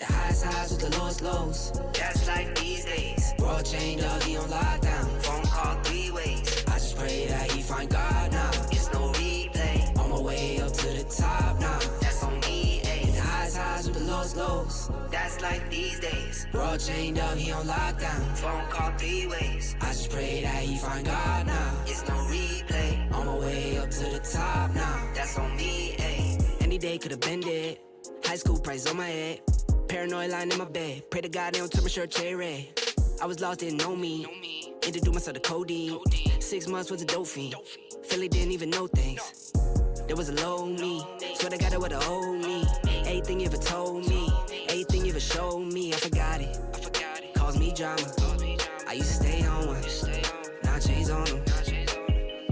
The highs with the lows. That's life these days. World chained up, he on lockdown. Phone call 3 ways. I just pray that he find God now. It's no replay. On my way up to the top now. That's on me, ayy. The highs with the lows. That's life these days. World chained up, he on lockdown. Phone call 3 ways. I just pray that he find God now. It's no replay. On my way up to the top now. That's on me, ayy. Any day could've been dead. High school price on my head. Paranoid lying in my bed. Pray to God they don't turn my shirt cherry red. I was lost, didn't know me. Introduced myself to codeine. 6 months was a dope fiend. Philly didn't even know things. There was a low me. Swear to God it would've owed me. Everything you ever told me. Everything you ever showed me. I forgot it. Caused me drama. I used to stay on one. Now I changed on them.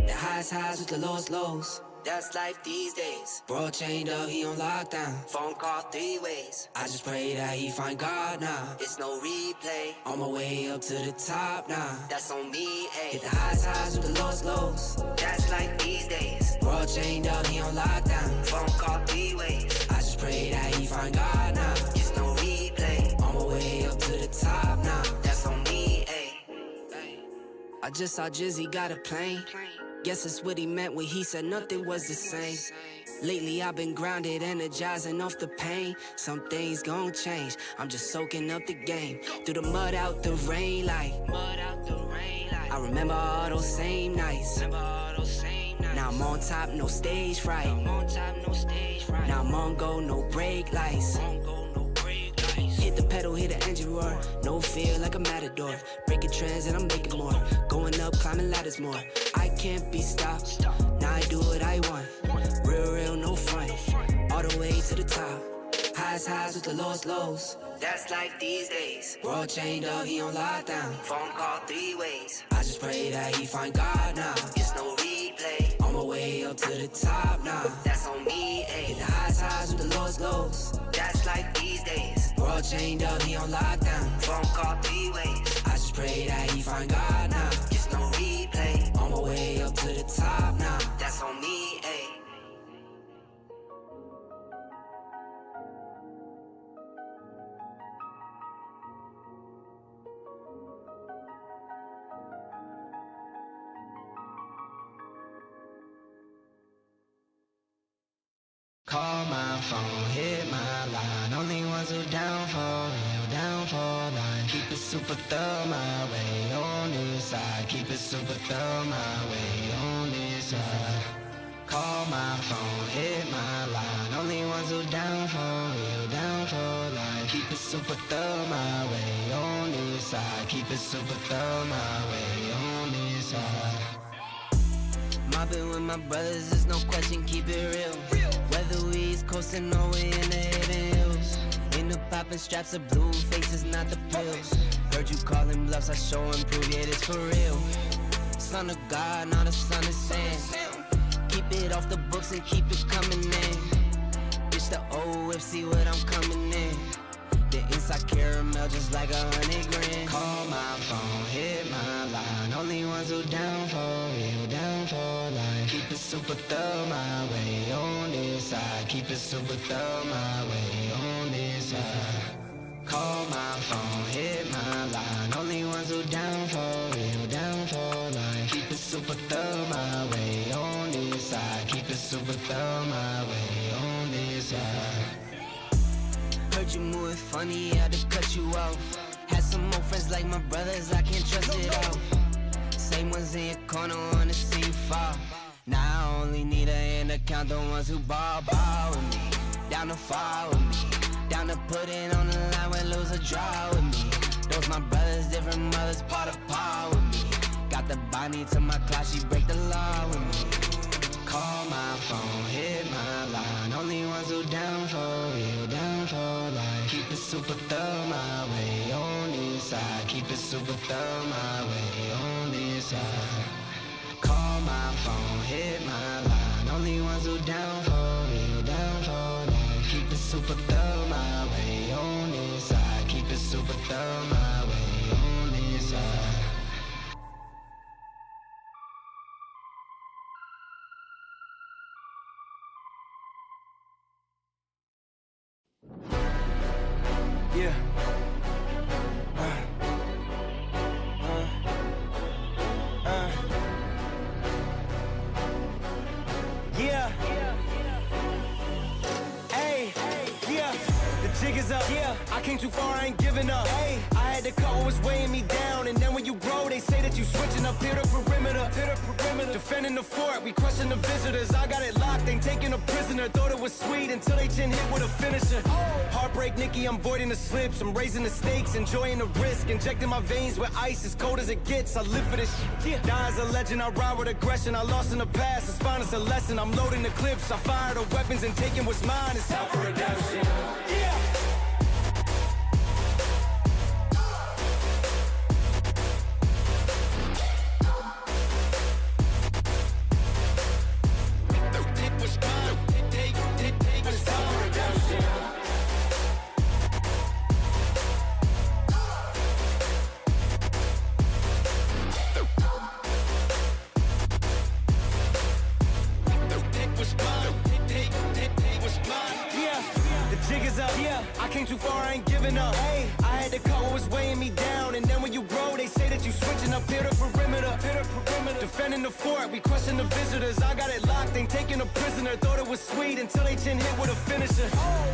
The highs with the lows. That's life these days. Bro chained up, he on lockdown. Phone call 3 ways. I just pray that he find God now. It's no replay. On my way up to the top now. That's on me, ayy. Hit the highs with the lows. That's life these days. Bro chained up, he on lockdown. Phone call 3 ways. I just pray that he find God now. It's no replay. On my way up to the top now. That's on me, ayy. I just saw Jizzy got a plane. Guess that's what he meant when he said nothing was the same. Lately I've been grounded, energizing off the pain. Some things gon' change, I'm just soaking up the game. Through the mud, out the rain like I remember all those same nights. Now I'm on top, no stage fright. Now I'm on go, no brake lights. Hit the pedal, hit the engine roar. No fear like a matador. Breaking trends and I'm making more. Going up, climbing ladders more. I can't be stopped. Now I do what I want. Real, no front. All the way to the top. Highs with the lows. That's life these days. World chained up, he on lockdown. Phone call 3 ways. I just pray that he find God now. It's no replay. On my way up to the top now. That's on me, ayy. Hit the highs with the lows. That's life these days. World chained up, he on lockdown. Phone call 3 ways. I just pray that he find God now. It's no replay. On my way up to the top now. That's on me, ayy. Call my phone, hit my line. Only ones who down for real, down for line. Keep it super thorough my way on this side. Keep it super thorough my way on this side. Call my phone, hit my line. Only ones who down for real, down for line. Keep it super thorough my way on this side. Keep it super thorough my way on this side. Mobbing with my brothers, there's no question, keep it real. Whether we East coastin' or we in the Haven Hills. In the poppin' straps of blue faces, not the pills. Heard you callin' bluffs, I show and prove it, it's for real. Son of God, not a son of Sam. Keep it off the books and keep it coming in. Bitch, the old whip, see what I'm coming in. The inside caramel just like 100 grand. Call my phone, hit my line. Only ones who down for real, down for life. Keep it super thorough my way on this side. Keep it super thorough my way on this side. Call my phone, hit my line. Only ones who down for real, down for life. Keep it super thorough my way on this side. Keep it super thorough my way on this side. Heard you moving funny, had to cut you off. Had some more friends like my brothers, I can't trust it all. Same ones in your corner, wanna see you fall. Now I only need a hand to count the ones who ball with me. Down to fall with me. Down to put it on the line when lose or draw with me. Those my brothers, different mothers, part of par with me. Got the body to my clock, she break the law with me. Call my phone, hit my line. Only ones who down for real, down for life. Keep it super thorough my way on this side. Keep it super thorough my way on this side. Call my phone, hit my line. Only ones who down for real, down for life. Keep it super thorough my way on this side. Keep it super thorough my way on this side. Yeah. Yeah. Hey, yeah. The jig is up. Yeah. I came too far, I ain't giving up. Hey, I had to cut what was weighing me down, and then when you grow, they say that you switching up here to perimeter. Defending the fort, we crushing the visitors. I got it locked, ain't taking a prisoner. Thought it was sweet until they chin hit with a finisher. Heartbreak, Nikki, I'm voiding the slips. I'm raising the stakes, enjoying the risk. Injecting my veins with ice, as cold as it gets. I live for this shit. Die as a legend, I ride with aggression. I lost in the past, it's fine, it's a lesson. I'm loading the clips, I fire the weapons and taking what's mine. It's time for redemption. Yeah. Too far, I ain't giving up. Hey, I had to cut what was weighing me down, and then when you grow, they say that you switching up here to perimeter. Defending the fort, we crushing the visitors. I got it locked, ain't taking a prisoner. Thought it was sweet until they chin hit with a finisher.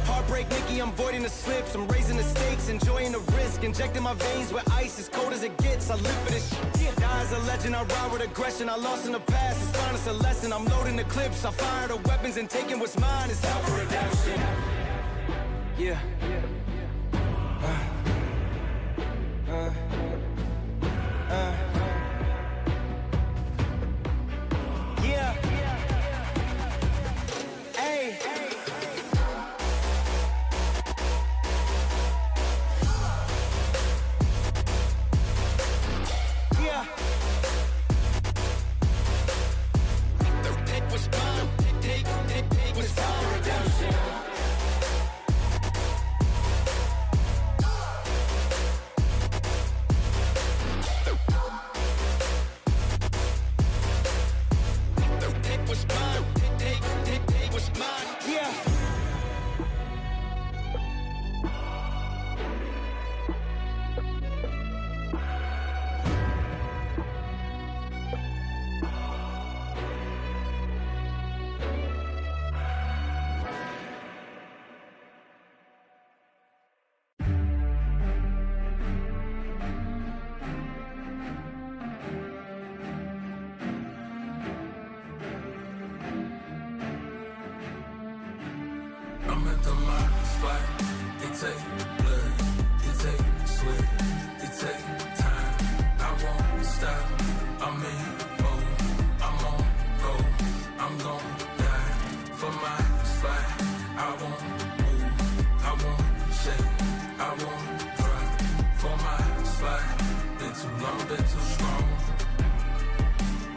Heartbreak, Nikki, I'm voiding the slips. I'm raising the stakes, enjoying the risk. Injecting my veins with ice, as cold as it gets. I live for this shit. Die as a legend, I ride with aggression. I lost in the past, it's fine, it's a lesson. I'm loading the clips, I fire the weapons and taking what's mine. It's time for redemption. Yeah. Yeah. Hey. Yeah. It was mine. It was time for redemption. I'm at the my spot. It take blood, it take sweat, it take time. I won't stop. I'm in mode. I'm on go. I'm gon' die for my spot. I won't move. I won't shake. I won't drop for my spot. Been too long, been too strong.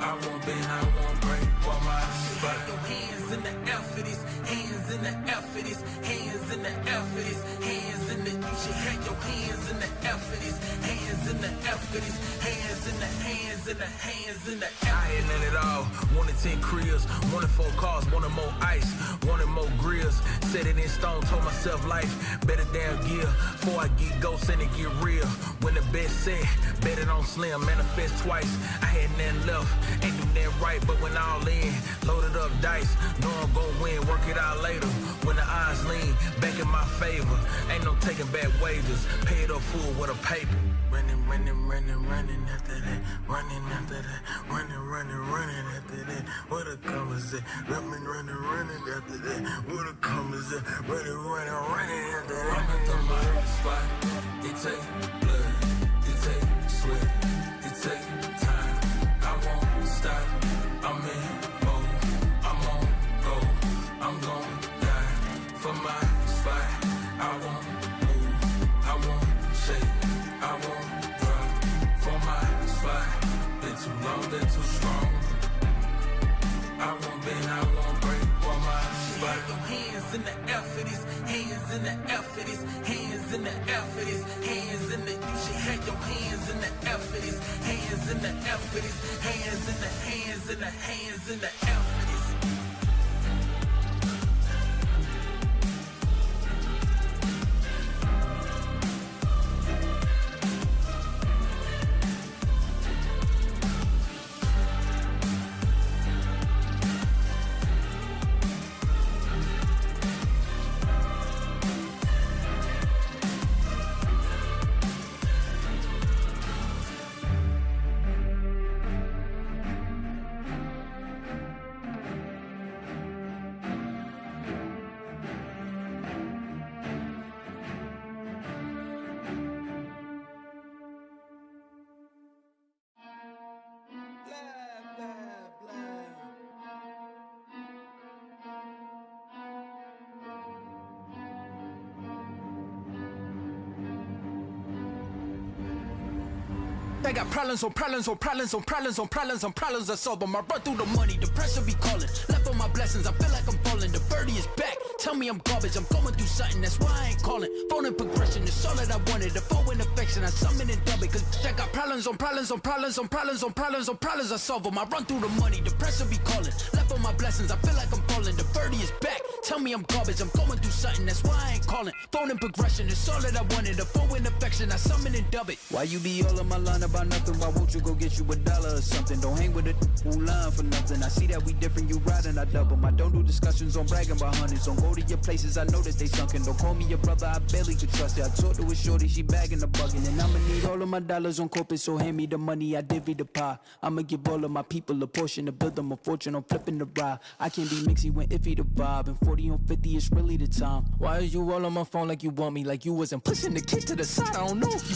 I won't bend, I won't break for my spot. Your hands in the air for this. Hands in the air for this, hands in the air for this, hands in the, you should have your hands in the air for this, hands in the air for this, hands in the, hands in the, hands in the air. I had none at all, wanted 10 cribs, wanted 4 cars, wanted more ice, wanted more grills, set it in stone, told myself life, better damn gear, before I get ghosts and it get real, when the best set, bet it on slim, manifest twice, I had nothing left, ain't do nothing right, but when all in, loaded up dice, know I'm gon' win, work it out later. When the odds lean back in my favor, ain't no taking back wages. Paid up full with a paper. Running after that. Running after that. Running after that. What a come is it? Running after that. What a come is it? Running after that. I'm at the my spot. It take blood. It take sweat. It take time. I won't stop. I'm in mode. I'm on go. I'm gon' die for my spot. I won't move, I won't shake, I won't drop for my spot. Been too long, been too strong. I won't bend, I won't break for my spot. Your hands in the air for this, hands in the air for this, hands in the air for this, hands in the, you should have your hands in the air for this, hands in the air for this, hands in the, hands in the, hands in the air for this. they got problems on problems on problems on problems on problems on problems I solve them. I run through the money, the pressure be calling. Left on my blessings, I feel like I'm falling. The birdie is back, tell me I'm garbage. I'm going through something, that's why I ain't calling. Phone and progression, it's all that I wanted. The phone and affection, I summon and dub it. Cause I got problems on problems on problems on problems on problems on problems I solve them. I run through the money, the pressure be calling. Left on my blessings, I feel like I'm falling. The birdie is back, tell me I'm garbage. I'm going through something, that's why I ain't calling. Phone and progression, it's all that I wanted. The phone and affection, I summon and dub it. Why you be all on my line about nothing? Why won't you go get you $1 or something? Don't hang with a who line for nothing. I see that we different, you riding, I double. I don't do discussions on bragging about hundreds. Don't go to your places, I know that they sunken. Don't call me your brother, I barely could trust it. I talked to a shorty, she bagging the bugging. And I'ma need all of my dollars on corporate, so hand me the money, I divvy the pie. I'ma give all of my people a portion to build them a fortune on flipping the ride. I can't be mixy when iffy the vibe, and 40 on 50 is really the time. Why is you all on my phone like you want me, like you wasn't pushing the kid to the side? I don't know if you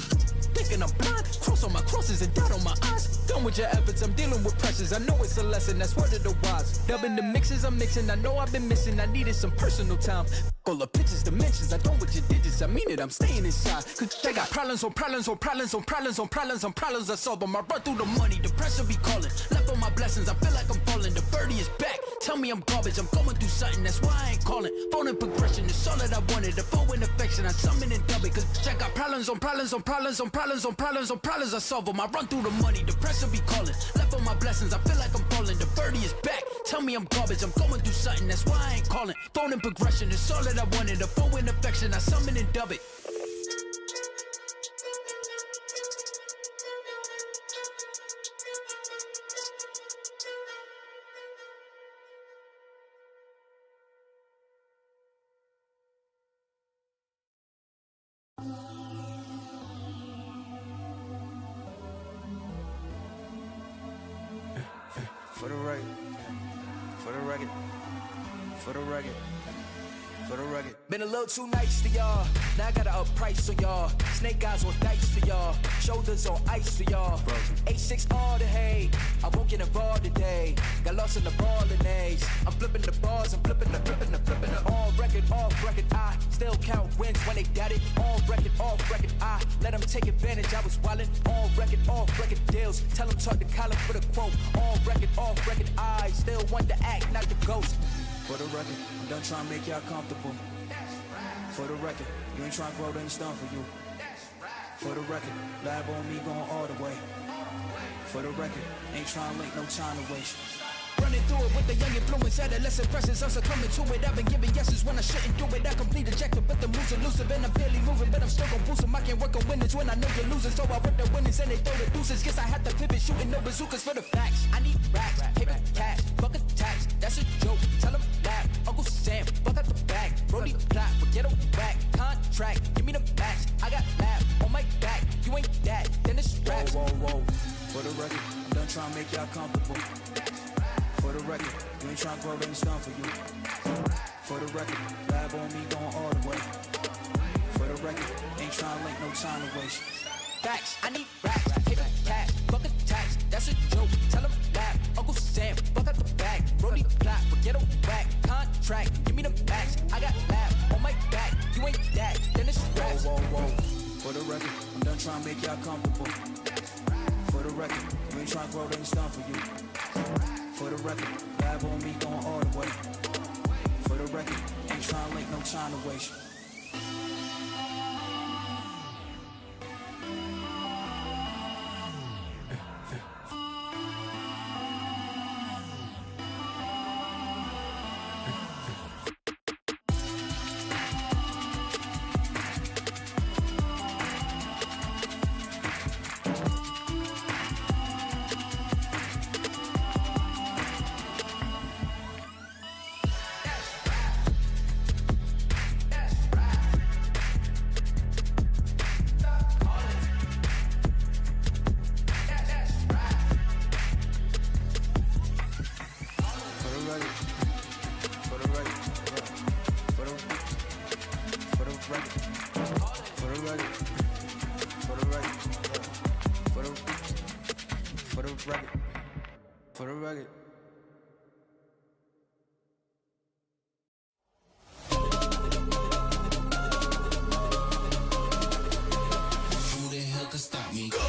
thinking I'm blind. Cross on my crosses and dot on my eyes. Done with your efforts, I'm dealing with pressures. I know it's a lesson, that's word of the wise. Dubbing the mixes, I'm mixing. I know I've been missing, I needed some personal time. All the pictures, dimensions, I don't with your digits. I mean it, I'm staying inside. Cause they got problems on problems on problems on problems on problems on problems I solve them. I run through the money, the pressure be calling. Left on my blessings, I feel like I'm falling. The birdie is back, tell me I'm garbage. I'm going through something, that's why I ain't calling. Phone and progression, it's all that I wanted. The phone and affection, I summon and dub it. Cause I got problems on problems on problems on problems on problems on problems I solve them. I run through the money, the pressure be calling. Left on my blessings, I feel like I'm falling. The birdie is back, tell me I'm garbage. I'm going through something, that's why I ain't calling. Phone and progression, it's all that I wanted. The phone and affection, I summon and dub it. For the record, for the record, for the record, for the record. Been a little too nice to y'all. Now I gotta up price on y'all. Snake eyes on dice for y'all. Shoulders on ice for y'all. H6 all the hate. I won't get involved today. Got lost in the ball and A's. I'm flipping the bars. I'm flipping the. On record, off record. I still count wins when they got it. On record, off record. I let them take advantage. I was wildin'. On record, off record deals. Tell them talk to Colin for the quote. On record, off record. I still want to act, not the ghost. For the record, I'm done trying to make y'all comfortable. For the record, you ain't trying to grow, then it's done for you. For the record, lab on me going all the way. For the record, ain't trying to link, no time to waste. Running through it with the young influence, adolescent presence, I'm succumbing to it. I've been giving yeses when I shouldn't do it. I complete ejected, but the moves elusive, and I'm barely moving, but I'm still gon' boost them. I can't work on winners when I know you're losing, so I work the winners and they throw the deuces. Guess I had to pivot, shooting no bazookas for the facts. I need racks, paper cash, fuck a tax, that's a joke. Tell them laugh, Uncle Sam, fuck out the bag. Brody plot, forget a whack. Contract, give me the max. I got laugh on my back. You ain't that, then it's straps. Whoa, whoa, whoa. For the record, I'm done trying to make y'all comfortable. For the record, you ain't trying to grow, then it's done for you. For the record, lab on me going all the way. For the record, ain't trying to link, no time to waste. Facts, I need racks, paper cash, fuck a tax, that's a joke. Tell them laugh, Uncle Sam, fuck out the bag. Brody plot, forget a whack. Contract, give me the max. I got laugh on my back. You ain't that, then it's straps. Whoa, whoa, whoa. For the record, I'm done trying to make y'all comfortable. For the record, you ain't trying to grow, then it's done for you. For the record, lab on me going all the way. For the record, ain't trying to link, no time to waste. For the record. Who the hell can stop me? Go!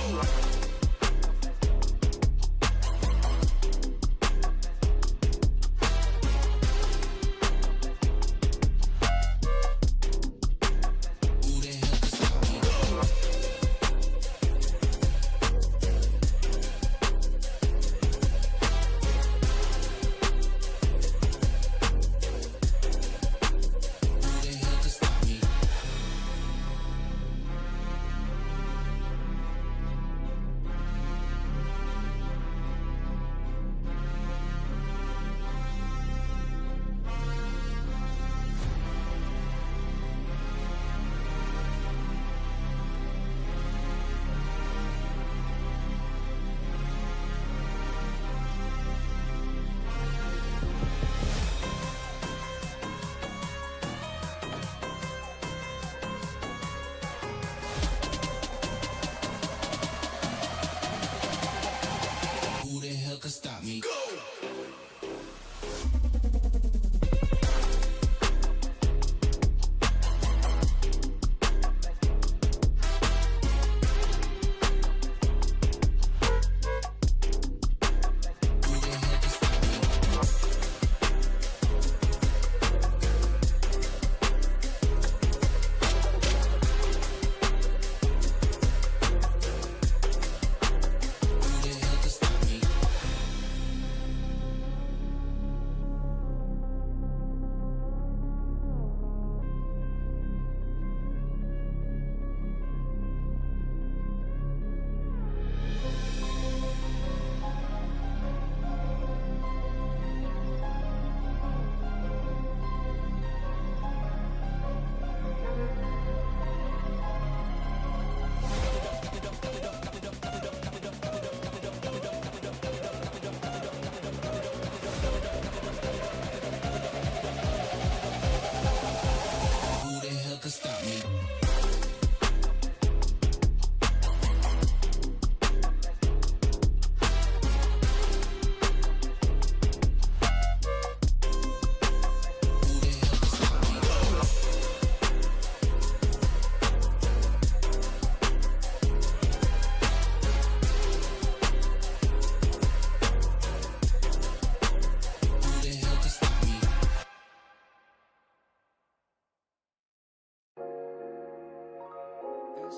The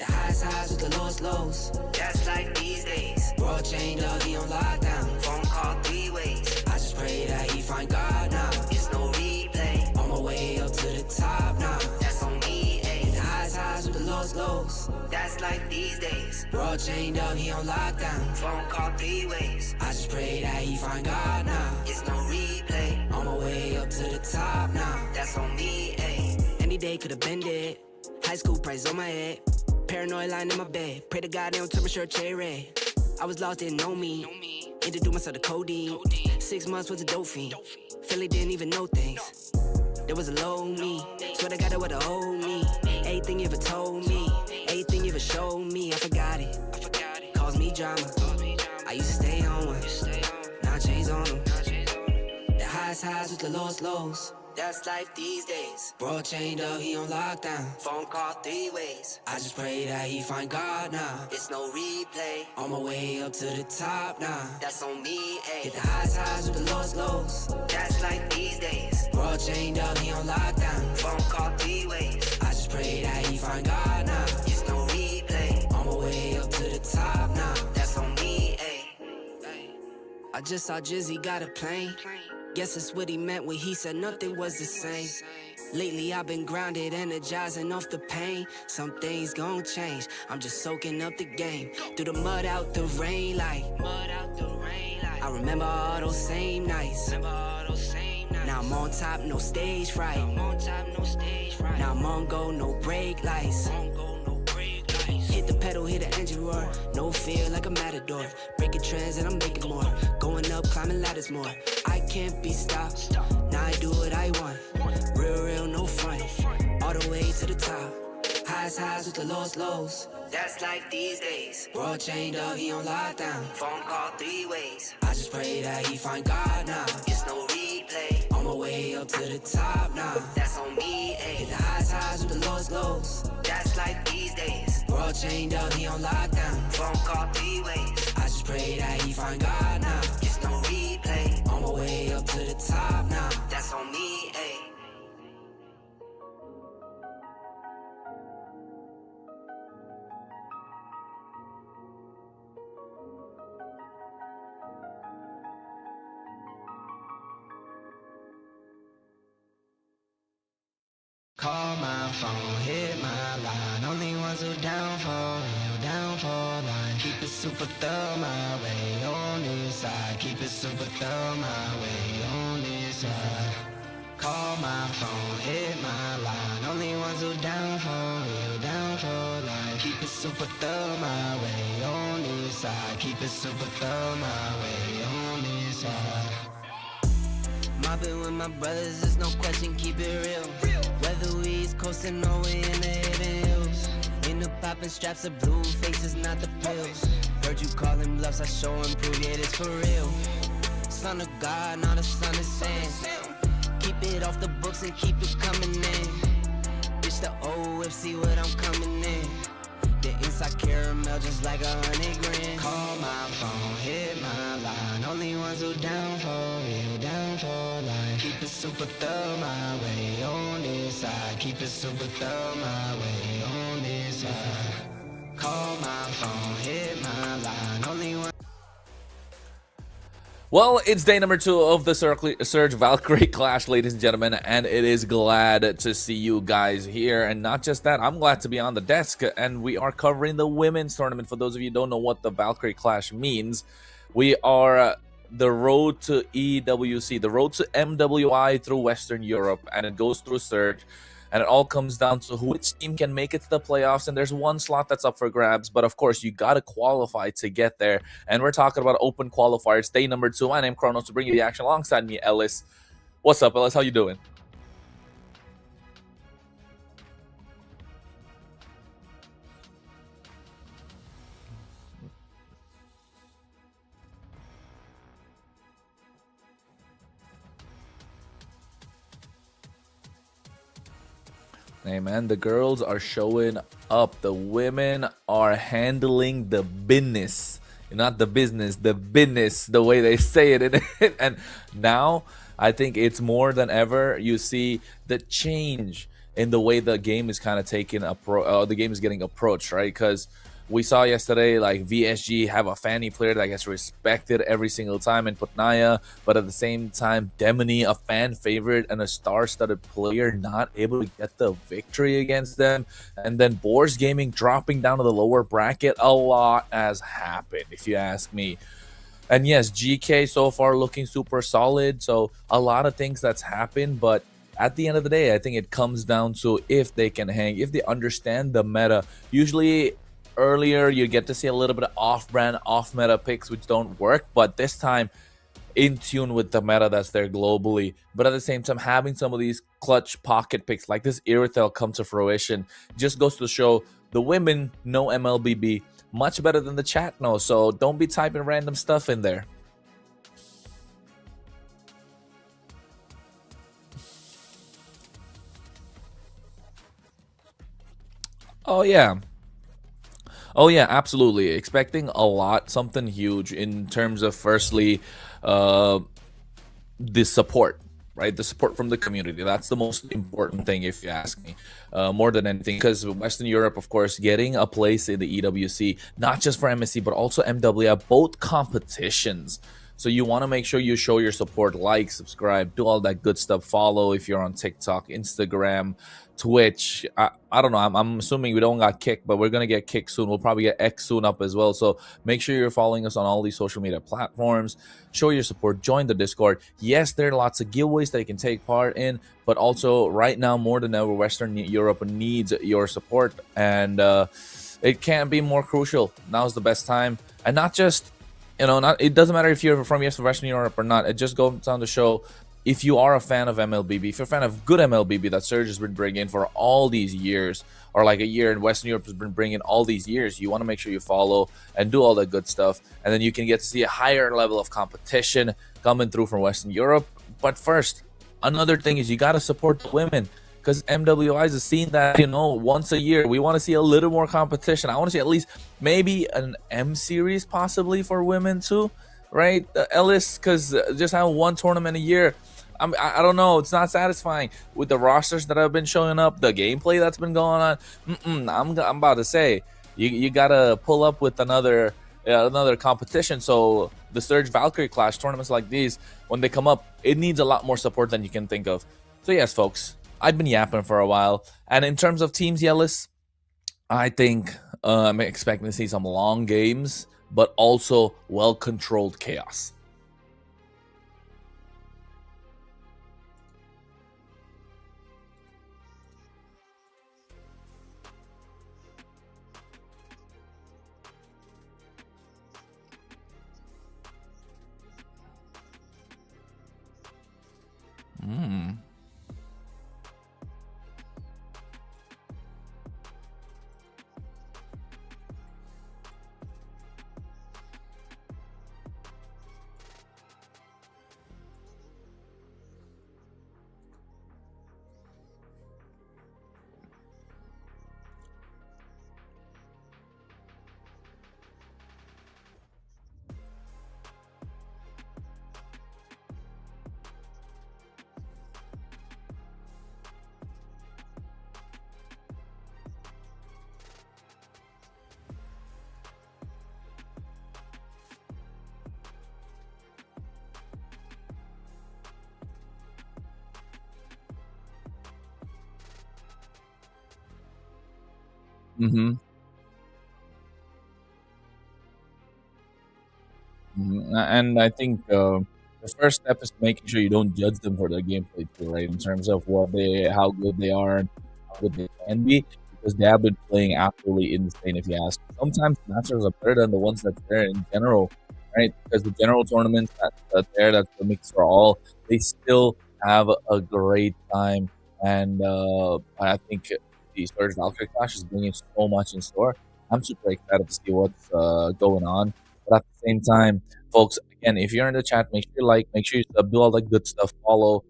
highs with the lows. That's like these days. World chained up, he on lockdown. Phone call 3 ways. I just pray that he find God now. It's no replay. On my way up to the top now. That's on me, ayy. The highs with the lows. That's like these days. World chained up, he on lockdown. Phone call 3 ways. I just pray that he find God now. It's no replay. On my way up to the top now. That's on me, ayy. Any day could've been dead. High school price on my head. Paranoid lying in my bed. Pray to God they don't turn my shirt cherry red. I was lost, didn't know me. Introduced myself to codeine. 6 months was a dope fiend. Philly didn't even know things. There was a low me. Swear to God, it was a old me. Everything you ever told me. Everything you ever showed me. I forgot it. Caused me drama. I used to stay on one. Now I changed on them. The highs with the lows. That's life these days. Bro chained up, he on lockdown. Phone call 3 ways. I just pray that he find God now. It's no replay. On my way up to the top now. That's on me, ayy. Hit the highs with the lows. That's like these days. Bro chained up, he on lockdown. Phone call 3 ways. I just pray that he find God now. It's no replay. On my way up to the top now. That's on me, ayy. I just saw Jizzy got a plane. Guess that's what he meant when he said nothing was the same. Lately I've been grounded, energizing off the pain. Some things gon' change, I'm just soaking up the game. Through the mud, out the rain like I remember all those same nights. Now I'm on top, no stage fright. Now I'm on go, no brake lights. Hit the pedal, hit the engine roar. No fear like a matador. Breaking trends and I'm making more. Going up, climbing ladders more. I can't be stopped. Now I do what I want. Real, no front. All the way to the top. Highs with the lows. That's like these days. World chained up, he on lockdown. Phone call 3 ways. I just pray that he find God now. It's no replay. On my way up to the top now. That's on me, ayy. The highs with the lows. That's like these days. World chained up, he on lockdown. Phone call 3 ways. I just pray that he find God now. It's no replay. On my way up to the top now. That's on me, ayy. Call my phone, hit my line. Only ones who down for real, down for line. Keep it super thorough my way on this side. Keep it super thorough my way on this side. Call my phone, hit my line. Only ones who down for real, down for line. Keep it super thorough my way on this side. Keep it super thorough my way on this side. Mobbing with my brothers, there's no question, keep it real. Whether we East coastin' or we in the Haven Hills. In the poppin' straps of blue faces, not the pills. Heard you callin' bluffs, I show and prove, yeah, it's for real. Son of God, not a son of sand. Keep it off the books and keep it coming in. Bitch, the old whip, see what I'm coming in. The inside caramel just like 100 grand. Call my phone, hit my line. Only ones who down for real, down for life. Keep it super thorough my way on this side. Keep it super thorough my way on this side. Call my phone, hit my line. Only one. Well, it's day number 2 of the Surge Valkyrie Clash, ladies and gentlemen, and it is glad to see you guys here. And not just that, I'm glad to be on the desk, and we are covering the women's tournament. For those of you who don't know what the Valkyrie Clash means, we are the road to EWC, the road to MWI through Western Europe, and it goes through Surge. And it all comes down to which team can make it to the playoffs. And there's one slot that's up for grabs. But, of course, you got to qualify to get there. And we're talking about open qualifiers. Day number 2. My name is Kronos to bring you the action alongside me, Ellis. What's up, Ellis? How you doing? Hey man, the girls are showing up. The women are handling the business not the business, the business, the way they say it. And now I think it's more than ever. You see the change in the way the game is kind of taking the game is getting approached, right? Because we saw yesterday like VSG have a Fanny player that gets respected every single time in Putnaya, but at the same time, Demony, a fan favorite and a star-studded player, not able to get the victory against them. And then Boars Gaming dropping down to the lower bracket. A lot has happened, if you ask me. And yes, GK so far looking super solid. So a lot of things that's happened, but at the end of the day, I think it comes down to if they can hang, if they understand the meta. Usually earlier you get to see a little bit of off-brand, off-meta picks which don't work, but this time in tune with the meta that's there globally. But at the same time, having some of these clutch pocket picks like this Irithel come to fruition just goes to show the women know Mlbb much better than the chat knows. So don't be typing random stuff in there. Oh yeah. Oh yeah, absolutely. Expecting a lot, something huge in terms of firstly, the support, right? The support from the community. That's the most important thing, if you ask me, more than anything. Because Western Europe, of course, getting a place in the EWC, not just for MSC, but also MWF, both competitions. So you want to make sure you show your support, like, subscribe, do all that good stuff. Follow if you're on TikTok, Instagram, Twitch. I don't know. I'm assuming we don't got kicked, but we're going to get kicked soon. We'll probably get X soon up as well. So make sure you're following us on all these social media platforms. Show your support. Join the Discord. Yes, there are lots of giveaways that you can take part in, but also right now, more than ever, Western Europe needs your support. And it can't be more crucial. Now's the best time. And not just, it doesn't matter if you're from Western Europe or not. It just goes on to show if you are a fan of Mlbb, if you're a fan of good Mlbb that Surge has been bringing for all these years, or like a year in Western Europe has been bringing all these years, you want to make sure you follow and do all that good stuff. And then you can get to see a higher level of competition coming through from Western Europe. But first, another thing is you got to support the women. Because MWIs has seen that, once a year. We want to see a little more competition. I want to see at least maybe an M series possibly for women too, right, Ellis? Because just having one tournament a year, I don't know. It's not satisfying with the rosters that have been showing up, the gameplay that's been going on. I'm about to say, you got to pull up with another competition. So the Surge Valkyrie Clash tournaments like these, when they come up, it needs a lot more support than you can think of. So yes, folks, I've been yapping for a while. And in terms of teams, Yellis, I think I'm expecting to see some long games, but also well-controlled chaos. Mm-hmm. And I think the first step is making sure you don't judge them for their gameplay too, right? In terms of how good they are, and how good they can be, because they have been playing absolutely insane. If you ask, sometimes matches are better than the ones that's there in general, right? Because the general tournaments that's there, that's the mix for all, they still have a great time. And I think the Surge Valkyrie Clash is bringing so much in store. I'm super excited to see what's going on. But at the same time, folks, again, if you're in the chat, make sure you like, make sure you sub, do all that good stuff, follow.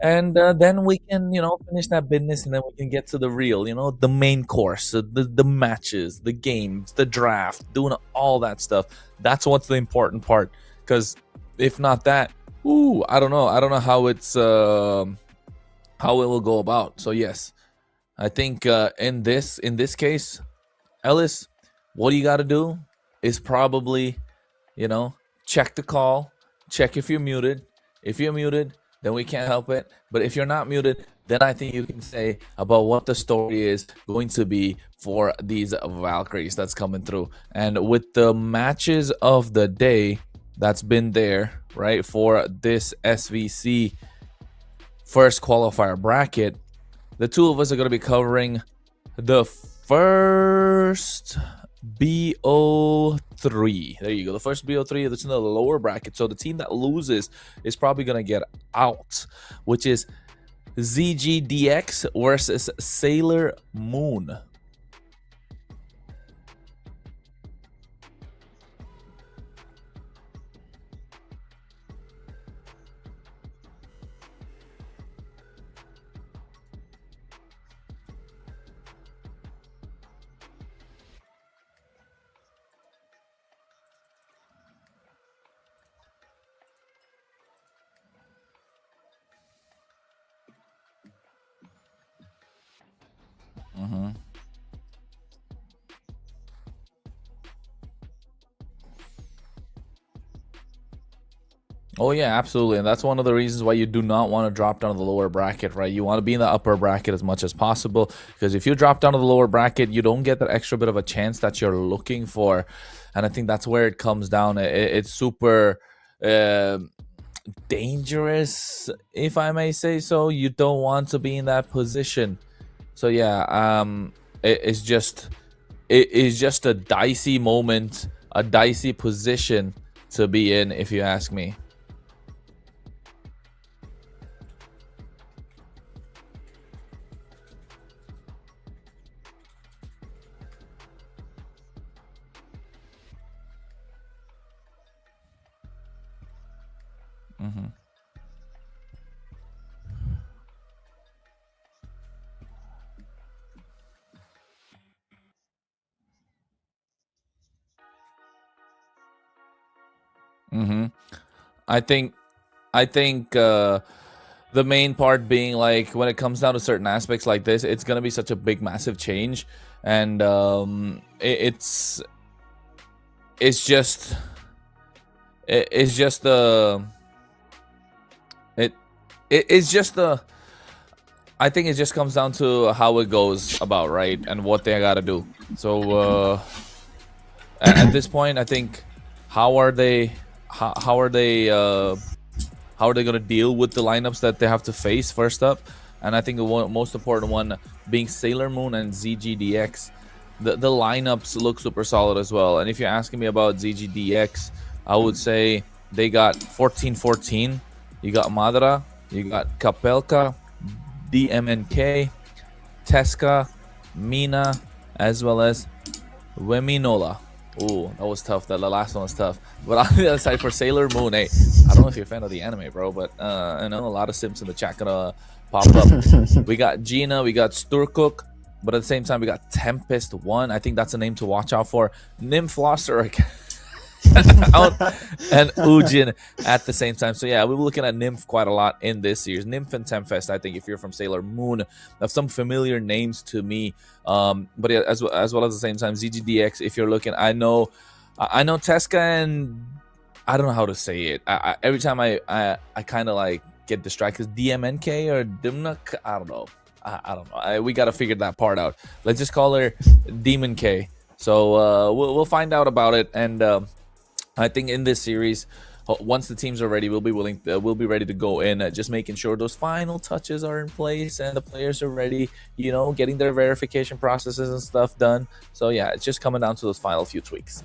and then we can, finish that business, and then we can get to the real, the main course, the matches, the games, the draft, doing all that stuff. That's what's the important part, because if not that, I don't know how it's how it will go about. So yes, I think in this case, Ellis, what you got to do is probably, check the call, check if you're muted. If you're muted, then we can't help it. But if you're not muted, then I think you can say about what the story is going to be for these Valkyries that's coming through. And with the matches of the day that's been there, right, for this SVC first qualifier bracket, the two of us are going to be covering the first BO3. There you go. The first BO3, that's in the lower bracket. So the team that loses is probably going to get out, which is ZGDX versus Sailor Moon. Oh yeah, absolutely. And that's one of the reasons why you do not want to drop down to the lower bracket, right? You want to be in the upper bracket as much as possible, because if you drop down to the lower bracket, you don't get that extra bit of a chance that you're looking for. And I think that's where it comes down. It's super dangerous, if I may say so. You don't want to be in that position. So yeah, it's just a dicey moment, a dicey position to be in, if you ask me. I think the main part being, like, when it comes down to certain aspects like this, it's gonna be such a big, massive change, and it's just the I think it just comes down to how it goes about, right, and what they gotta do. So at this point, I think how are they gonna deal with the lineups that they have to face first up? And I think the most important one being Sailor Moon and ZGDX. The lineups look super solid as well. And if you're asking me about ZGDX, I would say they got 14-14. You got Madara, you got Kapelka, DMNK, Teska, Mina, as well as Weminola. Ooh, that was tough. The last one was tough. But on the other side, for Sailor Moon, hey, I don't know if you're a fan of the anime, bro, but I know a lot of sims in the chat gonna pop up. We got Gina, we got Sturkuk, but at the same time, we got Tempest 1. I think that's a name to watch out for. Nymphloster and Ujin at the same time. So yeah, we were looking at Nymph quite a lot in this series. Nymph and Tempest, I think, if you're from Sailor Moon, have some familiar names to me. But yeah, as well as the same time, ZGDX, if you're looking, I know Teska, and I don't know how to say it. Every time I kind of like get distracted. DMNK or Dimnuk, I don't know. I don't know. We got to figure that part out. Let's just call her Demon K. So we'll find out about it. And I think in this series, once the teams are ready, we'll be ready to go in, just making sure those final touches are in place and the players are ready, getting their verification processes and stuff done. So yeah, it's just coming down to those final few tweaks.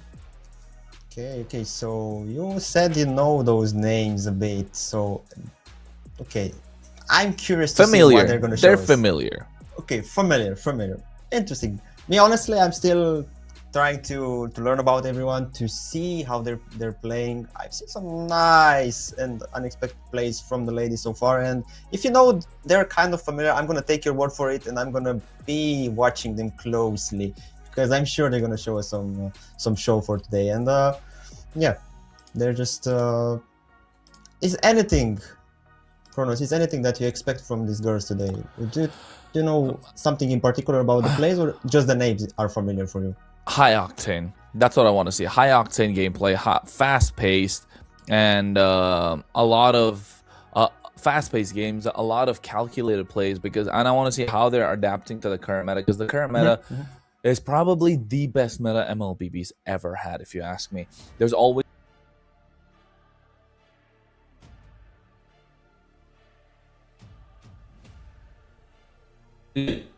Okay, so you said you know those names a bit, so okay, I'm curious to see what they're going to show us. They're familiar. Okay, familiar. Interesting. Me, honestly, I'm still trying to learn about everyone, to see how they're playing. I've seen some nice and unexpected plays from the ladies so far, and if you know they're kind of familiar, I'm gonna take your word for it, and I'm gonna be watching them closely because I'm sure they're gonna show us some show for today. And yeah, they're just is anything, Kronos, is anything that you expect from these girls today? Do you know something in particular about the plays, or just the names are familiar for you? High octane. That's what I want to see. High octane gameplay, fast paced, and a lot of fast paced games, a lot of calculated plays. And I want to see how they're adapting to the current meta, because the current meta is probably the best meta MLBB's ever had, if you ask me. There's always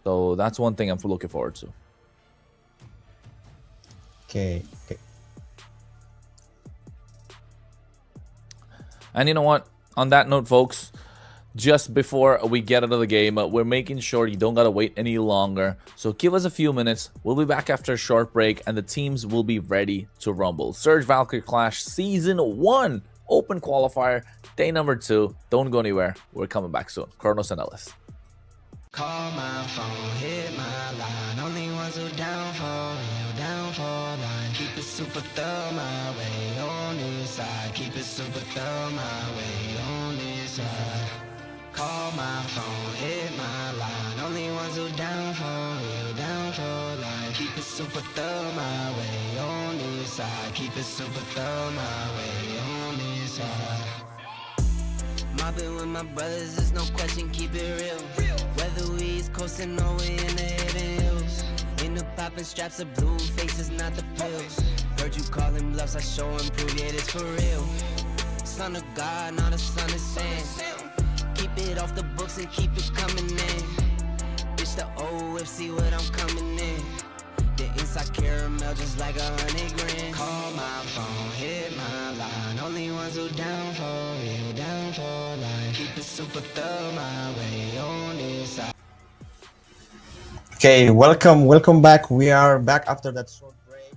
so that's one thing I'm looking forward to. Okay. And you know what? On that note, folks, just before we get out of the game, we're making sure you don't gotta wait any longer. So give us a few minutes. We'll be back after a short break, and the teams will be ready to rumble. Surge Valkyrie Clash Season 1 Open Qualifier, day number 2. Don't go anywhere. We're coming back soon. Kronos and Ellis. Call my phone, hit my line. Only ones who down for real, down for line. Keep it super thorough my way on this side. Keep it super thorough my way on this side. Call my phone, hit my line. Only ones who down for real, down for line. Keep it super thorough my way on this side. Keep it super thorough my way on this side. Mobbing with my brothers, there's no question, keep it real. Whether we East coastin' or we in the hidden hills. In the poppin' straps of blue faces, not the pills. Heard you callin' bluffs, I show and prove it is for real. Son of God, not a son of Sam. Keep it off the books and keep it coming in. Bitch, the old whip, see what I'm coming in. The inside caramel just like 100 grand. Call my phone, hit my line. Only ones who down for real, down for life. Keep it super thorough my way on this side. Okay, welcome back. We are back after that short break.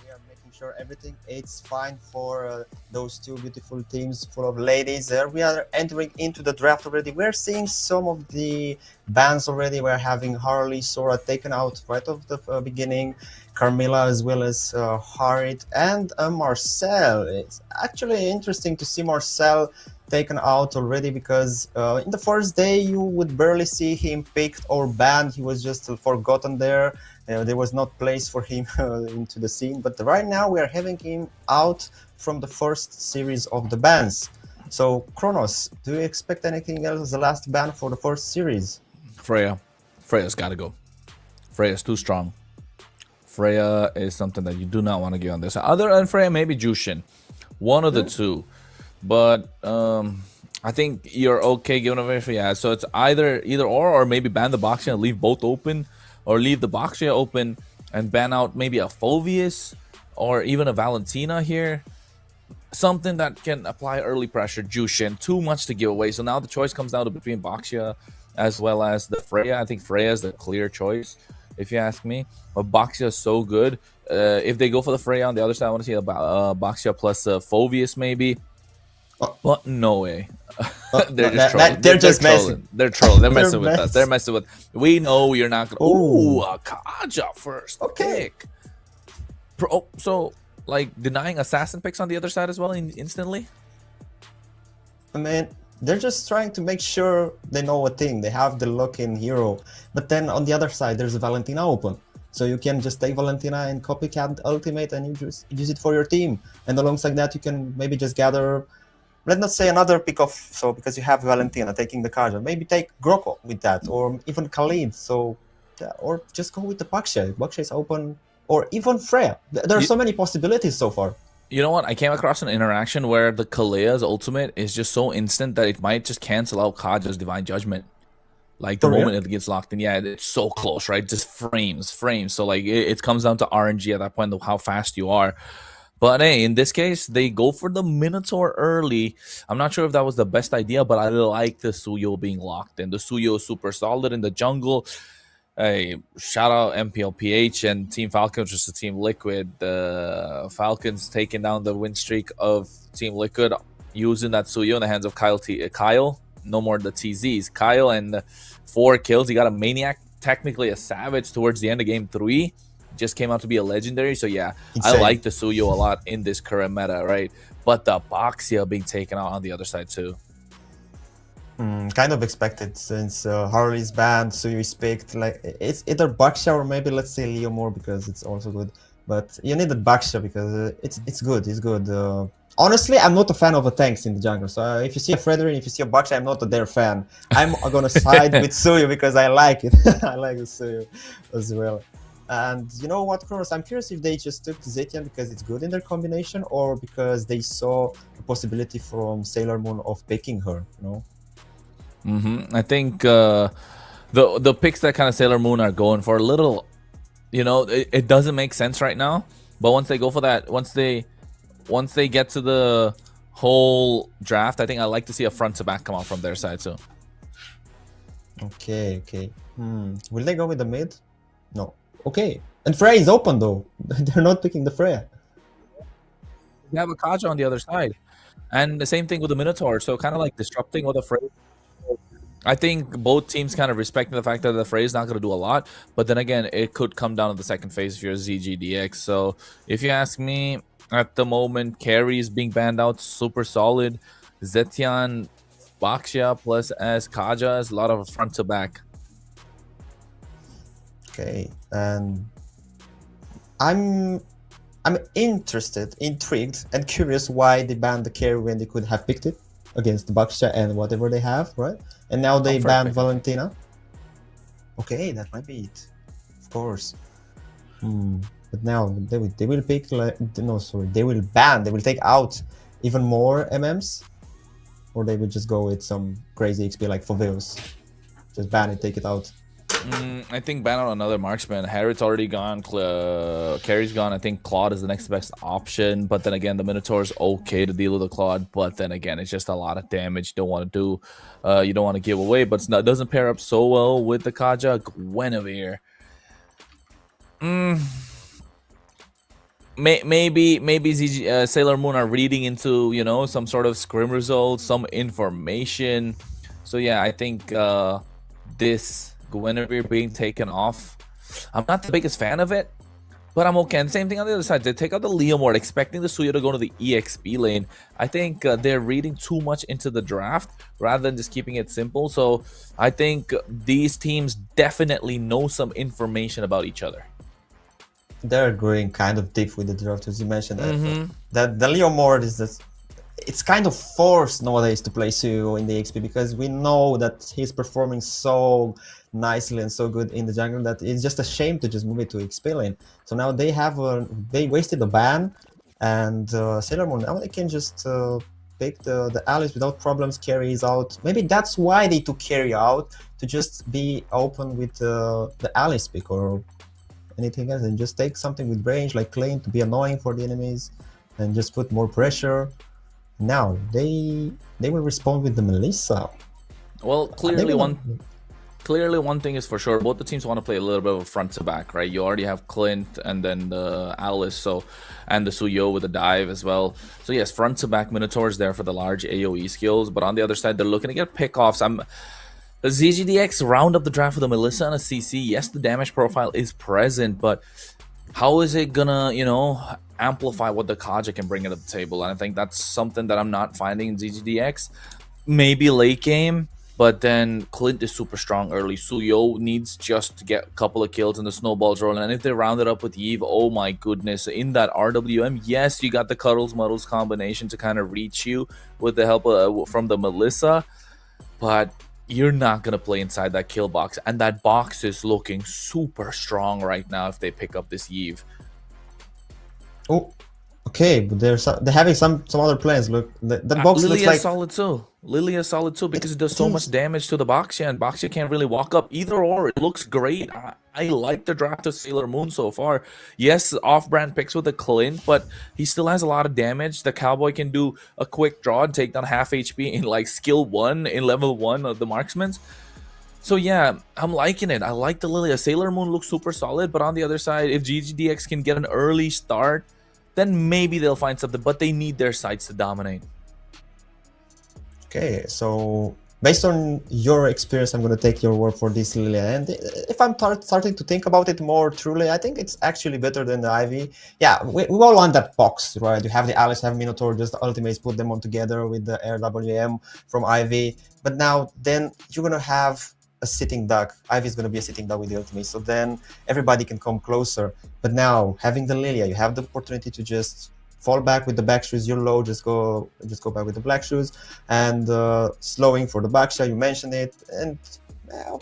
We are making sure everything is fine for those two beautiful teams full of ladies. We are entering into the draft already. We're seeing some of the bans already. We're having Harley, Sora taken out right off the beginning, Carmilla as well as Harit and Marcel. It's actually interesting to see Marcel taken out already, because in the first day you would barely see him picked or banned. He was just forgotten there. There was not place for him into the scene, but right now we are having him out from the first series of the bans. So Kronos, do you expect anything else as the last ban for the first series? Freya's gotta go. Freya's too strong. Freya is something that you do not want to get on this. Other than Freya, maybe Jushin, one of the two. But I think you're okay giving away for so it's either or maybe ban the Boxia and leave both open, or leave the Boxia open and ban out maybe a Phoveus or even a Valentina here. Something that can apply early pressure. Jushin, too much to give away. So now the choice comes down to between Boxia as well as the Freya. I think Freya is the clear choice, if you ask me. But Boxia is so good. If they go for the Freya on the other side, I want to see Boxia plus Phoveus maybe. But no way. They're just trolling. They're trolling. They're messing with us. They're messing with. We know you're not gonna. Ooh, a Kaja first. Okay. Pick. So like denying assassin picks on the other side as well instantly. I mean, they're just trying to make sure they know a thing. They have the lock-in hero, but then on the other side there's a Valentina open. So you can just take Valentina and copycat ultimate and you just use it for your team. And alongside that, you can maybe just gather. Let's not say another pick off, so because you have Valentina taking the card, maybe take Groko with that, or even Khalid. So, or just go with the Boxia. Boxia is open, or even Freya. There are so many possibilities so far. You know what? I came across an interaction where the Kalea's ultimate is just so instant that it might just cancel out Kaja's Divine Judgment. Like the moment it gets locked in, yeah, it's so close, right? Just frames. So like it comes down to RNG at that point of how fast you are. But hey, in this case, they go for the Minotaur early. I'm not sure if that was the best idea, but I like the Suyo being locked in. The Suyo is super solid in the jungle. Hey, shout out MPLPH and Team Falcons versus Team Liquid. The Falcons taking down the win streak of Team Liquid using that Suyo in the hands of Kyle. No more the TZs. Kyle and 4 kills. He got a Maniac, technically a Savage towards the end of game 3. Just came out to be a legendary. So yeah, Insane. I like the Suyo a lot in this current meta, right? But the Boxia being taken out on the other side too. Kind of expected since Harley's banned, so you picked like it's either Baksha or maybe let's say Leo more because it's also good. But you needed Baksha because it's good. It's good. Honestly, I'm not a fan of the tanks in the jungle. So if you see a Frederick, if you see a Baksha, I'm not their fan. I'm gonna side with Suyu because I like it. I like the Suyu as well. And you know what, Kronos? I'm curious if they just took Zetian because it's good in their combination or because they saw the possibility from Sailor Moon of picking her. You know. I think the picks that kind of Sailor Moon are going for a little, you know, it doesn't make sense right now. But once they go for that, once they get to the whole draft, I think I like to see a front to back come out from their side too. Okay. Will they go with the mid? No. Okay. And Freya is open though. They're not picking the Freya. They have a Kaja on the other side, and the same thing with the Minotaur. So kind of like disrupting with the Freya. I think both teams kind of respecting the fact that the Frey is not going to do a lot, but then again, it could come down to the second phase if you're ZGDX. So if you ask me, at the moment, Carry is being banned out, super solid. Zetian, Baksha plus as Kaja is a lot of front to back. Okay, and I'm intrigued, and curious why they banned the Carry when they could have picked it against the Baksha and whatever they have, right? And now they banned Valentina. Okay, that might be it. Of course. But now they will pick like they will ban. They will take out even more MMs, or they will just go with some crazy XP like Foveus. Just ban it, take it out. I think ban out another marksman. Harriet's already gone. Carry's gone. I think Claude is the next best option. But then again, the Minotaur's okay to deal with the Claude. But then again, it's just a lot of damage you don't want to do. You don't want to give away. But it doesn't pair up so well with the Kaja. Guinevere. Maybe ZG, Sailor Moon are reading into, you know, some sort of scrim results, some information. So yeah, I think this Guinevere being taken off, I'm not the biggest fan of it, but I'm okay. And same thing on the other side. They take out the Leomord, expecting the Suya to go to the EXP lane. I think they're reading too much into the draft rather than just keeping it simple. So I think these teams definitely know some information about each other. They're going kind of deep with the draft, as you mentioned. That the Leomord is just, it's kind of forced nowadays to play Suyo in the XP because we know that he's performing so nicely and so good in the jungle that it's just a shame to just move it to XP lane. So now they have they wasted the ban, and Sailor Moon now they can just pick the Alice without problems. Carries out. Maybe that's why they took Carry out, to just be open with the Alice pick or anything else, and just take something with range like Clean to be annoying for the enemies and just put more pressure. Now they will respond with the Melissa. Well, clearly one thing is for sure, both the teams want to play a little bit of a front to back, right? You already have Clint and then the Alice, and the Suyo with the dive as well. So yes, front to back Minotaurs there for the large AoE skills, but on the other side they're looking to get pickoffs. ZGDX round up the draft with a Melissa and a CC. Yes, the damage profile is present, but how is it gonna, you know, amplify what the Kaja can bring to the table? And I think that's something that I'm not finding in ZGDX. Maybe late game, but then Clint is super strong early. Suyo needs just to get a couple of kills and the snowballs rolling. And if they round it up with Eve, oh my goodness, in that RWM, yes, you got the Cuddles Muddles combination to kind of reach you with the help from the Melissa, but you're not going to play inside that kill box. And that box is looking super strong right now if they pick up this Eve. Oh, okay, but they're having some other plans. Look, that box looks like solid too. Lilia is solid too because it does so much damage to the Baksha, and Baksha can't really walk up either or. It looks great. I like the draft of Sailor Moon so far. Yes, off-brand picks with a Clint, but he still has a lot of damage. The Cowboy can do a quick draw and take down half HP in like skill 1 in level 1 of the marksmans. So yeah, I'm liking it. I like the Lilia. Sailor Moon looks super solid, but on the other side, if GGDX can get an early start, then maybe they'll find something, but they need their sides to dominate. Okay, so based on your experience, I'm going to take your word for this, Lilia. And if I'm starting to think about it more truly, I think it's actually better than the Ivy. Yeah, we all want that box, right? You have the Alice, have Minotaur, just the ultimates, put them on together with the RWM from Ivy. But now, then you're going to have a sitting duck. Ivy is going to be a sitting duck with the ultimate. So then everybody can come closer. But now, having the Lilia, you have the opportunity to just fall back with the back shoes. You're low, just go back with the black shoes, and slowing for the backshot. You mentioned it, and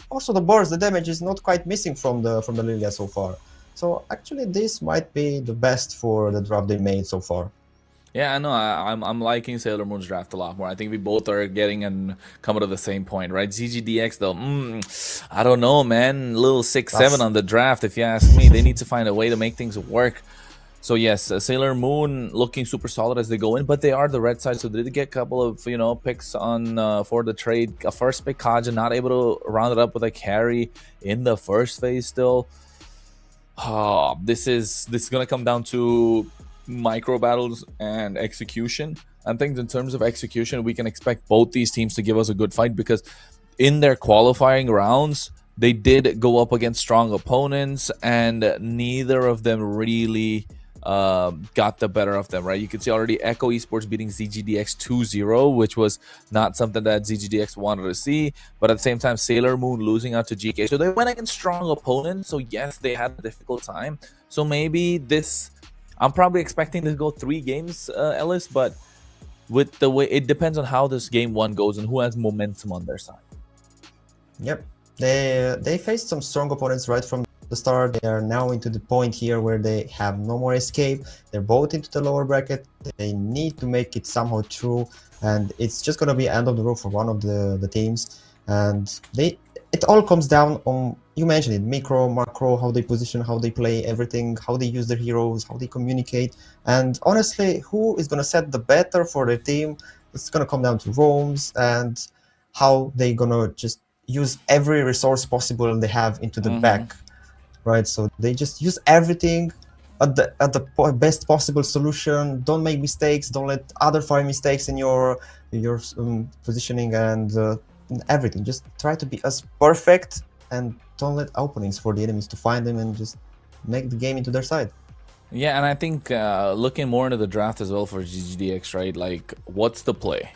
also the burst, the damage is not quite missing from the Lilia so far. So actually, this might be the best for the draft they made so far. Yeah, I know. I'm liking Sailor Moon's draft a lot more. I think we both are getting and coming to the same point, right? ZGDX though, I don't know, man. Little 6-7 on the draft, if you ask me. They need to find a way to make things work. So yes, Sailor Moon looking super solid as they go in, but they are the red side, so they did get a couple of picks on for the trade. A first pick, Kaja, not able to round it up with a carry in the first phase still. This is gonna come down to micro battles and execution. I think in terms of execution, we can expect both these teams to give us a good fight, because in their qualifying rounds, they did go up against strong opponents, and neither of them really got the better of them, right? You can see already Echo Esports beating ZGDX 2-0, which was not something that ZGDX wanted to see, but at the same time, Sailor Moon losing out to GK. So they went against strong opponents, so yes, they had a difficult time. So maybe this, I'm probably expecting to go 3 games, Ellis, but with the way, it depends on how this game 1 goes and who has momentum on their side. Yep, they faced some strong opponents right from the start. They are now into the point here where they have no more escape. They're both into the lower bracket. They need to make it somehow through, and it's just going to be end of the road for one of the teams. And it all comes down on, you mentioned it, micro, macro, how they position, how they play, everything, how they use their heroes, how they communicate. And honestly, who is going to set the better for their team? It's going to come down to roams and how they're going to just use every resource possible they have into the back. Right, so they just use everything at the best possible solution. Don't make mistakes. Don't let other find mistakes in your positioning and everything. Just try to be as perfect, and don't let openings for the enemies to find them, and just make the game into their side. Yeah, and I think looking more into the draft as well for GGDX, right? Like, what's the play?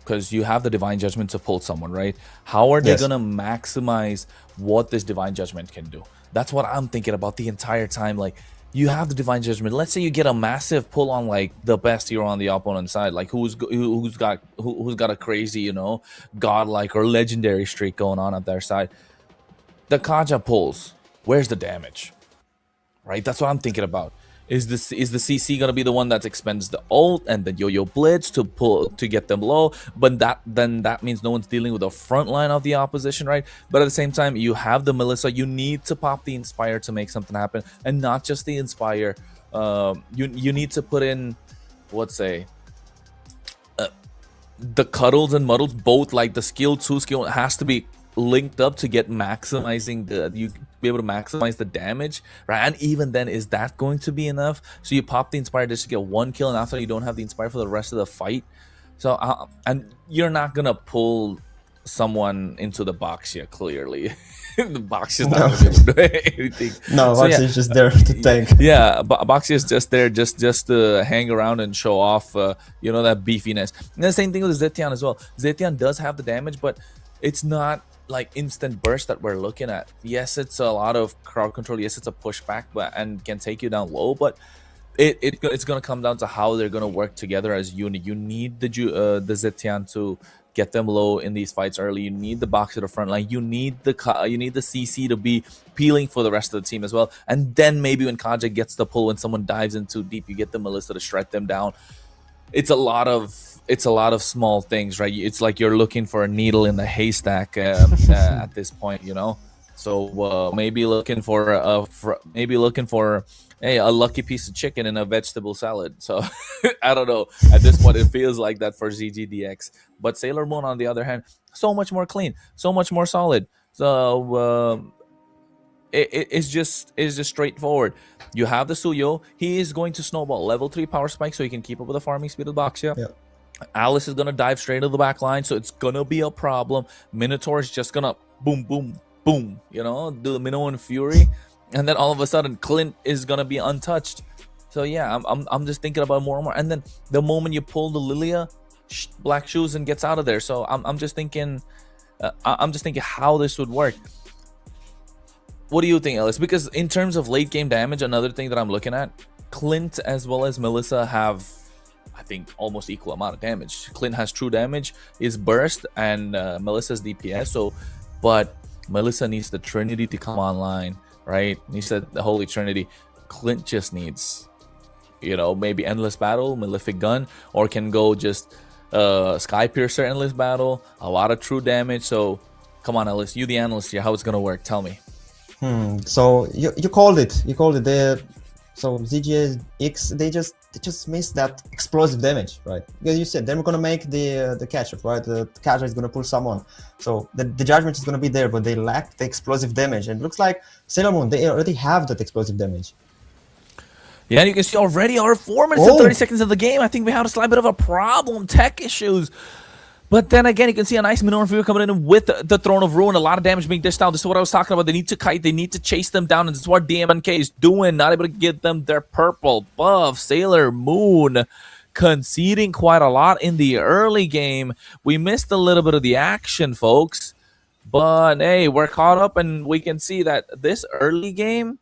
Because you have the Divine Judgment to pull someone, right? How are they going to maximize what this Divine Judgment can do? That's what I'm thinking about the entire time. Like, you have the Divine Judgment. Let's say you get a massive pull on like the best hero on the opponent's side, like who's got a crazy, godlike or legendary streak going on at their side. The Kaja pulls. Where's the damage? Right? That's what I'm thinking about. Is the CC gonna be the one that expends the ult and the yo-yo blitz to get them low? But that means no one's dealing with the front line of the opposition, right? But at the same time, you have the Melissa. You need to pop the Inspire to make something happen, and not just the Inspire. You need to put in, let's say, the Cuddles and Muddles, both. Like the skill 2 skill has to be linked up to get maximizing you be able to maximize the damage, right? And even then, is that going to be enough? So you pop the Inspire just to get 1 kill, and after you don't have the Inspire for the rest of the fight. So and you're not gonna pull someone into the box yet, clearly. The box is not gonna be able to do anything. No, so, Boxy is just there to tank. Yeah, Boxy is just there just to hang around and show off that beefiness. And the same thing with Zetian as well. Zetian does have the damage, but it's not like instant burst that we're looking at. Yes, it's a lot of crowd control. Yes, it's a pushback, and can take you down low. But it's gonna come down to how they're gonna work together as unit. You need the Zetian to get them low in these fights early. You need the box at the front line. You need the CC to be peeling for the rest of the team as well. And then maybe when Kaja gets the pull, when someone dives in too deep, you get the Melissa to shred them down. It's a lot of small things, right? It's like you're looking for a needle in the haystack at this point, So maybe looking for hey, a lucky piece of chicken in a vegetable salad. So I don't know. At this point, it feels like that for ZGDX. But Sailor Moon, on the other hand, so much more clean, so much more solid. So it's just straightforward. You have the Suyo. He is going to snowball level 3 power spike so he can keep up with the farming speed of Boxia. Yeah. Alice is gonna dive straight to the back line, so it's gonna be a problem. Minotaur is just gonna boom, boom, boom, you know, do the Minoan Fury, and then all of a sudden Clint is gonna be untouched. So yeah, I'm just thinking about more and more. And then the moment you pull the Lilia, Black Shoes and gets out of there. So I'm just thinking, how this would work. What do you think, Ellis? Because in terms of late game damage, another thing that I'm looking at, Clint as well as Melissa have, I think, almost equal amount of damage. Clint has true damage, is burst, and Melissa's DPS. So, but Melissa needs the Trinity to come online, right? Needs the Holy Trinity. Clint just needs, you know, maybe Endless Battle, Malefic Gun, or can go just Sky Piercer, Endless Battle, a lot of true damage. So, come on, Ellis, you the analyst here, how it's gonna work? Tell me. So you called it. You called it. So ZGX, they just missed that explosive damage, right? Because you said they're gonna make the catcher, right? The catcher is gonna pull someone, so the judgment is gonna be there, but they lack the explosive damage. And it looks like Sailor Moon, they already have that explosive damage. Yeah, and you can see already our 4 minutes and 30 seconds of the game. I think we had a slight bit of a problem, tech issues. But then again, you can see a nice Minoan Fury coming in with the Throne of Ruin. A lot of damage being dished out. This is what I was talking about. They need to kite. They need to chase them down. And this is what DMNK is doing. Not able to get them their purple buff. Sailor Moon conceding quite a lot in the early game. We missed a little bit of the action, folks. But, hey, we're caught up. And we can see that this early game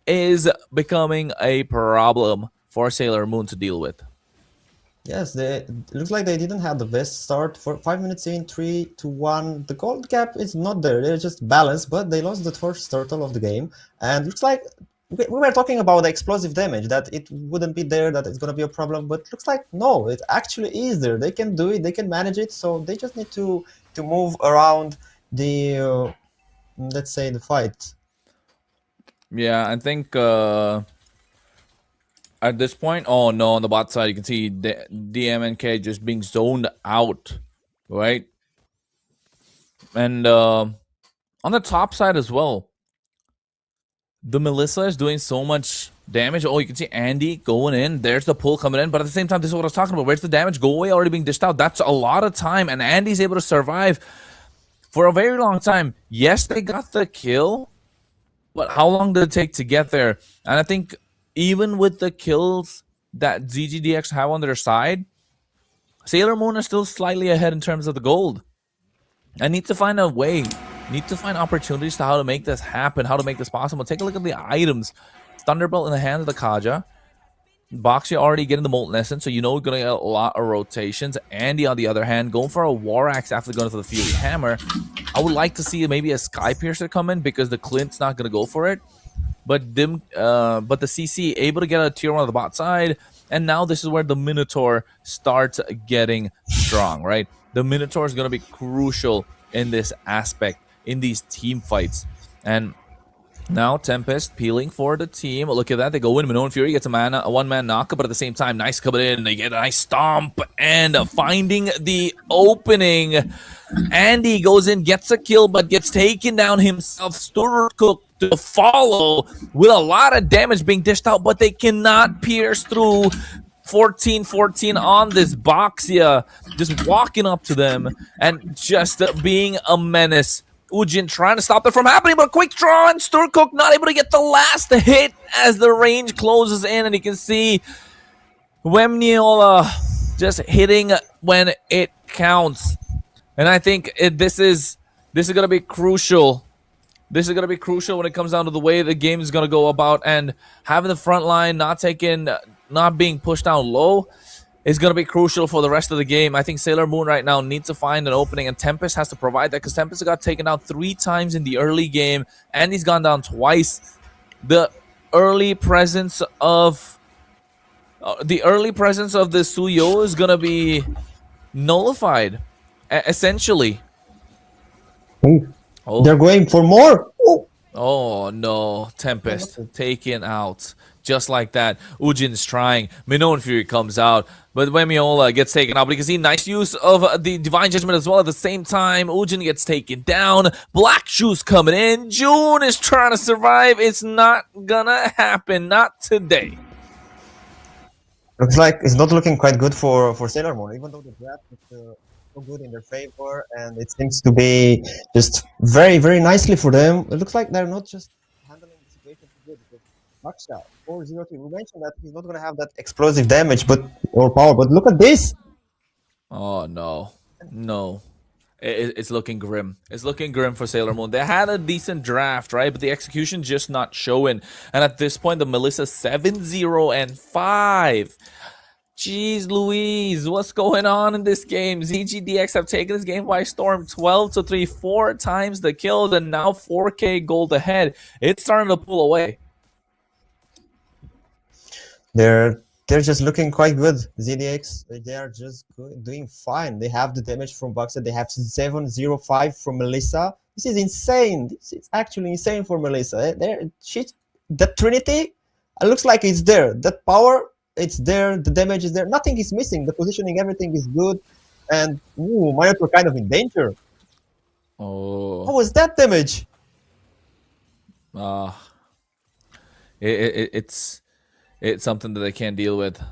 is becoming a problem for Sailor Moon to deal with. Yes, it looks like they didn't have the best start. For 5 minutes in, 3-1. The gold gap is not there. They're just balanced, but they lost the first turtle of the game. And looks like we were talking about the explosive damage, that it wouldn't be there, that it's going to be a problem. But looks like, no, it actually is there. They can do it. They can manage it. So they just need to move around the, let's say, the fight. Yeah, I think... at this point, oh no, on the bot side, you can see the DMNK just being zoned out, right? And on the top side as well, the Melissa is doing so much damage. Oh, you can see Andy going in. There's the pull coming in. But at the same time, this is what I was talking about. Where's the damage? Go away already being dished out. That's a lot of time. And Andy's able to survive for a very long time. Yes, they got the kill. But how long did it take to get there? And I think... even with the kills that ZGDX have on their side, Sailor Moon is still slightly ahead in terms of the gold. I need to find a way, need to find opportunities to how to make this happen, how to make this possible. Take a look at the items. Thunderbolt in the hands of the Kaja. Boxy already getting the Molten Essence, so you know we're going to get a lot of rotations. Andy, on the other hand, going for a War Axe after going for the Fury Hammer. I would like to see maybe a Sky Piercer come in because the Clint's not going to go for it. But the CC able to get a tier 1 on the bot side, and now this is where the Minotaur starts getting strong, right? The Minotaur is going to be crucial in this aspect, in these team fights. And now Tempest peeling for the team. Look at that. They go in. Minoan Fury gets a one-man knock, but at the same time, nice coming in. They get a nice stomp and finding the opening. Andy goes in, gets a kill, but gets taken down himself. Sturcook to follow with a lot of damage being dished out, but they cannot pierce through. 14-14 on this Boxia, just walking up to them and just being a menace. Ujin trying to stop that from happening, but a quick draw, and Sturcook not able to get the last hit as the range closes in, and you can see Wemniola just hitting when it counts. And I think this is going to be crucial. This is going to be crucial when it comes down to the way the game is going to go about, and having the front line not being pushed down low is going to be crucial for the rest of the game. I think Sailor Moon right now needs to find an opening, and Tempest has to provide that because Tempest got taken out 3 times in the early game, and he's gone down twice. The early presence of the Suyo is going to be nullified, essentially. Oh. They're going for more. Oh no, Tempest taken out. Just like that. Ujin's trying. Minoan Fury comes out. But Wemiola gets taken out. But you can see nice use of the Divine Judgment as well at the same time. Ujin gets taken down. Black Shoes coming in. June is trying to survive. It's not gonna happen. Not today. Looks like it's not looking quite good for Sailor Moon, even though the draft is so good in their favor, and it seems to be just very, very nicely for them. It looks like they're not just handling the situation too good. Because Baksha, 4-0-2, we mentioned that he's not going to have that explosive damage or power, but look at this! Oh no. No. It's looking grim. It's looking grim for Sailor Moon. They had a decent draft, right? But the execution just not showing. And at this point, the Melissa 7-0-5. Jeez Louise, what's going on in this game? ZGDX have taken this game by storm, 12-3, 4 times the kills, and now 4K gold ahead. It's starting to pull away. They're just looking quite good. ZDX, they are just doing fine. They have the damage from Buxer. They have 7-0-5 from Melissa. This is insane. This is actually insane for Melissa. That Trinity, it looks like it's there. That power, it's there. The damage is there. Nothing is missing. The positioning, everything is good. And Marriott were kind of in danger. Oh. What was that damage? It's something that they can't deal with.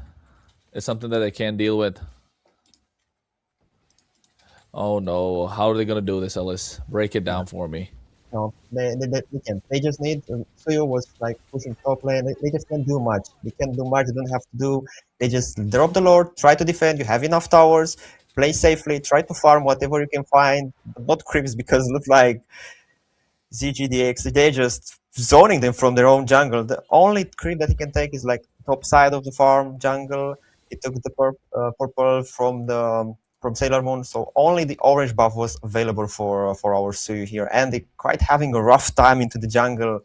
It's something that they can't deal with. Oh no, how are they gonna do this, Ellis? Break it down for me. No, they can't. They just need. Suyo was like pushing top lane. They just can't do much. They can't do much. They don't have to do. They just drop the Lord, try to defend. You have enough towers. Play safely. Try to farm whatever you can find. Not creeps, because it looks like ZGDX, they're just zoning them from their own jungle. The only creep that he can take is like top side of the farm jungle. He took the purple from Sailor Moon, so only the orange buff was available for our Suyu here, and they quite having a rough time into the jungle.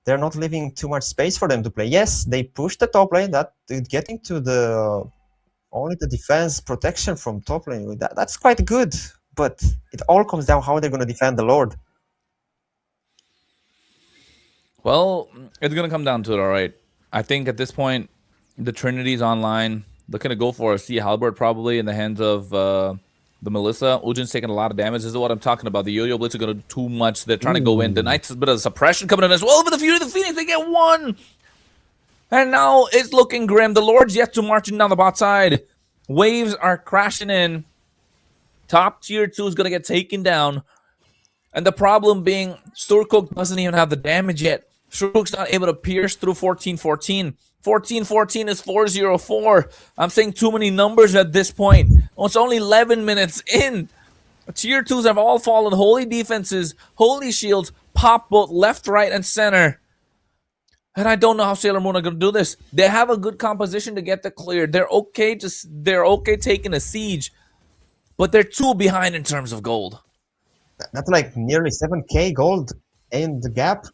They're not leaving too much space for them to play. Yes, they push the top lane, that getting to the only the defense protection from top lane. That's quite good, but it all comes down how they're going to defend the Lord. Well, it's going to come down to it, all right. I think at this point, the Trinity's online. Looking to go for a Sea Halberd probably in the hands of the Melissa. Ujin's taking a lot of damage. This is what I'm talking about. The Yo-Yo Blitz are going to do too much. They're trying to go in. The Knights has a bit of suppression coming in as well. But the Fury of the Phoenix, they get one. And now it's looking grim. The Lord's yet to march in down the bot side. Waves are crashing in. Top tier 2 is going to get taken down. And the problem being, Sturcook doesn't even have the damage yet. Sturcook's not able to pierce through 14-14. 14-14 is 4-0-4. I'm saying too many numbers at this point. Oh, it's only 11 minutes in. Tier 2s have all fallen. Holy defenses, holy shields, pop both left, right, and center. And I don't know how Sailor Moon are going to do this. They have a good composition to get the clear. They're okay taking a siege. But they're 2 behind in terms of gold. That's like nearly 7k gold in the gap.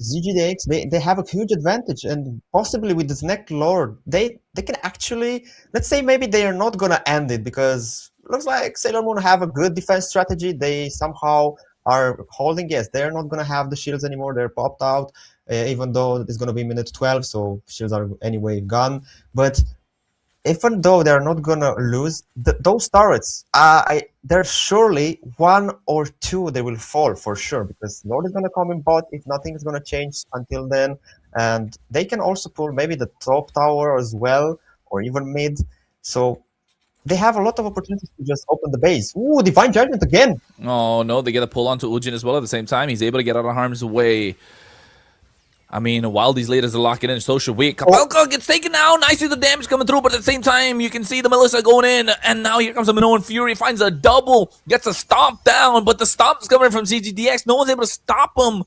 ZGDX, they have a huge advantage, and possibly with this next Lord, they can actually, let's say maybe they are not gonna end it, because it looks like Sailor Moon have a good defense strategy. They somehow are holding. Yes, they're not gonna have the shields anymore. They're popped out, even though it's gonna be minute 12, so shields are anyway gone. But even though they're not gonna lose, those turrets, there's surely 1 or 2 they will fall for sure, because Lord is gonna come in bot if nothing is gonna change until then, and they can also pull maybe the top tower as well, or even mid. So they have a lot of opportunities to just open the base. Ooh, Divine Judgment again! Oh no, they get a pull onto Ujin as well at the same time. He's able to get out of harm's way. I mean, while these leaders are locking in, so should we. Kapelka gets taken down. I see the damage coming through, but at the same time, you can see the Melissa going in. And now here comes the Minoan Fury. Finds a double. Gets a stomp down, but the stomp is coming from CGDX. No one's able to stop him.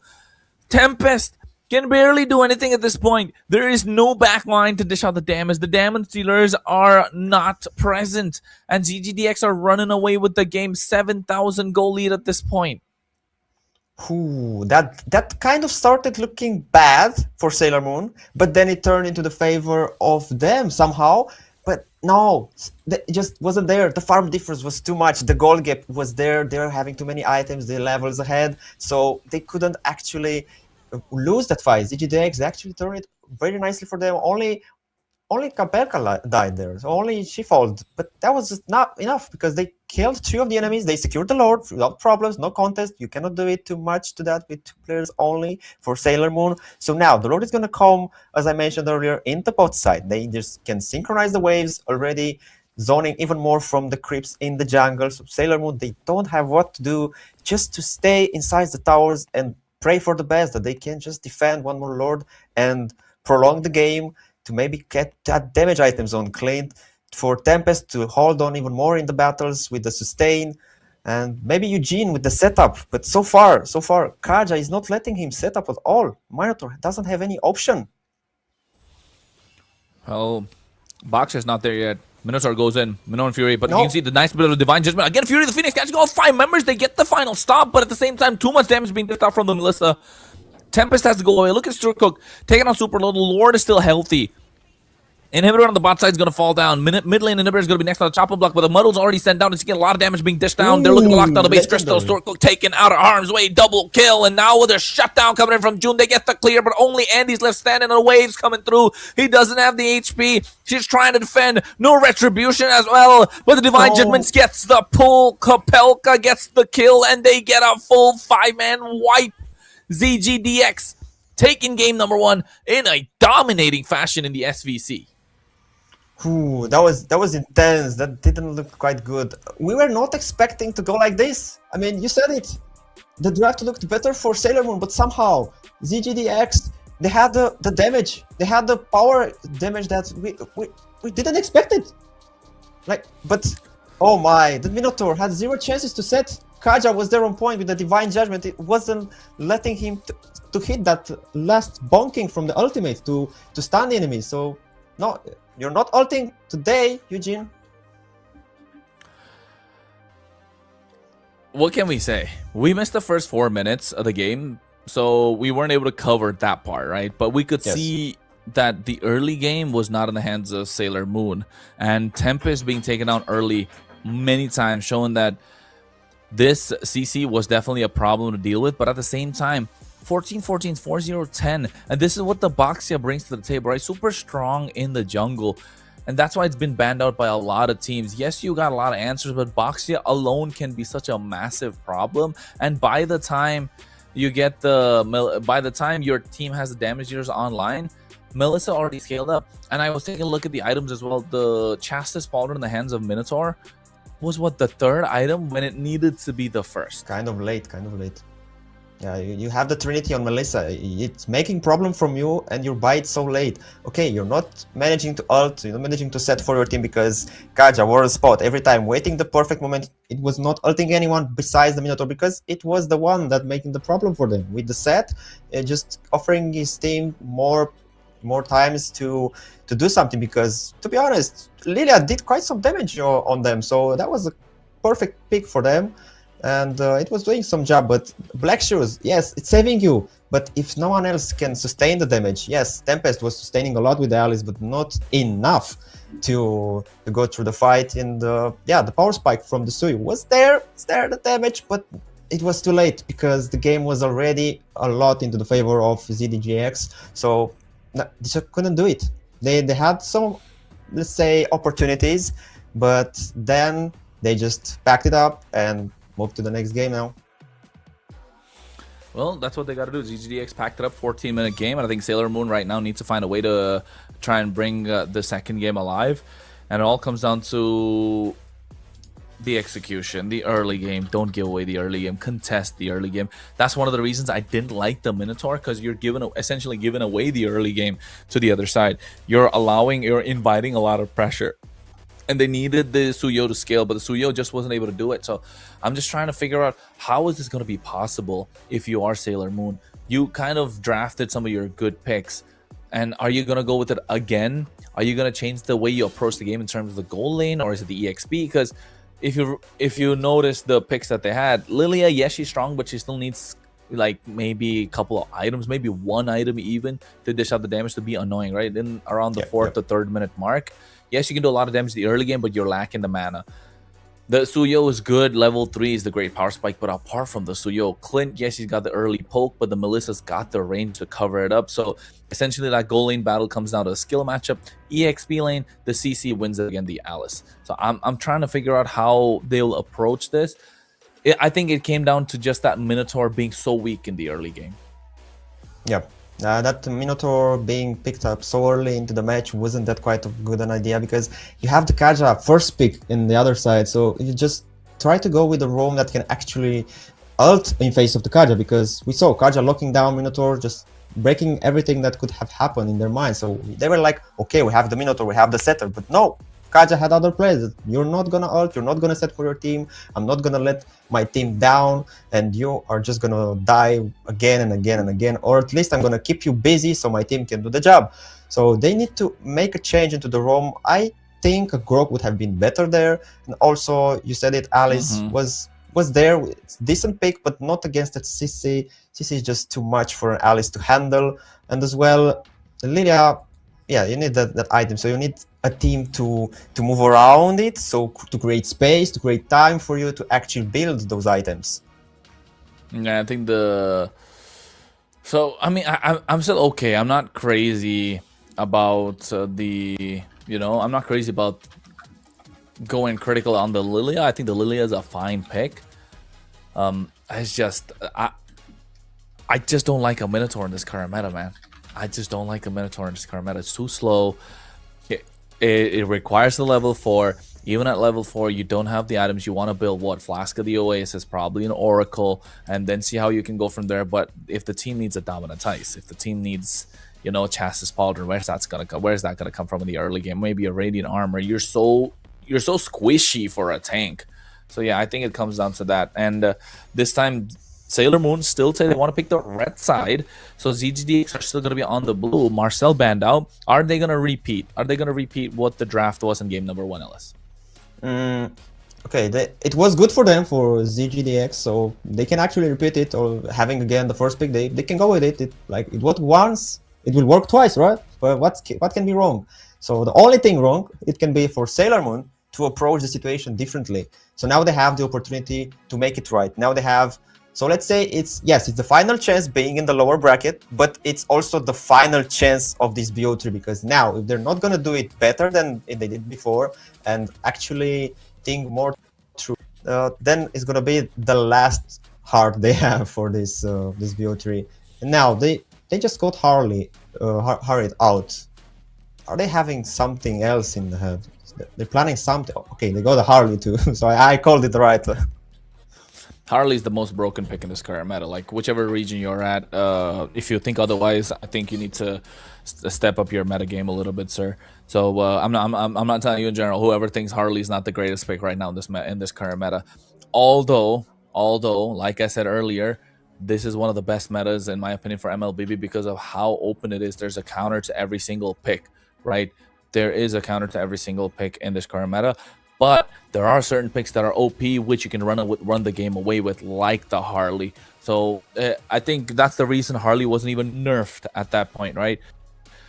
Tempest can barely do anything at this point. There is no backline to dish out the damage. The damage dealers are not present. And CGDX are running away with the game. 7,000 goal lead at this point. Ooh, that kind of started looking bad for Sailor Moon, but then it turned into the favor of them somehow. But No, it just wasn't there. The farm difference was too much. The gold gap was there. They're having too many items. The levels ahead, so they couldn't actually lose that fight. ZGDX actually turned it very nicely for them. Only Kapelka died there, so only she followed. But that was just not enough because they killed 3 of the enemies. They secured the Lord without problems, no contest. You cannot do it too much to that with 2 players only for Sailor Moon. So now the Lord is going to come, as I mentioned earlier, in the bot side. They just can synchronize the waves already, zoning even more from the creeps in the jungle. So Sailor Moon, they don't have what to do, just to stay inside the towers and pray for the best, that they can just defend one more Lord and prolong the game, to maybe get that damage items on Clint, for Tempest to hold on even more in the battles with the sustain, and maybe Eugene with the setup. But so far, Kaja is not letting him set up at all. Minotaur doesn't have any option. Well, Boxer's not there yet. Minotaur goes in, Minotaur and Fury, but you can see the nice bit of Divine Judgment. Again, Fury, the Phoenix catching all 5 members. They get the final stop, but at the same time, too much damage being dished out from the Melissa. Tempest has to go away. Look at Sturcook taking on super low. The Lord is still healthy. Inhibitor on the bot side is going to fall down. Mid lane Inhibitor is going to be next on the chopper block, but the Muddle's already sent down. It's getting a lot of damage being dished down. They're looking to lock down the base. Crystal, Sturcook taken out of harm's way. Double kill. And now with a shutdown coming in from June, they get the clear, but only Andy's left standing and the waves coming through. He doesn't have the HP. She's trying to defend. No retribution as well. But the Divine Judgments gets the pull. Kapelka gets the kill, and they get a full 5-man wipe. ZGDX taking game number 1 in a dominating fashion in the SVC. Ooh, that was intense. That didn't look quite good. We were not expecting to go like this. I mean, you said it. The draft looked better for Sailor Moon, but somehow ZGDX, they had the damage. They had the power damage that we didn't expect it. Like, but oh my, the Minotaur had 0 chances to set. Kaja was there on point with the Divine Judgment. It wasn't letting him to hit that last bonking from the ultimate to stun the enemy. So no, you're not ulting today, Eugene. What can we say? We missed the first 4 minutes of the game, so we weren't able to cover that part, right? But we could see that the early game was not in the hands of Sailor Moon, and Tempest being taken out early many times, showing that this CC was definitely a problem to deal with. But at the same time, 14-14, 4-0-10, and this is what the Boxia brings to the table, right? Super strong in the jungle, and that's why it's been banned out by a lot of teams. Yes, you got a lot of answers, but Boxia alone can be such a massive problem. And by the time you get by the time your team has the damage dealers online, Melissa already scaled up. And I was taking a look at the items as well. The Chastis Pauldron in the hands of Minotaur was what, the 3rd item when it needed to be the 1st. Kind of late. Yeah, you have the Trinity on Melissa. It's making problem from you, and you buy it so late. Okay, you're not managing to ult, you're not managing to set for your team because Kaja wore a spot every time, waiting the perfect moment. It was not ulting anyone besides the Minotaur because it was the one that making the problem for them. With the set, just offering his team more times to do something, because to be honest, Lilia did quite some damage on them, so that was a perfect pick for them. And it was doing some job. But Black Shoes, yes, it's saving you, but if no one else can sustain the damage, yes, Tempest was sustaining a lot with the allies, but not enough to go through the fight. And the power spike from the Sui was there, the damage, but it was too late because the game was already a lot into the favor of ZDGX, so they just couldn't do it. They had some, let's say, opportunities, but then they just packed it up and move to the next game now. Well, that's what they got to do. ZGDX packed it up, 14-minute game, and I think Sailor Moon right now needs to find a way to try and bring the second game alive. And it all comes down to the execution, the early game. Don't give away the early game. Contest the early game. That's one of the reasons I didn't like the Minotaur, because you're essentially giving away the early game to the other side. You're inviting a lot of pressure. And they needed the Suyo to scale, but the Suyo just wasn't able to do it. So I'm just trying to figure out, how is this going to be possible if you are Sailor Moon? You kind of drafted some of your good picks, and are you going to go with it again? Are you going to change the way you approach the game in terms of the goal lane, or is it the EXP? Because if you notice the picks that they had, Lilia, yes, she's strong, but she still needs like maybe a couple of items, maybe one item even to dish out the damage to be annoying, right? Then around the fourth to third minute mark, yes, you can do a lot of damage in the early game, but you're lacking the mana. The Suyo is good. Level 3 is the great power spike, but apart from the Suyo, Clint, yes, he's got the early poke, but the Melissa's got the range to cover it up. So essentially that goal lane battle comes down to a skill matchup. EXP lane, the CC wins against the Alice. So I'm trying to figure out how they'll approach this. I think it came down to just that Minotaur being so weak in the early game. Yeah. That Minotaur being picked up so early into the match wasn't that quite a good an idea, because you have the Kaja first pick in the other side, so you just try to go with a roam that can actually ult in face of the Kaja, because we saw Kaja locking down Minotaur, just breaking everything that could have happened in their mind. So they were like, okay, we have the Minotaur, we have the setter, but no, Kaja had other plays. You're not gonna ult, you're not gonna set for your team, I'm not gonna let my team down, and you are just gonna die again and again and again, or at least I'm gonna keep you busy so my team can do the job. So they need to make a change into the roam. I think a Grok would have been better there, and also you said it, Alice was there. It's decent pick, but not against that Sissy. Sissy is just too much for an Alice to handle, and as well Lilia, yeah, you need that item, so you need a team to move around it, so to create space, to create time for you to actually build those items. Yeah, I think so I mean, I'm still okay. I'm not crazy about I'm not crazy about going critical on the Lilia. I think the Lilia is a fine pick. It's just I just don't like a Minotaur in this current meta, man. I just don't like a Minotaur in this current meta. It's too slow. It requires the level 4. Even at level 4, you don't have the items. You want to build what? Flask of the Oasis, probably an Oracle, and then see how you can go from there. But if the team needs a Dominant Ice, if the team needs, Chassis Pauldron, where's that gonna come from in the early game? Maybe a Radiant Armor. You're so squishy for a tank. So yeah, I think it comes down to that. And this time, Sailor Moon still say they want to pick the red side, so ZGDX are still going to be on the blue. Marcel banned out. Are they going to repeat? Are they going to repeat what the draft was in game number 1, Ellis? Okay, it was good for them, for ZGDX, so they can actually repeat it, or having again the first pick, they can go with it. It worked once, it will work twice, right? But what can be wrong? So the only thing wrong, it can be for Sailor Moon to approach the situation differently. So now they have the opportunity to make it right. Now they have. So let's say it's the final chance being in the lower bracket, but it's also the final chance of this BO3, because now if they're not going to do it better than they did before and actually think more through, then it's going to be the last heart they have for this BO3. And now they just got hurried out. Are they having something else in the head? They're planning something. Okay, they got a Harley too, so I called it right. Harley's the most broken pick in this current meta. Like, whichever region you're at, if you think otherwise, I think you need to step up your meta game a little bit, sir. So I'm not telling you in general. Whoever thinks Harley's not the greatest pick right now in this current meta, although, like I said earlier, this is one of the best metas in my opinion for Mlbb because of how open it is. There's a counter to every single pick, right? There is a counter to every single pick in this current meta. But there are certain picks that are OP, which you can run the game away with, like the Harley. So I think that's the reason Harley wasn't even nerfed at that point, right?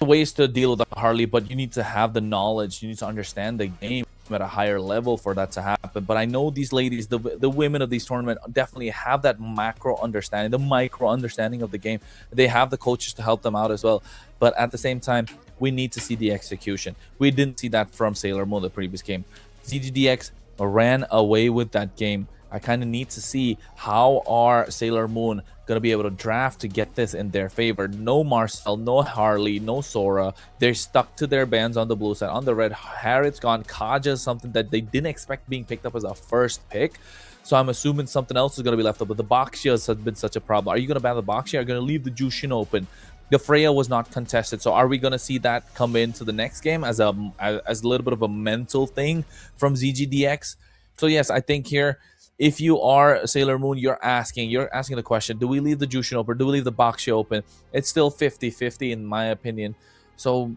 Ways to deal with the Harley, but you need to have the knowledge. You need to understand the game at a higher level for that to happen. But I know these ladies, the women of these tournaments, definitely have that macro understanding, the micro understanding of the game. They have the coaches to help them out as well. But at the same time, we need to see the execution. We didn't see that from Sailor Moon the previous game. ZGDX ran away with that game. I kind of need to see how are Sailor Moon going to be able to draft to get this in their favor. No Marcel, no Harley, no Sora. They're stuck to their bans on the blue side. On the red, Harriet's gone. Kaja is something that they didn't expect being picked up as a first pick. So I'm assuming something else is going to be left up. But the Boxias has been such a problem. Are you going to ban the Boxia? Are you going to leave the Jushin open? The Freya was not contested, so are we going to see that come into the next game as a little bit of a mental thing from ZGDX? So yes, I think here, if you are Sailor Moon, you're asking the question, do we leave the Jushin open? Do we leave the Boxia open? It's still 50-50 in my opinion. So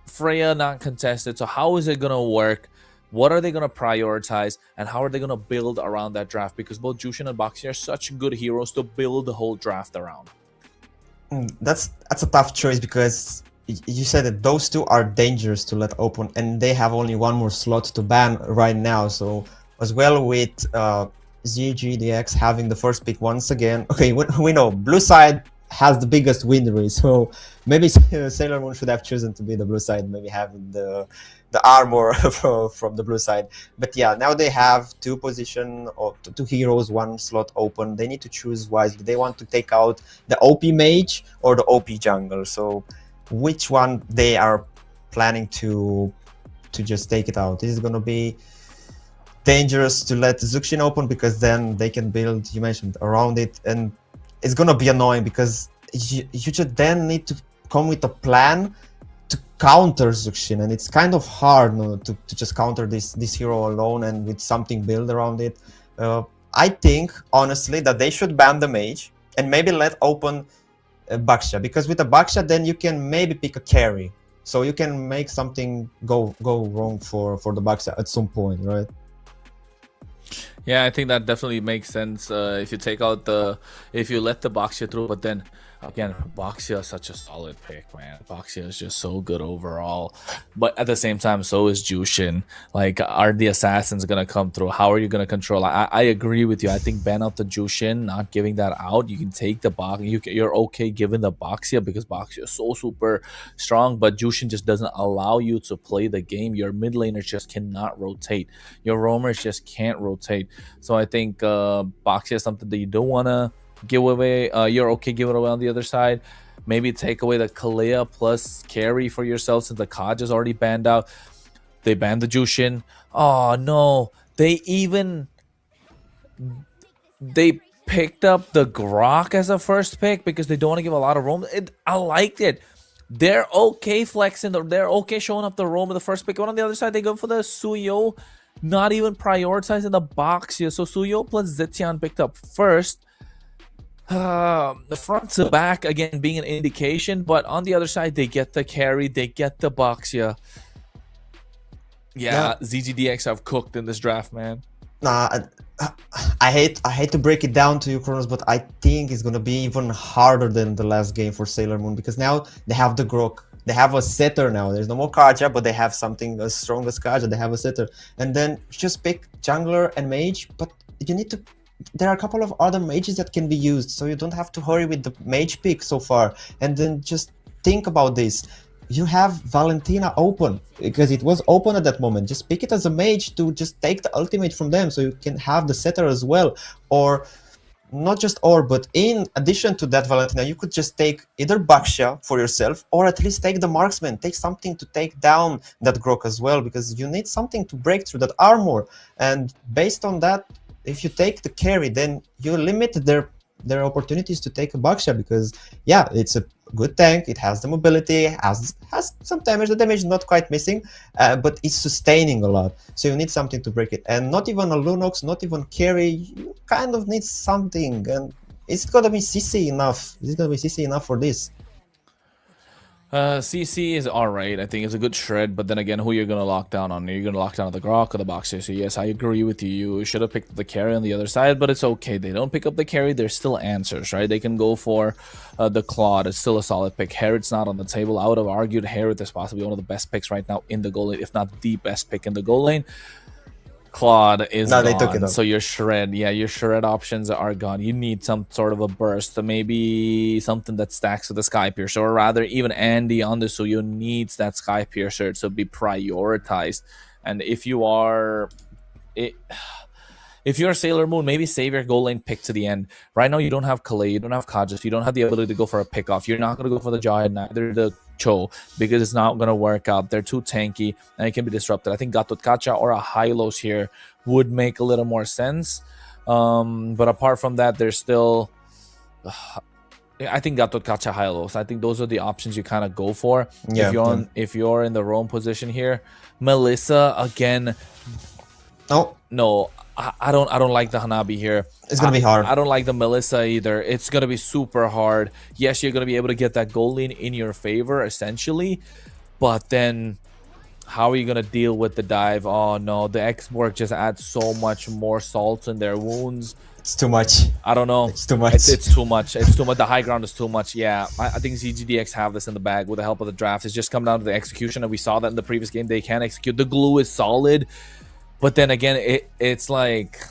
Freya not contested, so how is it going to work What are they going to prioritize, and how are they going to build around that draft? Because both Jushin and Baxi are such good heroes to build the whole draft around. That's a tough choice, because you said that those two are dangerous to let open, and they have only one more slot to ban right now. So as well with ZGDX having the first pick once again. Okay, we know blue side has the biggest win rate, so maybe Sailor Moon should have chosen to be the blue side, maybe having the armor from the blue side. But yeah, now they have two heroes, one slot open. They need to choose wisely. They want to take out the OP mage or the OP jungle. So which one they are planning to just take it out? Is it going to be dangerous to let Zuxin open, because then they can build, you mentioned, around it, and it's going to be annoying because you just then need to come with a plan to counter Zuxin, and it's kind of hard to just counter this hero alone and with something built around it. I think honestly that they should ban the mage and maybe let open Baxia, because with a Baxia then you can maybe pick a carry, so you can make something go wrong for the Baxia at some point, right? Yeah, I think that definitely makes sense. If you take out if you let the Baxia through, but then again, Baxia is such a solid pick, man. Baxia is just so good overall. But at the same time, so is Jushin. Like, are the assassins going to come through? How are you going to control? I agree with you. I think ban out the Jushin, not giving that out. You can take the Baxia. You're okay giving the Baxia because Baxia is so super strong. But Jushin just doesn't allow you to play the game. Your mid laners just cannot rotate. Your roamers just can't rotate. So I think Baxia is something that you don't want to give away. You're okay giving away on the other side. Maybe take away the Kalea plus carry for yourself, since the Kaj is already banned out. They banned the Jushin. Oh no, they picked up the Grok as a first pick because they don't want to give a lot of roam. I liked it. They're okay flexing. They're okay showing up the roam in the first pick. But on the other side, they go for the Suyo, not even prioritizing the box here. So Suyo plus Zetian picked up first. The front to back again being an indication, but on the other side they get the carry, they get the Baxia. Yeah, ZGDX have cooked in this draft, man. Nah, I hate to break it down to you, Kronos, but I think it's gonna be even harder than the last game for Sailor Moon, because now they have the Grok, they have a setter now. There's no more Kaja, but they have something as strong as Kaja. They have a setter, and then just pick jungler and mage. But you need to. There are a couple of other mages that can be used, so you don't have to hurry with the mage pick so far. And then just think about this. You have Valentina open, because it was open at that moment. Just pick it as a mage to just take the ultimate from them, so you can have the setter as well. Or not just but in addition to that Valentina, you could just take either Baxia for yourself, or at least take the marksman. Take something to take down that Grok as well, because you need something to break through that armor. And based on that, if you take the carry, then you limit their opportunities to take a Baxia, because yeah, it's a good tank, it has the mobility, has some damage. The damage is not quite missing, but it's sustaining a lot, so you need something to break it. And not even a Lunox, not even carry, you kind of need something. And is it gonna be CC enough? Is it gonna be CC enough for this? CC is alright. I think it's a good shred, but then again, who you're going to lock down on? You're going to lock down on the Grok or the Boxer. So yes, I agree with you. You should have picked the carry on the other side, but it's okay. They don't pick up the carry. There's still answers, right? They can go for the Claude. It's still a solid pick. Herald's not on the table. I would have argued Herald is possibly one of the best picks right now in the goal lane, if not the best pick in the goal lane. Claude is gone, they took it up. So your shred, your shred options are gone. You need some sort of a burst, maybe something that stacks with the Sky Piercer, or rather even Andy on the Suyo needs that Sky Piercer to be prioritized. And if you are Sailor Moon, maybe save your goal lane pick to the end. Right now you don't have Kalei, you don't have Kajas, you don't have the ability to go for a pick off. You're not going to go for the Jihad, neither the Cho, because it's not going to work out. They're too tanky and it can be disrupted. I think Gatot Kacha or a Hylos here would make a little more sense. But apart from that, there's still... I think Gatot Kacha Hylos. I think those are the options you kind of go for. Yeah, if you're in the roam position here. Melissa, again... No, I don't like the Hanabi here. It's gonna be hard. I don't like the Melissa either. It's gonna be super hard. Yes, you're gonna be able to get that goal lane in your favor essentially, but then How are you gonna deal with the dive? Oh no, the X-Borg just adds so much more salt in their wounds. It's too much. I don't know. It's too much. It's too much. It's too much. The high ground is too much. Yeah, I think ZGDX have this in the bag with the help of the draft. It's just come down to the execution, and we saw that in the previous game. They can execute. The glue is solid, but then again, it's like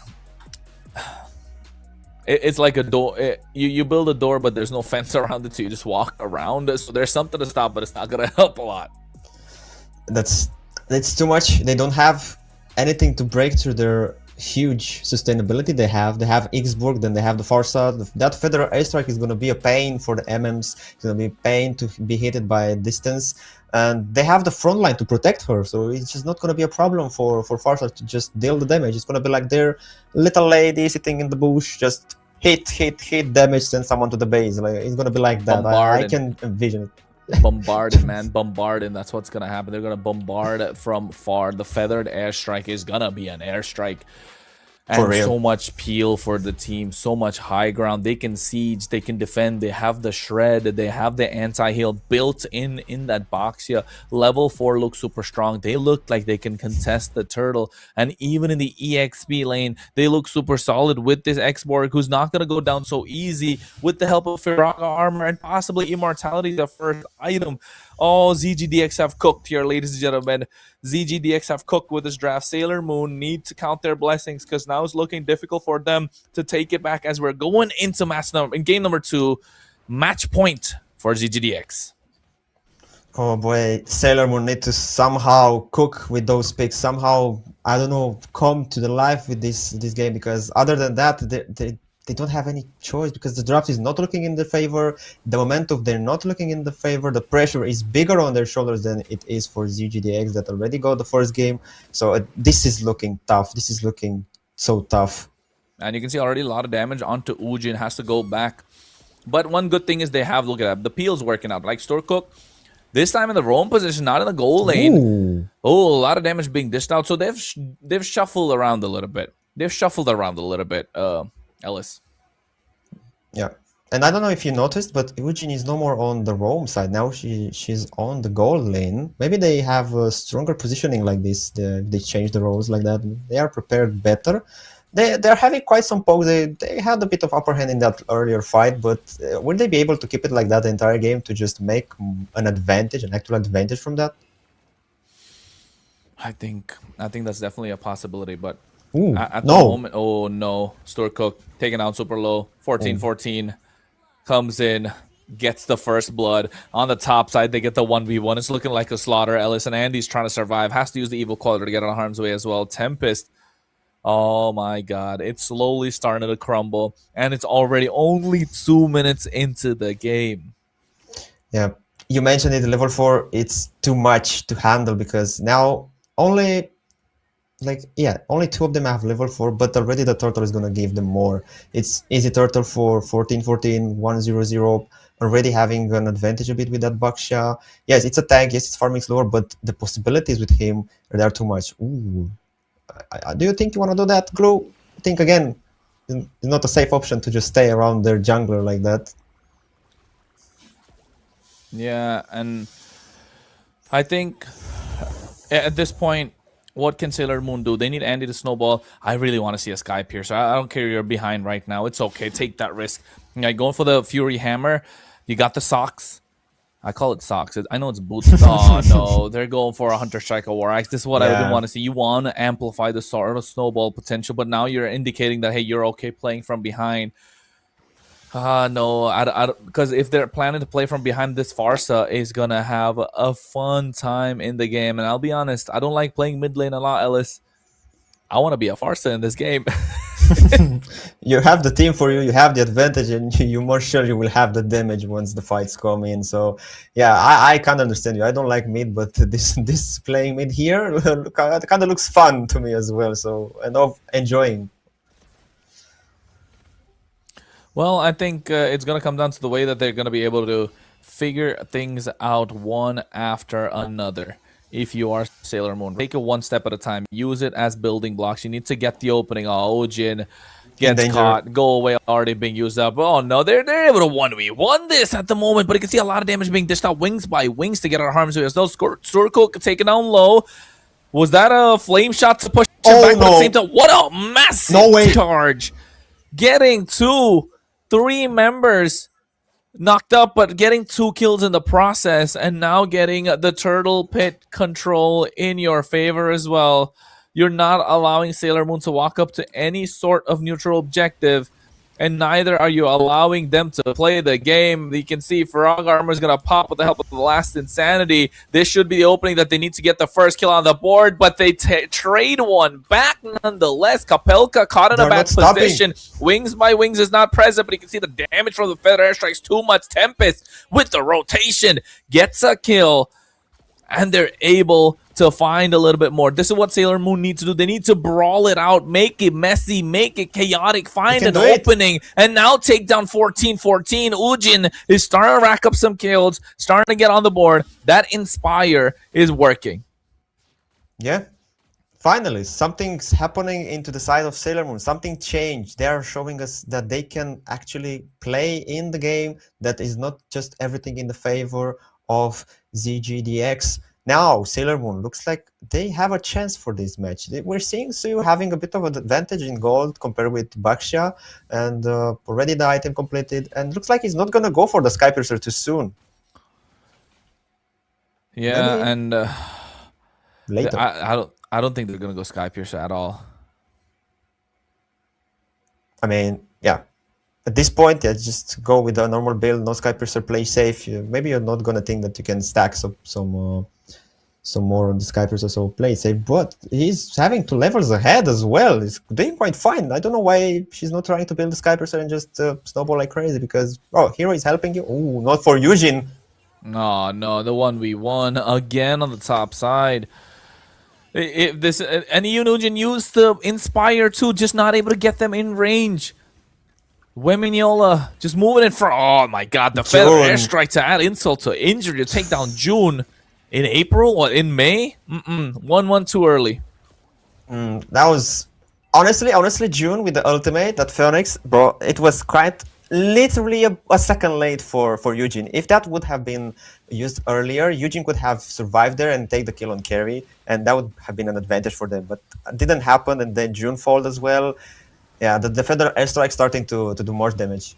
it's like a door. You build a door, but there's no fence around it, so you just walk around. So there's something to stop, but it's not gonna help a lot. That's too much. They don't have anything to break through their huge sustainability they have. They have Xborg, then they have the Farsa. That Federal airstrike is going to be a pain for the MMs. It's going to be a pain to be hit by distance. And they have the front line to protect her, so it's just not going to be a problem for Farsa to just deal the damage. It's going to be like their little lady sitting in the bush, just hit, damage, send someone to the base. Like, it's going to be like that. I can envision it. Bombarding, man, bombarding. That's what's gonna happen. They're gonna bombard from far. The feathered airstrike is gonna be an airstrike. And so much peel for the team, so much high ground. They can siege, they can defend, they have the shred, they have the anti-heal built in that box here. Level 4 looks super strong. They look like they can contest the turtle. And even in the EXP lane, they look super solid with this X-Borg, who's not going to go down so easy with the help of Firaga armor and possibly immortality, the first item. Oh, ZGDX have cooked here, ladies and gentlemen. ZGDX have cooked with this draft. Sailor Moon need to count their blessings because now it's looking difficult for them to take it back as we're going into game number 2. Match point for ZGDX. Oh boy, Sailor Moon need to somehow cook with those picks. Somehow, I don't know, come to the life with this game, because other than that, they don't have any choice, because the draft is not looking in their favor. The momentum, they're not looking in the favor. The pressure is bigger on their shoulders than it is for ZGDX that already got the first game. So this is looking tough. This is looking so tough. And you can see already a lot of damage onto Ujin. Has to go back. But one good thing is they have, look at that, the peel's working out. Like Storcook, this time in the roam position, not in the goal lane. Ooh. Oh, a lot of damage being dished out. So they've shuffled around a little bit. Ellis. Yeah, and I don't know if you noticed, but Eugene is no more on the roam side. Now she's on the gold lane. Maybe they have a stronger positioning like this. They change the roles like that. They are prepared better. They're having quite some pokes. They had a bit of upper hand in that earlier fight, but will they be able to keep it like that the entire game to just make an actual advantage from that? I think that's definitely a possibility, but Ooh, at the moment, oh no, Storcook taken out super low, 14-14, comes in, gets the first blood. On the top side, they get the 1v1. It's looking like a slaughter. Ellis and Andy's trying to survive, has to use the evil quality to get out of harm's way as well. Tempest, oh my god, it's slowly starting to crumble, and it's already only 2 minutes into the game. Yeah, you mentioned it, level 4, it's too much to handle, because now only 2 of them have level 4, but already the turtle is going to give them more. It's easy turtle for 14-14, 1-0-0, already having an advantage a bit with that Baksha. Yes, it's a tank, yes, it's farming slower, but the possibilities with him are too much. Ooh. Do you think you want to do that, Glue? I think, again, it's not a safe option to just stay around their jungler like that. Yeah, and I think at this point, what can Sailor Moon do? They need Andy to snowball. I really want to see a Sky Piercer. I don't care you're behind right now. It's okay. Take that risk. Yeah, going for the Fury Hammer. You got the socks. I call it socks. I know it's boots. Oh, no. They're going for a Hunter Strike or War Axe. This is what I really want to see. You want to amplify the sort of snowball potential, but now you're indicating that, hey, you're okay playing from behind. No, because if they're planning to play from behind, this Farsa is going to have a fun time in the game. And I'll be honest, I don't like playing mid lane a lot, Ellis. I want to be a Farsa in this game. You have the team for you, you have the advantage, and you're more sure you will have the damage once the fights come in. So, yeah, I can't understand you. I don't like mid, but this playing mid here kind of looks fun to me as well. So, and enjoying. Well, I think it's going to come down to the way that they're going to be able to figure things out one after another. If you are Sailor Moon, take it one step at a time. Use it as building blocks. You need to get the opening. Oh, Jin gets danger. caught. Go away already being used up. Oh no, they're able to 1v1 this at the moment, but you can see a lot of damage being dished out wings by wings to get out of harm's way as well. Storcook taken down low. Was that a flame shot to push him back? But at the same time, what a massive charge. Getting 3 members knocked up, but getting 2 kills in the process, and now getting the turtle pit control in your favor as well. You're not allowing Sailor Moon to walk up to any sort of neutral objective, and neither are you allowing them to play the game. You can see Frog Armor is going to pop with the help of the last Insanity. This should be the opening that they need to get the first kill on the board, but they trade one back nonetheless. Kapelka caught in a bad position. Wings by Wings is not present, but you can see the damage from the Feather Airstrikes too much. Tempest with the rotation gets a kill, and they're able to find a little bit more. This is what Sailor Moon needs to do. They need to brawl it out, make it messy, make it chaotic, find an opening, and now take down 14-14. Ujin is starting to rack up some kills, starting to get on the board. That Inspire is working. Yeah. Finally, something's happening into the side of Sailor Moon. Something changed. They are showing us that they can actually play in the game, that is not just everything in the favor of ZGDX. Now, Sailor Moon looks like they have a chance for this match. We're seeing Suyu having a bit of an advantage in gold compared with Baxia, and already the item completed, and looks like he's not going to go for the Skypiercer too soon. Yeah, maybe. And later. I don't think they're going to go Skypiercer at all. I mean, yeah. At this point, yeah, just go with a normal build, no Skypiercer, play safe. Maybe you're not going to think that you can stack some more on the Skypiercer, so play safe. But he's having 2 levels ahead as well. He's doing quite fine. I don't know why she's not trying to build the Skypiercer and just snowball like crazy, because, oh, Hero is helping you. Ooh, not for Eugene. No, the 1v1 again on the top side. And Eugene used the Inspire too, just not able to get them in range. Wemignola just moving in front. Oh my god, the Feather Airstrike to add insult to injury to take down June in April? What, in May? 1-1 too early. That was honestly June with the ultimate, that Phoenix, bro, it was quite literally a second late for Eugene. If that would have been used earlier, Eugene could have survived there and take the kill on carry, and that would have been an advantage for them, but it didn't happen, and then June fold as well. Yeah, the Feather Airstrike starting to do more damage.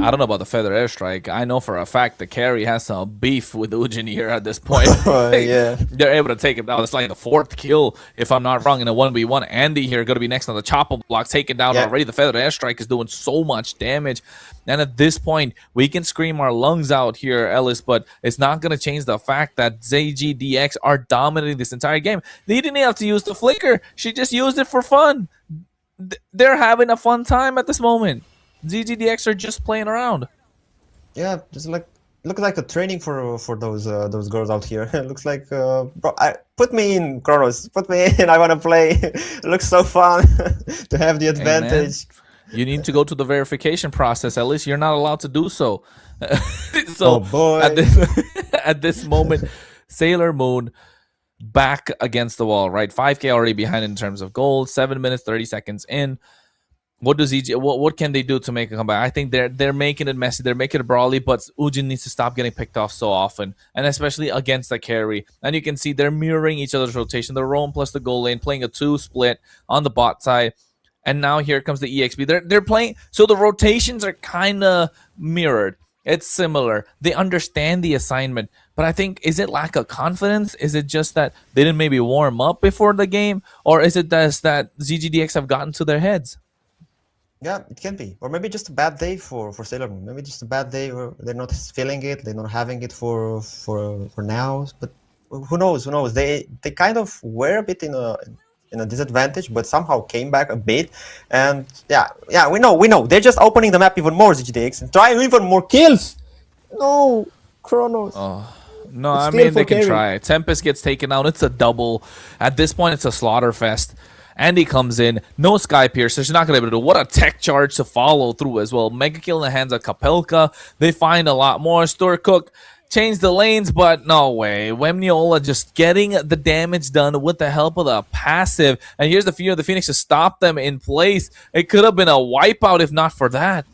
I don't know about the Feather Airstrike. I know for a fact the carry has some beef with Ujin here at this point. Yeah. They're able to take him down. It's like the 4th kill, if I'm not wrong, in a 1v1. Andy here going to be next on the chopper block, taken down already. The Feather Airstrike is doing so much damage. And at this point, we can scream our lungs out here, Ellis, but it's not going to change the fact that ZGDX are dominating this entire game. They didn't have to use the flicker. She just used it for fun. They're having a fun time at this moment. ZGDX are just playing around. Yeah, just looks like a training for those girls out here. It looks like, bro, put me in, Kronos. Put me in. I want to play. It looks so fun to have the advantage. Hey, you need to go to the verification process. At least you're not allowed to do so. Oh boy! At this moment, Sailor Moon back against the wall. Right, 5K already behind in terms of gold. 7 minutes 30 seconds in. What does what can they do to make a comeback? I think they're making it messy. They're making it brawly, but Ujin needs to stop getting picked off so often, and especially against the carry. And you can see they're mirroring each other's rotation. The roam plus the goal lane, playing a 2 split on the bot side. And now here comes the EXP. They're playing, so the rotations are kind of mirrored. It's similar. They understand the assignment, but I think, is it lack of confidence? Is it just that they didn't maybe warm up before the game, or is it just that ZGDX have gotten to their heads? Yeah, it can be. Or maybe just a bad day for Sailor Moon. Maybe just a bad day where they're not feeling it, they're not having it for now. But who knows? Who knows? They kind of were a bit in a disadvantage, but somehow came back a bit. And yeah, we know. They're just opening the map even more, ZGDX, and trying even more kills. No, Kronos. Oh. No, I mean, they can try. Tempest gets taken out. It's a double. At this point, it's a slaughter fest. Andy comes in, no Sky Piercer. She's not going to be able to do. What a tech charge to follow through as well. Mega kill in the hands of Kapelka. They find a lot more. Storcook change the lanes, but no way. Wemniola just getting the damage done with the help of the passive. And here's the fear of the Phoenix to stop them in place. It could have been a wipeout if not for that.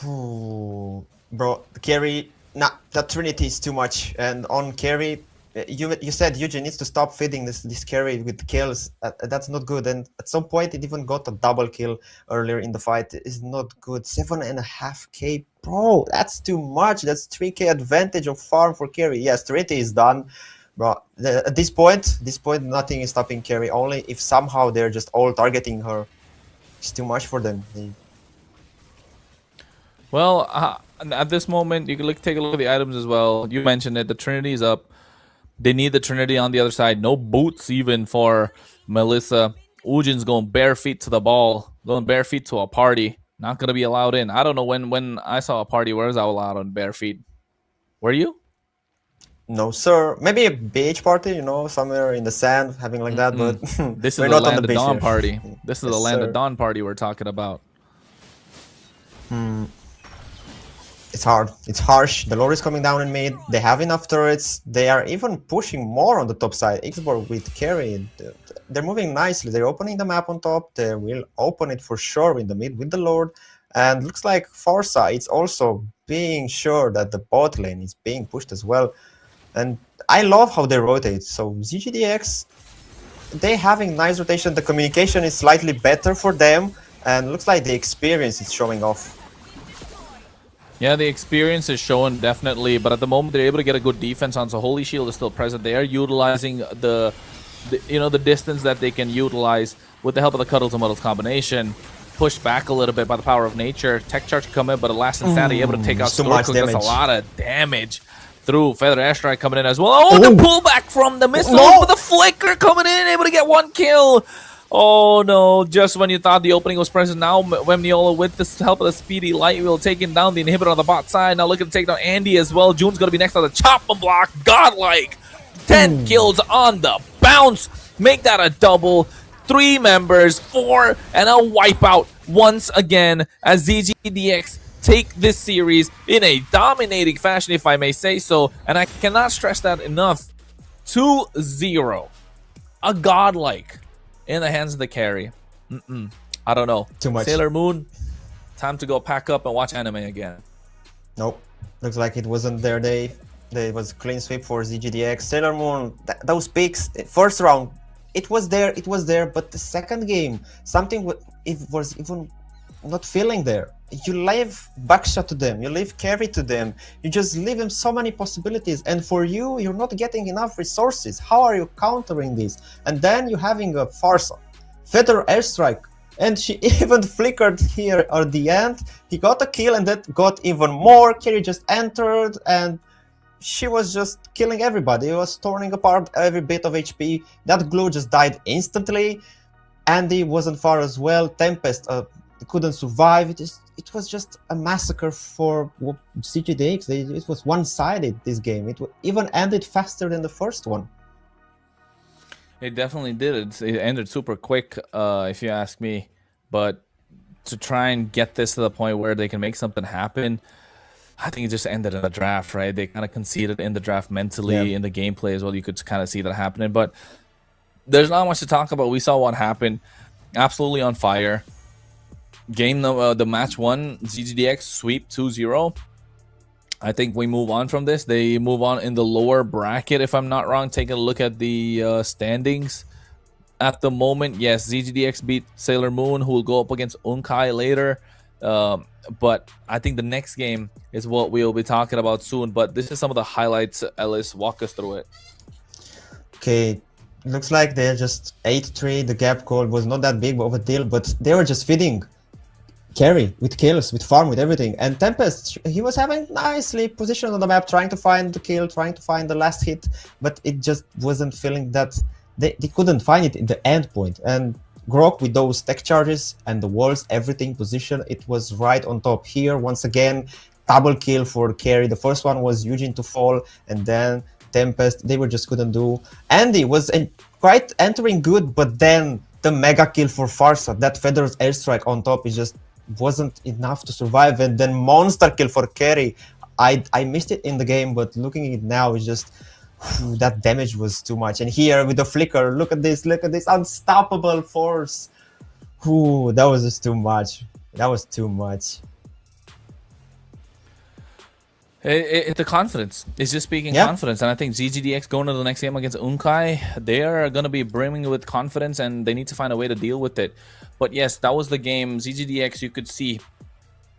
Ooh, bro, carry. Nah, that Trinity is too much. And on carry, you said Eugene needs to stop feeding this carry with kills. That's not good. And at some point, it even got a double kill earlier in the fight. It's not good. 7.5k, bro. That's too much. That's 3k advantage of farm for carry. Yes, Trinity is done, bro. At this point, nothing is stopping carry. Only if somehow they're just all targeting her. It's too much for them. Well, at this moment, you can take a look at the items as well. You mentioned it. The Trinity is up. They need the Trinity on the other side. No boots even for Melissa. Ujin's going bare feet to the ball. Going bare feet to a party. Not going to be allowed in. I don't know when I saw a party where was I allowed on bare feet. Were you? No, sir. Maybe a beach party, you know, somewhere in the sand, having like that, but this is we're a not Land on the of beach Dawn here. party. This is Yes, a Land sir. of Dawn party we're talking about. It's hard. It's harsh. The lore is coming down in mid. They have enough turrets. They are even pushing more on the top side. Xborg with carry. They're moving nicely. They're opening the map on top. They will open it for sure in the mid with the Lord. And looks like Forza is also being sure that the bot lane is being pushed as well. And I love how they rotate. So ZGDX, they having nice rotation. The communication is slightly better for them. And looks like the experience is showing off. Yeah, the experience is showing definitely, but at the moment they're able to get a good defense on. So Holy Shield is still present. They are utilizing the distance that they can utilize with the help of the Cuddles and Muddles combination. Pushed back a little bit by the power of nature. Tech charge come in, but a last insanity able to take out Snorkel. That's a lot of damage through. Feather Airstrike coming in as well. Oh, the pullback from the missile with the flicker coming in, able to get one kill. Oh no, just when you thought the opening was present, now Wemniola with the help of the speedy light wheel taking down the inhibitor on the bot side. Now looking to take down Andy as well. June's going to be next on the chop and block. Godlike. 10 kills on the bounce. Make that a double. 3 members, 4, and a wipeout once again as ZGDX take this series in a dominating fashion, if I may say so. And I cannot stress that enough. 2-0. A godlike. In the hands of the carry. I don't know. Too much. Sailor Moon, time to go pack up and watch anime again. Nope. Looks like it wasn't their day. There was clean sweep for ZGDX. Sailor Moon, those picks, first round, it was there, but the second game, it was even not feeling there. You leave backshot to them, you leave carry to them, you just leave them so many possibilities, and for you, you're not getting enough resources. How are you countering this? And then you're having a Farsa, Feather Airstrike, and she even flickered here at the end. He got a kill and that got even more. Carry just entered and she was just killing everybody. It was torn apart every bit of HP. That glue just died instantly. Andy wasn't far as well. Tempest couldn't survive. It was just a massacre for CGDX. It was one-sided, this game. It even ended faster than the first one. It definitely did. It ended super quick, if you ask me. But to try and get this to the point where they can make something happen, I think it just ended in a draft, right? They kind of conceded in the draft mentally, in the gameplay as well. You could kind of see that happening. But there's not much to talk about. We saw what happened. Absolutely on fire. Game the match 1, ZGDX sweep 2-0. I think we move on from this. They move on in the lower bracket, if I'm not wrong. Taking a look at the standings at the moment. Yes, ZGDX beat Sailor Moon, who will go up against Unkai later. But I think the next game is what we'll be talking about soon. But this is some of the highlights. Ellis, walk us through it. Okay, looks like they're just 8-3. The gap call was not that big of a deal, but they were just feeding carry with kills, with farm, with everything. And Tempest, he was having nicely positioned on the map, trying to find the kill, trying to find the last hit, but it just wasn't feeling that they couldn't find it in the end point. And Grok with those tech charges and the walls, everything position, it was right on top. Here, once again, double kill for carry. The first one was Eugene to fall, and then Tempest, they were just couldn't do. Andy was quite entering good, but then the mega kill for Farsa, that Feather's airstrike on top, is just wasn't enough to survive. And then monster kill for carry. I missed it in the game, but looking at it now is just that damage was too much. And here with the flicker, look at this unstoppable force. That was just too much. That was too much. The confidence is just speaking confidence, and I think ZGDX going to the next game against Unkai, they are going to be brimming with confidence, and they need to find a way to deal with it. But yes, that was the game. ZGDX, you could see,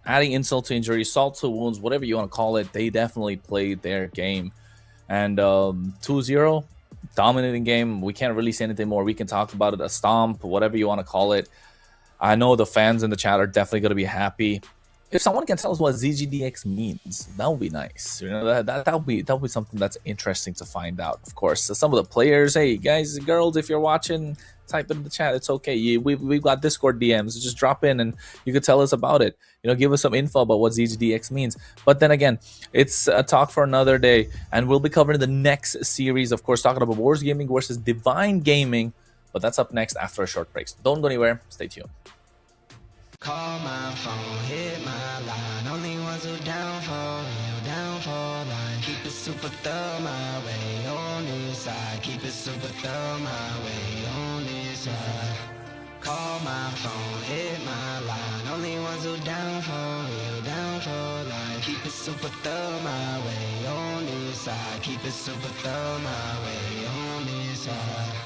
adding insult to injury, salt to wounds, whatever you want to call it, they definitely played their game. And 2-0, dominating game. We can't really say anything more. We can talk about it, a stomp, whatever you want to call it. I know the fans in the chat are definitely going to be happy. If someone can tell us what ZGDX means, that would be nice. You know, that would be something that's interesting to find out. Of course, so some of the players, hey guys, girls, if you're watching, type it in the chat. It's okay. We've got Discord DMs. Just drop in and you could tell us about it. You know, give us some info about what ZGDX means. But then again, it's a talk for another day, and we'll be covering the next series. Of course, talking about Wars Gaming versus Divine Gaming. But that's up next after a short break. So don't go anywhere. Stay tuned. Call my phone, hit my line. Only ones who down for real, down for line. Keep it super thorough my way on this side. Keep it super thorough my way on this side. Call my phone, hit my line. Only ones who down for real, down for line. Keep it super thorough my way on this side. Keep it super thorough my way on this side.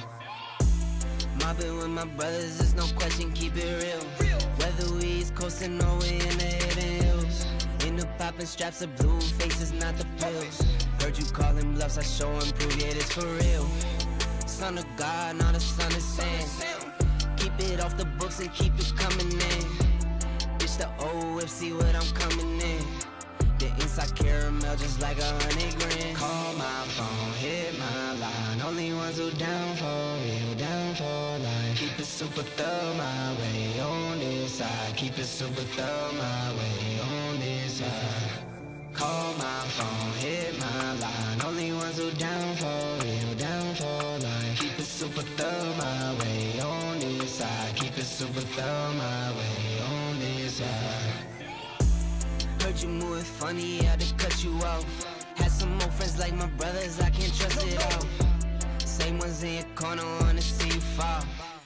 Mobbing with my brothers, there's no question, keep it real. Whether we East coastin' or we in the hidden hills. In the poppin' straps of blue faces, not the pills. Heard you callin' bluffs, I show and prove it is for real. Son of God, not a son of sand. Keep it off the books and keep it coming in. Bitch, the old whip, see what I'm coming in. The inside caramel just like 100 grand. Call my phone, hit my line. Only ones who down for real, down for line. Keep it super thorough my way on this side. Keep it super thorough my way on this side. Call my phone, hit my line. Only ones who down for real, down for line. Keep it super thorough my way on this side. Keep it super thorough my way on this side. Heard you moving funny, had to cut you off. Had some more friends like my brothers, I can't trust it all. Same ones in your corner, wanna see you fall.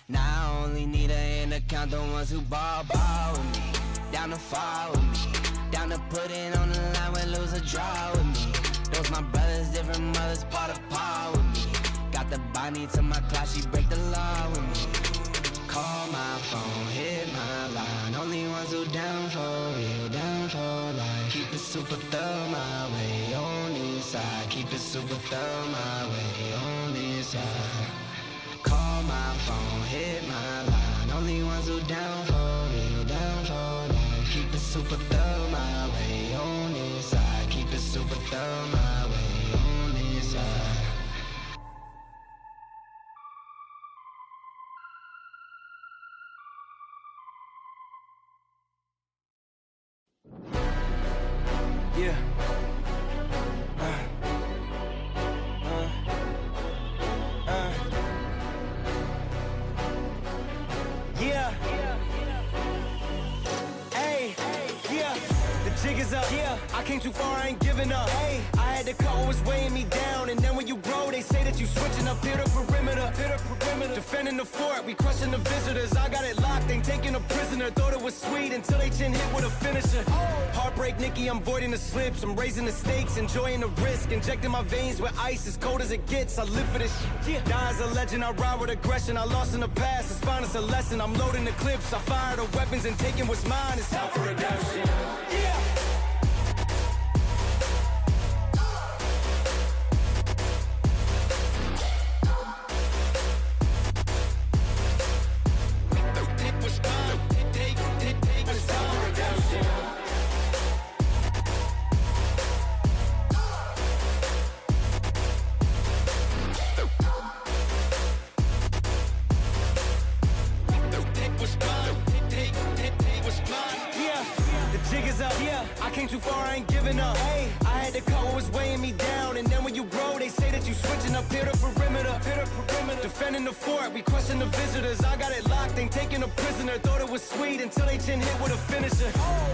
Now I only need a hand to count the ones who ball with me. Down to fall with me. Down to put it on the line, when lose or draw with me. Those my brothers, different mothers, part of par with me. Got the body to my class, she break the law with me. Call my phone, hit my line. Only ones who down for real, down for life. Keep it super thorough my way on this side. Keep it super thorough my way on this side. Call my phone, hit my line. Only ones who down for real, down for life. Keep it super thorough my way on this side. Keep it super thorough my way on this side. Yeah. Yeah. Hey, yeah. The jig is up. Yeah. I came too far, I ain't giving up. Hey, I had to cut what was weighing me down. And then when you grow, they say that you switching up. Hit the perimeter. Defending the fort, we crushing the visitors. I got it locked, ain't taking a prisoner. Thought it was sweet until they chin hit with a finisher. Heartbreak, Nikki, I'm voiding the slips. I'm raising the stakes, enjoying the risk. Injecting my veins with ice, as cold as it gets. I live for this shit. Yeah. Die as a legend, I ride with aggression. I lost in the past, it's fine, it's a lesson. I'm loading the clips, I fire the weapons and taking what's mine. It's time for redemption. Yeah. I I came too far, I ain't giving up. Hey, I had to cut what was weighing me down. And then when you grow, they say that you switching up here to perimeter. Defending the fort, we question the visitors. I got it locked, ain't taking a prisoner. Thought it was sweet until they chin hit with a finisher.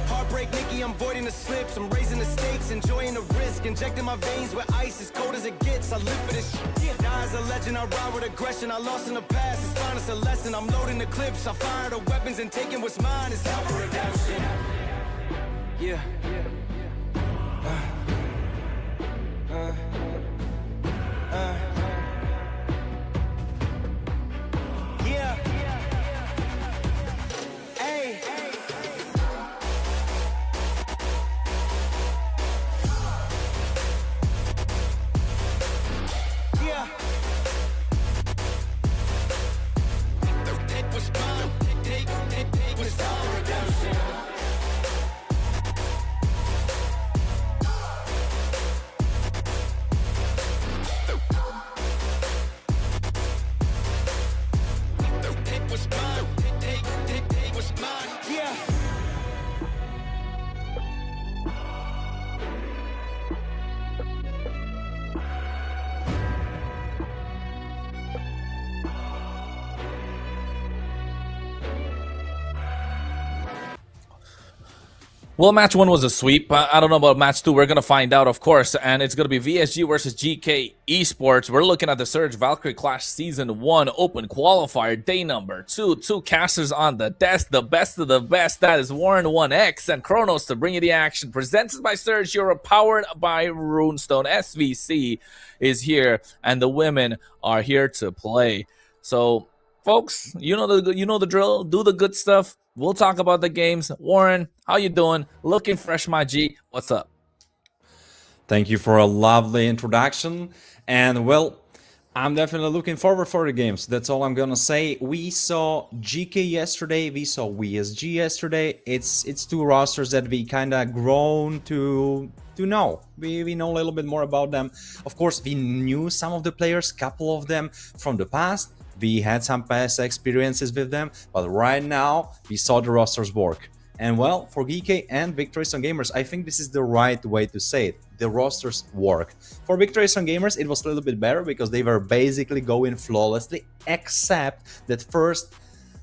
Heartbreak Nicky, I'm voiding the slips. I'm raising the stakes, enjoying the risk. Injecting my veins with ice as cold as it gets. I live for this shit. Die as a legend, I ride with aggression. I lost in the past, it's fine, it's a lesson. I'm loading the clips, I fire the weapons and taking what's mine. It's out for redemption. Yeah. Yeah. Hey. Yeah. It was mine. It was out for redemption. Well, match 1 was a sweep. I don't know about match 2. We're going to find out, of course. And it's going to be VSG versus GK Esports. We're looking at the Surge Valkyrie Clash Season 1 Open Qualifier Day number 2. 2 casters on the desk. The best of the best. That is Warren 1X and Kronos to bring you the action. Presented by Surge Europe, powered by Runestone. SVC is here, and the women are here to play. So, folks, you know the drill. Do the good stuff. We'll talk about the games. Warren, how you doing? Looking fresh, my G. What's up? Thank you for a lovely introduction. And well, I'm definitely looking forward for the games. That's all I'm gonna say. We saw GK yesterday. We saw VSG yesterday. It's 2 rosters that we kind of grown to know. We know a little bit more about them. Of course, we knew some of the players, couple of them from the past. We had some past experiences with them, but right now we saw the rosters work. And well, for GK and Victories on Gamers, I think this is the right way to say it. The rosters work. For Victories on Gamers, it was a little bit better because they were basically going flawlessly, except that first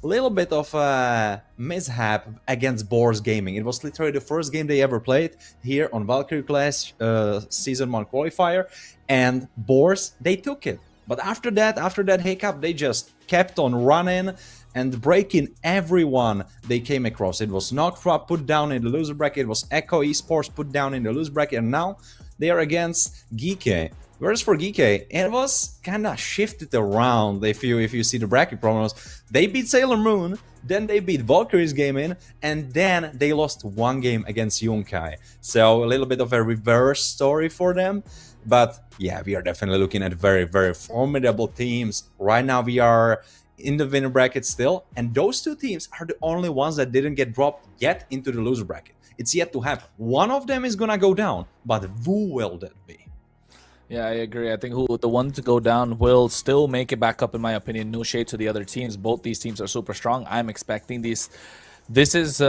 little bit of a mishap against Boars Gaming. It was literally the first game they ever played here on Valkyrie Clash Season 1 Qualifier, and Boars, they took it. But after that hiccup, they just kept on running and breaking everyone they came across. It was Noctra put down in the loser bracket, it was Echo Esports put down in the loser bracket, and now they are against GK. Whereas for GK, it was kind of shifted around. If you see the bracket promos, they beat Sailor Moon, then they beat Valkyrie's Gaming, and then they lost 1 game against Yunkai. So a little bit of a reverse story for them. But yeah, we are definitely looking at very, very formidable teams. Right now we are in the winner bracket still, and those 2 teams are the only ones that didn't get dropped yet into the loser bracket. It's yet to happen. One of them is gonna go down, but who will that be? Yeah, I agree. I think the one to go down will still make it back up, in my opinion. No shade to the other teams. Both these teams are super strong. I'm expecting these. This is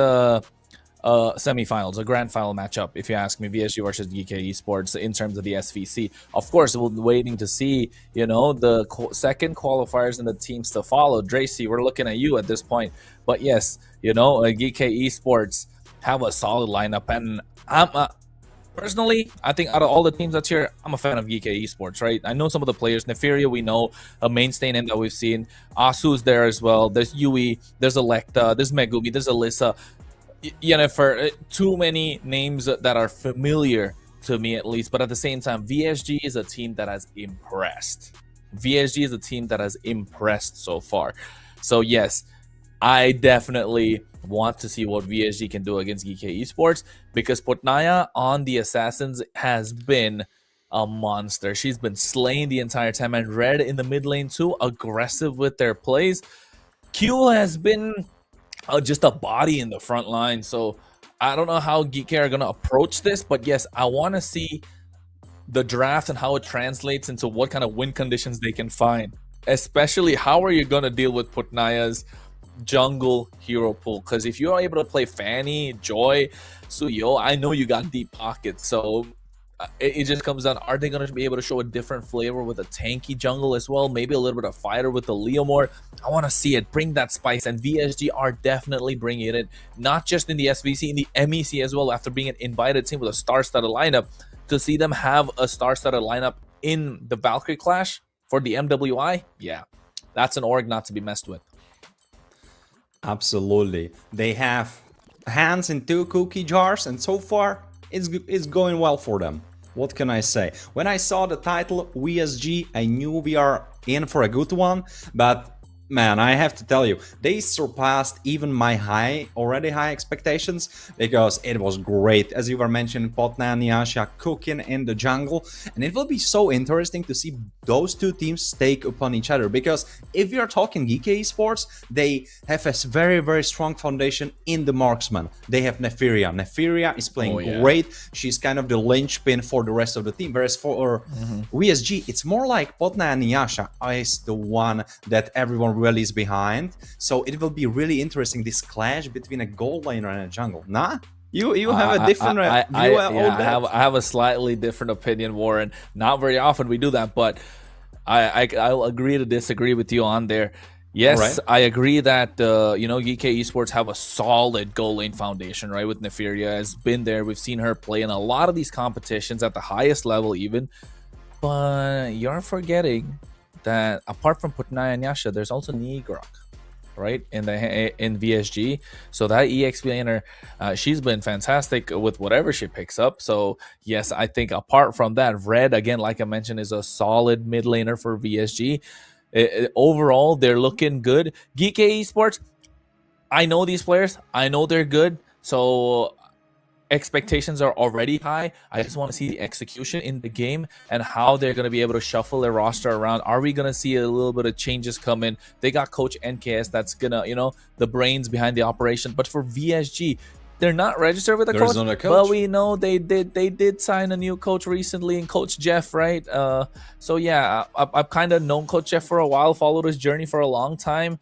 semifinals, a grand final matchup, if you ask me. VSG versus GK Esports in terms of the SVC. Of course, we'll be waiting to see, the second qualifiers and the teams to follow. Dracy, we're looking at you at this point. But yes, GK Esports have a solid lineup, and I'm personally, I think out of all the teams that's here, I'm a fan of GK Esports, right? I know some of the players. Nefaria, we know, a mainstay name that we've seen. Asu's there as well. There's Yui, there's Electa, there's Megumi, there's Alyssa. Yennefer, too many names that are familiar to me, at least. But at the same time, VSG is a team that has impressed. VSG is a team that has impressed so far. So yes, I definitely want to see what VSG can do against GK Esports, because Putnaya on the Assassins has been a monster. She's been slaying the entire time, and Red in the mid lane too, aggressive with their plays. Q has been just a body in the front line. So I don't know how GK are going to approach this, but yes, I want to see the draft and how it translates into what kind of win conditions they can find. Especially, how are you going to deal with Putnaya's jungle hero pool, because if you're able to play Fanny, Joy, Suyo, I know you got deep pockets. So it just comes down, are they going to be able to show a different flavor with a tanky jungle as well? Maybe a little bit of fighter with the Leomord. I want to see it. Bring that spice, and VSG are definitely bringing it in, not just in the SVC, in the MEC as well, after being an invited team with a star-studded lineup. To see them have a star-studded lineup in the Valkyrie Clash for the MWI, yeah, that's an org not to be messed with. Absolutely. They have hands in 2 cookie jars, and so far it's going well for them. What can I say? When I saw the title VSG, I knew we are in for a good one, but man, I have to tell you, they surpassed even my already high expectations, because it was great. As you were mentioning, Potna and Yasha cooking in the jungle, and it will be so interesting to see those two teams stake upon each other, because if we are talking GK Esports, they have a very, very strong foundation in the marksman. They have Nefiria. Nefiria is playing great. She's kind of the linchpin for the rest of the team, whereas for VSG, it's more like Potna and Yasha is the one that everyone really is behind. So it will be really interesting, this clash between a gold laner and a jungle. Nah? You have a different view on that? I have a slightly different opinion, Warren. Not very often we do that, but I'll agree to disagree with you on there. Yes, right. I agree that GK Esports have a solid goal lane foundation, right? With Nefiria has been there. We've seen her play in a lot of these competitions at the highest level even. But you're forgetting that apart from Putnaya and Yasha, there's also Nigrok, right, in VSG. So that EXP laner, she's been fantastic with whatever she picks up. So yes, I think apart from that, Red, again, like I mentioned, is a solid mid laner for VSG. Overall, they're looking good. GK Esports, I know these players. I know they're good. So expectations are already high. I just want to see the execution in the game and how they're going to be able to shuffle their roster around. Are we going to see a little bit of changes come in? They got Coach NKS that's going to, the brains behind the operation. But for VSG, they're not registered with a coach, but we know they did sign a new coach recently in Coach Jeff, right? So yeah, I've kind of known Coach Jeff for a while, followed his journey for a long time.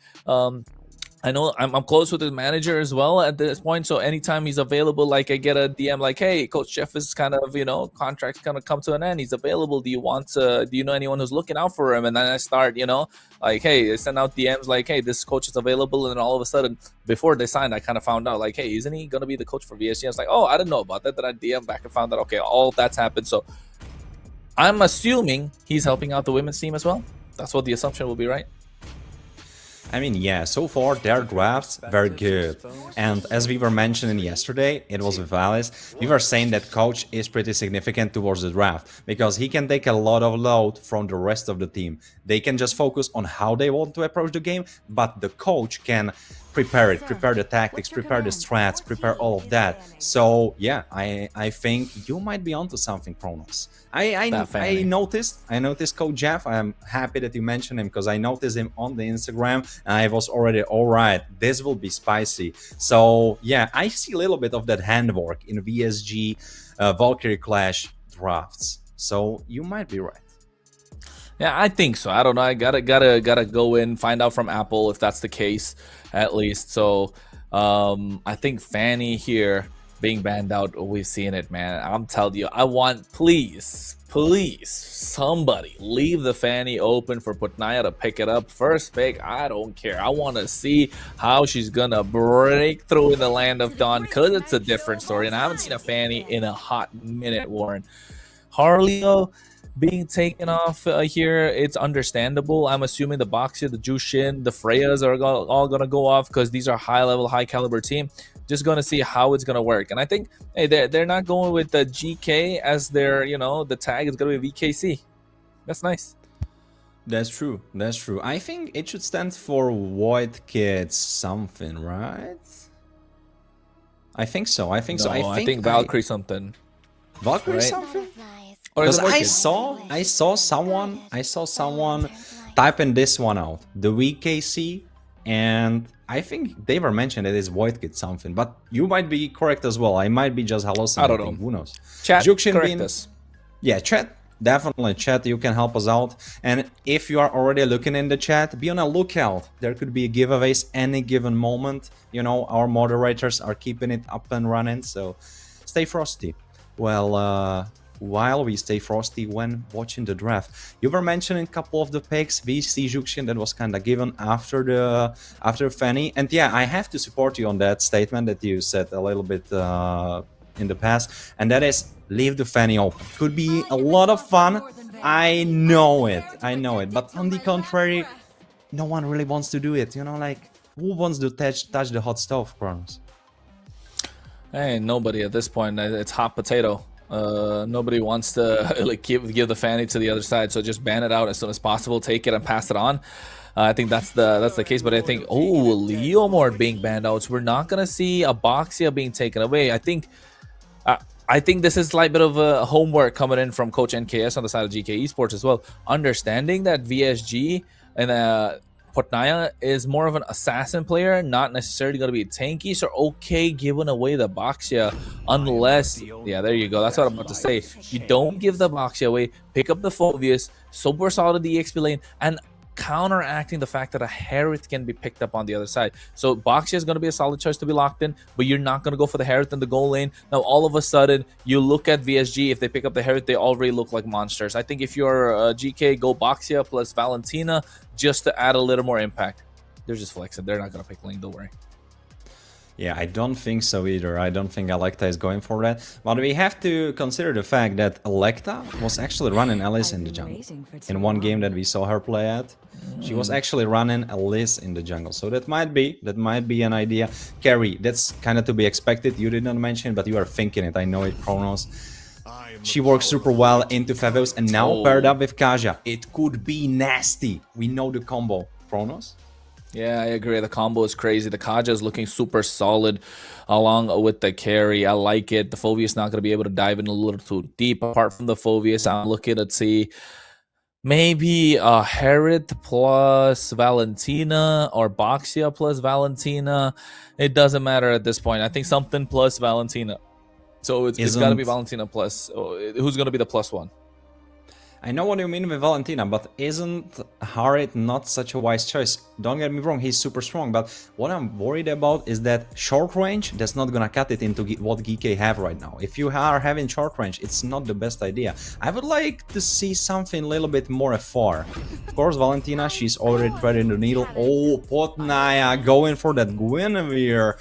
I know I'm close with his manager as well at this point. So anytime he's available, like I get a DM like, hey, Coach Jeff is kind of, contract's going to come to an end. He's available. Do you know anyone who's looking out for him? And then I start, like, hey, I send out DMs like, hey, this coach is available. And then all of a sudden, before they signed, I kind of found out like, hey, isn't he going to be the coach for VSG? I was like, oh, I didn't know about that. Then I DM back and found out, okay, all that's happened. So I'm assuming he's helping out the women's team as well. That's what the assumption will be, right? I mean, yeah, so far their drafts very good. And as we were mentioning yesterday, it was with Alice, we were saying that coach is pretty significant towards the draft because he can take a lot of load from the rest of the team. They can just focus on how they want to approach the game, but the coach can prepare it, prepare the tactics, prepare the strats, prepare all of that. So yeah, I think you might be onto something, Kronos. I noticed Coach Jeff. I'm happy that you mentioned him because I noticed him on the Instagram and I was already, all right, this will be spicy. So yeah, I see a little bit of that handwork in VSG Valkyrie Clash drafts. So you might be right. Yeah, I think so. I don't know. I gotta go in, find out from Apple if that's the case, at least. So I think Fanny here being banned out, we've seen it, man. I'm telling you, I want, please, somebody leave the Fanny open for Putnaya to pick it up. First pick, I don't care. I want to see how she's gonna break through in the land of Dawn because it's a different story. And I haven't seen a Fanny in a hot minute, Warren. Harleo being taken off here, it's understandable. I'm assuming the Boxer, the Jushin, the Freyas are all going to go off because these are high-level, high-caliber team. Just going to see how it's going to work. And I think, hey, they're not going with the GK as their, the tag is going to be VKC. That's nice. That's true. That's true. I think it should stand for White Kids something, right? I think so. I think so. I think Valkyrie something. Valkyrie right? something? Because I saw someone type in this one out, the VKC, and I think they were mentioned it is Void Kid something, but you might be correct as well. I might be just hallucinating. I don't know. Who knows? Chat, correct us. Yeah, chat. definitely, chat, you can help us out. And if you are already looking in the chat, be on a lookout. There could be giveaways any given moment. You know, our moderators are keeping it up and running, so stay frosty. Well, while we stay frosty when watching the draft, you were mentioning a couple of the picks. VC Juxian, that was kind of given after Fanny, and yeah, I have to support you on that statement that you said a little bit in the past, and that is leave the Fanny open. Could be a lot of fun. I know it, but on the contrary, no one really wants to do it. You know, like, who wants to touch the hot stove, Kronos? Hey, nobody at this point. It's hot potato. Nobody wants to like give the Fanny to the other side, so just ban it out as soon as possible. Take it and pass it on. I think that's the case. But I think Leomord being banned out, so we're not gonna see a Boxia being taken away. I think this is like a bit of homework coming in from Coach NKS on the side of GK Esports as well, understanding that VSG and Potnaya is more of an assassin player, not necessarily going to be tanky, so okay giving away the Boxia unless, yeah, there you go, that's what I'm about to say. You don't give the Boxia away, pick up the Phobius, super solid the EXP lane, and counteracting the fact that a Harith can be picked up on the other side. So Boxia is going to be a solid choice to be locked in, but you're not going to go for the Harith in the goal lane. Now all of a sudden you look at VSG, if they pick up the Harith, they already look like monsters. I think if you're GK, go Boxia plus Valentina just to add a little more impact. They're just flexing, they're not going to pick lane, don't worry. Yeah, I don't think so either. I don't think Electa is going for that. But we have to consider the fact that Electa was actually running Alice in the jungle. In one game that we saw her play at, she was actually running Alice in the jungle. So that might be an idea. Carry, that's kind of to be expected. You did not mention, but you are thinking it. I know it, Kronos. She works super well into Favos, and now paired up with Kaja. It could be nasty. We know the combo. Kronos? Yeah, I agree. The combo is crazy. The Kaja is looking super solid along with the carry. I like it. The Phobius not going to be able to dive in a little too deep. Apart from the Phobius, I'm looking to see maybe Harith plus Valentina or Boxia plus Valentina. It doesn't matter at this point. I think something plus Valentina. So it's got to be Valentina plus. Who's going to be the plus one? I know what you mean with Valentina, but isn't Harith not such a wise choice? Don't get me wrong, he's super strong, but what I'm worried about is that short range, that's not gonna cut it into what GK have right now. If you are having short range, it's not the best idea. I would like to see something a little bit more afar. Of course, Valentina, she's already threading the needle. Oh, Potnaya going for that Guinevere.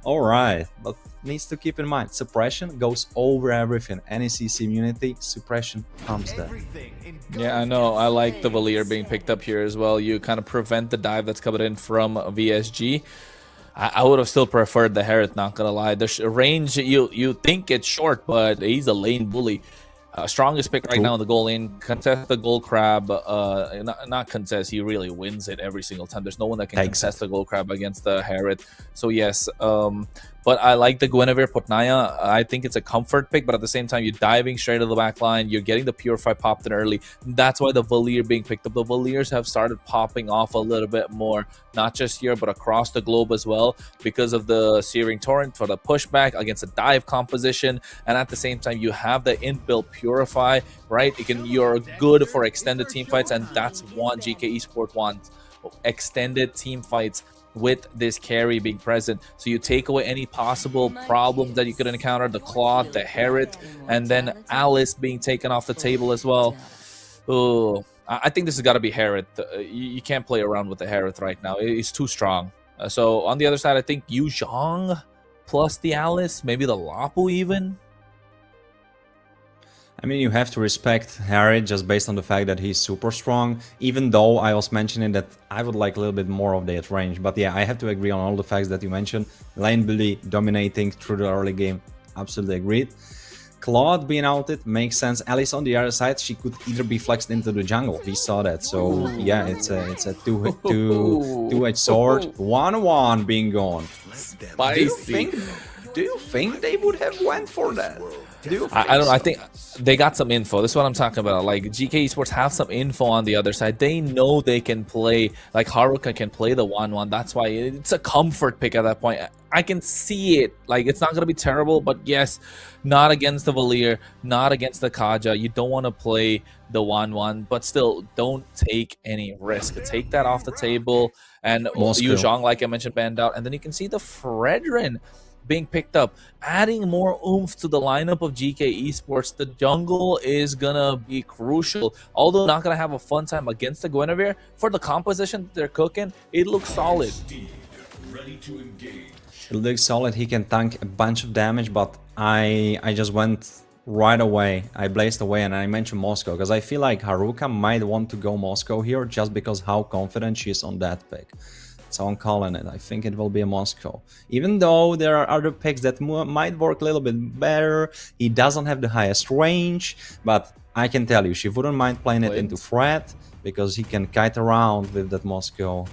Alright, but needs to keep in mind, suppression goes over everything. Any CC immunity, suppression comes there. Yeah, I know. I like the Valier being picked up here as well. You kind of prevent the dive that's coming in from VSG. I would have still preferred the Harith, not gonna lie. The range, you think it's short, but he's a lane bully. Strongest pick right now in the goal lane. Contest the gold crab. Not contest. He really wins it every single time. There's no one that can contest the gold crab against the Harith. So yes, but I like the Guinevere Potnaya. I think it's a comfort pick, but at the same time, you're diving straight to the back line. You're getting the Purify popped in early. That's why the Valier being picked up. The Valiers have started popping off a little bit more, not just here, but across the globe as well, because of the Searing Torrent for the pushback against a dive composition. And at the same time, you have the inbuilt Purify, right? You're good for extended team fights, and that's what GK Esports wants. Extended team fights with this carry being present. So you take away any possible problems that you could encounter, the Claude, the Harith, and then Alice being taken off the table as well. Oh, I think this has got to be Harith. You can't play around with the Harith right now. It's too strong. So on the other side, I think Yu Zhang plus the Alice, maybe the Lapu even. I mean, you have to respect Harith just based on the fact that he's super strong, even though I was mentioning that I would like a little bit more of that range. But yeah, I have to agree on all the facts that you mentioned. Lane bully dominating through the early game, absolutely agreed. Claude being outed makes sense. Alice on the other side, she could either be flexed into the jungle. We saw that. So yeah, it's a two-edged sword. 1-1 being gone. Spicy. Do you think they would have went for that? I don't know. I think they got some info. This is what I'm talking about. Like, GK Esports have some info on the other side. They know they can play, like Haruka can play the 1-1. That's why it's a comfort pick at that point. I can see it. Like, it's not going to be terrible, but yes, not against the Valier, not against the Kaja. You don't want to play the 1-1, but still, don't take any risk. Take that off the table. And Yu Zhang, like I mentioned, banned out. And then you can see the Fredrin being picked up, adding more oomph to the lineup of GK Esports. The jungle is gonna be crucial, although not gonna have a fun time against the Guinevere. For the composition they're cooking, it looks solid. It looks solid. He can tank a bunch of damage, but I just went right away. I blazed away and I mentioned Moscow because I feel like Haruka might want to go Moscow here just because how confident she is on that pick. So I'm calling it. I think it will be a Moscow. Even though there are other picks that might work a little bit better. He doesn't have the highest range, but I can tell you, she wouldn't mind playing it into Fred because he can kite around with that Moscow.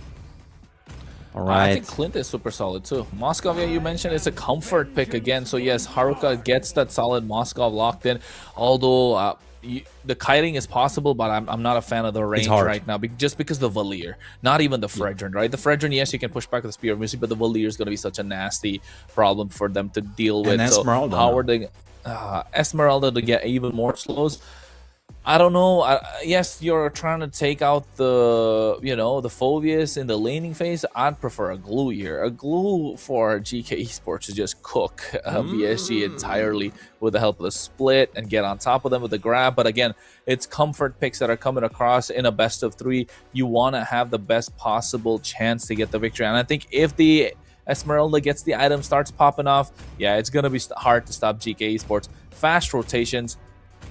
All right. I think Clint is super solid too. Moskov, yeah, you mentioned it's a comfort pick again. So yes, Haruka gets that solid Moskov locked in. Although the kiting is possible, but I'm not a fan of the range right now, just because the Valier, not even the Fredrin, right? The Fredrin, yes, you can push back with the Spear of Mercy, but the Valier is going to be such a nasty problem for them to deal with. And Esmeralda. So how are they? Esmeralda to get even more slows. I don't know. Yes, you're trying to take out the, the Phobius in the laning phase. I'd prefer a glue here. A glue for GK Esports to just cook VSG entirely with the help of the split and get on top of them with the grab. But again, it's comfort picks that are coming across in a best of 3. You want to have the best possible chance to get the victory. And I think if the Esmeralda gets the item, starts popping off, yeah, it's going to be hard to stop GK Esports. Fast rotations.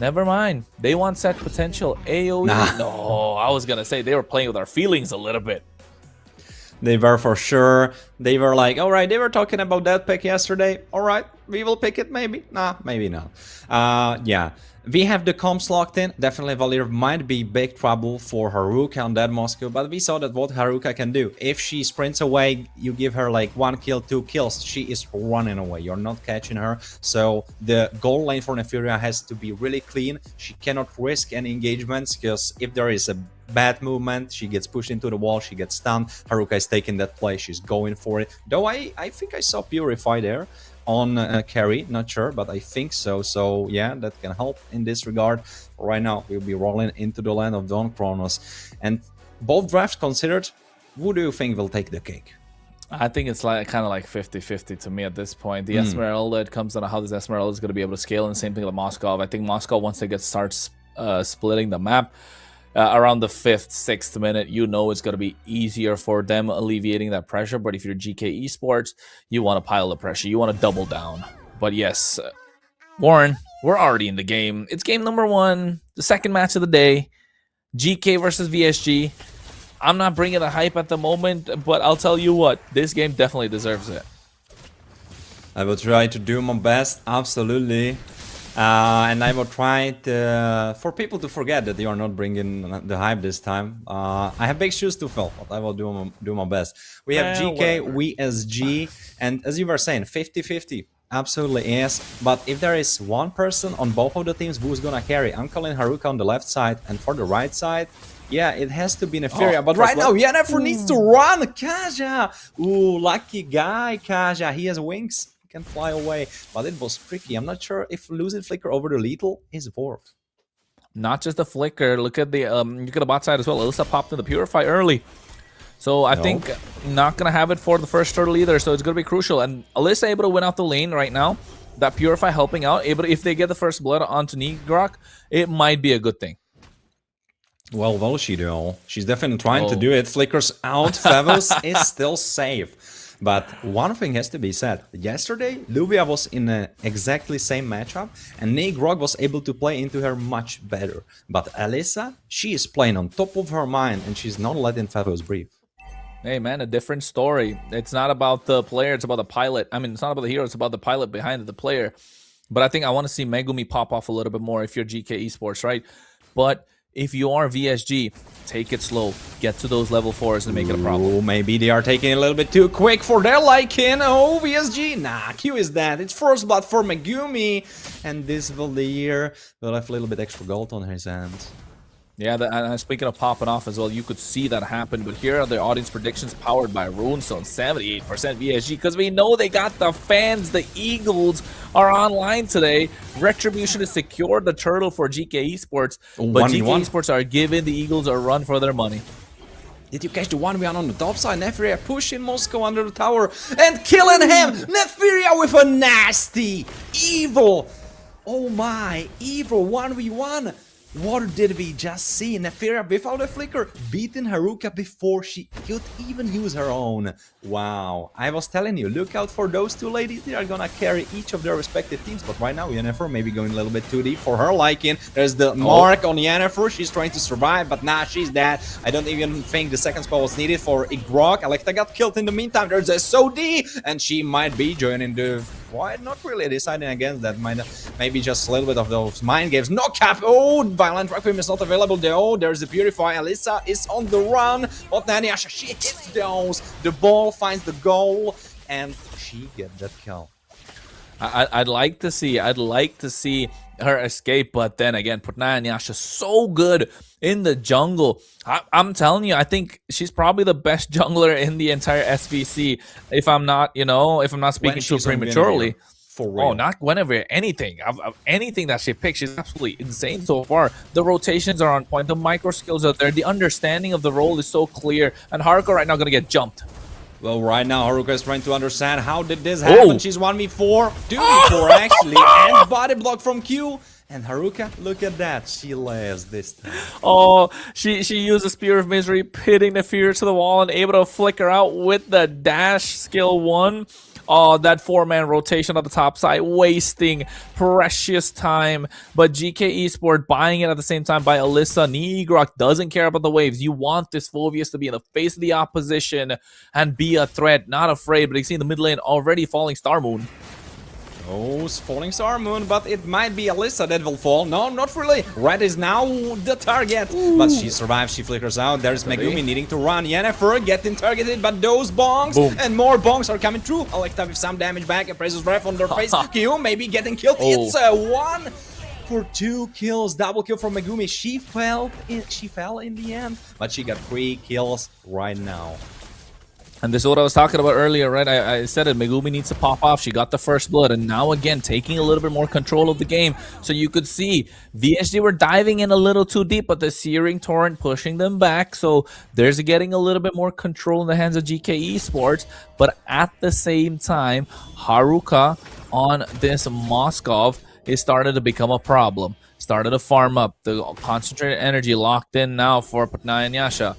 Never mind. They want set potential. AoE. No, I was going to say they were playing with our feelings a little bit. They were for sure. They were like, all right, they were talking about that pick yesterday. All right, we will pick it maybe. Nah, maybe not. Yeah. We have the comps locked in. Definitely Valier might be big trouble for Haruka on that Moscow, but we saw that what Haruka can do. If she sprints away, you give her like 1 kill, 2 kills, she is running away. You're not catching her. So the goal lane for Nefuria has to be really clean. She cannot risk any engagements because if there is a bad movement, she gets pushed into the wall, she gets stunned. Haruka is taking that play, she's going for it. Though I think I saw Purify there on carry, not sure, but I think so. So yeah, that can help in this regard. Right now, we'll be rolling into the land of Dawn Chronos. And both drafts considered, who do you think will take the cake? I think it's like kind of like 50-50 to me at this point. The Esmeralda, it comes down to how this Esmeralda is going to be able to scale, and same thing with Moskov. I think Moskov, once they start splitting the map, around the 5th, 6th minute, it's going to be easier for them alleviating that pressure. But if you're GK Esports, you want to pile the pressure. You want to double down. But yes, Warren, we're already in the game. It's game number 1, the second match of the day. GK versus VSG. I'm not bringing the hype at the moment, but I'll tell you what, this game definitely deserves it. I will try to do my best, absolutely. And I will try for people to forget that they are not bringing the hype this time. I have big shoes to fill, but I will do my best. We have GK, VSG, and as you were saying, 50-50. Absolutely yes. But if there is one person on both of the teams who's gonna carry, I'm calling Haruka on the left side, and for the right side, yeah, it has to be Nefuria. But right now, Yennefer needs to run. Kaja, ooh, lucky guy, Kaja. He has wings. Can fly away, but it was tricky. I'm not sure if losing Flicker over the lethal is worth. Not just the Flicker. Look at the bot side as well. Alyssa popped in the Purify early, so I think not gonna have it for the first turtle either. So it's gonna be crucial. And Alyssa able to win out the lane right now. That Purify helping out. If they get the first blood onto Nigrok, it might be a good thing. Well, will she do? She's definitely trying to do it. Flicker's out. Favos is still safe. But one thing has to be said. Yesterday, Luvia was in an exactly same matchup, and Nigrog was able to play into her much better. But Alyssa, she is playing on top of her mind, and she's not letting Favos breathe. Hey man, a different story. It's not about the player, it's about the pilot. I mean, it's not about the hero, it's about the pilot behind the player. But I think I want to see Megumi pop off a little bit more if you're GK Esports, right? But if you are VSG, take it slow. Get to those level 4s and make it a problem. Ooh, maybe they are taking it a little bit too quick for their liking. Oh, VSG. Nah, Q is dead. It's first blood for Megumi. And this Valkyrie will have a little bit extra gold on his hands. Yeah, and speaking of popping off as well, you could see that happen. But here are the audience predictions powered by Runestone. 78% VSG, because we know they got the fans. The Eagles are online today. Retribution is secured the turtle for GK Esports. But GK Esports are giving the Eagles a run for their money. Did you catch the 1v1 on the top side? Neferia pushing Moscow under the tower and killing him! Neferia with a nasty, evil, oh my, evil 1v1. What did we just see? Neferia without a flicker beating Haruka before she could even use her own. Wow, I was telling you, look out for those two ladies. They are gonna carry each of their respective teams. But right now, Yennefer maybe going a little bit too deep for her liking. There's the mark on Yennefer. She's trying to survive, but nah, she's dead. I don't even think the second spell was needed for Igrok. Electa got killed in the meantime. There's a SOD, and she might be joining the... Why not really deciding against that? Maybe just a little bit of those mind games. No cap! Oh, Violent Requiem is not available though. There's the Purify. Alyssa is on the run. But Nanyasha, she hits those. The ball finds the goal, and she gets that kill. I'd like to see her escape, but then again, Nanyasha so good in the jungle. I'm telling you, I think she's probably the best jungler in the entire SVC. If I'm not speaking too prematurely. For real. Oh, not Guinevere. Anything. Anything that she picks, she's absolutely insane so far. The rotations are on point. The micro skills are there. The understanding of the role is so clear. And Haruka right now going to get jumped. Well, right now, Haruka is trying to understand how did this happen. She's 1v4, 2v4 actually, and body block from Q. And Haruka, look at that, she lives this time. Oh, she used the Spear of Misery, pitting the fear to the wall and able to flicker out with the dash skill 1. Oh, that 4-man rotation on the top side, wasting precious time. But GK Esports buying it at the same time by Alyssa. Nigrok doesn't care about the waves. You want this Phoveus to be in the face of the opposition and be a threat, not afraid. But you see in the mid lane already falling Star Moon. Oh, falling Star Moon, but it might be Alyssa that will fall. No, not really. Red is now the target. Ooh. But she survives, she flickers out. There's Megumi needing to run. Yennefer getting targeted, but those bongs. Boom. And more bongs are coming through. Electa with some damage back and Precious Breath on their face. Q maybe getting killed. It's a 1 for 2 kills. Double kill from Megumi. She fell in the end, but she got 3 kills right now. And this is what I was talking about earlier, right? I said it, Megumi needs to pop off. She got the first blood, and now again, taking a little bit more control of the game. So you could see VSG were diving in a little too deep, but the Searing Torrent pushing them back. So there's getting a little bit more control in the hands of GK Esports. But at the same time, Haruka on this Moskov is starting to become a problem. Started to farm up. The concentrated energy locked in now for Nanyasha.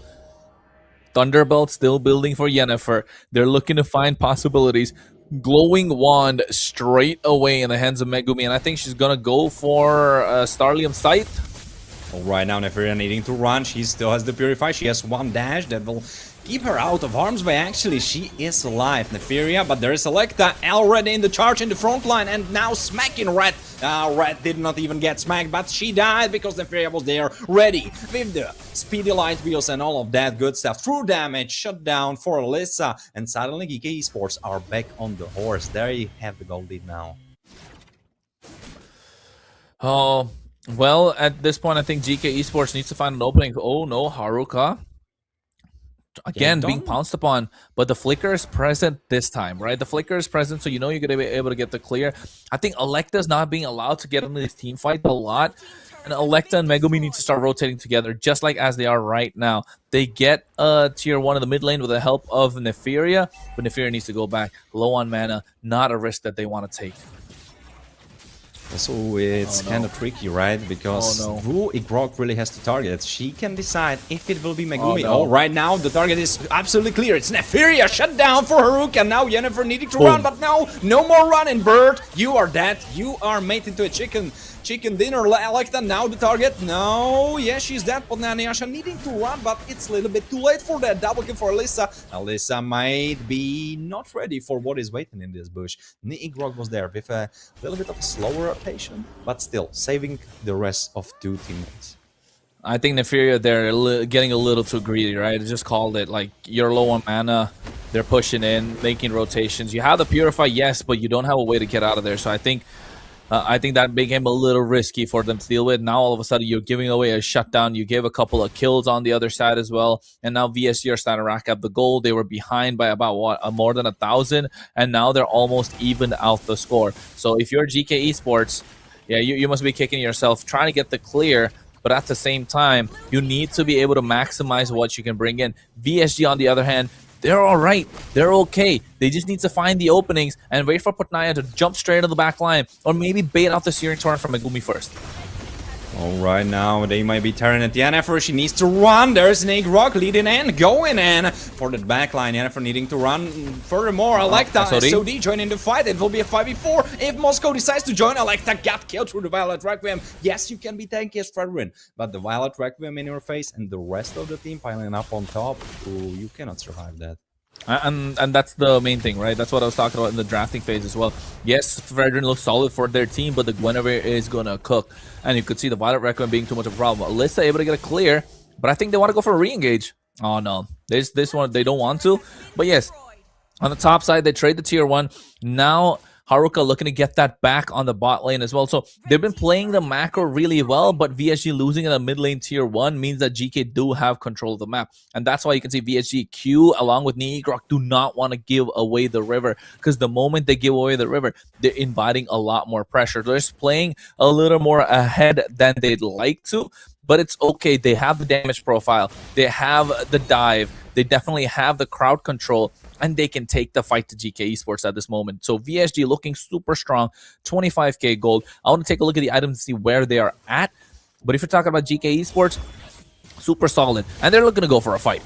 Thunderbolt still building for Yennefer. They're looking to find possibilities. Glowing Wand straight away in the hands of Megumi. And I think she's going to go for Starlium Sight. Well, right now, Neferia needing to run. She still has the Purify. She has 1 dash that will keep her out of harm's way. Actually, she is alive, Neferia. But there is Electa already in the charge in the front line. And now smacking Red. Red did not even get smacked, but she died because Neferia was there ready with the speedy light wheels and all of that good stuff. True damage, shut down for Alyssa. And suddenly, GK Esports are back on the horse. There you have the goal lead now. Oh, well, at this point, I think GK Esports needs to find an opening. Oh no, Haruka. Again, being pounced upon, but the flicker is present this time, right? The flicker is present, so you know you're going to be able to get the clear. I think Electa's not being allowed to get into this team fight a lot, and Electa and Megumi need to start rotating together, just like as they are right now. They get tier 1 in the mid lane with the help of Neferia, but Neferia needs to go back. Low on mana, not a risk that they want to take. Also, it's kind of tricky, right? Because who Igrok really has to target. She can decide if it will be Megumi. Oh, right now, the target is absolutely clear. It's Neferia, shut down for Haruka. Now Yennefer needing to run, but no more running, Bird. You are dead. You are made into a chicken dinner. Electa, now the target. No, yeah, she's dead. But Nanyasha needing to run, but it's a little bit too late for that. Double kill for Alyssa. Alyssa might be not ready for what is waiting in this bush. Igrok was there with a little bit of a slower rotation, but still saving the rest of 2 teammates. I think Neferia, they're getting a little too greedy, right? Just called it. Like, you're low on mana. They're pushing in, making rotations. You have the Purify, yes, but you don't have a way to get out of there. So I think that became a little risky for them to deal with. Now, all of a sudden, you're giving away a shutdown. You gave a couple of kills on the other side as well. And now VSG are starting to rack up the gold. They were behind by about, more than 1,000. And now they're almost even out the score. So if you're GK Esports, yeah, you must be kicking yourself, trying to get the clear. But at the same time, you need to be able to maximize what you can bring in. VSG, on the other hand, they're all right. They're okay. They just need to find the openings and wait for Putnaya to jump straight into the back line, or maybe bait out the Searing Torrent from Megumi first. All right, now they might be tearing at Yennefer. She needs to run. There's Snake Rock leading in, going in for the backline. Yennefer needing to run. Furthermore, Electa, SOD joining the fight. It will be a 5v4. If Moscow decides to join, Electa got killed through the Violet Requiem. Yes, you can be tanky as Fredrin, but the Violet Requiem in your face and the rest of the team piling up on top, ooh, you cannot survive that. And that's the main thing, right? That's what I was talking about in the drafting phase as well. Yes, Fredrin looks solid for their team, but the Guinevere is going to cook. And you could see the Violet Requiem being too much of a problem. Alyssa able to get a clear, but I think they want to go for a re-engage. Oh, no. This one, they don't want to. But yes, on the top side, they trade the tier 1. Now Haruka looking to get that back on the bot lane as well. So they've been playing the macro really well, but VSG losing in the mid lane tier 1 means that GK do have control of the map. And that's why you can see VSG Q along with Negrok do not want to give away the river, because the moment they give away the river, they're inviting a lot more pressure. They're just playing a little more ahead than they'd like to, but it's okay. They have the damage profile. They have the dive. They definitely have the crowd control, and they can take the fight to GK Esports at this moment. So VSG looking super strong, 25k gold. I want to take a look at the items and see where they are at. But if you're talking about GK Esports, super solid. And they're looking to go for a fight.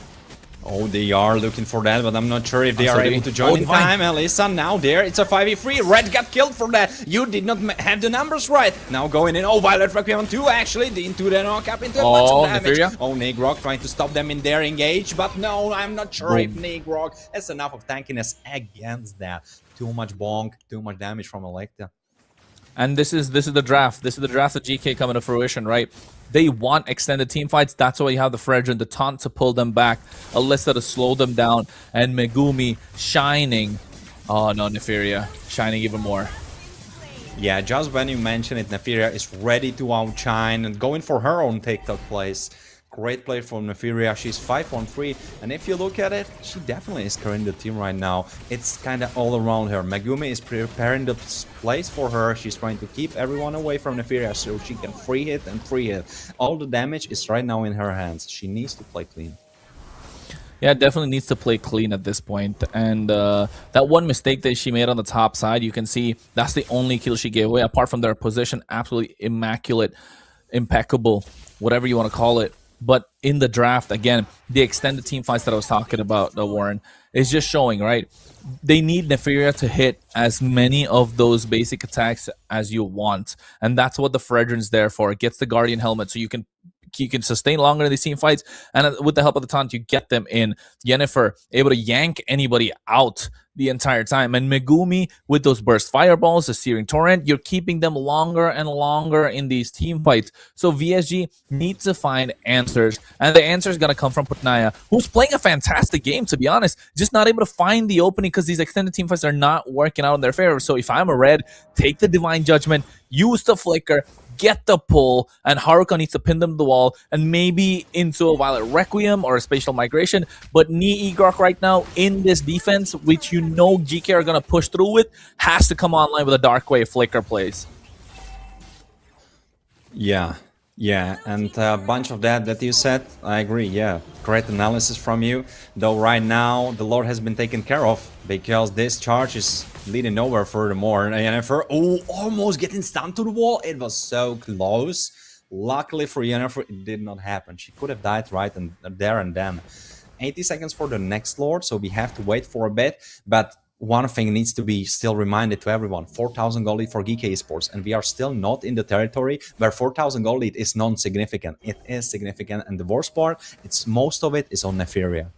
Oh, they are looking for that, but I'm not sure if they are able to join in time. Alyssa now there. It's a 5v3. Red got killed for that. You did not have the numbers right. Now going in. Oh, Violet Requiem on 2 actually. Into the knock-up into a bunch of damage. Neferia. Oh, Negrok trying to stop them in their engage, but no, I'm not sure if Negrok has enough of tankiness against that. Too much bonk, too much damage from Electa. And this is the draft. This is the draft of GK coming to fruition, right? They want extended team fights. That's why you have the Fredrin, the taunt to pull them back, Alyssa to slow them down, and Megumi shining. Oh no, Neferia shining even more. Yeah, just when you mention it, Neferia is ready to outshine and going for her own TikTok place. Great play from Neferia. She's 5-on-3, and if you look at it, she definitely is carrying the team right now. It's kind of all around her. Megumi is preparing the place for her. She's trying to keep everyone away from Neferia so she can free hit and free hit. All the damage is right now in her hands. She needs to play clean. Yeah, definitely needs to play clean at this point. And that one mistake that she made on the top side, you can see that's the only kill she gave away. Apart from their position, absolutely immaculate, impeccable, whatever you want to call it. But in the draft, again, the extended team fights that I was talking about, Warren, is just showing, right? They need Neferia to hit as many of those basic attacks as you want. And that's what the Fredrin's there for. It gets the Guardian helmet so you can sustain longer in these team fights, and with the help of the taunt, you get them in. Yennefer able to yank anybody out the entire time, and Megumi with those burst fireballs, the Searing Torrent, you're keeping them longer and longer in these team fights. So VSG needs to find answers, and the answer is going to come from Putnaya, who's playing a fantastic game, to be honest, just not able to find the opening because these extended team fights are not working out in their favor. So if I'm a red, take the Divine Judgment, use the Flicker, get the pull, and Haruka needs to pin them to the wall and maybe into a Violet Requiem or a Spatial Migration. But Negrok right now in this defense, which you know GK are going to push through with, has to come online with a Dark Wave Flicker plays. Yeah, and a bunch of that you said, I agree, yeah. Great analysis from you. Though right now, the Lord has been taken care of because this charge is leading nowhere furthermore. And Yennefer, oh, almost getting stunned to the wall. It was so close. Luckily for Yennefer, it did not happen. She could have died right there and then. 80 seconds for the next Lord, so we have to wait for a bit. But one thing needs to be still reminded to everyone. 4,000 gold lead for GK Esports, and we are still not in the territory where 4,000 gold lead is non-significant. It is significant, and the worst part, most of it is on Neferia.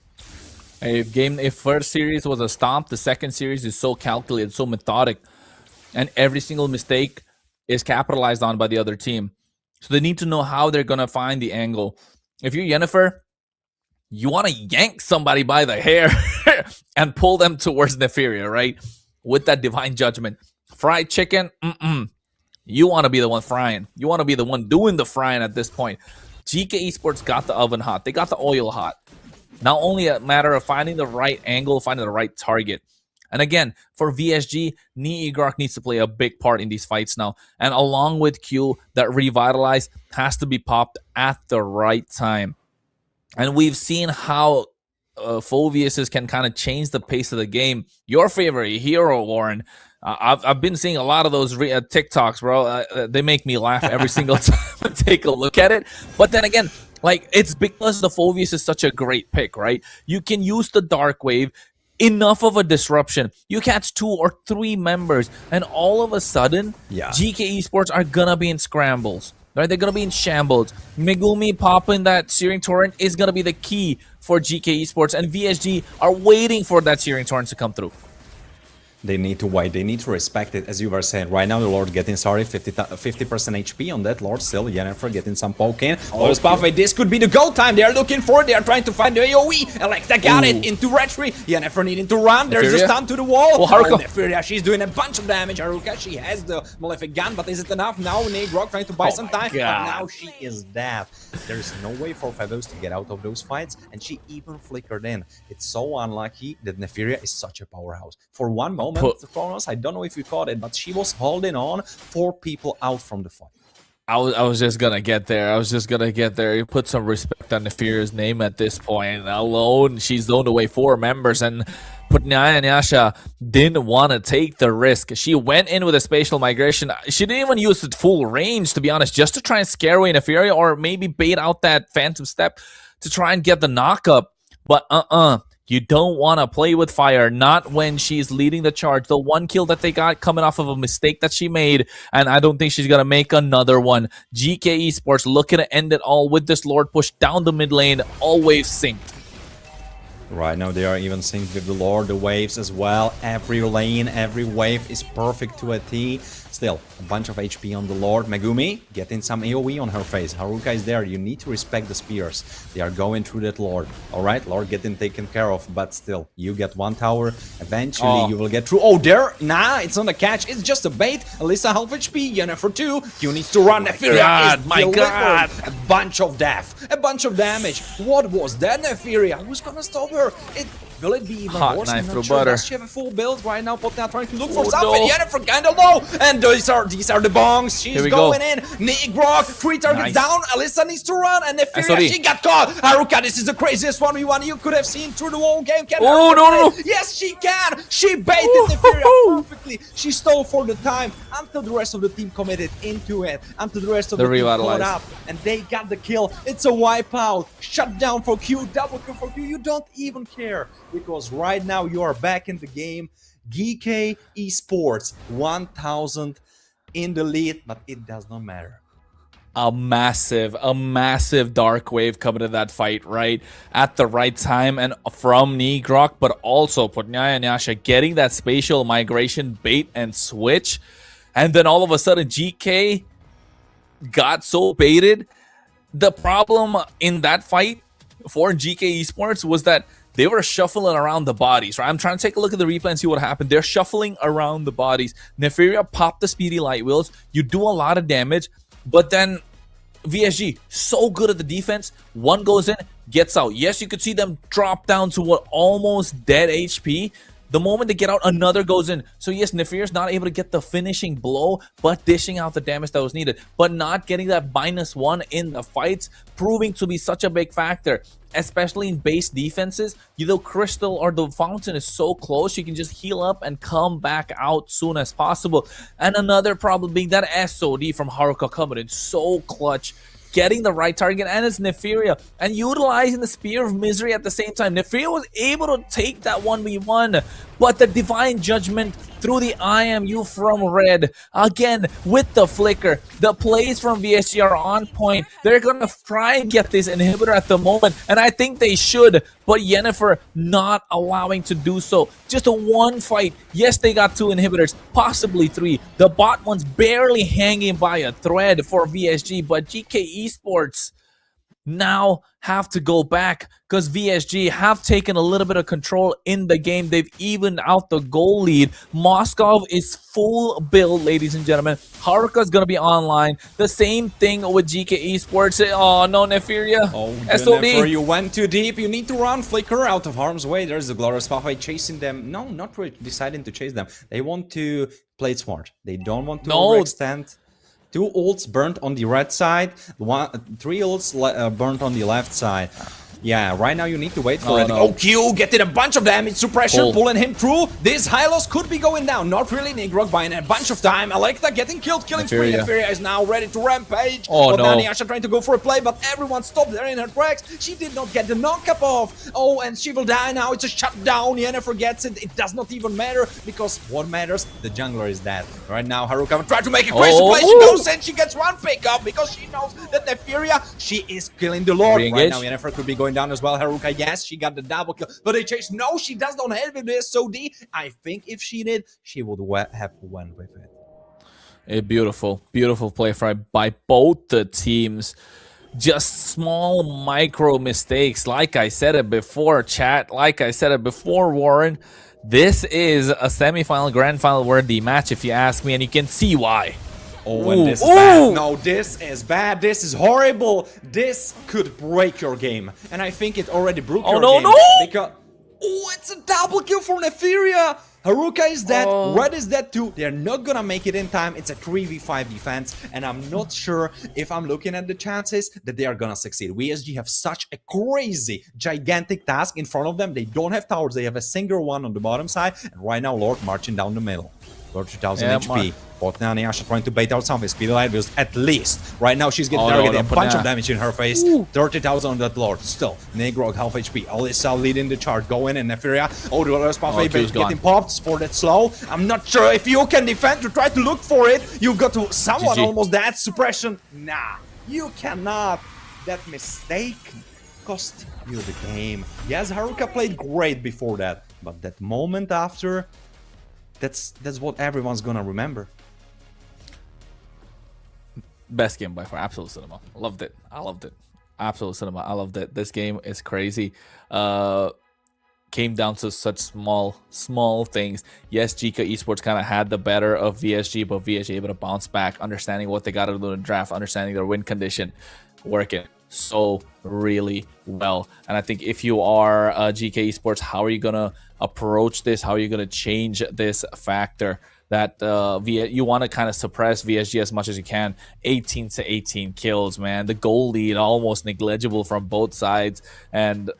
If first series was a stomp, the second series is so calculated, so methodic, and every single mistake is capitalized on by the other team. So they need to know how they're going to find the angle. If you're Yennefer, you want to yank somebody by the hair and pull them towards Neferia, right? With that divine judgment. Fried chicken, you want to be the one frying. You want to be the one doing the frying at this point. GK Esports got the oven hot. They got the oil hot. Not only a matter of finding the right angle, finding the right target. And again, for VSG, Nii Grok needs to play a big part in these fights now. And along with Q, that Revitalize has to be popped at the right time. And we've seen how Phoveus can kind of change the pace of the game. Your favorite hero, Warren. I've been seeing a lot of those TikToks, bro. They make me laugh every single time I take a look at it. But then again, like, it's because the Phoveus is such a great pick, right? You can use the Dark Wave. Enough of a disruption. You catch 2 or 3 members, and all of a sudden, GK Esports are gonna be in scrambles. Right? They're gonna be in shambles. Megumi popping that Searing Torrent is gonna be the key for GK Esports, and VSG are waiting for that Searing Torrent to come through. They need to wait, they need to respect it, as you were saying. Right now, the Lord getting started, 50% HP on that Lord still. Yennefer getting some poke in. Lotus Pathway, this could be the go time. They are looking for it, they are trying to find the AoE. Electa got it into retreat. Yennefer needing to run, there's a stun to the wall. Oh, Haruka. Neferia, she's doing a bunch of damage. Haruka, she has the Malefic gun, but is it enough? Now Nii Grok trying to buy some time, but now she is dead. There's no way for Phoveus to get out of those fights, and she even flickered in. It's so unlucky that Neferia is such a powerhouse. For one moment, Kronos, I don't know if you caught it, but she was holding on 4 people out from the fight. I was just gonna get there. You put some respect on Neferia's name at this point. Alone, she's zoned away 4 members, and Nyasha didn't want to take the risk. She went in with a spatial migration. She didn't even use the full range, to be honest, just to try and scare away Neferia, or maybe bait out that Phantom Step to try and get the knockup. But you don't want to play with fire, not when she's leading the charge. The 1 kill that they got coming off of a mistake that she made, and I don't think she's going to make another one. GK Esports looking to end it all with this Lord push down the mid lane, all waves synced. Right now they are even synced with the Lord, the waves as well. Every lane, every wave is perfect to a T. Still, a bunch of HP on the Lord. Megumi getting some AoE on her face. Haruka is there. You need to respect the spears. They are going through that Lord. Alright, Lord getting taken care of, but still, you get 1 tower. Eventually, you will get through. Oh, there! Nah, it's not a catch. It's just a bait. Alyssa half HP. Yennefer 2. You need to run. Neferia is delivered. A bunch of death. A bunch of damage. What was that, Neferia? Who's gonna stop her? Will it be even worse? Knife through butter. Does she have a full build right now? Potna trying to look for something. Yennefer kinda low. And these are the bongs. She's going in. Nii Grok, 3 targets down. Alyssa needs to run. And Neferia, she got caught. Haruka, this is the craziest 1v1 you could have seen through the whole game. Can no. Yes, she can. She baited Neferia perfectly. She stole for the time until the rest of the team committed into it. Until the rest of the team caught up. And they got the kill. It's a wipeout. Shut down for Q. Double kill for Q. You don't even care. Because right now you are back in the game. GK Esports 1000 in the lead, but it does not matter. A massive dark wave coming to that fight, right? At the right time and from Nii Grok, but also Potnaya and Yasha getting that spatial migration bait and switch. And then all of a sudden GK got so baited. The problem in that fight for GK Esports was that they were shuffling around the bodies, right? I'm trying to take a look at the replay and see what happened. They're shuffling around the bodies. Neferia popped the speedy light wheels. You do a lot of damage, but then VSG, so good at the defense. 1 goes in, gets out. Yes, you could see them drop down to what, almost dead HP. The moment they get out, another goes in. So yes, Neferia's not able to get the finishing blow, but dishing out the damage that was needed. But not getting that -1 in the fights, proving to be such a big factor. Especially in base defenses, the crystal or the fountain is so close, you can just heal up and come back out soon as possible. And another problem being that SOD from Haruka coming in so clutch, getting the right target, and it's Neferia, and utilizing the Spear of Misery at the same time. Neferia was able to take that 1v1, but the Divine Judgment through the IMU from Red. Again, with the flicker. The plays from VSG are on point. They're gonna try and get this inhibitor at the moment, and I think they should, but Yennefer not allowing to do so. Just a one fight. Yes, they got 2 inhibitors, possibly 3. The bot one's barely hanging by a thread for VSG, but GK Esports now have to go back because VSG have taken a little bit of control in the game. They've evened out the goal lead. Moskov is full build, ladies and gentlemen. Haruka's going to be online. The same thing with GK Esports. Oh, no, Nefiria. Oh, SOD. Nefer, you went too deep. You need to run. Flicker out of harm's way. There's the Glorious Pathway chasing them. No, not really deciding to chase them. They want to play it smart. They don't want to overextend. 2 ults burnt on the red side, 3 ults burnt on the left side. Yeah, right now you need to wait for it. No. Oh, Q getting a bunch of damage, suppression, pulling him through. This high loss could be going down. Not really, Nigrok buying a bunch of time. Electa getting killed, killing spree. Nefiria is now ready to rampage. Oh, no. Nanyasha trying to go for a play, but everyone stopped there in her tracks. She did not get the knock-up off. Oh, and she will die now. It's a shutdown. Yennefer gets it. It does not even matter, because what matters? The jungler is dead. Right now, Haruka will try to make a crazy play. She goes in, she gets 1 pickup, because she knows that Nefiria, she is killing the Lord. Right now, Yennefer could be going down as well. Haruka, yes, she got the double kill, but they chase. No, she does not have it. So I think if she did, she would have won with it. A beautiful play by both the teams. Just small micro mistakes. Like I said it before, chat. Like I said it before, Warren. This is a semi-final, grand final worthy match, if you ask me, and you can see why. Oh, and this is bad. No, this is bad. This is horrible. This could break your game. And I think it already broke your game. Because, it's a double kill for Nefiria. Haruka is dead. Red is dead too. They're not gonna make it in time. It's a 3v5 defense. And I'm not sure if I'm looking at the chances that they are gonna succeed. VSG have such a crazy, gigantic task in front of them. They don't have towers. They have a single one on the bottom side. And right now, Lord marching down the middle. Lord 3000 HP. But now Nyasha trying to bait out something. Speed light bills at least. Right now she's getting targeted. A bunch of damage in her face. 30,000 on that Lord. Still, Negrog half HP. Alyssa leading the chart. Go in and Nefiria. Oh, the other Pathway getting popped for that slow. I'm not sure if you can defend to try to look for it. You got to someone almost dead. Suppression. Nah, you cannot. That mistake cost you the game. Yes, Haruka played great before that, but that moment after, that's what everyone's gonna remember. Best game by far. Absolute cinema. Loved it. I loved it. Absolute cinema. I loved it. This game is crazy. Came down to such small things. Yes, GK Esports kind of had the better of VSG, but VSG able to bounce back, understanding what they got to do in the draft, understanding their win condition, working so really well. And I think if you are GK Esports, how are you gonna approach this? How are you gonna change this factor that you want to kind of suppress VSG as much as you can? 18 to 18 kills, man. The goal lead almost negligible from both sides, and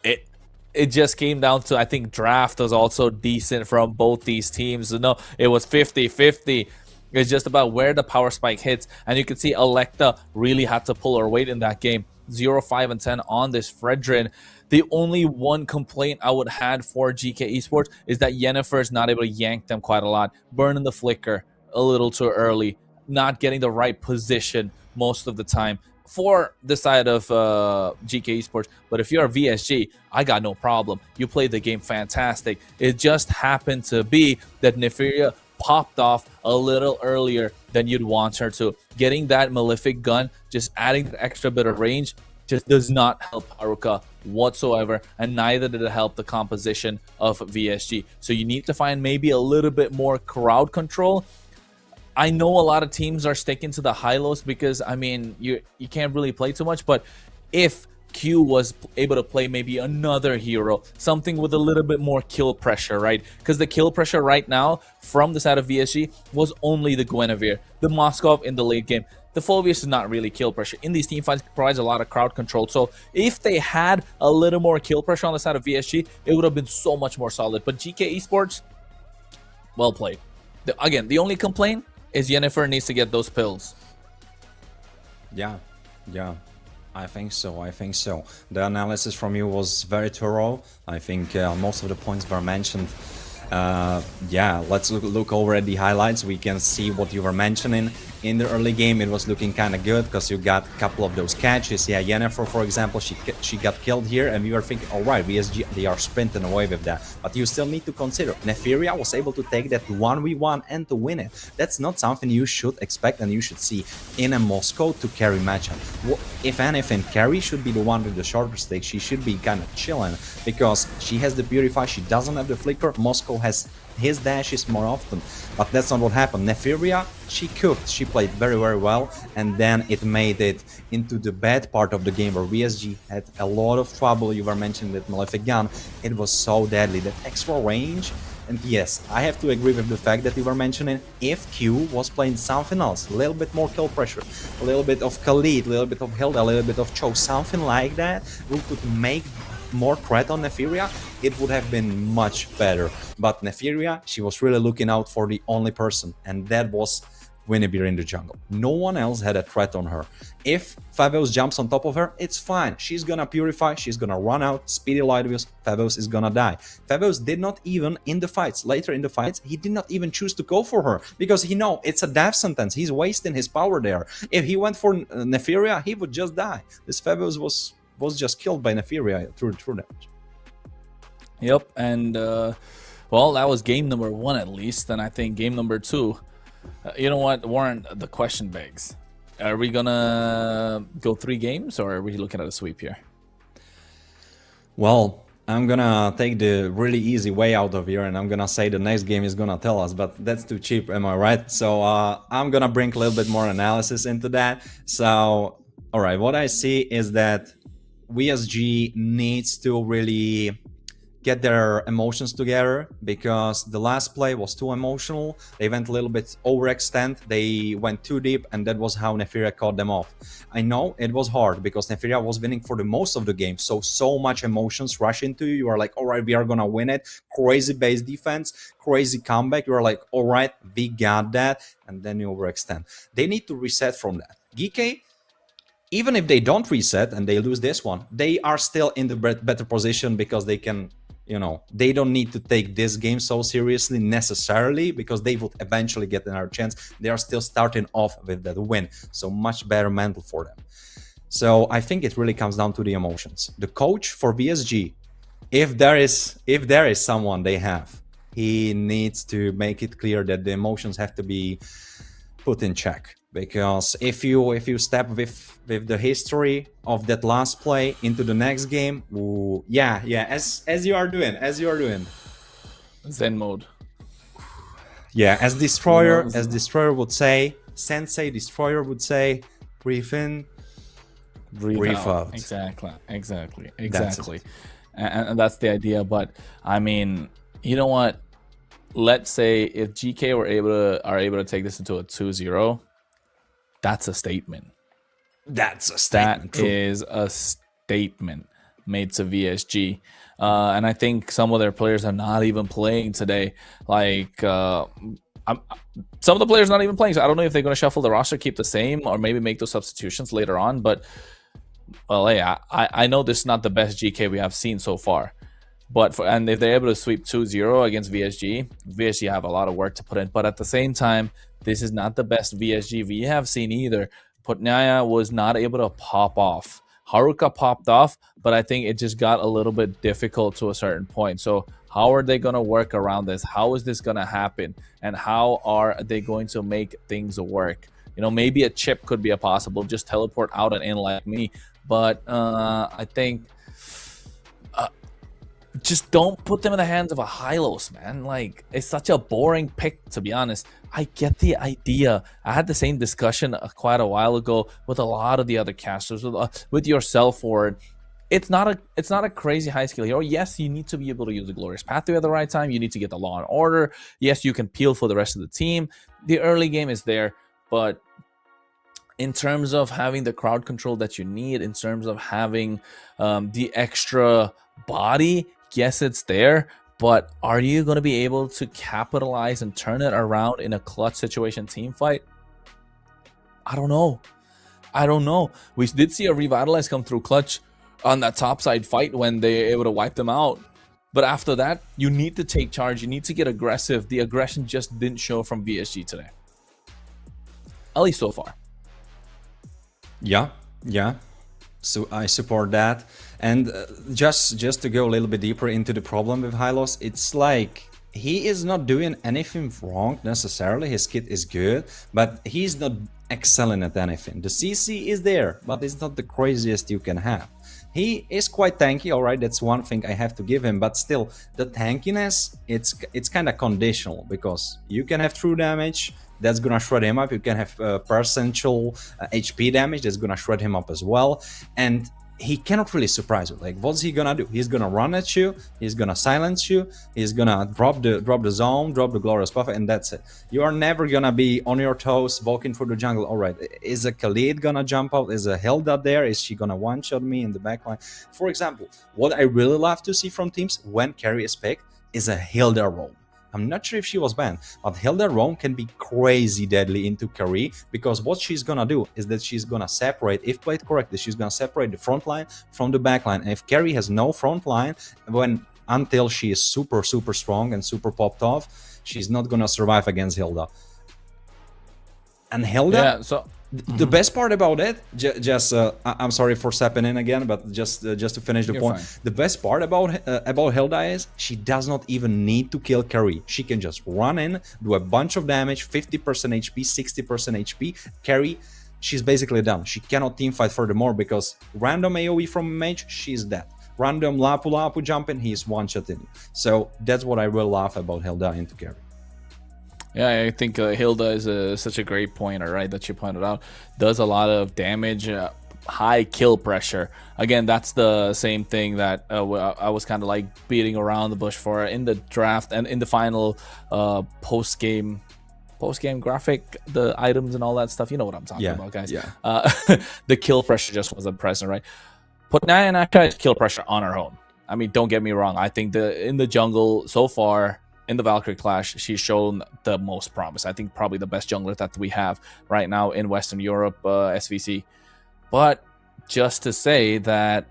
it just came down to, I think draft was also decent from both these teams. No, it was 50-50. It's just about where the power spike hits, and you can see Electa really had to pull her weight in that game. 0, 5, and 10 on this Fredrin. The only one complaint I would have for GK Esports is that Yennefer is not able to yank them quite a lot. Burning the flicker a little too early. Not getting the right position most of the time for the side of GK Esports. But if you're a VSG, I got no problem. You played the game fantastic. It just happened to be that Nefiria popped off a little earlier than you'd want her to. Getting that Malefic gun, just adding the extra bit of range, just does not help Haruka whatsoever, and neither did it help the composition of VSG. So you need to find maybe a little bit more crowd control. I know a lot of teams are sticking to the high-lows because, I mean, you can't really play too much, but if Q was able to play maybe another hero, something with a little bit more kill pressure, right? Because the kill pressure right now from the side of VSG was only the Guinevere, the Moskov in the late game. The Phobius is not really kill pressure. In these team fights, provides a lot of crowd control. So if they had a little more kill pressure on the side of VSG, it would have been so much more solid. But GK Esports, well played. Again, the only complaint is Yennefer needs to get those pills. Yeah. I think so. The analysis from you was very thorough. I think most of the points were mentioned. Yeah, let's look over at the highlights. We can see what you were mentioning. In the early game, it was looking kind of good because you got a couple of those catches. Yeah, Yennefer, for example, she got killed here, and we were thinking, all right, VSG, they are sprinting away with that. But you still need to consider, Nefiria was able to take that 1v1 and to win it. That's not something you should expect and you should see in a Moscow to carry matchup. If anything, Carry should be the one with the shorter stakes. She should be kind of chilling because she has the Purify, she doesn't have the Flicker. Moscow has his dashes more often, but that's not what happened. Nefiria, she cooked, she played very well, and then it made it into the bad part of the game where VSG had a lot of trouble. You were mentioning that Malefic gun, it was so deadly, that extra range. And yes, I have to agree with the fact that you were mentioning, if Q was playing something else, a little bit more kill pressure, a little bit of Khalid, a little bit of Hilda, a little bit of Cho, something like that, we could make more threat on Nefiria, it would have been much better. But Nefiria, she was really looking out for the only person, and that was Winnebeer in the jungle. No one else had a threat on her. If Favos jumps on top of her, it's fine. She's gonna Purify, she's gonna run out, Speedy Light Wheels, Favos is gonna die. Favos did not even, in the fights, later in the fights, he did not even choose to go for her, because he know it's a death sentence, he's wasting his power there. If he went for Nefiria, he would just die. This Favos was just killed by Nefiria through damage. Yep, and well, that was game number 1 at least, and I think game number 2, you know what, Warren, the question begs, are we gonna go 3 games, or are we looking at a sweep here? Well, I'm gonna take the really easy way out of here, and I'm gonna say the next game is gonna tell us, but that's too cheap, am I right? So I'm gonna bring a little bit more analysis into that. So, alright, what I see is that VSG needs to really get their emotions together, because the last play was too emotional. They went a little bit overextend, they went too deep, and that was how Nefiria caught them off. I know it was hard because Nefiria was winning for the most of the game, so much emotions rush into you. You are like, all right, we are gonna win it. Crazy base defense, crazy comeback. You are like, all right, we got that, and then you overextend. They need to reset from that. GK, even if they don't reset and they lose this one, they are still in the better position because they can, you know, they don't need to take this game so seriously necessarily, because they would eventually get another chance. They are still starting off with that win, so much better mental for them. So I think it really comes down to the emotions. The coach for VSG, if there is someone they have, he needs to make it clear that the emotions have to be put in check. Because if you step with the history of that last play into the next game, ooh, yeah, as you are doing, Zen mode. Yeah, as Destroyer would say, Sensei Destroyer would say, breathe in, breathe out. Exactly. And that's the idea. But I mean, you know what? Let's say if GK are able to take this into a 2-0. That's a statement. That's a statement. That is a statement made to VSG. And I think some of their players are not even playing today. Like, some of the players are not even playing. So I don't know if they're going to shuffle the roster, keep the same, or maybe make those substitutions later on. But, well, yeah, I know this is not the best GK we have seen so far. But and if they're able to sweep 2-0 against VSG have a lot of work to put in. But at the same time, this is not the best VSG we have seen either. Putnaya was not able to pop off. Haruka popped off, but I think it just got a little bit difficult to a certain point. So how are they going to work around this? How is this going to happen? And how are they going to make things work? You know, maybe a chip could be a possible. Just teleport out and in like me. But I think... just don't put them in the hands of a Hylos, man. Like, it's such a boring pick, to be honest. I get the idea. I had the same discussion quite a while ago with a lot of the other casters, with yourself, Ford. It's not a crazy high skill hero. Yes, you need to be able to use the Glorious Pathway at the right time. You need to get the Law and Order. Yes, you can peel for the rest of the team. The early game is there, but in terms of having the crowd control that you need, in terms of having the extra body, yes, it's there, but are you going to be able to capitalize and turn it around in a clutch situation team fight? I don't know. We did see a Revitalize come through clutch on that top side fight when they were able to wipe them out. But after that, you need to take charge. You need to get aggressive. The aggression just didn't show from VSG today. At least so far. Yeah. So I support that. And just to go a little bit deeper into the problem with Hylos, it's like he is not doing anything wrong necessarily. His kit is good, but he's not excelling at anything. The CC is there, but it's not the craziest you can have. He is quite tanky, alright, that's one thing I have to give him, but still, the tankiness, it's kind of conditional, because you can have true damage, that's gonna shred him up, you can have percentual HP damage, that's gonna shred him up as well, and he cannot really surprise you. Like, what's he gonna do? He's gonna run at you, he's gonna silence you, he's gonna drop the zone, drop the glorious buff, and that's it. You are never gonna be on your toes walking through the jungle. All right, is a Khalid gonna jump out? Is a Hilda there? Is she gonna one-shot me in the backline? For example, what I really love to see from teams when carry is picked is a Hilda roam. I'm not sure if she was banned, but Hilda roam can be crazy deadly into carry, because what she's gonna do is that she's gonna separate, if played correctly, she's gonna separate the front line from the back line. And if carry has no front line, until she is super strong and super popped off, she's not gonna survive against Hilda. And Hilda, yeah, so the best part about it, I'm sorry for stepping in again, but just to finish the point, fine. the best part about Hilda is she does not even need to kill carry. She can just run in, do a bunch of damage, 50% HP, 60% HP, carry. She's basically done. She cannot teamfight furthermore, because random AoE from a mage, she's dead. Random Lapu Lapu jumping, he's one-shotting you. So that's what I will love about Hilda into carry. Yeah, I think Hilda is such a great pointer, right, that you pointed out. Does a lot of damage, high kill pressure. Again, that's the same thing that I was kind of like beating around the bush for in the draft and in the final post-game graphic, the items and all that stuff. You know what I'm talking about, guys. Yeah. The kill pressure just wasn't present, right? Putnaya and Aka is kill pressure on her own. I mean, don't get me wrong. I think in the jungle so far, in the Valkyrie clash, she's shown the most promise. I think probably the best jungler that we have right now in Western Europe, SVC. But just to say that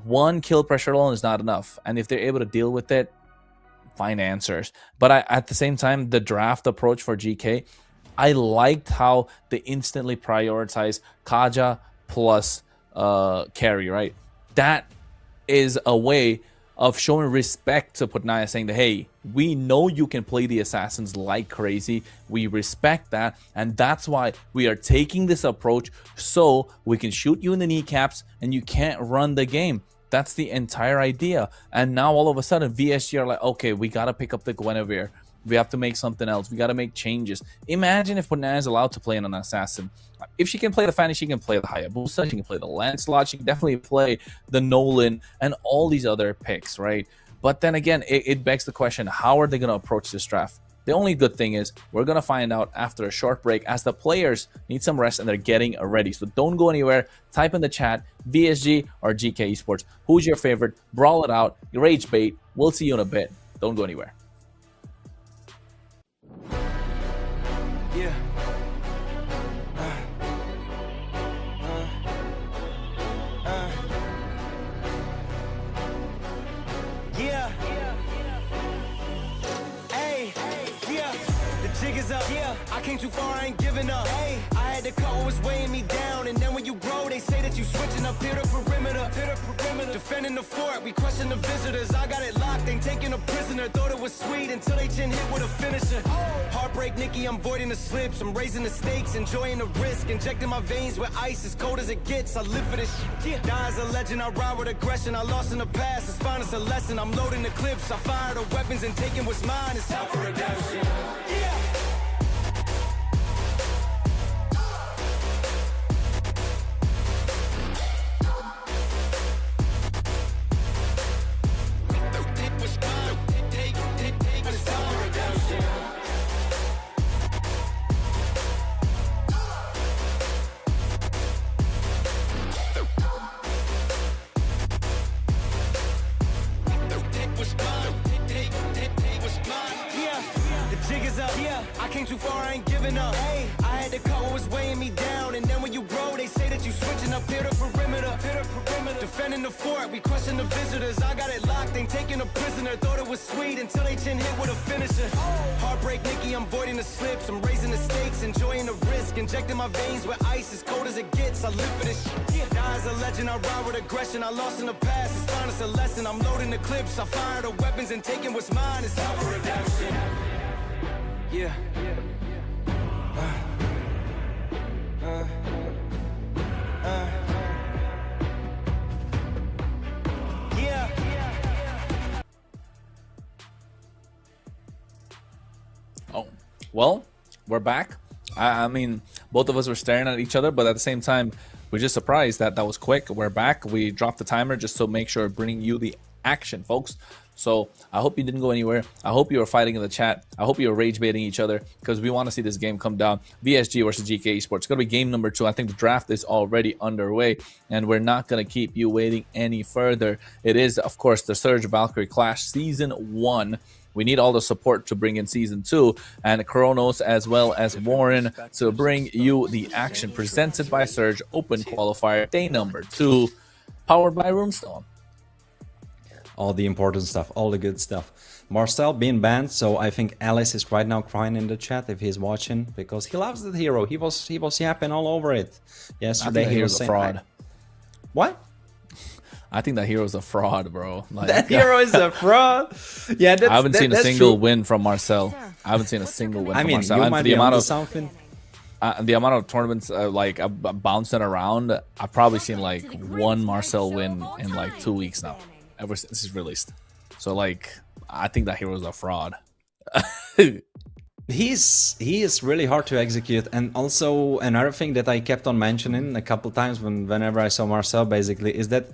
one kill pressure alone is not enough. And if they're able to deal with it, find answers. But at the same time, the draft approach for GK, I liked how they instantly prioritize Kaja plus carry, right? That is a way of showing respect to Putnaya, saying that, hey, we know you can play the assassins like crazy. We respect that, and that's why we are taking this approach, so we can shoot you in the kneecaps and you can't run the game. That's the entire idea. And now all of a sudden VSG are like, okay, we gotta pick up the Guinevere. We have to make something else. We got to make changes. Imagine if Putnaya is allowed to play an assassin. If she can play the Fanny, she can play the Hayabusa, she can play the Lancelot, she can definitely play the Nolan and all these other picks, right? But then again, it begs the question, how are they going to approach this draft? The only good thing is we're going to find out after a short break, as the players need some rest and they're getting ready. So don't go anywhere. Type in the chat, VSG or GK Esports. Who's your favorite? Brawl it out. Rage bait. We'll see you in a bit. Don't go anywhere. Yeah. Yeah. Hey. Yeah. The jig is up. Yeah. I came too far, I ain't giving up. Hey. I had to cut what was weighing me down, and then when you grow, they say that you switching up here to perimeter. Defending the fort, we question the visitors. I got it locked, ain't taking a prisoner. Thought it was sweet until they chin hit with a finisher. Heartbreak, Nikki, I'm voiding the slips. I'm raising the stakes, enjoying the risk. Injecting my veins with ice, as cold as it gets. I live for this shit. Die as a legend, I ride with aggression. I lost in the past, it's fine, it's a lesson. I'm loading the clips, I fire the weapons and taking what's mine. It's time for redemption. Yeah. Jig is up. came too far, I ain't giving up. Hey, I had to cut what was weighing me down. And then when you roll, they say that you switching up here to perimeter. Defending the fort, we crushing the visitors. I got it locked, ain't taking a prisoner. Thought it was sweet until they chin hit with a finisher. Heartbreak Nicky, I'm voiding the slips. I'm raising the stakes, enjoying the risk. Injecting my veins with ice as cold as it gets. I live for this shit. Die as a legend, I ride with aggression. I lost in the past, it's time to a lesson. I'm loading the clips, I fire the weapons and taking what's mine. It's time for redemption. Yeah. Oh, well, we're back. I mean, both of us were staring at each other, but at the same time, we're just surprised that that was quick. We're back. We dropped the timer just to make sure bringing you the action, folks. So I hope you didn't go anywhere. I hope you were fighting in the chat. I hope you were rage baiting each other because we want to see this game come down. VSG versus GK Esports. It's going to be game number 2. I think the draft is already underway, and we're not going to keep you waiting any further. It is, of course, the Surge Valkyrie Clash Season 1. We need all the support to bring in Season 2, and Kronos as well as Warren to bring you the action presented by Surge Open Qualifier Day number 2, powered by Runestone. All the important stuff, all the good stuff. Marcel being banned, so I think Alice is right now crying in the chat if he's watching, because he loves that hero. He was yapping all over it yesterday. He was a fraud. What? I think that hero's a fraud, bro. Like, that hero is a fraud. Yeah, I haven't seen a single win from Marcel. I haven't seen a single win from Marcel. You might be onto something. The amount of tournaments like bouncing around, I've probably seen like one Marcel win in like 2 weeks now, ever since he's released. So like, I think that hero's a fraud. He is really hard to execute, and also another thing that I kept on mentioning a couple times whenever I saw Marcel basically is that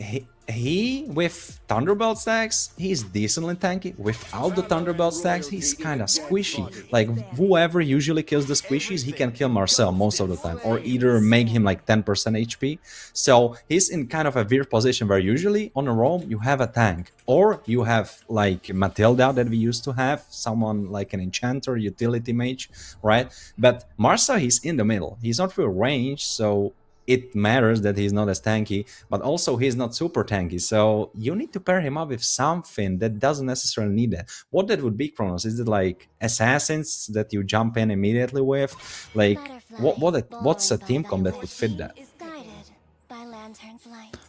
he with Thunderbolt stacks, he's decently tanky. Without the Thunderbolt stacks, he's kind of squishy. Like, whoever usually kills the squishies, he can kill Marcel most of the time, or either make him like 10% HP. So he's in kind of a weird position where usually on a roam you have a tank, or you have like Matilda that we used to have, someone like an enchanter, utility mage, right? But Marcel, he's in the middle. He's not full range, so it matters that he's not as tanky, but also he's not super tanky. So you need to pair him up with something that doesn't necessarily need that. What that would be, Kronos? Is it like assassins that you jump in immediately with? Like, what's a team comp that would fit that?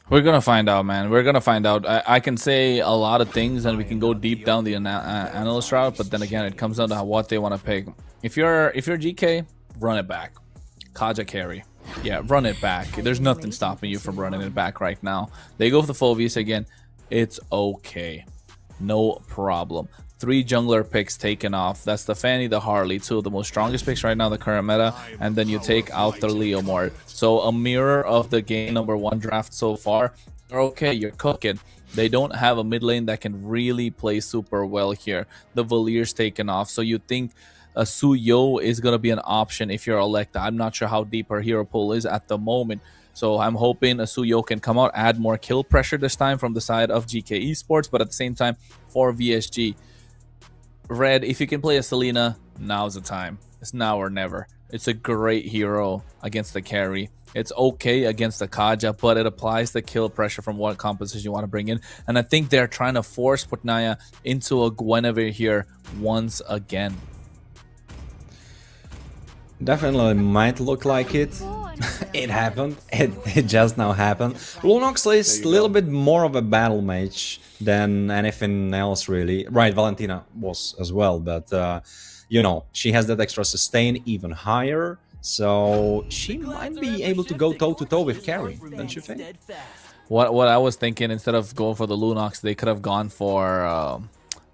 We're gonna find out, man. We're gonna find out. I can say a lot of things, and we can go deep down the analyst route. But then again, it comes down to what they want to pick. If you're GK, run it back. Kaja carry. Yeah, run it back. There's nothing stopping you from running it back right now. They go for the Phobius again. It's okay. No problem. 3 jungler picks taken off. That's the Fanny, the Harley, 2 of the most strongest picks right now, the current meta. And then you take out the Leomord. So a mirror of the game number 1 draft so far. Okay, you're cooking. They don't have a mid lane that can really play super well here. The Valyr's taken off. So you think a Suyo is going to be an option if you're Electa. I'm not sure how deep her hero pool is at the moment. So I'm hoping a Suyo can come out, add more kill pressure this time from the side of GK Esports. But at the same time, for VSG, Red, if you can play a Selena, now's the time. It's now or never. It's a great hero against the carry. It's okay against the Kaja, but it applies the kill pressure from what composition you want to bring in. And I think they're trying to force Putnaya into a Guinevere here once again. Definitely might look like it. It happened. It just now happened. Lunox is a little bit more of a battle mage than anything else, really. Right, Valentina was as well, but you know, she has that extra sustain even higher, so she might be able to go toe-to-toe with carry, don't you think? What I was thinking, instead of going for the Lunox, they could have gone for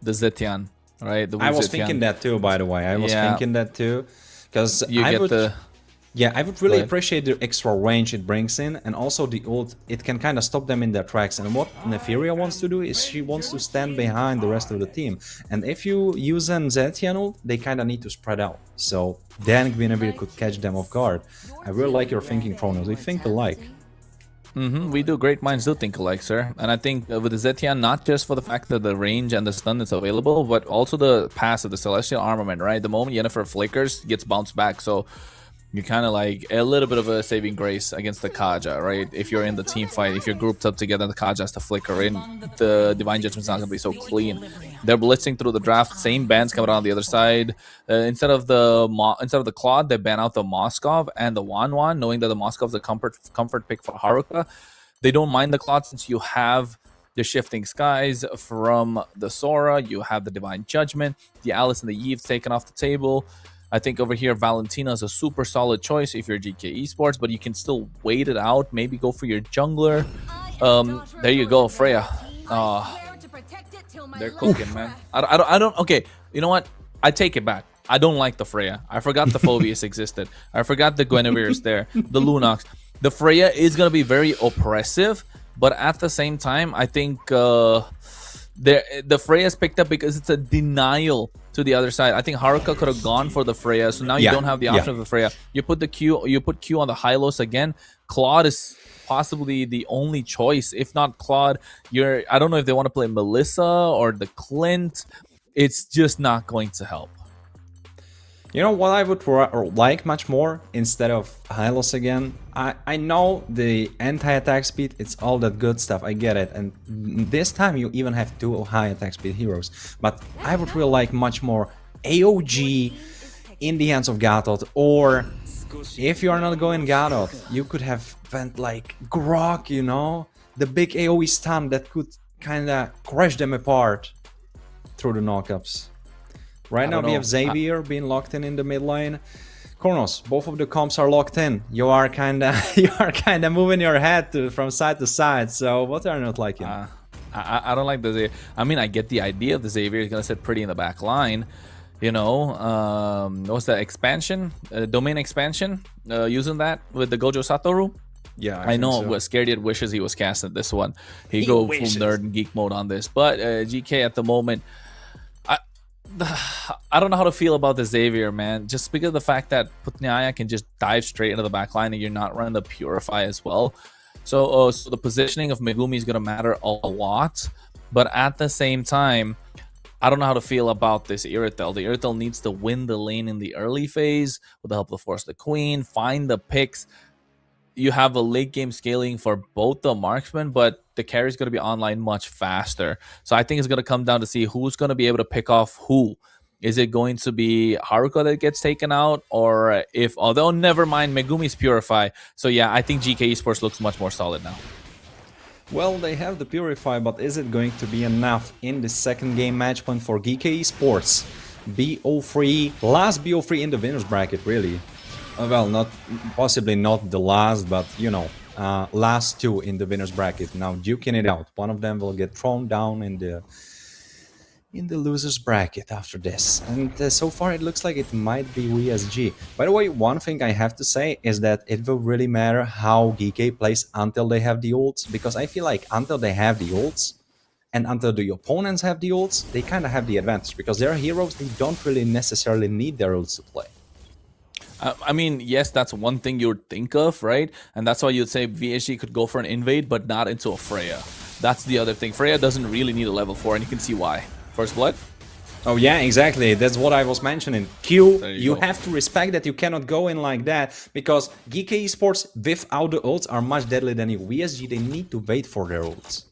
the Zetian, right? I was thinking that too, by the way. I was thinking that too. Because I would really appreciate the extra range it brings in, and also the ult, it can kind of stop them in their tracks. And what Neferia wants to do is she wants to stand behind the rest of the team. And if you use an Zetian ult, they kind of need to spread out. So then Guinevere could catch them off guard. I really like your thinking, Kronos. We think alike. We do. Great minds do think alike, sir. And I think with the Zetian, not just for the fact that the range and the stun is available, but also the passive, the Celestial Armament, right? The moment Yennefer flickers, gets bounced back. So you kind of like a little bit of a saving grace against the Kaja, right? If you're in the team fight, if you're grouped up together, the Kaja has to flicker in, the Divine Judgment's not going to be so clean. They're blitzing through the draft, same bans coming out on the other side. Instead of the Claude, they ban out the Moskov and the Wanwan, knowing that the Moskov is a comfort pick for Haruka. They don't mind the Claude since you have the Shifting Skies from the Sora, you have the Divine Judgment, the Alice and the Yeeves taken off the table. I think over here, Valentina is a super solid choice if you're GK Esports, but you can still wait it out. Maybe go for your jungler. There you go, Freya. They're cooking, man. I don't. Okay, you know what? I take it back. I don't like the Freya. I forgot the Phobius existed. I forgot the Guinevere is there. The Lunox. The Freya is gonna be very oppressive, but at the same time, I think the Freya's picked up because it's a denial to the other side. I think Haruka could have gone for the Freya, so now you don't have the option of the Freya. You put the Q, you put Q on the Hylos again. Claude is possibly the only choice. If not Claude, I don't know if they want to play Melissa or the Clint. It's just not going to help. You know what I would like much more instead of Hylos again? I know the anti-attack speed, it's all that good stuff, I get it. And this time you even have 2 high attack speed heroes. But I would really like much more AOG in the hands of Gatot. Or if you are not going Gatot, you could have went like Grok, you know? The big AoE stun that could kinda crash them apart through the knockups. Right now we have Xavier being locked in the mid lane. Kronos, both of the comps are locked in. You are kinda moving your head from side to side. So what are you not liking? I don't like the Xavier. I mean, I get the idea of the Xavier is gonna sit pretty in the back line. You know, what's that expansion? Domain expansion? Using that with the Gojo Satoru. Yeah, I know. So. Scared wishes he was casting this one. He go full nerd and geek mode on this, but GK at the moment. I don't know how to feel about the Xavier, man. Just because of the fact that Putnyaya can just dive straight into the backline and you're not running the Purify as well. So the positioning of Megumi is going to matter a lot. But at the same time, I don't know how to feel about this Irithel. The Irithel needs to win the lane in the early phase with the help of Force the Queen, find the picks. You have a late game scaling for both the marksmen, but the carry is going to be online much faster. So I think it's going to come down to see who's going to be able to pick off who. Is it going to be Haruka that gets taken out? Or although never mind, Megumi's Purify. So yeah, I think GK Esports looks much more solid now. Well, they have the Purify, but is it going to be enough in the second game match point for GK Esports? BO3, last BO3 in the winners bracket, really. Well, possibly not the last, but you know, last 2 in the winners bracket. Now duking it out. One of them will get thrown down in the losers bracket after this. And so far it looks like it might be VSG. By the way, one thing I have to say is that it will really matter how GK plays until they have the ults, because I feel like until they have the ults and until the opponents have the ults, they kind of have the advantage, because their heroes, they don't really necessarily need their ults to play. I mean, yes, that's one thing you would think of, right? And that's why you'd say VSG could go for an invade, but not into a Freya. That's the other thing. Freya doesn't really need a level 4, and you can see why. First blood? Oh yeah, exactly. That's what I was mentioning. Q, you have to respect that you cannot go in like that, because GK Esports without the ults are much deadly than you. VSG, they need to wait for their ults.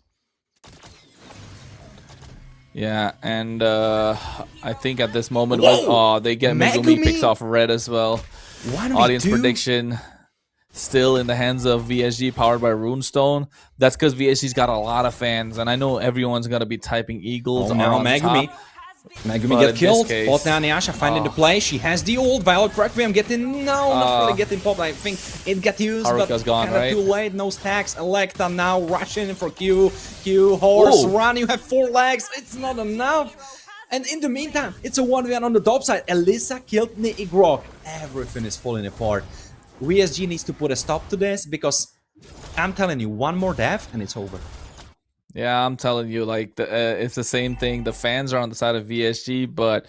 Yeah, and I think at this moment, they get Megumi picks off red as well. Audience prediction still in the hands of VSG, powered by Runestone. That's because VSG's got a lot of fans, and I know everyone's gonna be typing Eagles. Oh, now Megumi. Megumi get killed. Botnia Nyasha finding the play. She has the ult. Violet Requiem getting not really getting popped. I think it got used, Haruka's but gone, right? Too late. No stacks. Electa now rushing in for Q. Q horse run. You have 4 legs. It's not enough. And in the meantime, it's a 1v1 on the top side. Elisa killed Grok. Everything is falling apart. VSG needs to put a stop to this, because I'm telling you, one more death and it's over. Yeah, I'm telling you, like, it's the same thing. The fans are on the side of VSG, but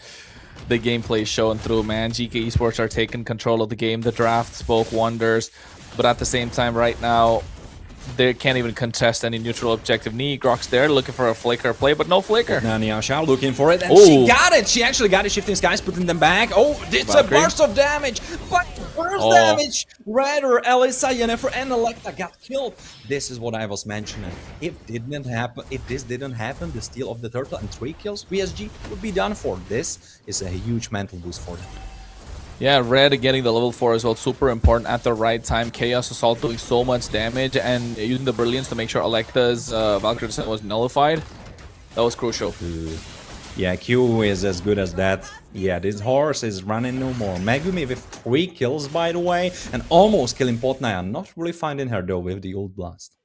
the gameplay is showing through, man. GK Esports are taking control of the game. The draft spoke wonders. But at the same time, right now, they can't even contest any neutral objective. Negrok's there looking for a flicker play, but no flicker. Now Niasha looking for it, and she got it! She actually got it. Shifting Skies, putting them back. Oh, it's Valkyrie. a burst of damage! But burst damage! Rather, Alyssa, Yennefer, and Electa got killed. This is what I was mentioning. If this didn't happen, the steal of the turtle and 3 kills, VSG would be done for. This is a huge mental boost for them. Yeah, Red getting the level 4 as well, super important at the right time. Chaos Assault doing so much damage and using the Brilliance to make sure Electa's Valkyrie descent was nullified. That was crucial. Yeah, Q is as good as that. Yeah, this horse is running no more. Megumi with 3 kills, by the way, and almost killing Potnaya. Not really finding her, though, with the ult blast.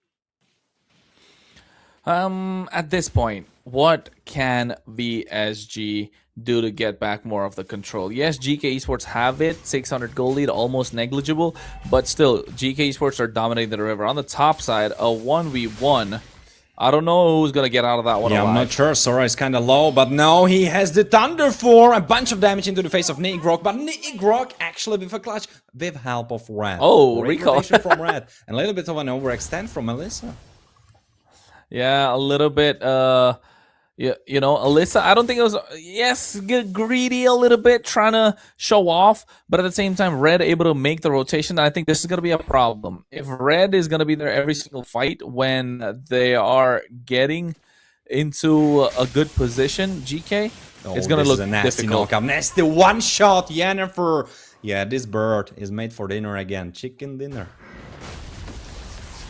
At this point, what can VSG do to get back more of the control? Yes, GK Esports have it, 600 goal lead, almost negligible, but still, GK Esports are dominating the river. On the top side, a 1v1. I don't know who's gonna get out of that one alive. I'm not sure. Sora is kind of low, but no, he has the Thunder for a bunch of damage into the face of Negrok, but Negrok actually with a clutch with help of Red. Oh, recall from Red, and a little bit of an overextend from Alyssa. Yeah, a little bit. You know, Alyssa, I don't think it was, yes, get greedy a little bit, trying to show off, but at the same time, Red able to make the rotation. I think this is going to be a problem. If Red is going to be there every single fight when they are getting into a good position, GK, it's going to look a nasty difficult. Knockout. Nasty one-shot, Yennefer. Yeah, this bird is made for dinner again. Chicken dinner.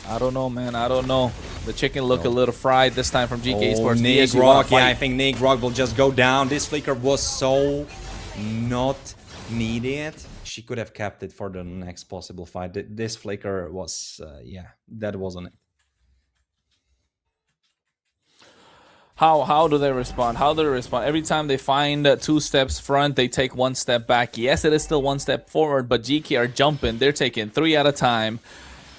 I don't know, man. I don't know. The chicken look a little fried this time from GK Esports. Negrok, yeah, I think Negrok will just go down. This flicker was so not needed. She could have kept it for the next possible fight. This flicker was, yeah, that wasn't it. How do they respond? How do they respond? Every time they find 2 steps front, they take 1 step back. Yes, it is still 1 step forward, but GK are jumping. They're taking 3 at a time.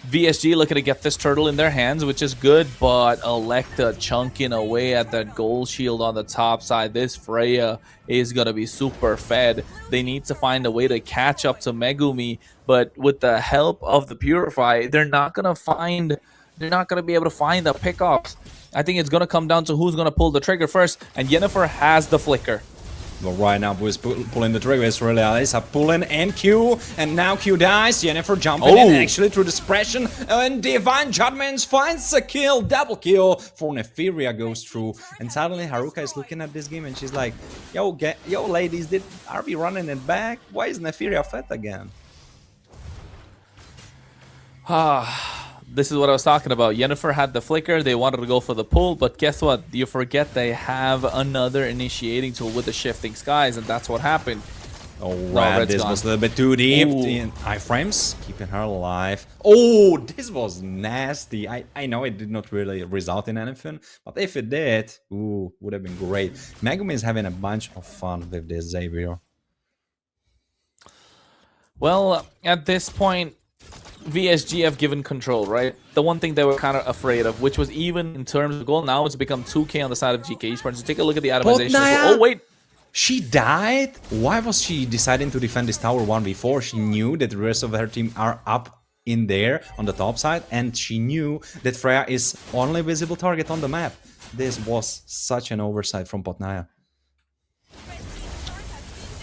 VSG looking to get this turtle in their hands, which is good, but Electa chunking away at that gold shield on the top side. This Freya is going to be super fed. They need to find a way to catch up to Megumi, but with the help of the Purify, they're not going to be able to find the pickups. I think it's going to come down to who's going to pull the trigger first, and Yennefer has the flicker. But right now, who is pulling the trigger is really Alyssa pulling and Q, and now Q dies. Yennefer jumping in actually through the suppression, and Divine Judgments finds a kill, double kill for Nefiria goes through, and suddenly Haruka is looking at this game and she's like, yo ladies, are we running it back? Why is Nefiria fed again? This is what I was talking about. Yennefer had the flicker. They wanted to go for the pull, but guess what? You forget they have another initiating tool with the Shifting Skies, and that's what happened. Oh, Red, this was a little bit too deep. Ooh. In iframes, keeping her alive. Oh, this was nasty. I know it did not really result in anything, but if it did, ooh, would have been great. Megumi is having a bunch of fun with this Xavier. Well, at this point, VSG have given control, right? The one thing they were kind of afraid of, which was even in terms of goal, now it's become 2K on the side of GK Esports. So take a look at the itemization. Oh, wait. She died? Why was she deciding to defend this tower 1v4? She knew that the rest of her team are up in there on the top side, and she knew that Freya is only visible target on the map. This was such an oversight from Potnaya.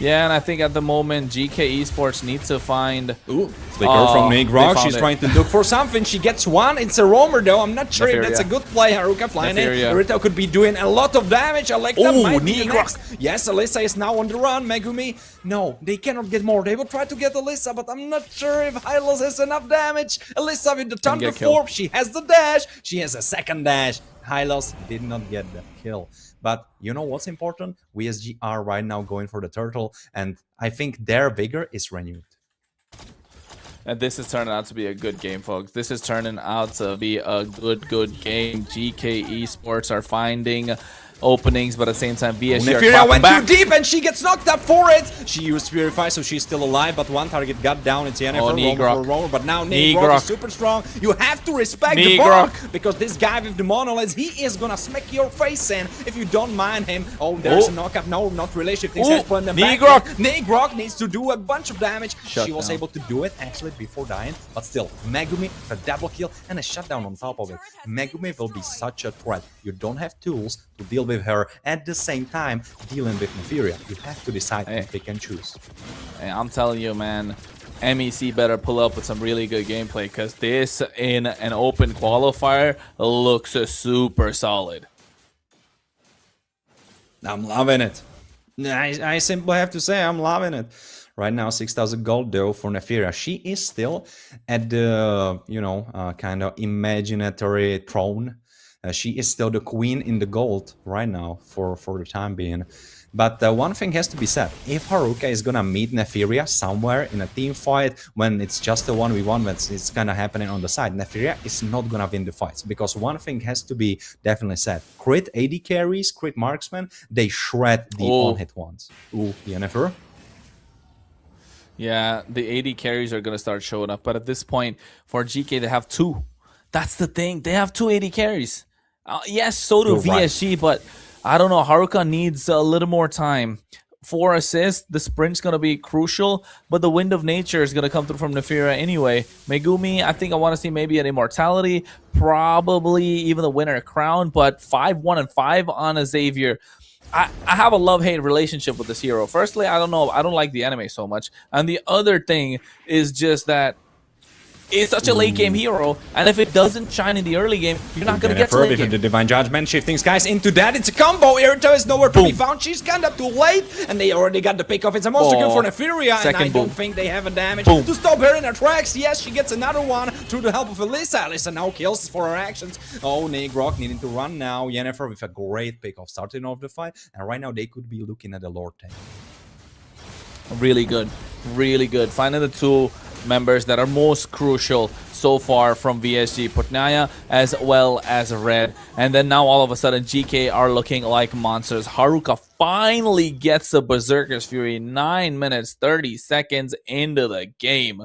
Yeah, and I think at the moment, GK Esports needs to find... Ooh, flicker from Negrok. She's trying to look for something. She gets one. It's a roamer, though. I'm not sure if that's a good play. Haruka flying in. Rita could be doing a lot of damage. Electa might be next. Yes, Alyssa is now on the run. Megumi. No, they cannot get more. They will try to get Alyssa, but I'm not sure if Hylos has enough damage. Alyssa with the Thunder Form. She has the dash. She has a second dash. Hylos did not get the kill. But you know what's important? VSG are right now going for the turtle, and I think their vigor is renewed. And this is turning out to be a good game, folks. This is turning out to be a good game. GK Esports are finding openings, but at the same time, VSG are Nefiria clapping went back. too deep and she gets knocked up for it. She used Purify, so she's still alive, but one target got down. It's Yennefer, rover, but now Negrok is super strong. You have to respect the bar, because this guy with the monoliths, he is gonna smack your face in if you don't mind him. Oh, there's a knockup. No, not really. Shifting has put them back. Negrok needs to do a bunch of damage. She was able to do it actually before dying, but still, Megumi, a double kill and a shutdown on top of it. Megumi will be such a threat. You don't have tools to deal with her at the same time dealing with Nefiria. You have to decide to pick and choose. Hey, I'm telling you, man, MEC better pull up with some really good gameplay, because this in an open qualifier looks super solid. I'm loving it. I simply have to say I'm loving it. Right now, 6,000 gold though for Nefiria. She is still at the, you know, kind of imaginary throne. She is still the queen in the gold right now for the time being. But one thing has to be said. If Haruka is gonna meet Nefiria somewhere in a team fight, when it's just a 1v1, when it's kind of happening on the side, Nefiria is not gonna win the fights. Because one thing has to be definitely said. Crit AD carries, crit marksmen, they shred the on-hit ones. Ooh, Yennefer. Yeah, the AD carries are going to start showing up. But at this point, for GK, they have 2. That's the thing. They have 2 AD carries. Yes, so do VSG, but I don't know. Haruka needs a little more time. 4 assists, the sprint's going to be crucial, but the Wind of Nature is going to come through from Nefiria anyway. Megumi, I think I want to see maybe an Immortality, probably even the Winner Crown, but 5-1 and 5 on a Xavier. I have a love-hate relationship with this hero. Firstly, I don't know. I don't like the anime so much. And the other thing is just that it's such a late-game hero, and if it doesn't shine in the early game, you're not going to get to late game. The Divine Judgment, shifting skies into that. It's a combo. Irito is nowhere to be found. She's kind of too late, and they already got the pick off. It's a monster kill for Nefiria, and I don't think they have a damage to stop her in her tracks. Yes, she gets another one through the help of Alyssa. Alyssa now kills for her actions. Oh, Negrok needing to run now. Yennefer with a great pick off starting off the fight, and right now they could be looking at the Lord tank. Really good. Really good. Finding the 2 members that are most crucial so far from VSG, Putnaya as well as Red. And then now all of a sudden GK are looking like monsters. Haruka finally gets the Berserker's Fury 9 minutes 30 seconds into the game.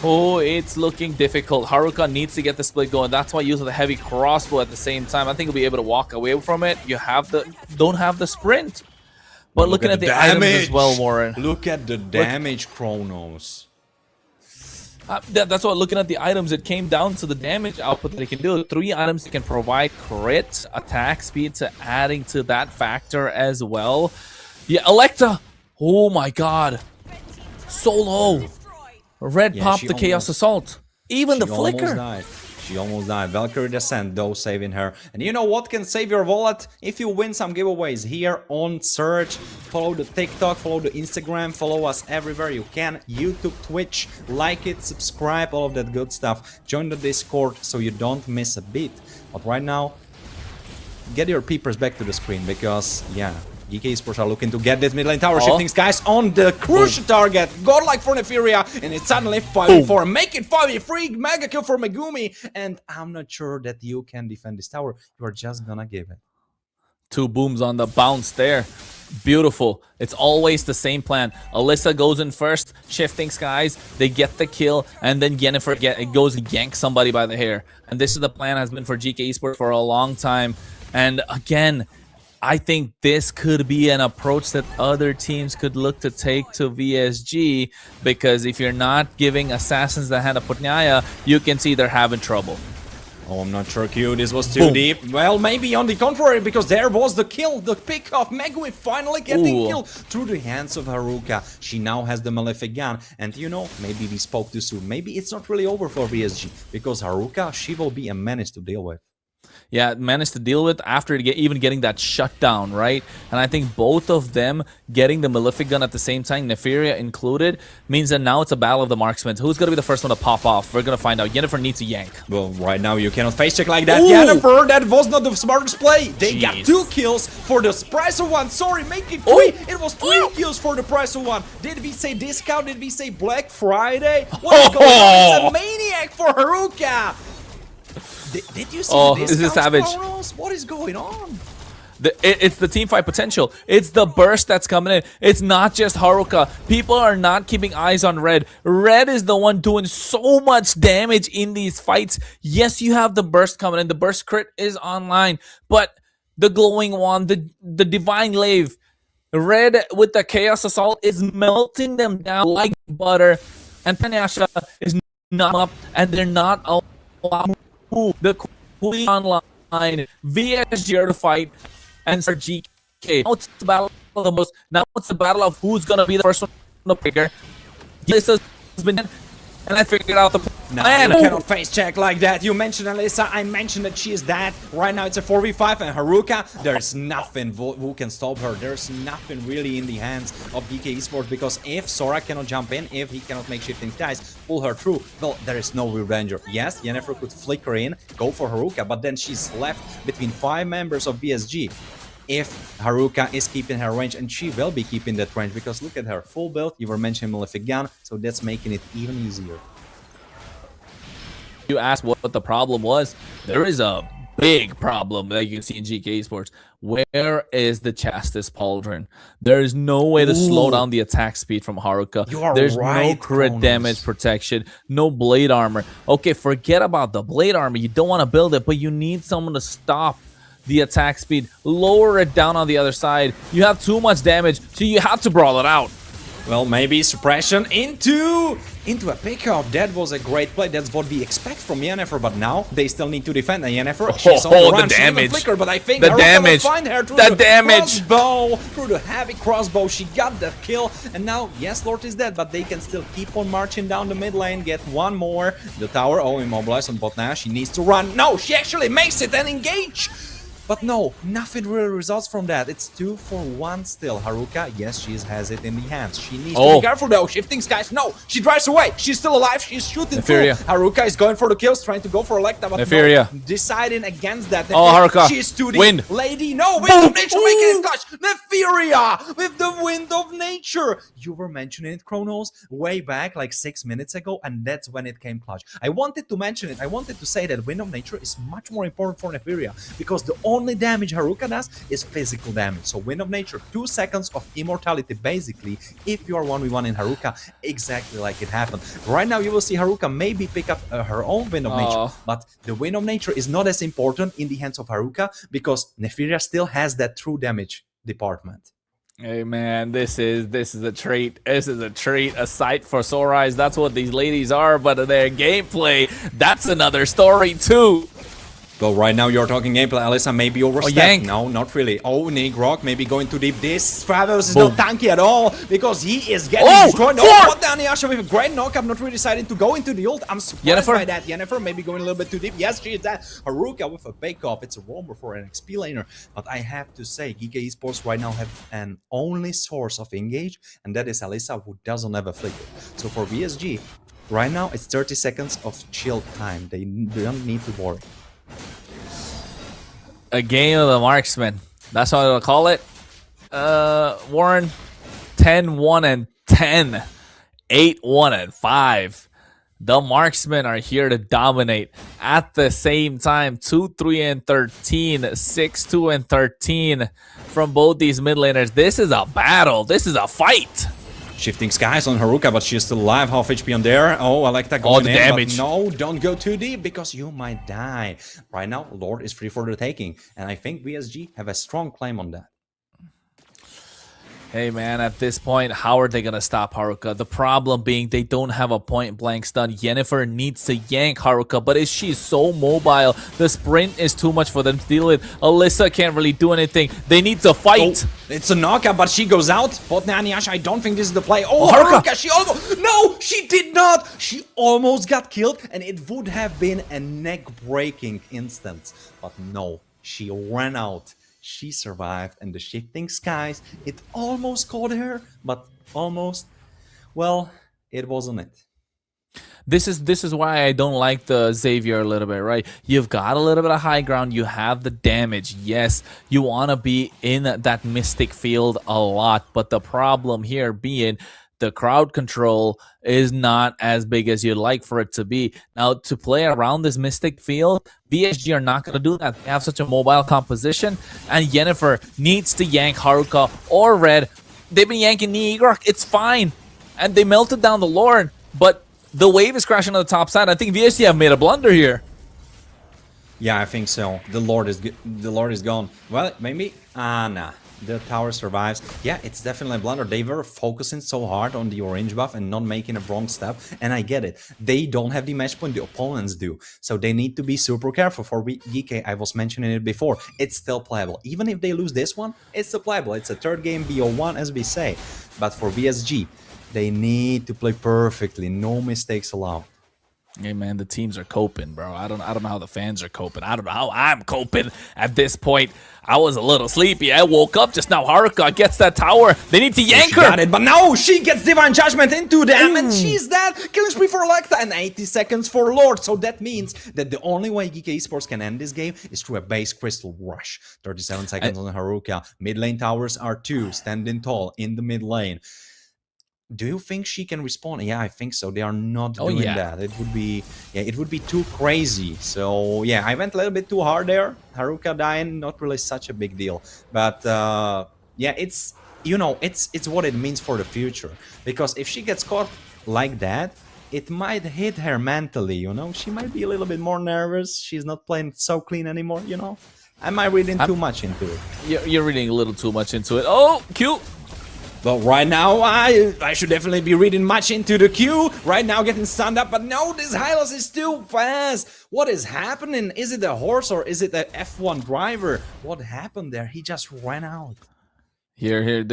Oh, it's looking difficult. Haruka needs to get the split going. That's why using the heavy crossbow at the same time. I think he'll be able to walk away from it. You have the don't have the sprint. But looking at the items as well, Warren. Look at the damage, Chronos. That's what, looking at the items, it came down to the damage output that it can do. 3 items that can provide crit, attack speed, to adding to that factor as well. Yeah, Electa. Oh my god. So low. Red popped the Chaos Assault. Even the flicker. She almost died. Valkyrie Descent, though, saving her. And you know what can save your wallet? If you win some giveaways here on Surge, follow the TikTok, follow the Instagram, follow us everywhere you can. YouTube, Twitch, like it, subscribe, all of that good stuff. Join the Discord so you don't miss a beat. But right now, get your peepers back to the screen because, yeah, GK Esports are looking to get this mid lane tower. Shifting skies on the crucial target. Godlike for Nefiria, and it's suddenly 5v4. Make it 5v3. Mega kill for Megumi. And I'm not sure that you can defend this tower. You are just gonna give it. 2 booms on the bounce there. Beautiful. It's always the same plan. Alyssa goes in first, shifting skies. They get the kill, and then Yennefer goes and yanks somebody by the hair. And this is the plan has been for GK Esports for a long time. And again, I think this could be an approach that other teams could look to take to VSG, because if you're not giving Assassins the hand of Putnaya, you can see they're having trouble. Oh, I'm not sure, Q. This was too deep. Well, maybe on the contrary, because there was the kill, the pick of Megumi finally getting killed through the hands of Haruka. She now has the Malefic gun, and you know, maybe we spoke too soon. Maybe it's not really over for VSG, because Haruka, she will be a menace to deal with. Yeah, managed to deal with after even getting that shutdown, right? And I think both of them getting the Malefic gun at the same time, Nefiria included, means that now it's a battle of the marksmen. Who's going to be the first one to pop off? We're going to find out. Yennefer needs a yank. Well, right now you cannot face check like that. Yennefer, that was not the smartest play. They got 2 kills for the price of 1. Sorry, make it 3. It was 3 kills for the price of 1. Did we say discount? Did we say Black Friday? What is going on? It's a maniac for Haruka. Did you see the discounts, savage. Chronos? What is going on? It's the team fight potential. It's the burst that's coming in. It's not just Haruka. People are not keeping eyes on Red. Red is the one doing so much damage in these fights. Yes, you have the burst coming in. The burst crit is online, but the glowing wand, the divine lave, Red with the chaos assault is melting them down like butter, and Panasha is not up, and they're not allowed to move. The queen online, VSG to fight, and Sir GK. Now it's the battle of the most. Now it's the battle of who's gonna be the first one to pick her. This has been, and I figured out the plan. You cannot face check like that. You mentioned Alyssa, I mentioned that she is that. Right now it's a 4v5 and Haruka, there's nothing who can stop her. There's nothing really in the hands of DK Esports, because if Sora cannot jump in, if he cannot make shifting skies, pull her through, well, there is no revenger. Yes, Yennefer could flicker in, go for Haruka, but then she's left between 5 members of BSG. If Haruka is keeping her range, and she will be keeping that range, because look at her, full build, you were mentioning Malefic Gun, so that's making it even easier. You asked what the problem was. There is a big problem that you can see in GK Esports. Where is the Chastis Pauldron? There is no way to slow down the attack speed from Haruka. There's no crit damage protection, no blade armor. Okay, forget about the blade armor. You don't want to build it, but you need someone to stop the attack speed, lower it down on the other side. You have too much damage, so you have to brawl it out. Well, maybe suppression into a pickup. That was a great play. That's what we expect from Yennefer, but now they still need to defend. And Yennefer, she's on the run. The damage. Flicker, but I think the damage. Find her through the damage. Crossbow, through the heavy crossbow. She got that kill, and now, yes, Lord is dead, but they can still keep on marching down the mid lane, get one more. The tower, immobilized on bot now. She needs to run. No, she actually makes it and engage. But no, nothing really results from that. It's 2-for-1 still. Haruka, yes, she has it in the hands. She needs to be careful though. Shifting skies, no, she drives away. She's still alive. She's shooting through. Haruka is going for the kills, trying to go for Electa, but no, deciding against that. Haruka. She's to the Wind. lady. No, Wind of Nature making it clutch. Neferia with the Wind of Nature. You were mentioning it, Kronos, way back, like 6 minutes ago, and that's when it came clutch. I wanted to mention it. I wanted to say that Wind of Nature is much more important for Neferia, because the only damage Haruka does is physical damage. So Wind of Nature, 2 seconds of immortality basically, if you are 1v1 in Haruka, exactly like it happened. Right now you will see Haruka maybe pick up her own Wind of Nature, but the Wind of Nature is not as important in the hands of Haruka, because Neferia still has that true damage department. Hey man, this is a treat. This is a treat. A sight for sore eyes. That's what these ladies are, but their gameplay, that's another story too. Well, right now you're talking gameplay. Alyssa maybe overstepped. Yank. No, not really. Nick Rock maybe going too deep. This Travis is not tanky at all, because he is getting destroyed. But down Yasha with a great knock-up, not really deciding to go into the ult. I'm surprised by that. Yennefer maybe going a little bit too deep. Yes, she is that. Haruka with a bake-off. It's a roamer for an XP laner. But I have to say, GK Esports right now have an only source of engage, and that is Alyssa, who doesn't have a flicker. So for BSG, right now it's 30 seconds of chill time. They don't need to worry. A game of the marksman. That's what I'll call it. Warren, 10-1-10, 8-1-5. The marksmen are here to dominate. At the same time, 2-3-13, 6-2-13 from both these mid laners. This is a battle. This is a fight. Shifting skies on Haruka, but she's still alive. Half HP on there. I like that going the in, damage. But no, don't go too deep, because you might die. Right now, Lord is free for the taking, and I think BSG have a strong claim on that. Hey man, at this point, how are they gonna stop Haruka? The problem being they don't have a point-blank stun. Yennefer needs to yank Haruka, but she's so mobile. The sprint is too much for them to deal with. Alyssa can't really do anything. They need to fight. It's a knockout, but she goes out. Botnaniash, I don't think this is the play. Haruka, she almost... No, she did not. She almost got killed, and it would have been a neck-breaking instance. But no, she ran out. She survived, and the shifting skies, it almost caught her, but almost, well, it wasn't it. This is why I don't like the Xavier a little bit, right? You've got a little bit of high ground. You have the damage. Yes, you want to be in that mystic field a lot, but the problem here being the crowd control is not as big as you'd like for it to be. Now, to play around this Mystic field, VSG are not going to do that. They have such a mobile composition, and Yennefer needs to yank Haruka or Red. They've been yanking Igor. It's fine. And they melted down the Lord, but the wave is crashing on the top side. I think VSG have made a blunder here. Yeah, I think so. The Lord is gone. Well, maybe. Nah. The tower survives. Yeah, it's definitely a blunder. They were focusing so hard on the orange buff and not making a wrong step. And I get it. They don't have the match point. The opponents do. So they need to be super careful. For GK, I was mentioning it before. It's still playable. Even if they lose this one, it's still playable. It's a third game BO1, as we say. But for VSG, they need to play perfectly. No mistakes allowed. Hey man, the teams are coping, bro. I don't know how the fans are coping. I don't know how I'm coping at this point. I was a little sleepy. I woke up just now. Haruka gets that tower. They need to yank her. Got it, but no, she gets Divine Judgment into them, and she's dead. Killing spree for Electa and 80 seconds for Lord. So that means that the only way GK Esports can end this game is through a base crystal rush. 37 seconds on Haruka. Mid lane towers are 2, standing tall in the mid lane. Do you think she can respawn? Yeah, I think so. They are not doing that. It would be, it would be too crazy. So yeah, I went a little bit too hard there. Haruka dying, not really such a big deal. But yeah, it's, you know, it's what it means for the future. Because if she gets caught like that, it might hit her mentally. You know, she might be a little bit more nervous. She's not playing so clean anymore. You know, am I reading too much into it? You're reading a little too much into it. Oh, cute. But right now, I should definitely be reading much into the queue. Right now, getting stunned up. But no, this Hylos is too fast. What is happening? Is it a horse or is it an F1 driver? What happened there? He just ran out. Hear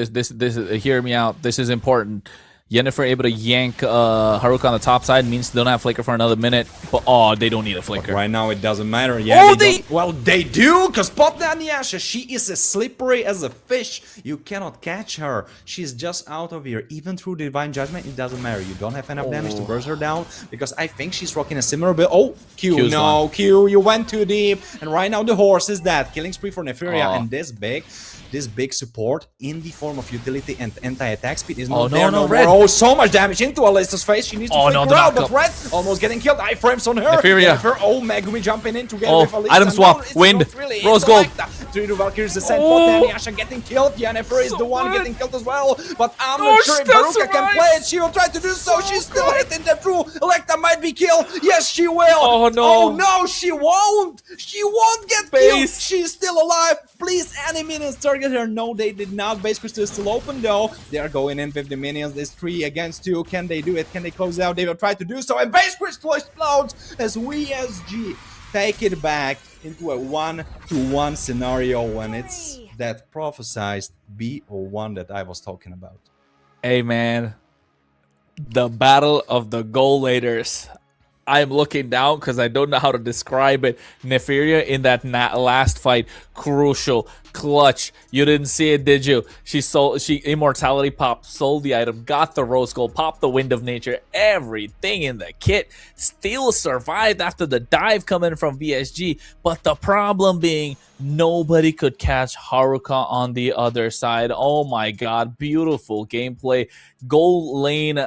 me out. This is important. Yennefer able to yank Haruka on the top side means they don't have flicker for another minute. But oh, they don't need a flicker. But right now it doesn't matter. Yeah, well, they do, because Potnaniasha, she is as slippery as a fish. You cannot catch her. She's just out of here. Even through Divine Judgment, it doesn't matter. You don't have enough damage to burst her down, because I think she's rocking a similar build. Oh, Q, no, Q, you went too deep. And right now the horse is dead. Killing spree for Neferia, and this big support in the form of utility and anti-attack speed is not there no more. Oh, so much damage into Alyssa's face. She needs to flicker out, but Red almost getting killed. Iframes on her. Neferia. Oh, Megumi jumping in together with Alyssa. Item swap. Wind. Really Rose Gold. Three to Valkyrie's descent. Potnaniasha getting killed. Yennefer is the one getting killed as well. But I'm not sure if Haruka can play it. She will try to do so. She's still hitting them through. Electa might be killed. Yes, she will. Oh, no. Oh, no, she won't. She won't get killed. She's still alive. Please, any minions target her. No, they did not. Base crystal is still open, though. They are going in with the minions. There's 3 against 2. Can they do it? Can they close out? They will try to do so. And base crystal explodes as VSG take it back into a 1-to-1 scenario when it's that prophesized BO1 that I was talking about. Hey, man. The battle of the goal laters. I'm looking down because I don't know how to describe it. Neferia in that last fight, crucial, clutch. You didn't see it, did you? She immortality popped, sold the item, got the rose gold, popped the wind of nature, everything in the kit. Still survived after the dive coming from VSG. But the problem being, nobody could catch Haruka on the other side. Oh my god, beautiful gameplay. Goal lane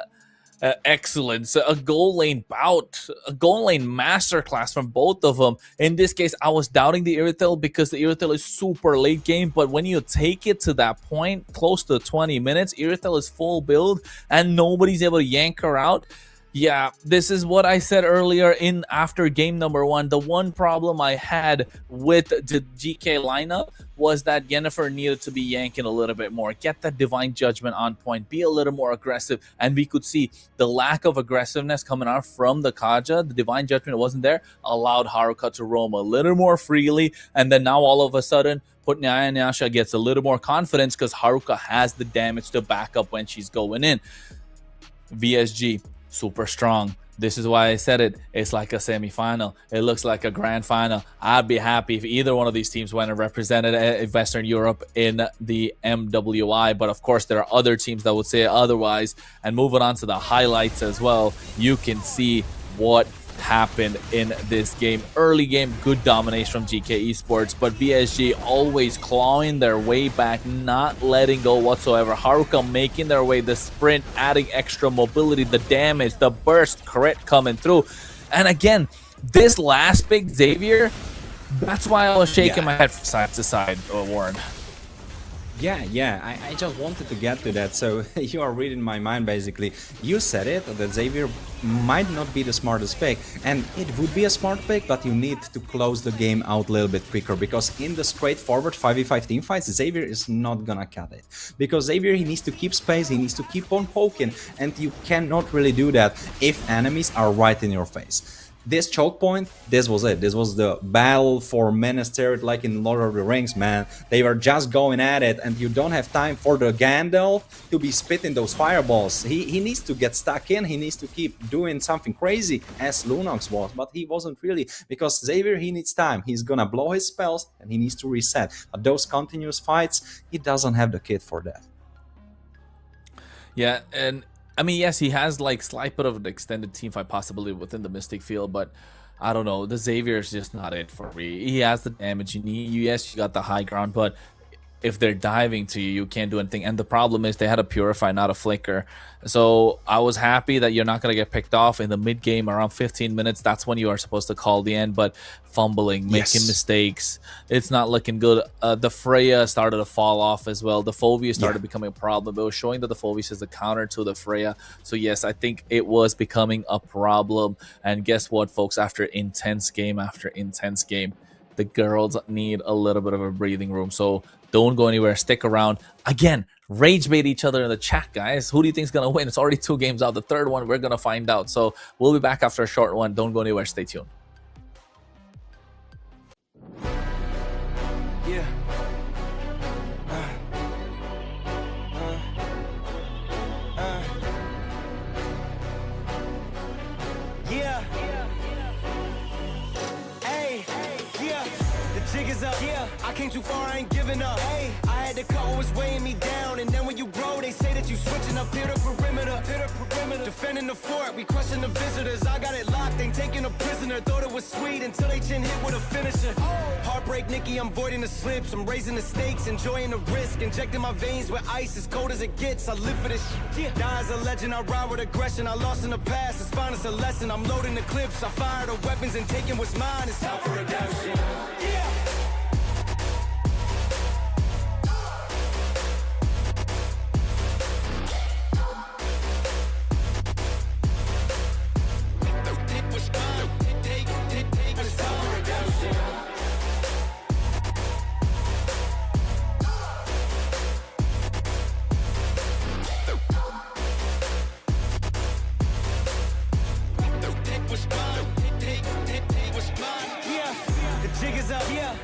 excellence, a goal lane bout, a goal lane masterclass from both of them. In this case, I was doubting the Irithel because the Irithel is super late game, but when you take it to that point, close to 20 minutes, Irithel is full build and nobody's able to yank her out. Yeah, this is what I said earlier after game number 1. The one problem I had with the GK lineup was that Yennefer needed to be yanking a little bit more, get that Divine Judgment on point, be a little more aggressive, and we could see the lack of aggressiveness coming out from the Kaja. The Divine Judgment wasn't there, allowed Haruka to roam a little more freely, and then now all of a sudden, Potnaniasha gets a little more confidence because Haruka has the damage to back up when she's going in. VSG, super strong. This is why I said it. It's like a semi-final. It looks like a grand final. I'd be happy if either one of these teams went and represented Western Europe in the MWI. But of course, there are other teams that would say otherwise. And moving on to the highlights as well, you can see what happened in this game. Early game, good domination from GK Esports, but VSG always clawing their way back, not letting go whatsoever. Haruka making their way, the sprint, adding extra mobility, the damage, the burst, crit coming through. And again, this last pick, Xavier, that's why I was shaking my head from side to side, Warren. Yeah, I just wanted to get to that, so you are reading my mind basically. You said it, that Xavier might not be the smartest pick, and it would be a smart pick, but you need to close the game out a little bit quicker, because in the straightforward 5v5 teamfights, Xavier is not gonna cut it. Because Xavier, he needs to keep space, he needs to keep on poking, and you cannot really do that if enemies are right in your face. This choke point, this was it. This was the battle for Minas Tirith, like in Lord of the Rings, man. They were just going at it, and you don't have time for the Gandalf to be spitting those fireballs. He needs to get stuck in, he needs to keep doing something crazy, as Lunox was, but he wasn't really, because Xavier, he needs time. He's gonna blow his spells, and he needs to reset. But those continuous fights, he doesn't have the kit for that. Yeah, and I mean, yes, he has like slight bit of an extended team fight possibility within the Mystic field, but I don't know. The Xavier is just not it for me. He has the damage you need. Yes, you got the high ground, but if they're diving to you, you can't do anything. And the problem is they had a Purify, not a Flicker. So I was happy that you're not going to get picked off in the mid game around 15 minutes. That's when you are supposed to call the end, but fumbling, making mistakes, it's not looking good. The Freya started to fall off as well. The Phoveus started becoming a problem. It was showing that the Phoveus is the counter to the Freya. So yes, I think it was becoming a problem. And guess what, folks? After intense game, the girls need a little bit of a breathing room. So don't go anywhere. Stick around. Again, rage bait each other in the chat, guys. Who do you think is going to win? It's already 2 games out. The third one, we're going to find out. So we'll be back after a short one. Don't go anywhere. Stay tuned. Yeah. Yeah. Hey, yeah. The jig is up. Yeah. I came too far, I ain't giving up. Hey, I had to cut what was weighing me down, and then when you grow, they say that you switching up here to perimeter. Defending the fort, we crushing the visitors. I got it locked, ain't taking a prisoner. Thought it was sweet until they chin hit with a finisher. Heartbreak, Nikki, I'm voiding the slips. I'm raising the stakes, enjoying the risk. Injecting my veins with ice, as cold as it gets. I live for this shit. Die as a legend, I ride with aggression. I lost in the past, it's fine as a lesson. I'm loading the clips, I fire the weapons and taking what's mine. It's time for redemption. Yeah.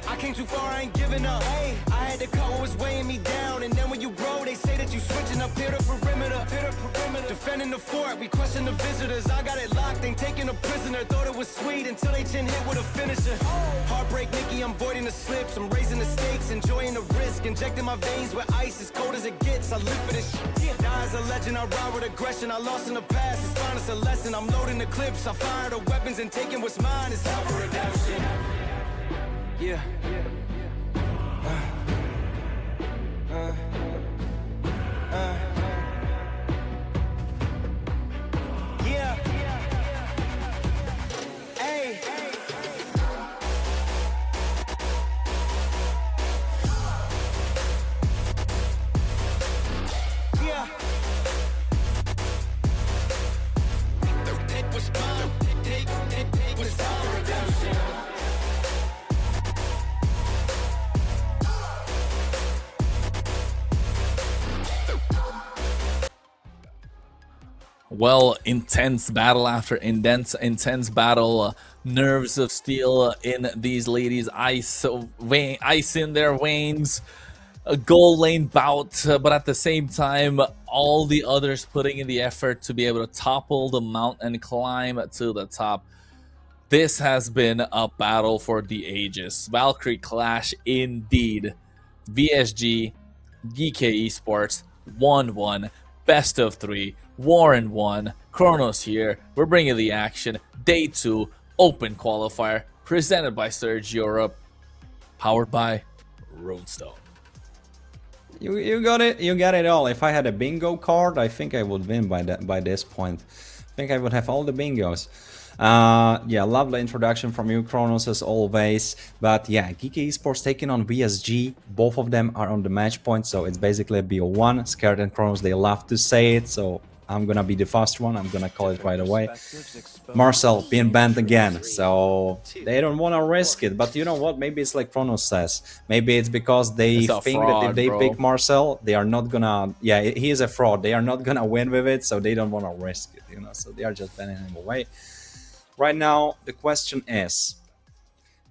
I came too far, I ain't giving up. Hey, I had to cut what was weighing me down, and then when you grow, they say that you switching up here to perimeter. Defending the fort, we crushing the visitors. I got it locked, ain't taking a prisoner. Thought it was sweet until they chin hit with a finisher. Heartbreak, Nikki, I'm voiding the slips. I'm raising the stakes, enjoying the risk. Injecting my veins with ice, as cold as it gets. I live for this shit. Die as a legend, I ride with aggression. I lost in the past, it's fine as a lesson. I'm loading the clips, I fire the weapons and taking what's mine. It's time for redemption. Yeah. Yeah. Hey. Yeah. It was mine. It was time for redemption. Well, intense battle after intense battle. Nerves of steel in these ladies. Ice in their veins. A goal lane bout, but at the same time, all the others putting in the effort to be able to topple the mount and climb to the top. This has been a battle for the ages. Valkyrie clash indeed. VSG, GK Esports, 1-1. best of 3, War in 1, Chronos here. We're bringing the action. Day 2, open qualifier, presented by Surge Europe, powered by Runestone. You got it. You got it all. If I had a bingo card, I think I would win by this point. I think I would have all the bingos. Yeah, lovely introduction from you, Kronos, as always. But yeah, Geeky Esports taking on VSG. Both of them are on the match point, so it's basically a BO1. Scared and Kronos, they love to say it, so I'm gonna be the first one. I'm gonna call it right away. Marcel being banned again, so they don't want to risk it. But you know what? Maybe it's like Kronos says. Maybe it's because they think fraud, that if they bro. pick Marcel, they are not gonna. Yeah, he is a fraud. They are not gonna win with it, so they don't want to risk it. You know, so they are just banning him away. Right now, the question is,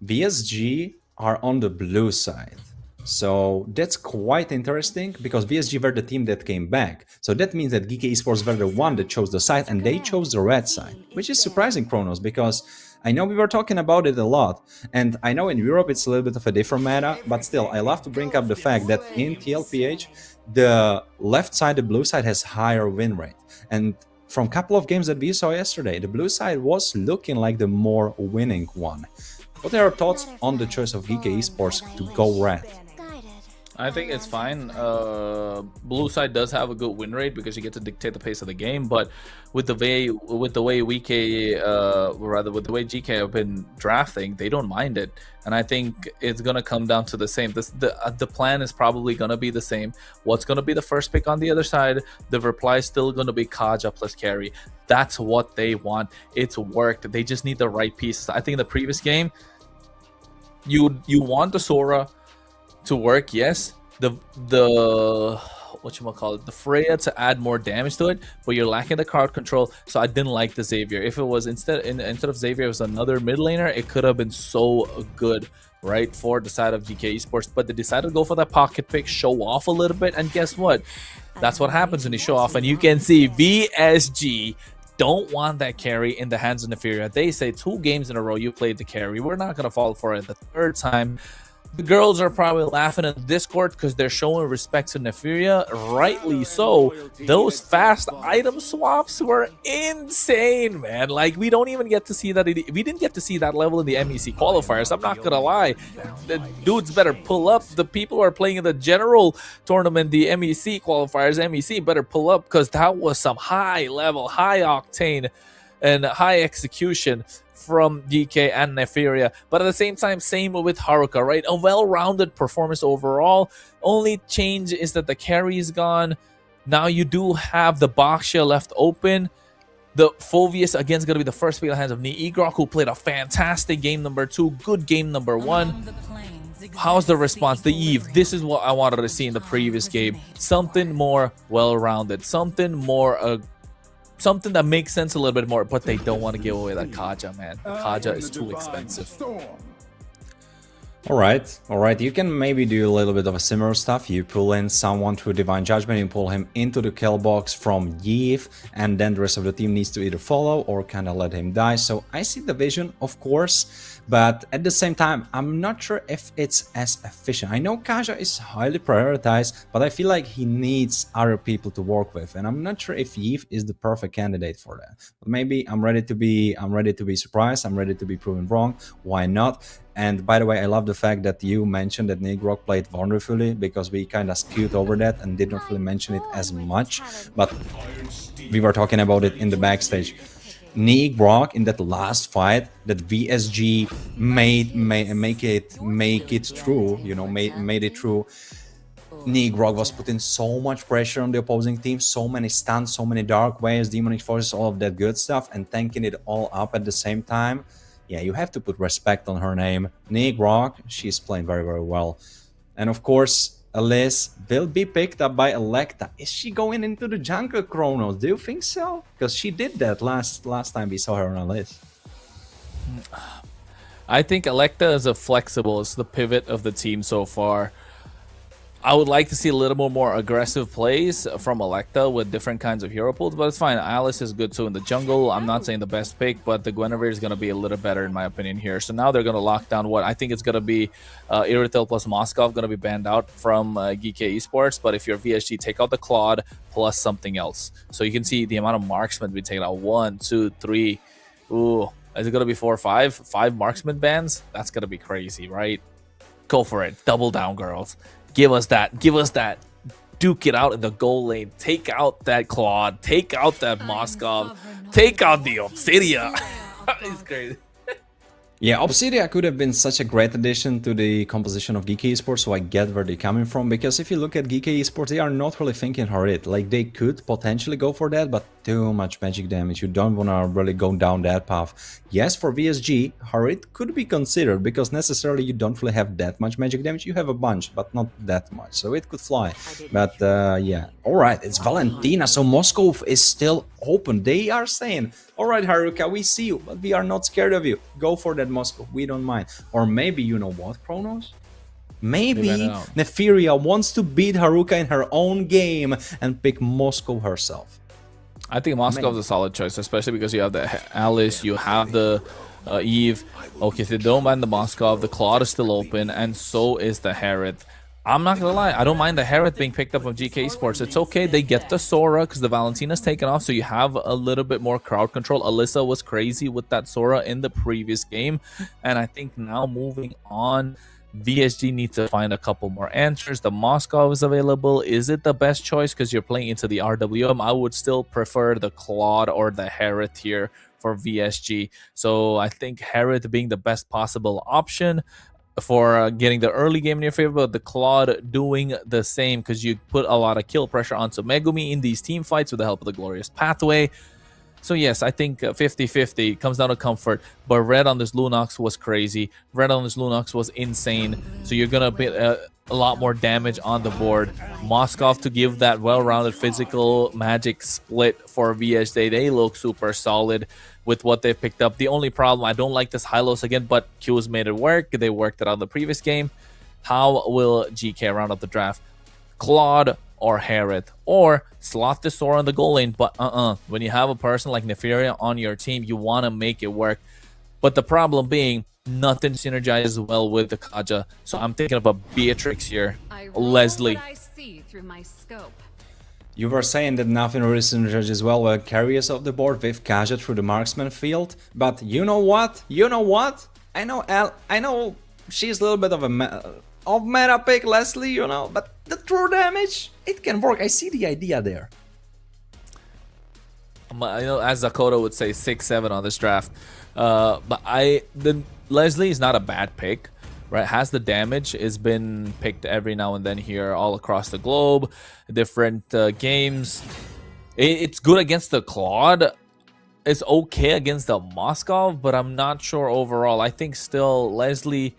VSG are on the blue side. So that's quite interesting because VSG were the team that came back. So that means that Geeky Esports were the one that chose the side and they chose the red side, which is surprising, Kronos, because I know we were talking about it a lot. And I know in Europe it's a little bit of a different meta, but still, I love to bring up the fact that in TLPH, the left side, the blue side has higher win rate. And from a couple of games that we saw yesterday, the blue side was looking like the more winning one. What are your thoughts on the choice of Geeky Esports to go red? I think it's fine. Blue side does have a good win rate because you get to dictate the pace of the game, but with the way GK have been drafting, they don't mind it, and I think it's gonna come down to the same. The plan is probably gonna be the same. What's gonna be the first pick on the other side? The reply is still gonna be Kaja plus carry. That's what they want. It's worked. They just need the right pieces. I think in the previous game, you want the Sora to work, yes, the the Freya to add more damage to it, but you're lacking the card control. So I didn't like the Xavier. If it was instead of Xavier, it was another mid laner, it could have been so good, right, for the side of GK Esports. But they decided to go for that pocket pick, show off a little bit, and guess what? That's what happens when you show off. And you can see VSG don't want that carry in the hands of Neferia. They say 2 games in a row you played the carry. We're not gonna fall for it the 3rd time. The girls are probably laughing in Discord because they're showing respect to Neferia, rightly so. Those fast item swaps were insane, man. Like, we don't even get to see that. We didn't get to see that level in the MEC qualifiers. I'm not gonna lie. The dudes better pull up. The people who are playing in the general tournament, the MEC qualifiers, MEC better pull up because that was some high level, high octane, and high execution from DK and Neferia. But at the same time, same with Haruka, right? A well-rounded performance overall. Only change is that the carry is gone. Now you do have the Baxia left open. The Phovius again is going to be the first pick in the hands of Niigrok, who played a fantastic game number 2, good game number 1. How's the response? The Eve. This is what I wanted to see in the previous game. Something more well-rounded. Something more something that makes sense a little bit more, but they don't want to give away that Kaja, man. Kaja is too expensive. All right. You can maybe do a little bit of a similar stuff. You pull in someone through Divine Judgment, you pull him into the kill box from Yves, and then the rest of the team needs to either follow or kind of let him die. So I see the vision, of course, but at the same time, I'm not sure if it's as efficient. I know Kaja is highly prioritized, but I feel like he needs other people to work with, and I'm not sure if Yves is the perfect candidate for that. But maybe I'm ready to be surprised. I'm ready to be proven wrong. Why not? And by the way, I love the fact that you mentioned that Niigrok played wonderfully, because we kind of skewed over that and did not really mention it as much, but we were talking about it in the backstage. Niigrok in that last fight that VSG make it through, you know, made it through. Niigrok was putting so much pressure on the opposing team, so many stuns, so many dark waves, demonic forces, all of that good stuff, and tanking it all up at the same time. Yeah, you have to put respect on her name. Niigrok, she's playing very, very well. And of course, Alice will be picked up by Electa. Is she going into the jungle, Chronos? Do you think so? Because she did that last time we saw her on Alice. I think Electa is it's the pivot of the team so far. I would like to see a little more aggressive plays from Electa with different kinds of hero pools, but it's fine. Alice is good too in the jungle. I'm not saying the best pick, but the Guinevere is going to be a little better in my opinion here. So now they're going to lock down what I think it's going to be Irritil plus Moskov going to be banned out from GK Esports. But if you're VSG, take out the Claude plus something else. So you can see the amount of marksmen we take out. 1, 2, 3. Ooh, is it going to be 4 or 5? 5 marksman bans? That's going to be crazy, right? Go for it. Double down, girls. Give us that. Give us that. Duke it out in the goal lane. Take out that Claude. Take out that Moskov. Take out the Obsidia. It's crazy. Yeah, Obsidia could have been such a great addition to the composition of Geeky Esports, so I get where they're coming from, because if you look at Geeky Esports, they are not really thinking Harit. Like, they could potentially go for that, but too much magic damage. You don't want to really go down that path. Yes, for VSG, Harit could be considered, because necessarily you don't really have that much magic damage. You have a bunch, but not that much, so it could fly. But yeah, alright, it's Valentina, so Moscow is still open. They are saying, alright Haruka, we see you, but we are not scared of you. Go for that Moscow, we don't mind. Or maybe, you know what, Kronos? Maybe Neferia wants to beat Haruka in her own game and pick Moscow herself. I think Moscow is a solid choice, especially because you have the Alice, you have the Eve. Okay, if they don't mind the Moscow, the Claude is still open, and so is the Harith. I'm not gonna lie, I don't mind the Harith being picked up on GK Sports. It's okay, they get the Sora because the Valentina's taken off, so you have a little bit more crowd control. Alyssa was crazy with that Sora in the previous game, and I think now moving on, VSG needs to find a couple more answers. The Moscow is available. Is it the best choice because you're playing into the RWM? I would still prefer the Claude or the Harith here for VSG. So I think Harith being the best possible option for getting the early game in your favor, but the Claude doing the same because you put a lot of kill pressure onto Megumi in these team fights with the help of the Glorious Pathway. So yes, I think 50-50 comes down to comfort, but red on this Lunox was crazy. Red on this Lunox was insane. So you're going to get a lot more damage on the board. Moskov to give that well-rounded physical magic split for VSJ. They look super solid with what they've picked up. The only problem, I don't like this Hylos again, but Q's made it work. They worked it out in the previous game. How will GK round up the draft? Claude or Harith, or slot the Sora in the goal lane, but when you have a person like Neferia on your team, you want to make it work. But the problem being, nothing synergizes well with the Kaja, so I'm thinking of a Beatrix here. Leslie. I see through my scope. You were saying that nothing really synergizes well with carriers of the board with Kaja through the marksman field, but you know what? You know what? I know she's a little bit of a meta pick, Leslie, you know, but the true damage, it can work. I see the idea there. I know, as Dakota would say, 6-7 on this draft. But Leslie is not a bad pick, right? Has the damage, has been picked every now and then here all across the globe, different games. It's good against the Claude. It's okay against the Moskov, but I'm not sure overall. I think still Leslie,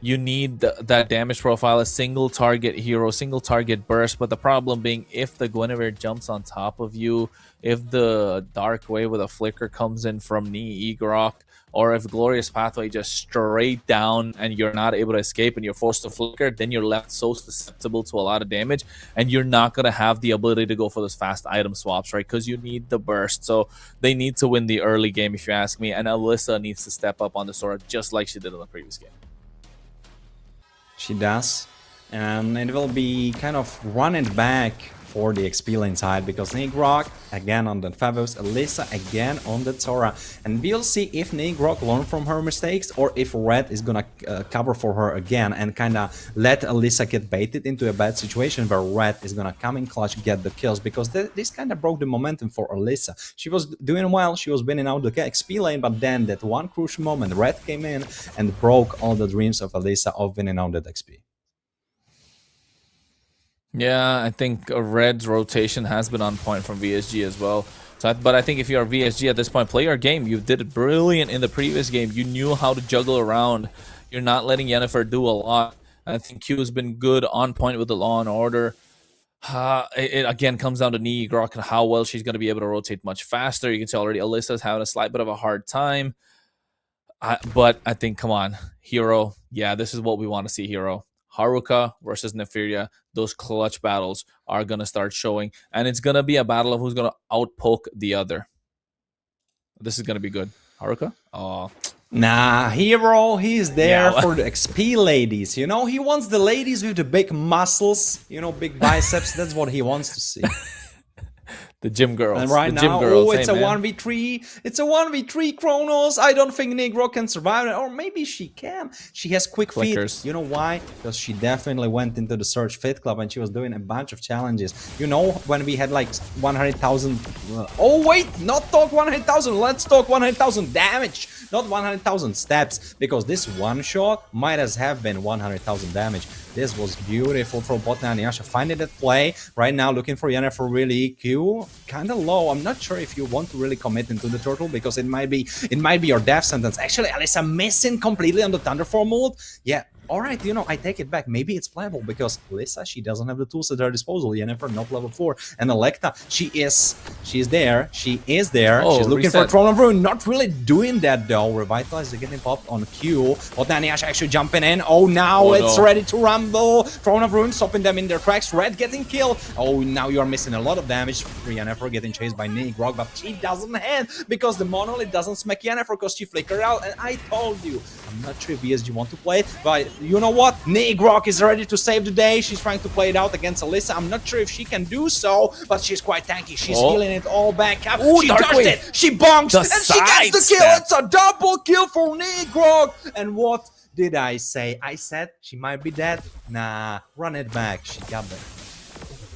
you need that damage profile, a single target hero, single target burst. But the problem being, if the Guinevere jumps on top of you, if the Dark Wave with a flicker comes in from Knee Egrok, or if Glorious Pathway just straight down and you're not able to escape and you're forced to flicker, then you're left so susceptible to a lot of damage, and you're not going to have the ability to go for those fast item swaps, right? Because you need the burst. So they need to win the early game, if you ask me, and Alyssa needs to step up on the Sora just like she did in the previous game. She does, and it will be kind of running back for the XP lane side, because Negrok again on the Favos, Alyssa again on the Tora, and we'll see if Negrok learned from her mistakes or if Red is gonna cover for her again and kind of let Alyssa get baited into a bad situation where Red is gonna come in clutch, get the kills, because this kind of broke the momentum for Alyssa. She was doing well, she was winning out the XP lane, but then that one crucial moment, Red came in and broke all the dreams of Alyssa of winning out that XP. Yeah, I think Red's rotation has been on point from VSG as well. So, but I think if you're VSG at this point, play your game. You did it brilliant in the previous game. You knew how to juggle around. You're not letting Yennefer do a lot. I think Q has been good, on point with the Law and Order. It again comes down to Knee Grok and how well she's going to be able to rotate much faster. You can see already Alyssa's having a slight bit of a hard time. But I think, come on, Hero. Yeah, this is what we want to see, Hero. Haruka versus Nefiria, those clutch battles are going to start showing. And it's going to be a battle of who's going to outpoke the other. This is going to be good. Haruka? Oh. Nah, Hero, he's there Yeah. for the XP ladies. You know, he wants the ladies with the big muscles, you know, big biceps. That's what he wants to see. The gym girls. And right the gym now, girls. oh, it's hey, a man. 1v3. It's a 1v3, Kronos. I don't think Negro can survive it. Or maybe she can. She has quick Flickers. feet. You know why? Because she definitely went into the Surge Fit Club and she was doing a bunch of challenges. You know, when we had like 100,000... oh, wait! Not talk 100,000. Let's talk 100,000 damage. Not 100,000 steps. Because this one shot might as have been 100,000 damage. This was beautiful from Botna and Yasha. Finding that play right now, looking for Yana for really EQ. Kind of low. I'm not sure if you want to really commit into the turtle because it might be your death sentence. Actually, Alyssa missing completely on the Thunderform mode. Yeah. All right, you know, I take it back. Maybe it's playable because Alyssa, she doesn't have the tools at her disposal. Yennefer, not level 4. And Electa, she's there. She is there. Oh, she's looking reset. for Throne of Ruin. Not really doing that, though. Revitalize is getting popped on Q. Botaniash actually jumping in. Oh, now it's ready to rumble. Throne of Ruin stopping them in their tracks. Red getting killed. Oh, now you're missing a lot of damage. Yennefer getting chased by Nigrog, but she doesn't hit because the Monolith doesn't smack Yennefer because she flickered out. And I told you, I'm not sure if VSG want to play it, but you know what? Nigrog is ready to save the day. She's trying to play it out against Alyssa. I'm not sure if she can do so, but she's quite tanky. She's healing it all back up. Ooh, She Dark touched Wave. it. She bonks, The and she gets the kill. sidestep. It's a double kill for Nigrog. And what did I say? I said she might be dead. Nah, run it back. She got there.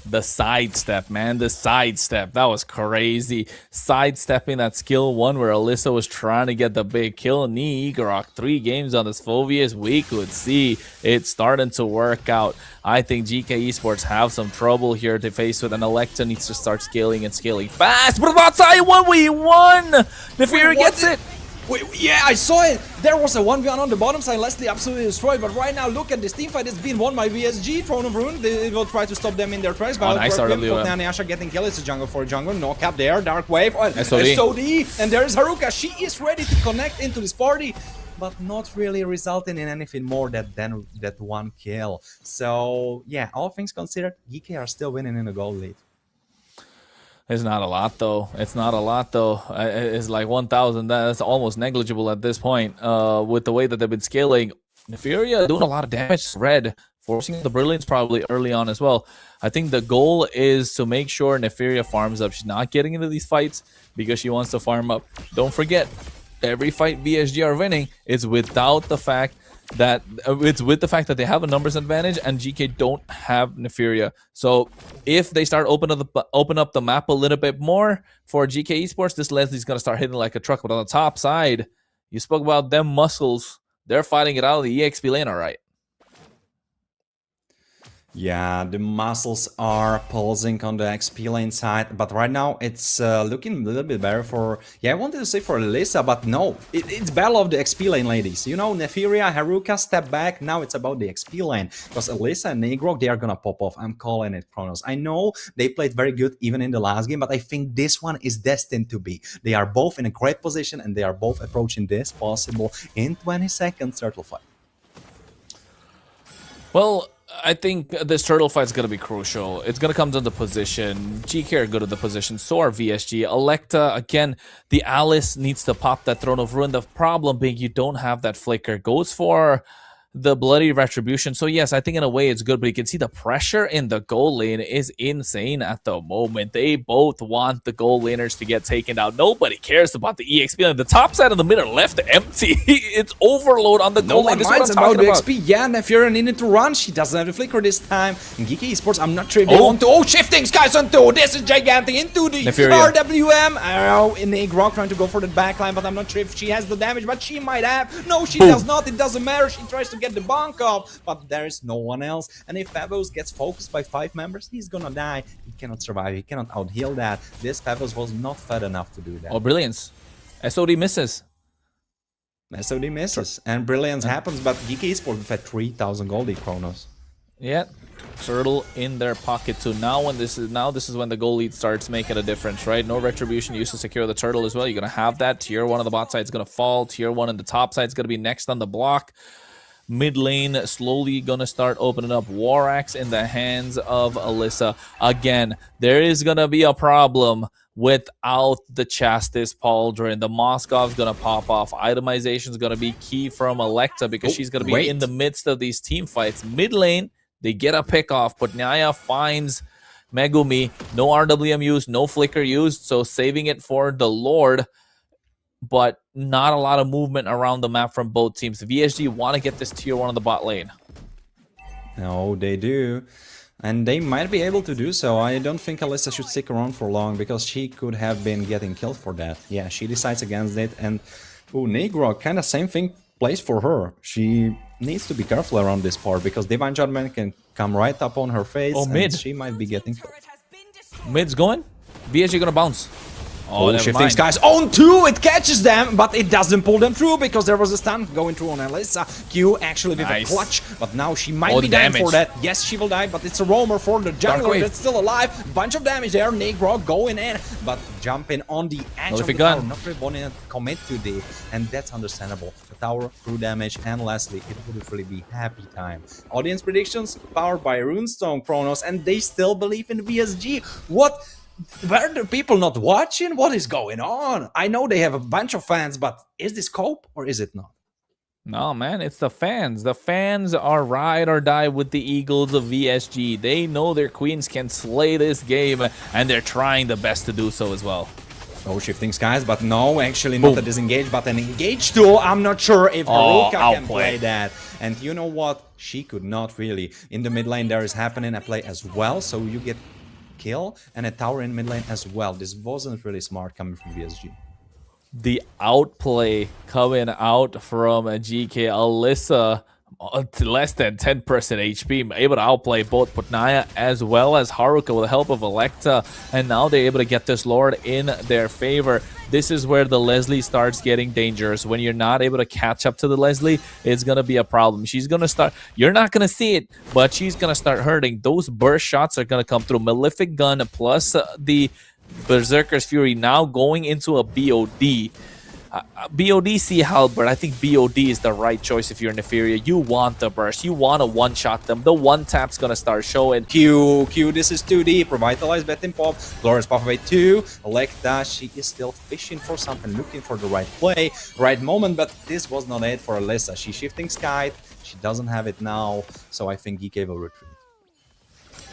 The sidestep, man. The sidestep. That was crazy. Sidestepping that skill 1 where Alyssa was trying to get the big kill. Igorok, 3 games on this Phobius. We could see it starting to work out. I think GK Esports have some trouble here to face with, and Electa needs to start scaling and scaling fast. But about side 1v1! Nefiria gets it! Wait, yeah, I saw it. There was a 1v1 on the bottom side. Leslie absolutely destroyed. But right now, look at this team fight. It's being won by VSG. Throne of Ruin. They will try to stop them in their tracks. Oh, nice RWM. Yasha getting killed. It's a jungle for a jungle. No cap there. Dark Wave. Oh, SOD. SOD. And there is Haruka. She is ready to connect into this party, but not really resulting in anything more than that one kill. So, yeah, all things considered, GK are still winning in the gold lead. It's not a lot, though. It's not a lot, though. It's like 1,000. That's almost negligible at this point. With the way that they've been scaling, Nefiria doing a lot of damage. Red forcing the Brilliance probably early on as well. I think the goal is to make sure Nefiria farms up. She's not getting into these fights because she wants to farm up. Don't forget, every fight VSG are winning is without the fact that with the fact that they have a numbers advantage and GK don't have Nefiria. So if they start open up the map a little bit more for GK Esports, this Leslie's gonna start hitting like a truck. But on the top side, you spoke about them muscles. They're fighting it out of the EXP lane, all right. Yeah, the muscles are pulsing on the XP lane side, but right now it's looking a little bit better for... Yeah, I wanted to say for Alyssa, but no. It's battle of the XP lane, ladies. You know, Nefiria, Haruka, step back. Now it's about the XP lane. Because Alyssa and Nigrog, they are gonna pop off. I'm calling it, Kronos. I know they played very good even in the last game, but I think this one is destined to be. They are both in a great position, and they are both approaching this possible in 20 seconds turtle fight. Well, I think this turtle fight is going to be crucial. It's going to come down to position. GK are good at the position. So are VSG. Electa, again, the Alice needs to pop that Throne of Ruin. The problem being you don't have that flicker. Goes for the Bloody Retribution. So yes, I think in a way it's good, but you can see the pressure in the goal lane is insane at the moment. They both want the goal laners to get taken out. Nobody cares about the EXP lane. The top side of the middle left empty. It's overload on the goal lane. This is what I'm about the talking XP. Yeah, Nefiria needed to run. She doesn't have the flicker this time. In GK Esports, I'm not sure if they want to. Oh, shifting skies on 2. This is gigantic into the Nefiria. RWM. Oh, in Nigrog trying to go for the backline, but I'm not sure if she has the damage, but she might have. No, she does not. It doesn't matter. She tries to get the bonk off, but there is no one else. And if Pavos gets focused by 5 members, he's gonna die. He cannot survive. He cannot out-heal that. This Pavos was not fed enough to do that. Oh, Brilliance. SOD misses. SOD misses. And Brilliance happens, but GK Esports had 3,000 goldie Kronos. Yeah. Turtle in their pocket too. Now this is when the goal lead starts making a difference, right? No retribution used to secure the turtle as well. You're gonna have that. Tier 1 on the bot side is gonna fall. Tier 1 on the top side is gonna be next on the block. Mid lane slowly gonna start opening up. War Axe in the hands of Alyssa. Again, there is gonna be a problem without the Chastis Pauldron. The Moskov's gonna pop off. Itemization is gonna be key from Electa because she's gonna be in the midst of these team fights. Mid lane, they get a pick off, but Naya finds Megumi. No RWM used, no flicker used, so saving it for the Lord. But not a lot of movement around the map from both teams. VSG want to get this tier 1 on the bot lane. No, they do. And they might be able to do so. I don't think Alyssa should stick around for long because she could have been getting killed for that. Yeah, she decides against it. And Negro, kind of same thing plays for her. She needs to be careful around this part because Divine Judgment can come right up on her face. Oh, mid. She might be getting killed. Mid's going. VSG gonna bounce. Oh, shifting skies on 2, it catches them, but it doesn't pull them through because there was a stun going through on Alyssa. Q actually with a clutch, but now she might be dying for that. Yes, she will die, but it's a roamer for the jungler that's still alive. Bunch of damage there, Negro going in, but jumping on the edge of the tower, not really wanting to commit to this, and that's understandable. The tower, crew damage, and lastly, it would really be happy time. Audience predictions powered by Runestone Chronos, and they still believe in VSG. What? Were the people not watching? What is going on? I know they have a bunch of fans, but is this cope or is it not? No, man, it's the fans. The fans are ride or die with the Eagles of VSG. They know their queens can slay this game, and they're trying the best to do so as well. No shifting skies, but no, actually not a disengage, but an engage tool. I'm not sure if Haruka can play that. And you know what? She could not really. In the mid lane, there is happening a play as well, so you get kill and a tower in mid lane as well. This wasn't really smart coming from VSG. The outplay coming out from GK. Alyssa less than 10% HP, able to outplay both Putnaya as well as Haruka with the help of Electa, and now they're able to get this Lord in their favor. This is where the Leslie starts getting dangerous. When you're not able to catch up to the Leslie, it's going to be a problem. She's going to start, you're not going to see it, but she's going to start hurting. Those burst shots are going to come through. Malefic Gun plus the Berserker's Fury now going into a BOD. BOD see Halberd. I think BOD is the right choice if you're Neferia. You want the burst. You want to one-shot them. The one-tap's going to start showing. Q, this is 2D. Revitalize Betting Pop. Glorious Buff away 2. Electa, she is still fishing for something, looking for the right play, right moment, but this was not it for Alyssa. She's shifting Sky. She doesn't have it now, so I think GK will retreat.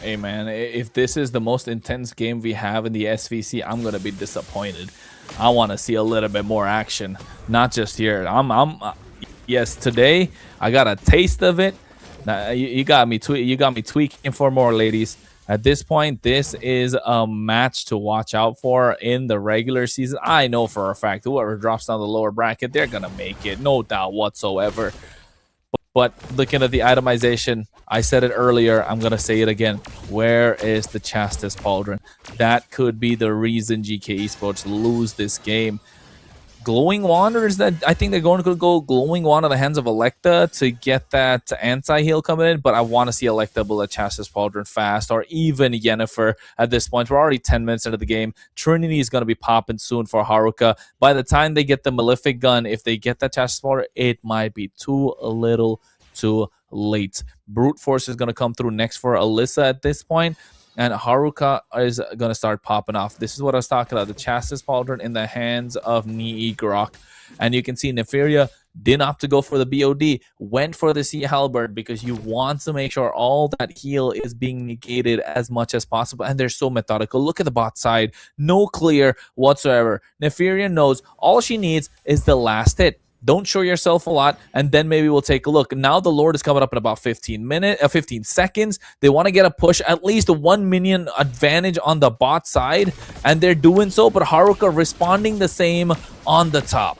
Hey, man, if this is the most intense game we have in the SVC, I'm going to be disappointed. I want to see a little bit more action, not just here. Yes, today I got a taste of it. Now, you got me tweaking for more, ladies. At this point, this is a match to watch out for in the regular season. I know for a fact whoever drops down the lower bracket, they're going to make it, no doubt whatsoever. But looking at the itemization, I said it earlier, I'm going to say it again. Where is the Chastis Pauldron? That could be the reason GK Esports lose this game. Glowing Wanderers, that I think they're going to go Glowing Wand in the hands of Electa to get that anti-heal coming in, but I want to see Electa build a Chastis Pauldron fast, or even Yennefer at this point. We're already 10 minutes into the game. Trinity is going to be popping soon for Haruka. By the time they get the Malefic Gun, if they get that Chastis Pauldron, it might be too late. Brute Force is going to come through next for Alyssa at this point, and Haruka is going to start popping off. This is what I was talking about. The Chastis Pauldron in the hands of Nii Grok. And you can see Neferia didn't opt to go for the BOD, went for the Sea Halberd because you want to make sure all that heal is being negated as much as possible. And they're so methodical. Look at the bot side. No clear whatsoever. Neferia knows all she needs is the last hit. Don't show yourself a lot, and then maybe we'll take a look. Now the Lord is coming up in about 15 seconds. They want to get a push, at least a 1 minion advantage on the bot side, and they're doing so, but Haruka responding the same on the top.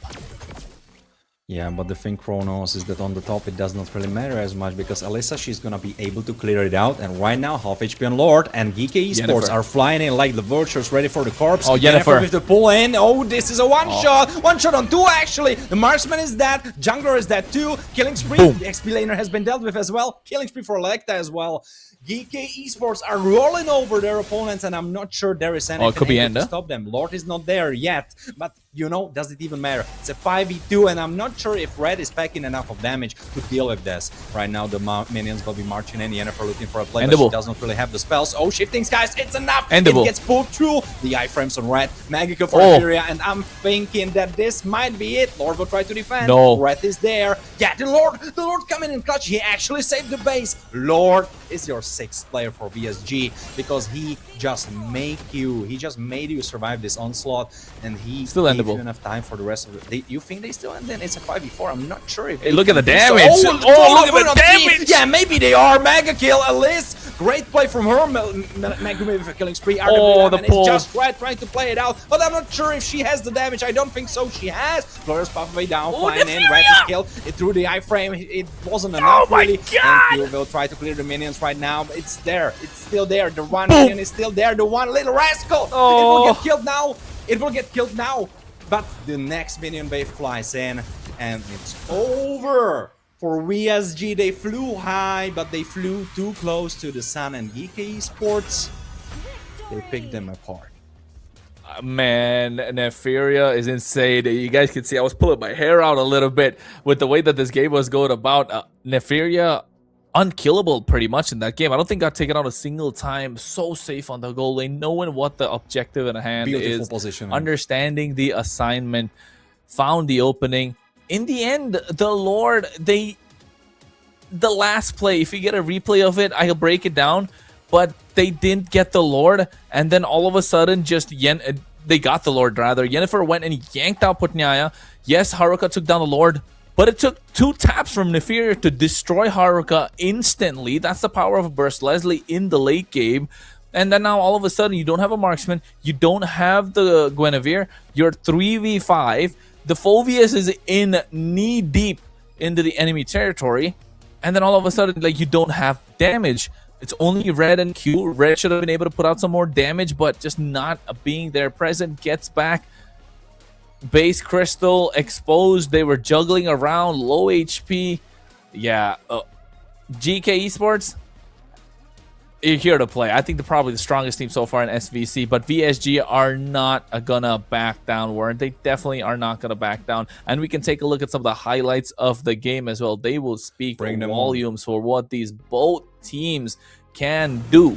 Yeah, but the thing, Chronos, is that on the top it does not really matter as much because Alyssa, she's gonna be able to clear it out, and right now half HP on Lord and GK Esports are flying in like the vultures ready for the corpse. Oh, Yennefer with the pull in. Oh, this is a one-shot on 2 actually. The marksman is dead, jungler is dead too. Killing spree, the XP laner has been dealt with as well. Killing spree for Electa as well. GK Esports are rolling over their opponents, and I'm not sure there is anything it could be able Ender to stop them. Lord is not there yet, but you know, does it even matter? It's a 5v2, and I'm not sure if Red is packing enough of damage to deal with this. Right now, the minions will be marching in. Yennefer looking for a play, but she does not really have the spells. Oh, shifting skies, it's enough. It gets pulled through. The iframes on Red. Magical for Furia, and I'm thinking that this might be it. Lord will try to defend. No. Red is there. Yeah, the Lord coming in clutch. He actually saved the base. Lord is your 6th player for VSG because he just made you survive this onslaught, and he still endable. Gave you enough time for the rest of it. You think they still end? Then it's a 5v4. I'm not sure if. Hey, look at the damage. So. Oh, look at the damage. Yeah, maybe they are. Mega kill, Alice. Great play from her. Mlbb for killing spree. Oh, the pull. It's just right trying to play it out, but I'm not sure if she has the damage. I don't think so. She has. Flores puff way down, flying in. Red is killed. It threw the iframe. It wasn't enough, really. God. And will try to clear the minions right now. It's there. It's still there. The one minion is still there. The one little rascal. Oh. It will get killed now. It will get killed now. But the next minion wave flies in, and it's over. For VSG, they flew high, but they flew too close to the sun, and GK Esports, they picked them apart. Man, Neferia is insane. You guys can see I was pulling my hair out a little bit with the way that this game was going about. Neferia, unkillable pretty much in that game. I don't think got taken out a single time. So safe on the goal lane, knowing what the objective in hand Beautiful is, positioning. understanding the assignment, found the opening. In the end, the Lord, the last play, if you get a replay of it, I'll break it down, but they didn't get the Lord, and then all of a sudden, they got the Lord, rather. Yennefer went and yanked out Putnyaya. Yes, Haruka took down the Lord, but it took 2 taps from Neferia to destroy Haruka instantly. That's the power of a Burst Leslie in the late game. And then now all of a sudden, you don't have a marksman, you don't have the Guinevere, you're 3v5. The Phoveus is in knee-deep into the enemy territory, and then all of a sudden, like, you don't have damage. It's only Red and Q. Red should have been able to put out some more damage, but just not being there present. Gets back. Base Crystal exposed. They were juggling around. Low HP. Yeah. GK Esports, you're here to play. I think they're probably the strongest team so far in SVC, but VSG are not gonna back down, Warren. They definitely are not gonna back down. And we can take a look at some of the highlights of the game as well. They will speak volumes for what these both teams can do.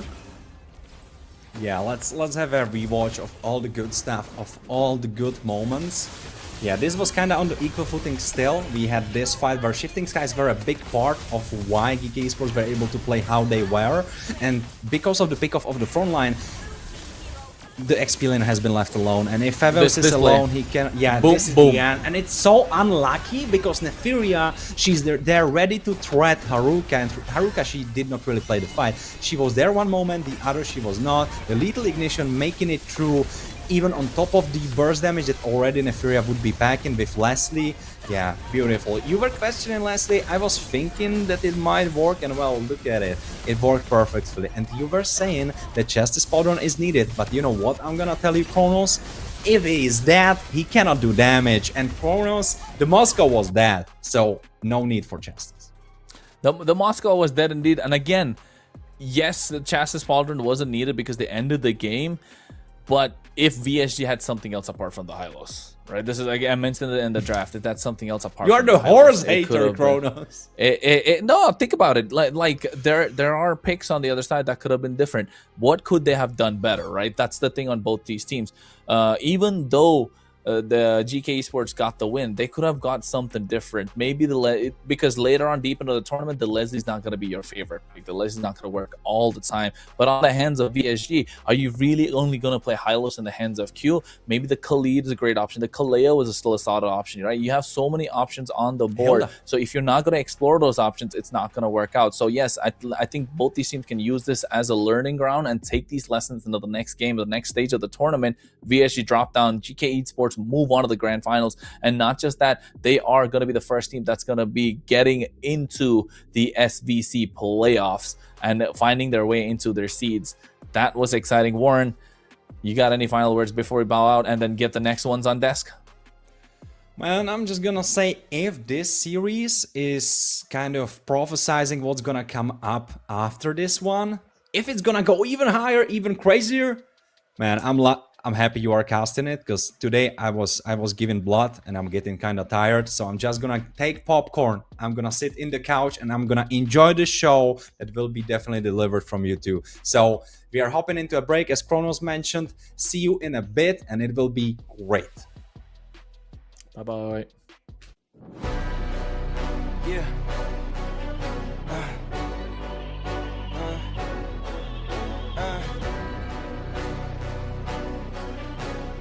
Yeah, let's have a rewatch of all the good stuff, of all the good moments. Yeah, this was kind of on the equal footing still. We had this fight where shifting skies were a big part of why GK Esports were able to play how they were. And because of the pickoff of the front line, the XP lane has been left alone. And if Favos is alone, he can... Yeah, boom, this is the end. And it's so unlucky because Neferia, she's there ready to threat Haruka. And Haruka, she did not really play the fight. She was there one moment, the other she was not. The lethal ignition making it through. Even on top of the burst damage that already Neferia would be packing with Leslie. Yeah, beautiful. You were questioning Leslie. I was thinking that it might work, and well, look at it. It worked perfectly. And you were saying that Justice Pauldron is needed. But you know what I'm gonna tell you, Kronos? If he is dead, he cannot do damage. And Kronos, the Moscow was dead. So, no need for Justice. The Moscow was dead indeed. And again, yes, the Justice Pauldron wasn't needed because they ended the game. But if VSG had something else apart from the Hylos, right? This is, like I mentioned it in the draft, if that's something else apart You're from the horse hater, Kronos. No, think about it. Like there are picks on the other side that could have been different. What could they have done better, right? That's the thing on both these teams. Even though the GK Esports got the win, they could have got something different. Maybe because later on deep into the tournament, the Leslie's not going to be your favorite pick. The Leslie's not going to work all the time. But on the hands of VSG, are you really only going to play Hylos in the hands of Q? Maybe the Khalid is a great option. The Kaleo is still a solid option, right? You have so many options on the board. So if you're not going to explore those options, it's not going to work out. So yes, I think both these teams can use this as a learning ground and take these lessons into the next game, the next stage of the tournament. VSG drop down, GK Esports move on to the grand finals, and not just that, they are going to be the first team that's going to be getting into the SVC playoffs and finding their way into their seeds. That was exciting. Warren, you got any final words before we bow out and then get the next ones on desk? Man, I'm just gonna say, if this series is kind of prophesizing what's gonna come up after this one, if it's gonna go even higher, even crazier, man, I'm happy you are casting it, because today I was giving blood and I'm getting kind of tired, so I'm just gonna take popcorn, I'm gonna sit in the couch and I'm gonna enjoy the show that will be definitely delivered from you too. So we are hopping into a break, as Kronos mentioned. See you in a bit and it will be great. Bye-bye. Yeah.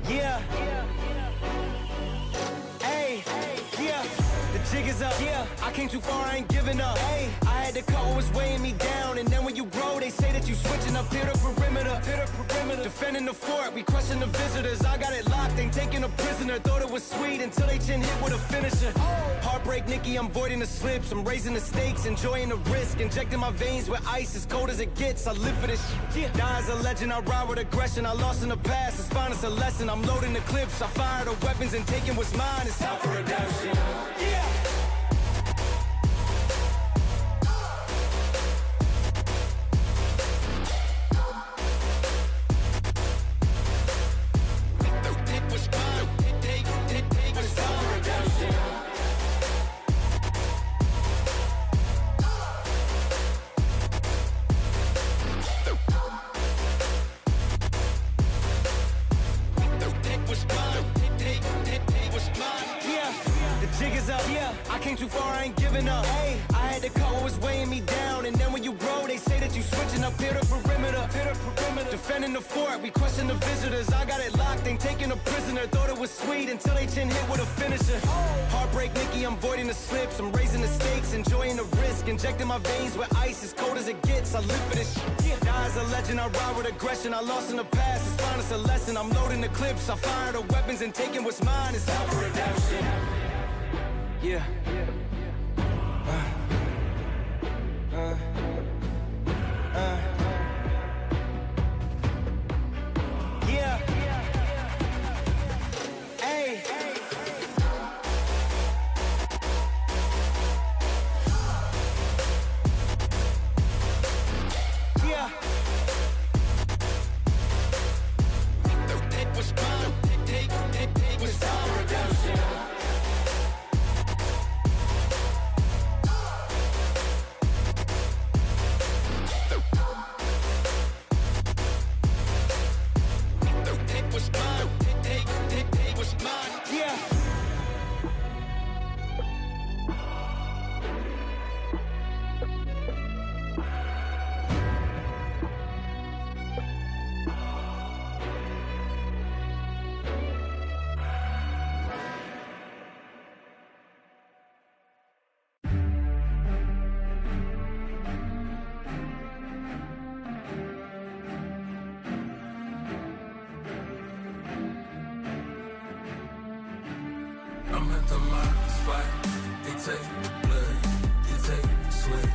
Yeah. Hey, yeah. The jig is up. Yeah. I came too far, I ain't giving up. Hey, I had to cut what was weighing me down. And then when you grow, they say that you switching up here to perimeter. Defending the fort, we crushing the visitors. I got it locked, ain't taking a prisoner. Thought it was sweet until they chin hit with a finisher. Heartbreak, Nikki, I'm voiding the slips. I'm raising the stakes, enjoying the risk. Injecting my veins with ice, as cold as it gets. I live for this shit. Yeah. Die as a legend, I ride with aggression. I lost in the past, it's fine, it's a lesson. I'm loading the clips, I fire the weapons and taking what's mine. It's time for redemption. Yeah. I came too far, I ain't giving up. Hey, I had to cut what was weighing me down. And then when you grow, they say that you switching up here to perimeter. Defending the fort, we crushing the visitors. I got it locked, ain't taking a prisoner. Thought it was sweet until they chin hit with a finisher. Heartbreak, Nikki, I'm voiding the slips. I'm raising the stakes, enjoying the risk. Injecting my veins with ice, as cold as it gets. I live for this shit. Die as a legend, I ride with aggression. I lost in the past, it's fine, it's a lesson. I'm loading the clips, I fire the weapons and taking what's mine. It's time for redemption. Yeah. Yeah. Hey. Yeah. Take what's mine. Take what's time for redemption. I'm at the mark spot. It take blood, it take sweat,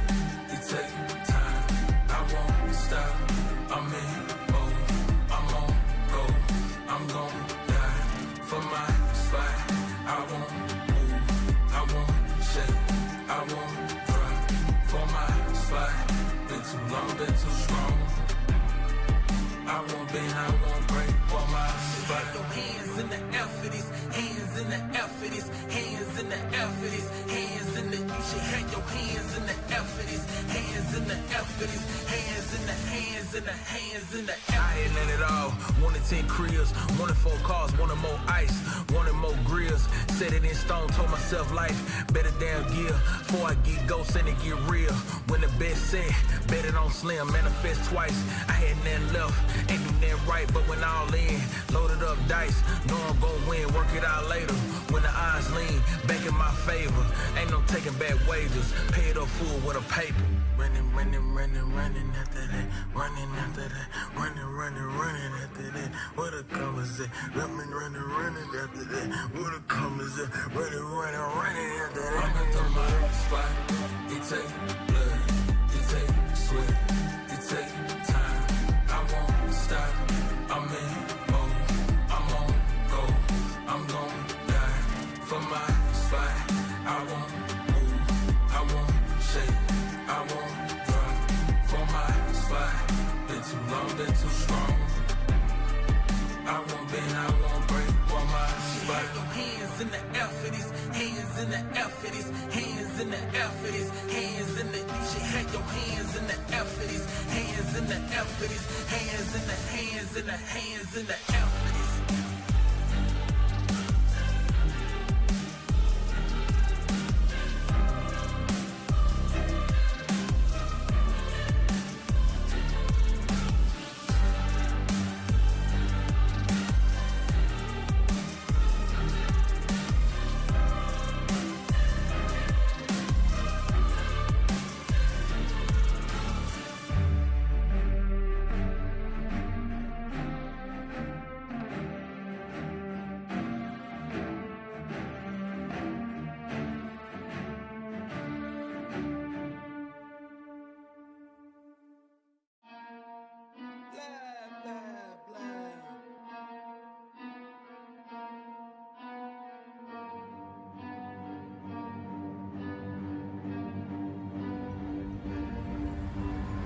it take time. I won't stop. I'm in mode. I'm on go. I'm gon' die for my spot. I won't move. I won't shake. I won't drop for my spot. Been too long, been too strong. I won't bend, I won't break for my spot. Your hands in the air for this. Hands in the air for this, hands in the air for this, hands in the, you should have your hands in the air for this, hands in the air for this, hands in the, hands in the, hands in the air. I ain't let it all, wanted 10 cribs, wanted 4 cars, wanted more ice, wanted more grills, set it in stone, told myself life, better damn gear, before I get ghosts and it get real, when the best set, bet it on slim, manifest twice, I had nothing left, ain't do nothing right, but when all in, loaded up dice, know I'm gon' win, work it out later. When the odds lean back in my favor, ain't no taking back wages. Paid up full with a paper. Running, running, running, running after that. Running after that. Running, running, running after that. What a comers at? Running, running, running after that. What a comers at? Running, running, running after that. I'm at the mark spot. It take blood. It take sweat. It take time. I won't stop. I'm in mode. I'm on go. I'm gon' die for my I won't break one my spot. Your hands in the air for this, hands in the air for this, hands in the air for this, hands in the. You should have your hands in the air for this, hands in the air for this, hands in the hands in the hands in the air for this.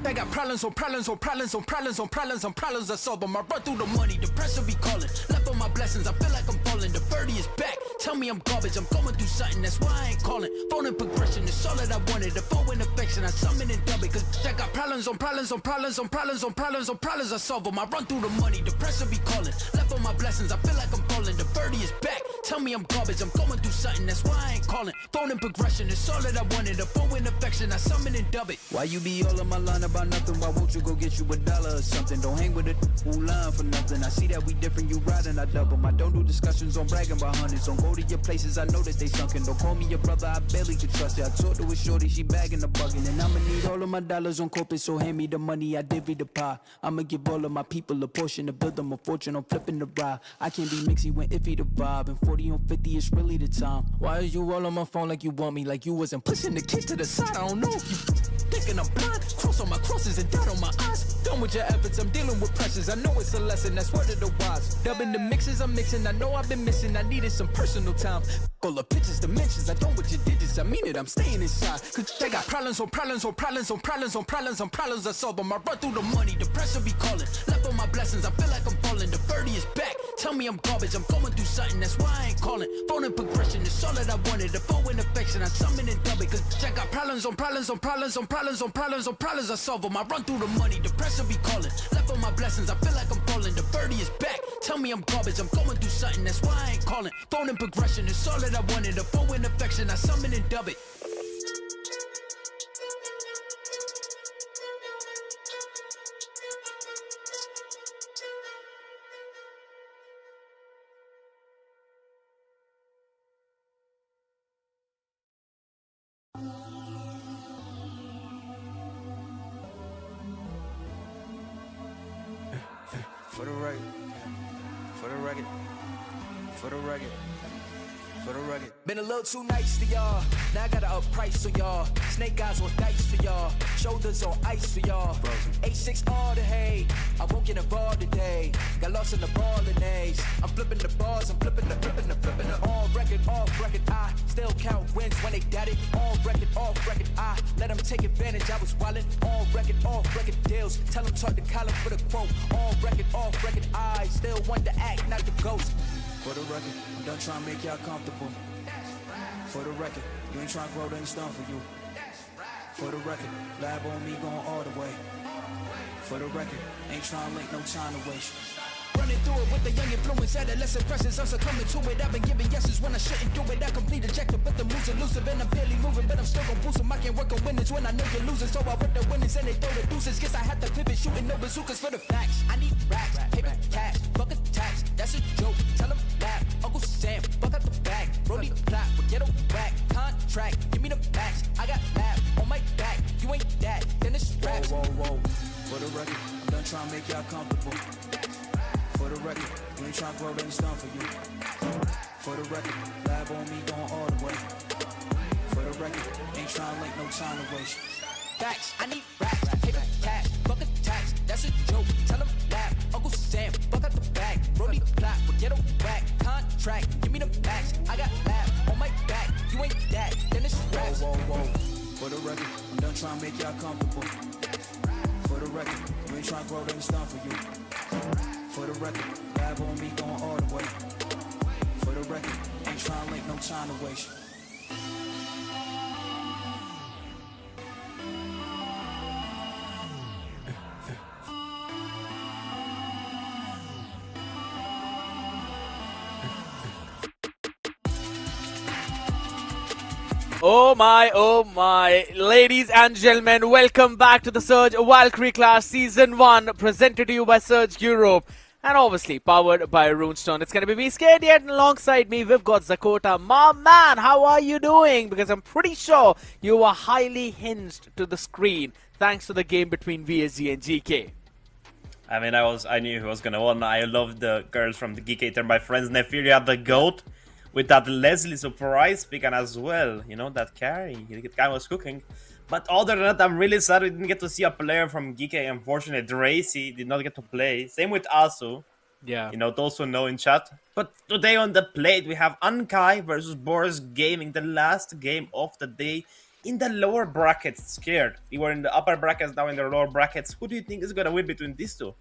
I got problems on problems on problems on problems on problems on problems I solve them. I run through the money, the pressure be calling. Left on my blessings, I feel like I'm falling. The birdie is back. Tell me I'm garbage, I'm going through something, that's why I ain't calling. Phone and progression is all that I wanted. The phone and affection, I summon and dub it. Cause I got problems on problems on problems on problems on problems on problems I solve them. I run through the money, the pressure be calling. Left on my blessings, I feel like I'm falling. The birdie is back. Tell me I'm garbage, I'm going through something, that's why I ain't calling. Phone and progression is all that I wanted. The phone and affection, I summon and dub it. Why you be all on my line about nothing? Why won't you go get you $1 or something? Don't hang with a who line for nothing. I see that we different, you riding, I double. I don't do discussions on bragging about hundreds. Don't go to your places, I know that they sunken. Don't call me your brother, I barely could trust it. I talked to a shorty, she bagging the bugging. And I'ma need all of my dollars on corporate, so hand me the money, I divvy the pie. I'ma give all of my people a portion to build them a fortune. I'm flipping the ride. I can't be mixy when iffy the vibe. And 40 on 50 is really the time. Why are you all on my phone like you want me? Like you wasn't pushing the kid to the side. I don't know if you thinking I'm blind. Cross on my crosses and dot on my eyes. Done with your efforts, I'm dealing with pressures. I know it's a lesson, that's word of the wise. Dubbing the mixes I'm mixing, I know I've been missing. I needed some personal time. All the pictures, dimensions, I don't with your digits. I mean it, I'm staying inside. Cause they got problems on problems on problems on problems on problems on problems I solve them. I run through the money, the pressure be calling. Left on my blessings, I feel like I'm falling. The birdie is back. Tell me I'm garbage, I'm going through something, that's why I ain't calling. Phone and progression is all that I wanted. The phone and affection, I summon and dub it. Cause I got problems on problems on problems on problems on problems on problems I solve them. I run through the money, the pressure be calling. Left on my blessings, I feel like I'm falling. The birdie is back. Tell me I'm garbage, I'm going through something, that's why I ain't calling. Phone and progression is all that I wanted. The phone and affection, I summon and dub it. For the record, for the record, for the record, for the record. Been a little too nice to y'all. Now I gotta up price on y'all. Snake eyes on dice for y'all. Shoulders on ice for y'all. 8-6 all the hay. I won't get involved today. Got lost in the ball and A's. I'm flipping the bars, I'm flipping the on record, off record. I still count wins when they got it. On record, off record. I let them take advantage. I was wildin'. On record, off record deals. Tell them talk to Colin for the quote. On record, off record. I still want to act, not the ghost. For the record, I'm done trying to make y'all comfortable. For the record, you ain't trying to grow, then it's done for you. For the record, lab on me going all the way. For the record, ain't trying to make no time to waste. Running through it with the young influence, adolescent presence, I'm succumbing to it. I've been giving yeses when I shouldn't do it. I complete ejected, but the moves elusive, and I'm barely moving, but I'm still gon' boost them. I can't work on winners when I know you're losing, so I work the winners and they throw the deuces. Guess I have to pivot, shooting no bazookas for the facts. I need racks, paper, cash, fuck a tax. That's a joke. Tell them laugh. Uncle Sam, fuck out the bag. Brody plot, forget a whack. Contract, give me the facts. I got lab on my back. You ain't that, then it's straps. Whoa, whoa, whoa. For the record, I'm done trying to make y'all comfortable. For the record, you ain't trying to grow, then it's done for you. For the record, lab on me going all the way. For the record, ain't trying to make no time to waste. Facts, I need racks, paper, cash, fuck a tax. That's a joke. Tell them laugh. Uncle Sam, fuck out the bag. Brody plot, forget a whack. Contract, give me the facts. I got lab on my back. You ain't that, then it's straps. Whoa, whoa, whoa. For the record, I'm done trying to make y'all comfortable. For the record, you ain't trying to grow, then it's done for you. For the record, lab on me going all the way. For the record, ain't trying to link, no time to waste. Oh my, ladies and gentlemen, welcome back to the Surge Valkyrie Clash Season 1, presented to you by Surge Europe, and obviously powered by Runestone. It's gonna be me, Scared Yet, and alongside me we've got Zakota. My man, how are you doing? Because I'm pretty sure you were highly hinged to the screen, thanks to the game between VSG and GK. I mean, I knew he was gonna win. I love the girls from the GK. They're my friends. Nefiria the GOAT. With that Leslie surprise pick and as well, you know, that carry, the guy was cooking. But other than that, I'm really sad we didn't get to see a player from GK. Unfortunately, Dracy did not get to play. Same with Asu. Yeah. You know, those who know in chat. But today on the plate, we have Ankai versus Boris Gaming, the last game of the day in the lower brackets. Scared. We were in the upper brackets, now in the lower brackets. Who do you think is going to win between these two?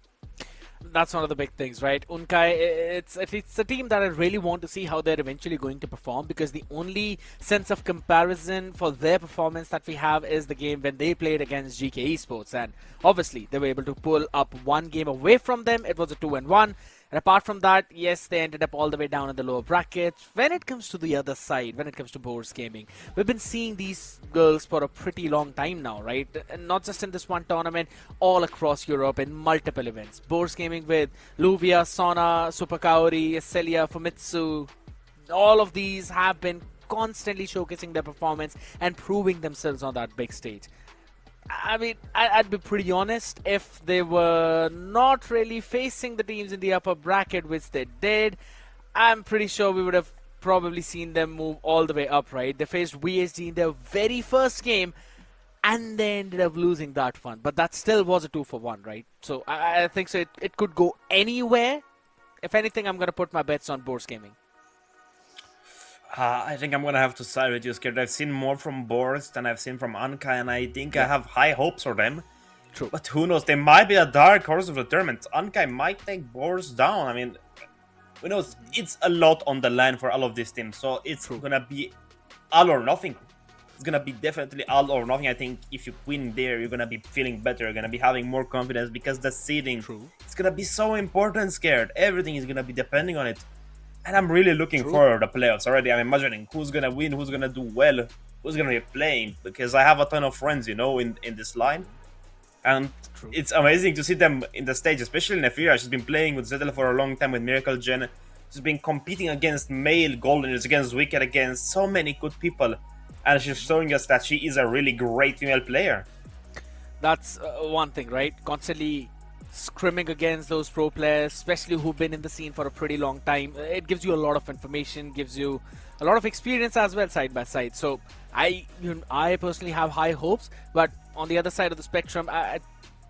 That's one of the big things, right? Unkai, it's a team that I really want to see how they're eventually going to perform, because the only sense of comparison for their performance that we have is the game when they played against GK Esports, and obviously they were able to pull up one game away from them. It was a 2-1. And apart from that, yes, they ended up all the way down in the lower brackets. When it comes to the other side, when it comes to Boars Gaming, we've been seeing these girls for a pretty long time now, right? And not just in this one tournament, all across Europe in multiple events. Boars Gaming with Luvia, Sona, Super Kaori, Celia, Famitsu, all of these have been constantly showcasing their performance and proving themselves on that big stage. I mean, I'd be pretty honest, if they were not really facing the teams in the upper bracket, which they did, I'm pretty sure we would have probably seen them move all the way up, right? They faced VSG in their very first game, and they ended up losing that one. But that still was a 2-for-1, right? So I think so it could go anywhere. If anything, I'm going to put my bets on Boars Gaming. I think I'm gonna have to side with you, Scared. I've seen more from Boris than I've seen from Ankai, and I think I have high hopes for them. True. But who knows? They might be a dark horse of the tournament. Ankai might take Boris down. I mean, who knows? It's a lot on the line for all of these teams, so it's gonna be all or nothing. It's gonna be definitely all or nothing. I think if you win there, you're gonna be feeling better. You're gonna be having more confidence because the seeding it's gonna be so important, Scared. Everything is gonna be depending on it. And I'm really looking for the playoffs already. I'm imagining who's gonna win, who's gonna do well, who's gonna be playing, because I have a ton of friends, you know, in this line. And it's amazing to see them in the stage, especially Nefiria. She's been playing with Zettel for a long time with Miracle Gen. She's been competing against male Goldeners, against Wicked, against so many good people. And she's showing us that she is a really great female player. That's one thing, right? Constantly scrimming against those pro players, especially who've been in the scene for a pretty long time. It gives you a lot of information, gives you a lot of experience as well, side by side. So I personally have high hopes, but on the other side of the spectrum, I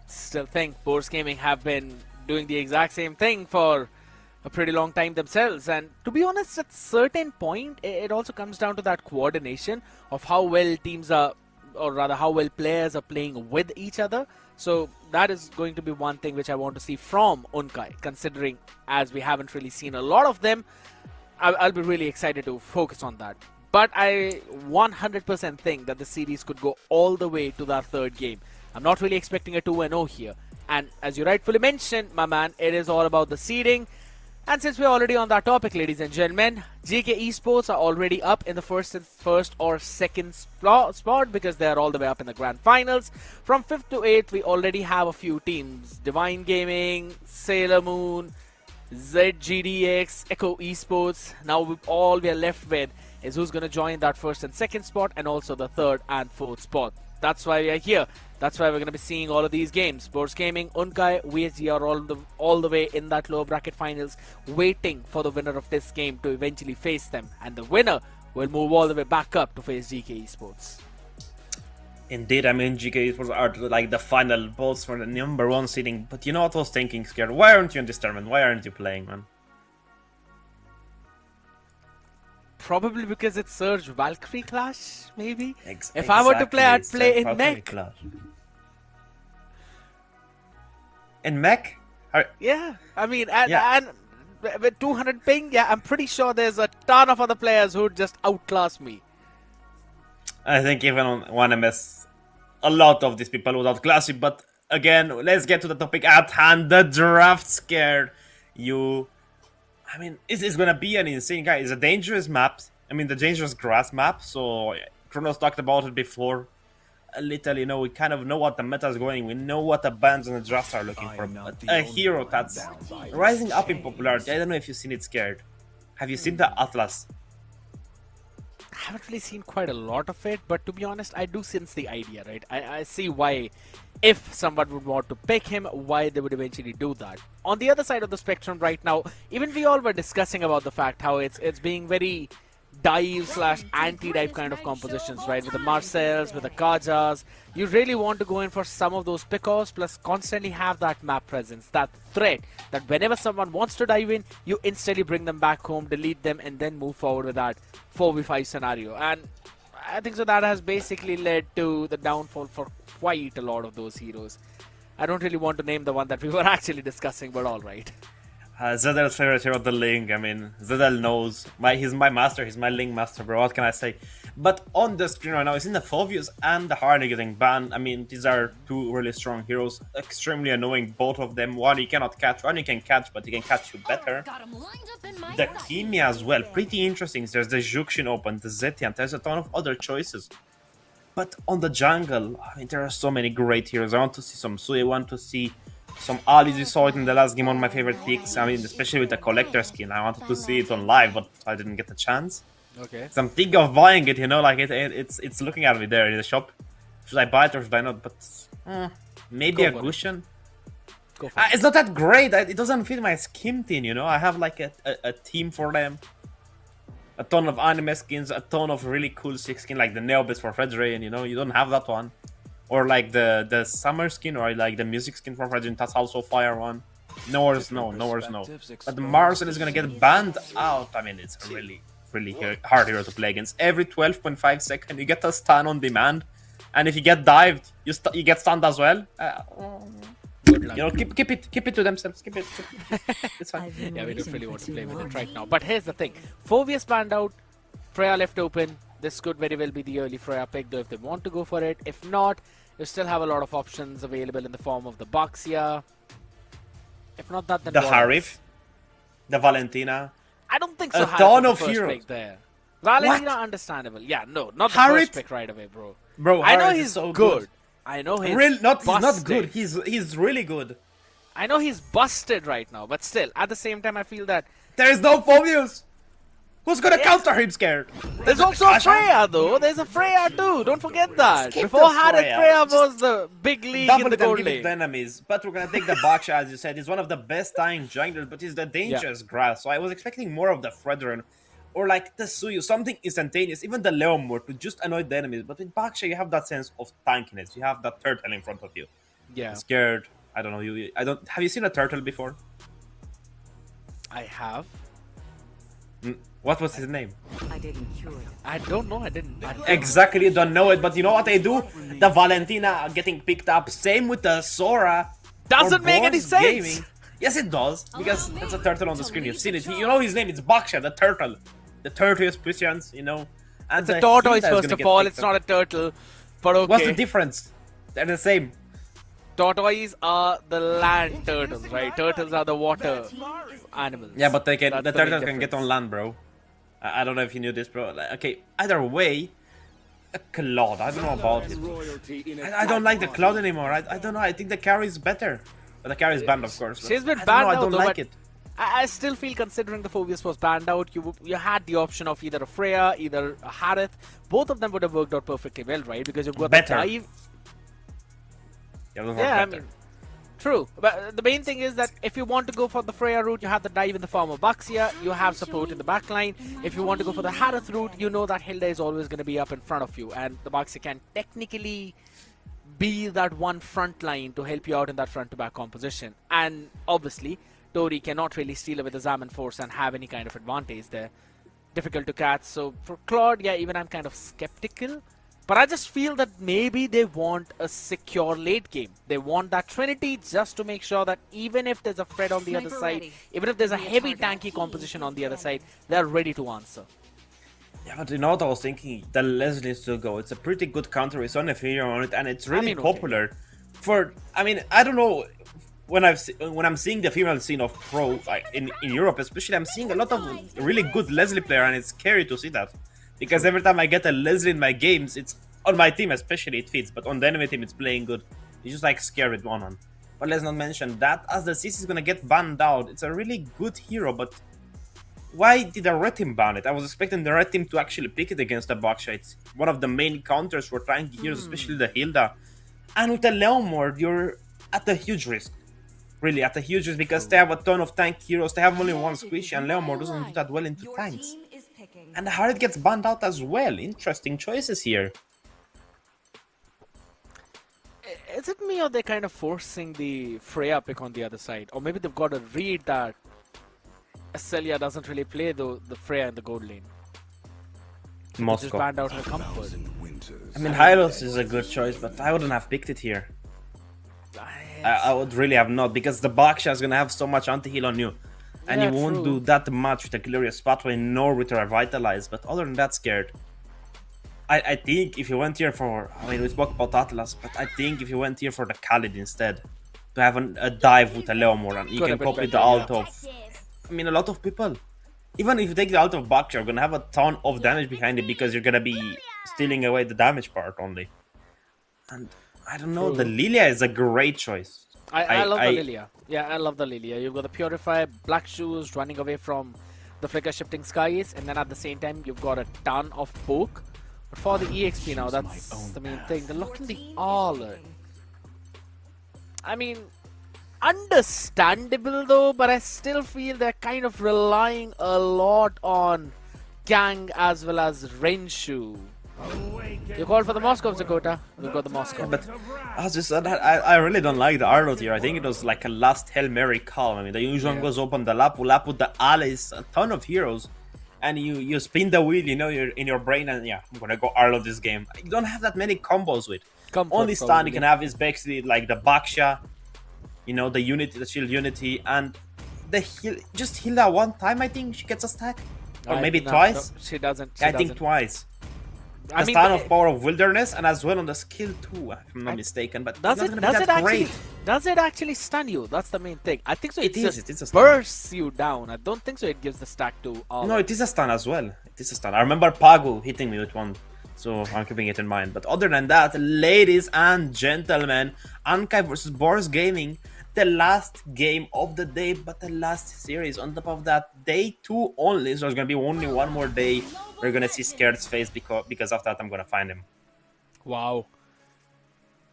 still think Boars Gaming have been doing the exact same thing for a pretty long time themselves. And to be honest, at a certain point, it also comes down to that coordination of how well teams are, or rather how well players are playing with each other. So that is going to be one thing which I want to see from Unkai, considering as we haven't really seen a lot of them. I'll be really excited to focus on that. But I 100% think that the series could go all the way to that third game. I'm not really expecting a 2-0 here. And as you rightfully mentioned, my man, it is all about the seeding. And since we're already on that topic, ladies and gentlemen, GK Esports are already up in the first or second spot, because they are all the way up in the grand finals. From 5th to 8th, we already have a few teams. Divine Gaming, Sailor Moon, ZGDX, Echo Esports. Now all we are left with is who's going to join that first and second spot, and also the third and fourth spot. That's why we are here. That's why we're going to be seeing all of these games. Boars Gaming, Unkai, VSG are all the way in that lower bracket finals, waiting for the winner of this game to eventually face them. And the winner will move all the way back up to face GK Esports. Indeed, I mean, GK Esports are like the final boss for the #1 seeding. But you know what I was thinking, Scared? Why aren't you in this tournament? Why aren't you playing, man? Probably because it's Surge Valkyrie Clash, maybe? If I were to play, I'd play in Mech. In Mech? Yeah, I mean, and, Yeah. and with 200 ping, yeah, I'm pretty sure there's a ton of other players who'd just outclass me. I think even on 1MS, a lot of these people would outclass you. But again, let's get to the topic at hand. The draft scared you. I mean, it's gonna be an insane guy. It's a dangerous map. I mean, the dangerous grass map. So Kronos talked about it before. A little, you know, we kind of know what the meta is going. We know what the bands and the drafts are looking for. But a hero that's rising up in popularity. I don't know if you've seen it scared. Have you seen the Atlas? I haven't really seen quite a lot of it, but to be honest, I do sense the idea, right? I see why, if someone would want to pick him, why they would eventually do that. On the other side of the spectrum right now, even we all were discussing about the fact how it's being very dive/anti-dive kind of compositions, right? With the Marcells, with the Kajas, you really want to go in for some of those pickoffs, plus constantly have that map presence, that threat, that whenever someone wants to dive in, you instantly bring them back home, delete them, and then move forward with that 4v5 scenario. And I think so that has basically led to the downfall for quite a lot of those heroes. I don't really want to name the one that we were actually discussing, but alright. Zedel's favorite hero, the Ling. I mean, Zedel knows. He's my master. He's my Ling master, bro. What can I say? But on the screen right now, it's in the Phobius and the Harney getting banned. I mean, these are two really strong heroes. Extremely annoying, both of them. One you cannot catch. One you can catch, but he can catch you better. The Kimia as well. Pretty interesting. There's the Jukshin open, the Zetian. There's a ton of other choices. But on the jungle, I mean, there are so many great heroes. I want to see some Sui. I want to see some Alis. We saw it in the last game, one of my favorite picks. I mean, especially with the collector skin. I wanted to see it on live, but I didn't get the chance. Okay. So I'm thinking of buying it, you know, like it's looking at me there in the shop. Should I buy it or should I not? But maybe a Gushan. It's not that great. It doesn't fit my skin team, you know. I have like a team for them. A ton of anime skins, a ton of really cool 6 skins, like the Neobis for Frederian, you know. You don't have that one. Or like the summer skin, or like the music skin for Frederian. That's also fire one. Nowhere's no. But the Marcel is gonna get banned out. I mean, it's a really hard hero to play against. Every 12.5 seconds, you get a stun on demand. And if you get dived, you get stunned as well. You know, keep it to themselves. Keep it. It's fine. Yeah, we don't really want to play with it right now. But here's the thing: Phobius banned out, Freya left open. This could very well be the early Freya pick, though, if they want to go for it. If not, you still have a lot of options available in the form of the Baxia. If not that, then the what Harif, else? the Valentina. I don't think so. A ton of first heroes pick there. Valentina, understandable. Yeah, no, not the first pick right away, bro. Bro, I know Harif he's is so good. I know he's he's not busted. good. He's really good. I know he's busted right now, but still, at the same time, I feel that there is no Phobius. Who's gonna counter him scared? There's also a Freya, though. There's a Freya, too. Don't forget that. Before Harith, Freya was the big league in the gold league. Enemies, but we're gonna take the Baksha, as you said. He's one of the best dying junglers, but he's the dangerous grass. So I was expecting more of the Fredrin, or like the Suyu, something instantaneous. Even the Leomur to just annoy the enemies. But with Baksha, you have that sense of tankiness. You have that turtle in front of you. Yeah. I'm scared. I don't know. I don't. Have you seen a turtle before? I have. What was his name? I didn't cure it. I don't know. I didn't. Exactly, you don't know it, but you know what they do? The Valentina getting picked up. Same with the Sora. Doesn't make any Borz sense. Gaming. Yes, it does, because there's a turtle on the screen. You've seen it. You know his name. It's Baksha, the turtle. The tortoise Christians, you know. And It's a tortoise, first of all. It's not a turtle. But okay. What's the difference? They're the same. Tortoise are the land turtles, right? Turtles are the water animals. Yeah, but they can. That's The the main turtle can get on land, bro. I don't know if you knew this, bro. Like, okay, either way, a Claude. I don't know about it. I don't like the Claude anymore. I don't know. I think the carry is better. But the carry is banned, of course. She's been I banned don't know, out, I don't though, like but it. I still feel, considering the Phobius was banned out, you had the option of either a Freya, either a Harith. Both of them would have worked out perfectly well, right? Because you've got Better. the dive. Yeah, I mean, true. But the main thing is that if you want to go for the Freya route, you have the dive in the form of Baxia, you have support in the backline. If you want to go for the Harith route, you know that Hilda is always going to be up in front of you, and the Baxia can technically be that one front line to help you out in that front-to-back composition. And obviously, Tori cannot really steal away the Zaman force and have any kind of advantage there. Difficult to catch. So for Claude, yeah, even I'm kind of skeptical. But I just feel that maybe they want a secure late game. They want that Trinity just to make sure that even if there's a Fred on the other side, even if there's a heavy tanky composition on the other side, they're ready to answer. Yeah, but you know what I was thinking? The Leslie still go. It's a pretty good counter. It's on a hero on it, and it's really popular. I mean, I don't know. When I'm seeing the female scene of pro in Europe, especially, I'm seeing a lot of really good Leslie player, and it's scary to see that. Because every time I get a Leslie in my games, it's on my team especially it fits, but on the enemy team it's playing good. It's just like scared with one. But let's not mention that as the CC is gonna get banned out. It's a really good hero, but why did the red team ban it? I was expecting the red team to actually pick it against the Baksha. It's one of the main counters for trying heroes, especially the Hilda. And with the Leomord, you're at a huge risk. Really, at a huge risk, because they have a ton of tank heroes. They have only one squishy, and Leomord doesn't do that well into tanks. And the Harriet gets banned out as well. Interesting choices here. Is it me or they're kind of forcing the Freya pick on the other side? Or maybe they've got to read that Celia doesn't really play the Freya in the gold lane. Moscow. Just banned out her comfort. I mean, Hylos is a good choice, but I wouldn't have picked it here. I would really have not, because the Baksha is going to have so much anti-heal on you. And you won't do that much with a Glorious Pathway nor with a Revitalize. But other than that, scared. I think if you went here for... I mean, we spoke about Atlas, but I think if you went here for the Khalid instead, to have a dive with a Leomord, and you can copy the ult of... I mean, a lot of people. Even if you take the ult of Baksha, you're going to have a ton of damage behind it, because you're going to be stealing away the damage part only. And I don't know, the Lilia is a great choice. I love the Lilia. Yeah, I love the Lilia. You've got the Purify, Black Shoes, running away from the Flicker Shifting Skies, and then at the same time, you've got a ton of poke. But for the EXP now, that's the main thing. They're locking the Arlor. I mean, understandable though, but I still feel they're kind of relying a lot on Gang as well as Renshu. You called for the Moscow, Dakota. We've got the Moscow. But as you said, I really don't like the Arlot here. I think it was like a last Hail Mary call. I mean, the usual goes open the Lapu, the Alice, a ton of heroes. And you spin the wheel, you know, you're in your brain, and yeah, I'm gonna go Arlot this game. You don't have that many combos with. Only stun you can have is basically like the Baksha, you know, the Unity, the Shield Unity, and the heal. Just heal that one time, I think she gets a stack. Or maybe twice. No, she doesn't. I think twice. A stun of Power of Wilderness, and as well on the skill too, if I'm not mistaken. But does it actually stun you? That's the main thing. I think so. It is. It's a stun. Bursts you down. I don't think so. It gives the stack to all. No, it is a stun as well. It is a stun. I remember Pagu hitting me with one, so I'm keeping it in mind. But other than that, ladies and gentlemen, Ankai versus Boris Gaming. The last game of the day, but the last series. On top of that, day 2 only, so there's gonna be only one more day. We're gonna see Scared's face, because of that I'm gonna find him. Wow.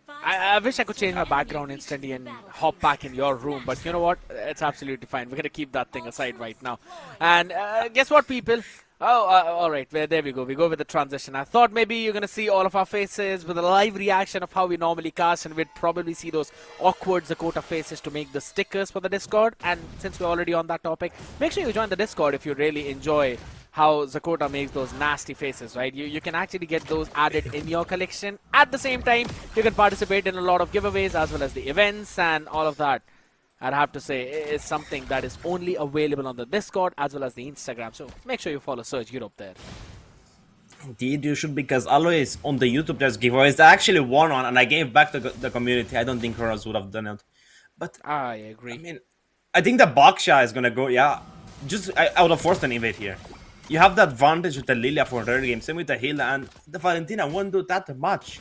I wish I could change my background instantly and hop back in your room, but you know what? It's absolutely fine. We're gonna keep that thing aside right now. And guess what, people? All right, there we go. We go with the transition. I thought maybe you're going to see all of our faces with a live reaction of how we normally cast, and we'd probably see those awkward Dakota faces to make the stickers for the Discord. And since we're already on that topic, make sure you join the Discord if you really enjoy how Dakota makes those nasty faces, right? You can actually get those added in your collection. At the same time, you can participate in a lot of giveaways as well as the events and all of that. I'd have to say is something that is only available on the Discord as well as the Instagram. So make sure you follow Surge Europe there. Indeed, you should, because always on the YouTube there's giveaways. I actually won one and I gave back to the community. I don't think Horus would have done it. But I agree. I mean, I think the Baksha is gonna go, yeah. I would have forced an invade here. You have the advantage with the Lilia for the early game, same with the Hilda, and the Valentina won't do that much.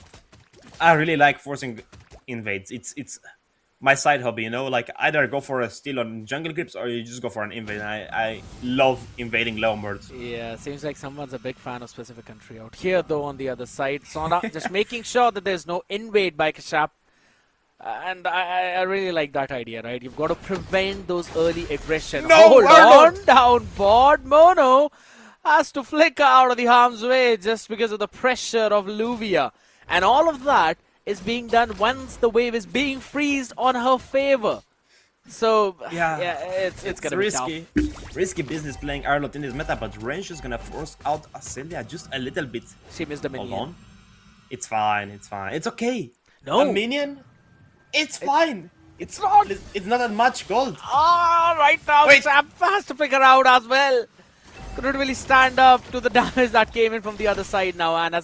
I really like forcing invades. It's my side hobby, you know, like either go for a steal on jungle creeps or you just go for an invade. I love invading Leomords. Yeah, seems like someone's a big fan of specific country out here, though, on the other side. Sonda just making sure that there's no invade by Kashap. And I really like that idea, right? You've got to prevent those early aggression. No, hold on, down board. Mono has to flicker out of the harm's way just because of the pressure of Luvia. And all of that is being done once the wave is being freezed on her favor. So yeah, it's gonna risky. be tough. Risky business playing Arlot in this meta, but Range is gonna force out Acelia just a little bit. She missed the minion. Hold on. It's fine. It's fine. It's okay. No. A minion. It's fine. It's not. It's not that much gold. Right now, Wait. Sam has to figure out as well. Couldn't really stand up to the damage that came in from the other side now. And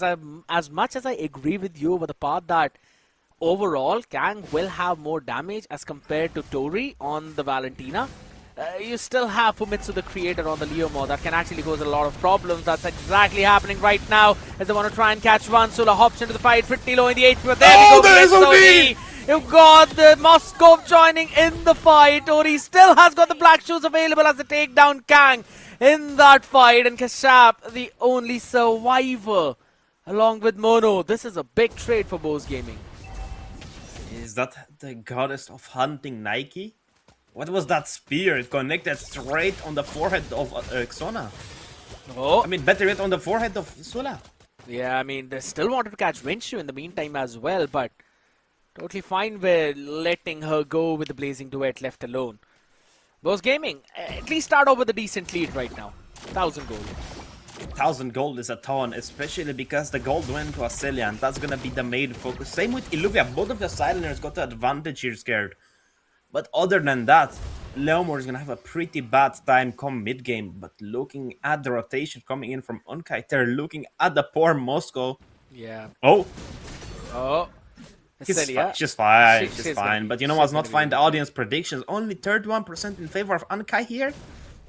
as much as I agree with you over the part that overall Kang will have more damage as compared to Tori on the Valentina, you still have Fumitsu, the creator, on the Leomore. That can actually cause a lot of problems. That's exactly happening right now as they want to try and catch one. Sula hops into the fight, pretty low in the HP, but there we go. There is SOD. You've got the Moscow joining in the fight. Tori still has got the black shoes available as they take down Kang in that fight. And Kashap, the only survivor, along with Mono. This is a big trade for Bose Gaming. Is that the goddess of hunting, Nike? What was that spear? It connected straight on the forehead of Xona. Oh. I mean, better yet, on the forehead of Sula. Yeah, I mean, they still wanted to catch Renshu in the meantime as well, but totally fine with letting her go with the Blazing Duet left alone. Bose Gaming, at least start off with a decent lead right now. 1,000 gold. 1,000 gold is a ton, especially because the gold went to Acelia, and that's gonna be the main focus. Same with Illuvia, both of the Sileners got the advantage here, scared. But other than that, Leomore is gonna have a pretty bad time come mid-game. But looking at the rotation coming in from Unkai, they're looking at the poor Moscow. Yeah. Oh, Celia. she's fine, She's she's gonna fine. be- But you know she's what's not gonna fine? be The okay. audience predictions, only 31% in favor of Unkai here.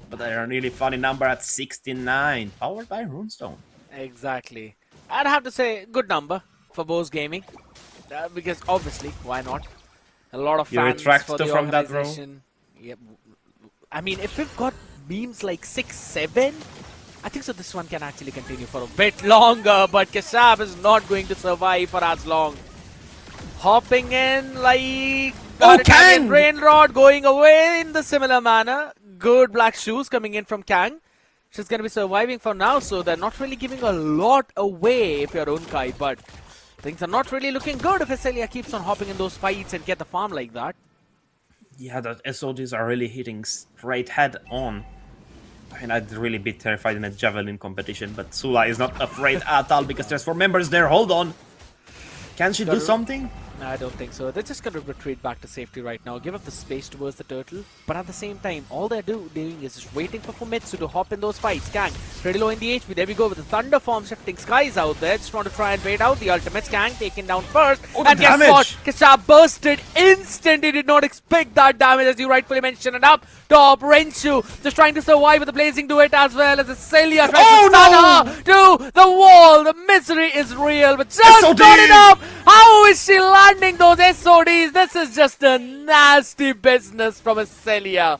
But they're a really funny number at 69, powered by Runestone. Exactly. I'd have to say, good number for Bose Gaming. Because obviously, why not? A lot of You fans retract for the from that, bro? organization. Yep. I mean, if we've got memes like 6, 7, I think so this one can actually continue for a bit longer, but Kashab is not going to survive for as long. Hopping in like Kang! Brain Rod going away in the similar manner. Good black shoes coming in from Kang. She's going to be surviving for now, so they're not really giving a lot away if you're Unkai, but things are not really looking good if Acelia keeps on hopping in those fights and get the farm like that. Yeah, the SOGs are really hitting straight head on. I mean, I'd really be terrified in a javelin competition, but Sula is not afraid at all because there's 4 members there. Hold on. Can she do something? No, I don't think so. They're just going to retreat back to safety right now, give up the space towards the turtle. But at the same time, all they're doing is just waiting for Fumitsu to hop in those fights. Kang, pretty low in the HP. There we go with the Thunder form shifting skies out there. Just want to try and bait out the ultimates. Kang taken down first. And guess what? Kashab bursted instant. He did not expect that damage, as you rightfully mentioned. And up top, Renshu just trying to survive with the Blazing Duet as well as Acelia tries to stun her to the wall. The misery is real, but just got it up. How is she landing those SODs? This is just a nasty business from Acelia.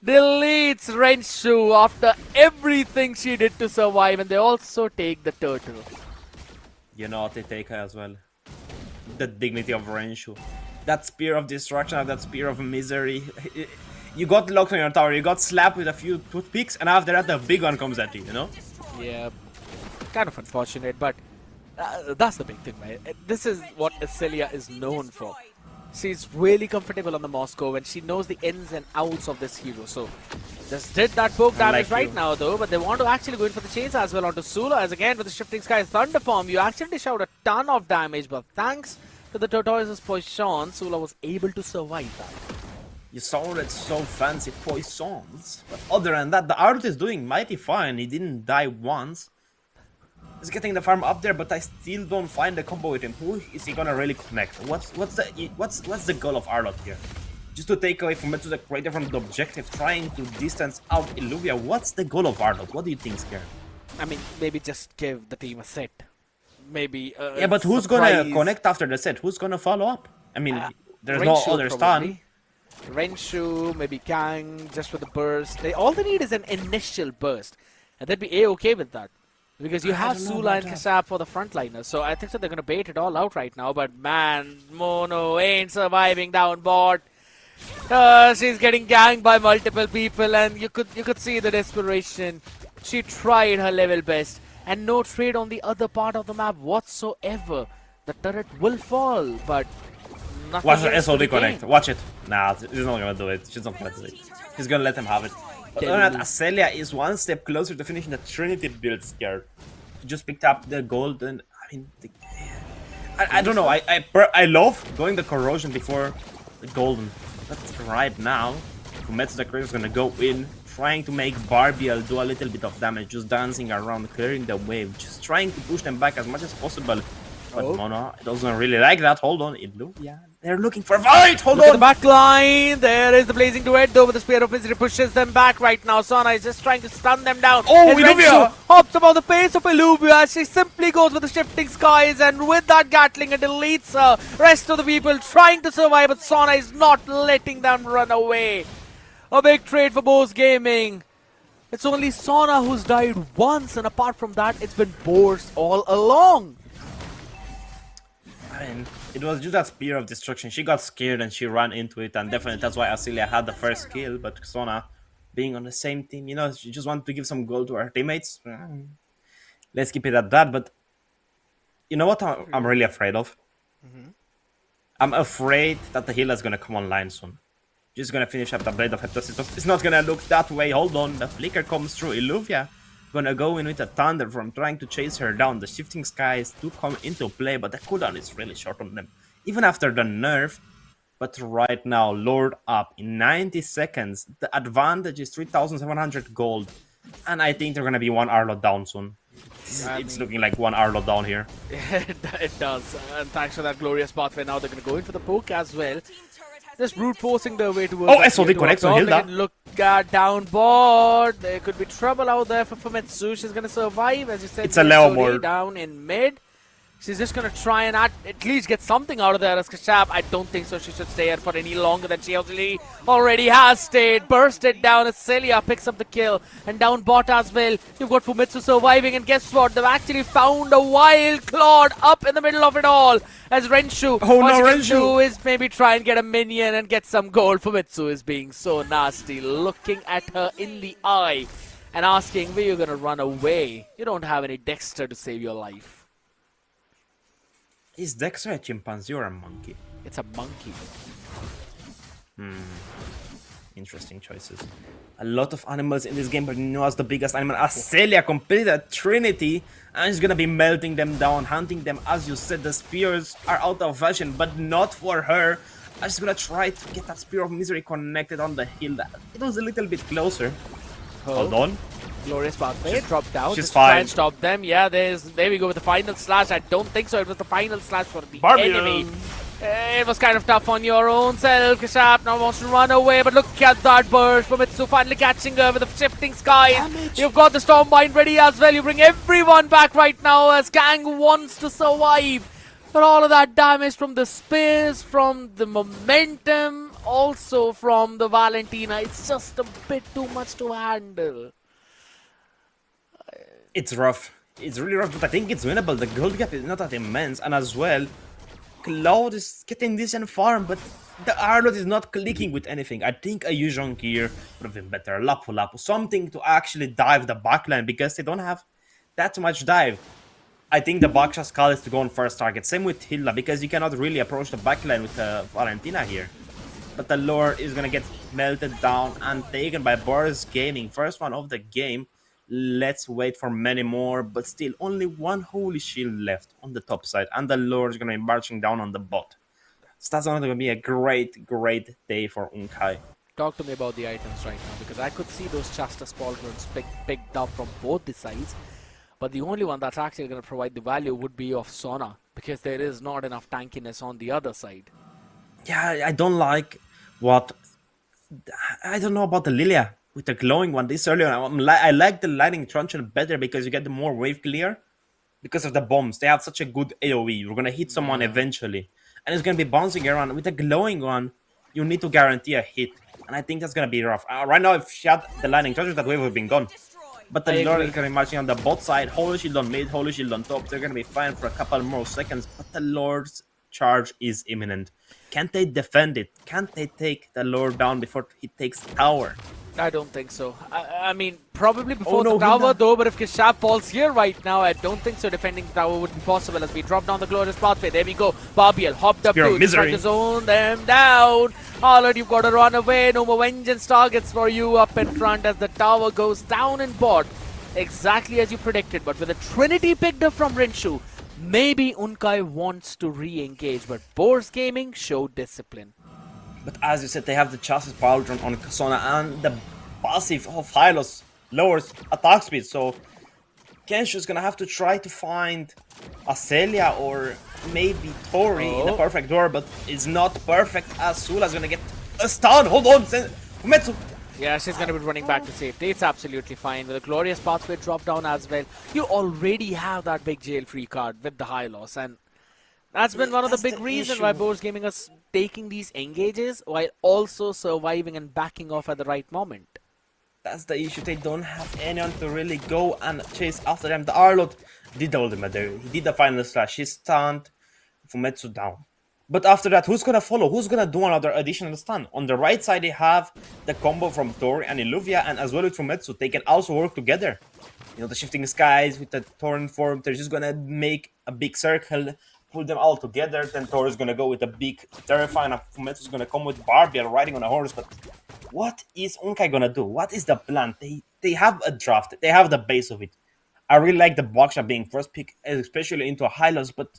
Deletes Renshu after everything she did to survive, and they also take the turtle. You know what they take her as well. The dignity of Renshu. That spear of destruction, that spear of misery. You got locked on your tower, you got slapped with a few toothpicks, and after that the big one comes at you, you know? Yeah, kind of unfortunate, but that's the big thing, right? This is what Acelia is known for. She's really comfortable on the Moscow and she knows the ins and outs of this hero. So just did that poke damage right now though, but they want to actually go in for the chase as well onto Sula, as again with the Shifting Skies Thunder form, you actually dish out a ton of damage, but thanks to the Tortoise's poison, Sula was able to survive that. You sounded so fancy poisons, but other than that, the Art is doing mighty fine. He didn't die once. He's getting the farm up there, but I still don't find the combo with him. Who is he gonna really connect? What's the goal of Arlott here? Just to take away from the creator from the objective, trying to distance out Illuvia. What's the goal of Arlott? What do you think, Scare? I mean, maybe just give the team a set. Maybe yeah, but who's gonna connect after the set? Who's gonna follow up? I mean, there's no other stun. Renshu, maybe Kang, just with the burst. All they need is an initial burst, and they'd be a-okay with that. Because you have Sula and Kashab for the frontliners, so I think so they're going to bait it all out right now. But man, Mono ain't surviving down bot. She's getting ganged by multiple people, and you could see the desperation. She tried her level best, and no trade on the other part of the map whatsoever. The turret will fall, but nothing. Watch the SOD connect. Watch it. Nah, she's not gonna do it. She's not gonna do it. She's gonna let him have it. But other than that, Acelia is one step closer to finishing the Trinity build, Scare. Just picked up the gold, and I mean, I don't know. I love going the corrosion before the golden. But right now, Fumetsu the Creator is gonna go in, trying to make Barbiel do a little bit of damage, just dancing around, clearing the wave, just trying to push them back as much as possible. But Mono doesn't really like that. Hold on, yeah, they're looking for a fight. Hold Look on. at the back line. There is the blazing duet though, but the Spear of Misery pushes them back right now. Sona is just trying to stun them down. Oh, As Illuvia! Renshu hops above the face of Illuvia. She simply goes with the shifting skies, and with that Gatling, it deletes her. Rest of the people trying to survive, but Sona is not letting them run away. A big trade for Bose Gaming. It's only Sona who's died once, and apart from that, it's been Bose all along. I mean, it was just that Spear of Destruction. She got scared and she ran into it, and definitely that's why Asilia had the first kill. But Sona, being on the same team, you know, she just wanted to give some gold to her teammates. Let's keep it at that. But you know what I'm really afraid of? I'm afraid that the healer is gonna come online soon. She's gonna finish up the Blade of Hephaestus. It's not gonna look that way. Hold on, the flicker comes through. Illuvia gonna go in with a thunder from trying to chase her down. The shifting skies do come into play, but the cooldown is really short on them, even after the nerf. But right now, Lord up in 90 seconds. The advantage is 3,700 gold, and I think they're gonna be one Arlo down soon. It's looking like one Arlo down here. It does, and thanks for that glorious pathway. Now they're going to go in for the poke as well. Just brute forcing their way towards. Oh, SOD connects on Hilda. Look at down board. There could be trouble out there for Fumetsu. She's going to survive, as you said. It's a Leo board. Down in mid. She's just going to try and at least get something out of there as Kashab. I don't think so. She should stay here for any longer than she already has stayed. Bursted down as Celia picks up the kill. And down bot as well. You've got Fumetsu surviving. And guess what? They've actually found a wild Claude up in the middle of it all. As Renshu. Oh what no, she can Renshu! do is maybe try and get a minion and get some gold. Fumetsu is being so nasty. Looking at her in the eye. And asking where you're going to run away. You don't have any Dexter to save your life. Is Dexter a chimpanzee or a monkey? It's a monkey. Interesting choices. A lot of animals in this game, but you know what's the biggest animal? Acelia completed a trinity, and she's gonna be melting them down, hunting them. As you said, the spears are out of fashion, but not for her. I'm just gonna try to get that Spear of Misery connected on the hill. It was a little bit closer. Hold on. Glorious pathway, drop down. She's Just try fine. and stop them. Yeah, there we go with the final slash. I don't think so. It was the final slash for the Barbiel. enemy. It was kind of tough on your own self. Kashap now wants to run away, but look at that burst. Fumetsu finally catching her with the shifting skies. Damage. You've got the Stormbind ready as well. You bring everyone back right now as Kang wants to survive. But all of that damage from the spears, from the momentum, also from the Valentina, it's just a bit too much to handle. It's rough. It's really rough, but I think it's winnable. The gold gap is not that immense, and as well, Cloud is getting decent farm, but the Arlot is not clicking with anything. I think a Yuzhong gear would have been better. Lapu Lapu, something to actually dive the backline, because they don't have that much dive. I think the Baksha Skull is to go on first target. Same with Hilda, because you cannot really approach the backline with Valentina here. But the Lord is gonna get melted down and taken by Boris Gaming. First one of the game. Let's wait for many more, but still only one Holy Shield left on the top side, and the Lord is going to be marching down on the bot. So that's going to be a great day for Unkai. Talk to me about the items right now, because I could see those Justice Pauldrons picked up from both the sides, but the only one that's actually going to provide the value would be of Sona, because there is not enough tankiness on the other side. Yeah, I don't like what... I don't know about the Lilia. With the glowing one this earlier, I like the lightning truncheon better because you get the more wave clear because of the bombs. They have such a good AoE. You're gonna hit someone eventually, and it's gonna be bouncing around. With the glowing one, you need to guarantee a hit, and I think that's gonna be rough. Right now, if she had the lightning truncheon, that wave would have been gone. But the Lord is gonna be marching on the bot side. Holy Shield on mid, Holy Shield on top. They're gonna be fine for a couple more seconds, but the Lord's charge is imminent. Can't they defend it? Can't they take the Lord down before he takes tower? I don't think so. I mean, probably before no, the tower Hilda. though, but if Kishap falls here right now, I don't think so defending the tower would be possible as we drop down the glorious pathway. There we go. Barbiel hopped up Spear of to Misery. try to zone them down. Harlot, you've got to run away. No more vengeance targets for you up in front as the tower goes down in bot. Exactly as you predicted, but with a Trinity picked up from Renshu, Maybe Unkai wants to re-engage, but Boars Gaming showed discipline. But as you said, they have the chassis pauldron on Kasona, and the passive of Hylos lowers attack speed, so Kensho's gonna have to try to find a Celia or maybe Tori in a perfect door, but it's not perfect as Sula's gonna get a stun. Hold on, Fumetsu. Yeah, she's going to be running back to safety. It's absolutely fine. With a glorious pathway drop down as well, you already have that big jail-free card with the high loss, and that's been one of the big reasons why Boars Gaming is taking these engages while also surviving and backing off at the right moment. That's the issue. They don't have anyone to really go and chase after them. The Arlot did the ultimate there. He did the final slash. He stunned Fumetsu down. But after that, who's gonna follow? Who's gonna do another additional stun? On the right side, they have the combo from Tori and Illuvia, and as well with Fumetsu. They can also work together. You know, the shifting skies with the Torrent form, they're just gonna make a big circle, pull them all together. Then Tori is gonna go with a big Terrifying, and Fumetsu is gonna come with Barbie riding on a horse. But what is Unkai gonna do? What is the plan? They have a draft. They have the base of it. I really like the Baksha being first pick, especially into a Hylos, but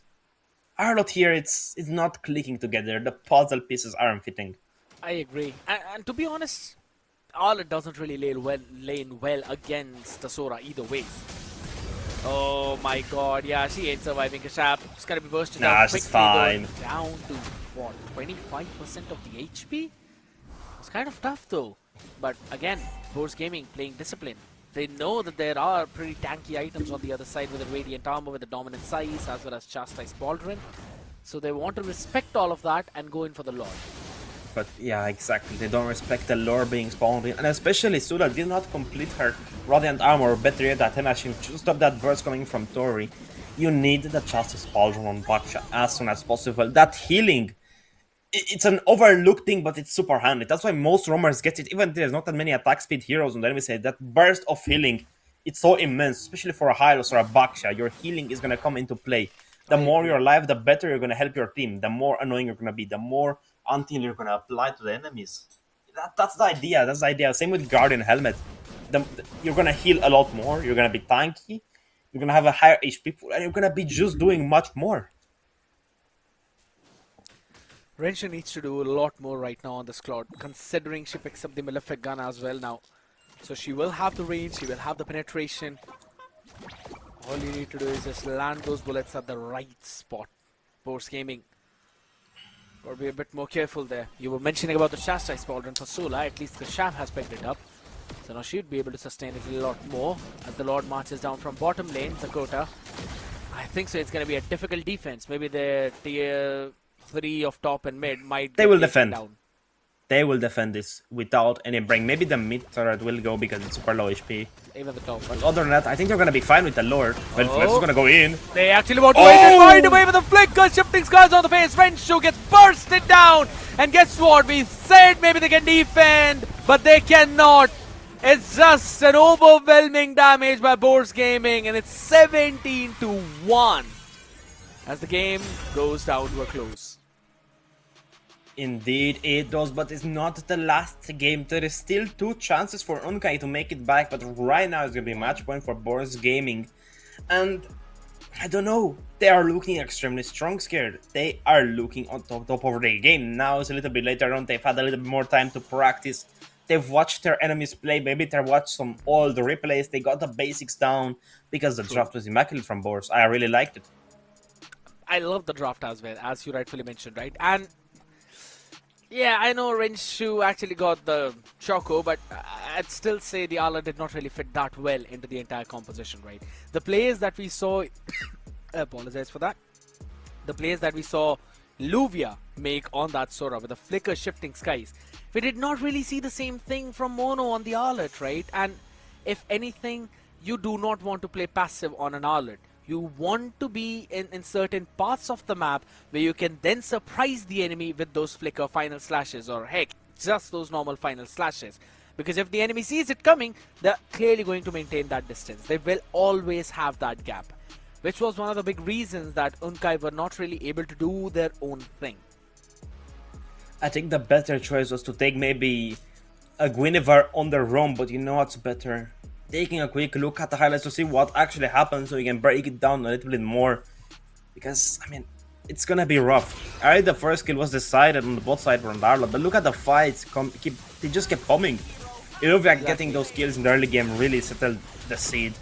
Arlot here, it's not clicking together. The puzzle pieces aren't fitting. I agree. And to be honest, Arlot doesn't really lane well against the Sora either way. Oh my god, yeah, she ain't surviving. Kashap is gonna be bursted down quickly. She's fine. Down to, what, 25% of the HP? It's kind of tough though. But again, Boars Gaming playing discipline. They know that there are pretty tanky items on the other side with the Radiant Armor, with the Dominant Size, as well as Chastise Pauldron. So they want to respect all of that and go in for the Lord. But yeah, exactly. They don't respect the lore being spawned in. And especially Sula did not complete her Radiant Armor, or better yet, Athena, she to stop that burst coming from Tori. You need the Chastise Pauldron on Baksha as soon as possible. That healing, it's an overlooked thing, but it's super handy. That's why most roamers get it. Even there's not that many attack speed heroes on the enemy side. That burst of healing, it's so immense, especially for a Hylos or a Baksha. Your healing is going to come into play. The more you're alive, the better you're going to help your team. The more annoying you're going to be. The more until you're going to apply to the enemies. That's the idea. That's the idea. Same with Guardian Helmet. You're going to heal a lot more. You're going to be tanky. You're going to have a higher HP pool. And you're going to be just doing much more. Rensha needs to do a lot more right now on this Claude, considering she picks up the Malefic gun as well now. So she will have the range, she will have the penetration. All you need to do is just land those bullets at the right spot. Boars Gaming, gotta be a bit more careful there. You were mentioning about the Chastise Pauldron for Sula, at least the Shav has picked it up. So now she'd be able to sustain it a lot more as the Lord marches down from bottom lane, Dakota. I think so, it's gonna be a difficult defense. Maybe the tier 3 of top and mid might they will defend down. They will defend this without any break. Maybe the mid turret will go because it's super low HP. Even the top. But other than that, I think they're gonna be fine with the Lord. Well, Flex is gonna go in. They actually want to wait and find away with the flicker. Shifting skies on the face. Renshu gets bursted down. And guess what? We said maybe they can defend, but they cannot. It's just an overwhelming damage by Boars Gaming, and it's 17-1 as the game goes down to a close. Indeed it does, but it's not the last game. There is still 2 chances for Unkai to make it back, but right now it's gonna be match point for Boars Gaming. And I don't know, they are looking extremely strong scared. They are looking on top of their game. Now it's a little bit later on, they've had a little bit more time to practice. They've watched their enemies play, maybe they watched some old replays, they got the basics down, because the draft was immaculate from Boars. I really liked it. I love the draft as well, as you rightfully mentioned, right? And yeah, I know Renshu actually got the Choco, but I'd still say the Ala did not really fit that well into the entire composition, right? The players that we saw, I apologize for that. The players that we saw Luvia make on that Sora with the flicker shifting skies, we did not really see the same thing from Mono on the Arlet, right? And if anything, you do not want to play passive on an Arlet. You want to be in certain parts of the map where you can then surprise the enemy with those flicker final slashes, or heck, just those normal final slashes. Because if the enemy sees it coming, they're clearly going to maintain that distance. They will always have that gap, which was one of the big reasons that Unkai were not really able to do their own thing. I think the better choice was to take maybe a Guinevere on the roam, but you know what's better? Taking a quick look at the highlights to see what actually happened so you can break it down a little bit more. because I mean it's gonna be rough. Alright, the first kill was decided on the bot side from Darla, but look at the fights. They just kept coming. Illuviac getting those kills in the early game really settled the seed.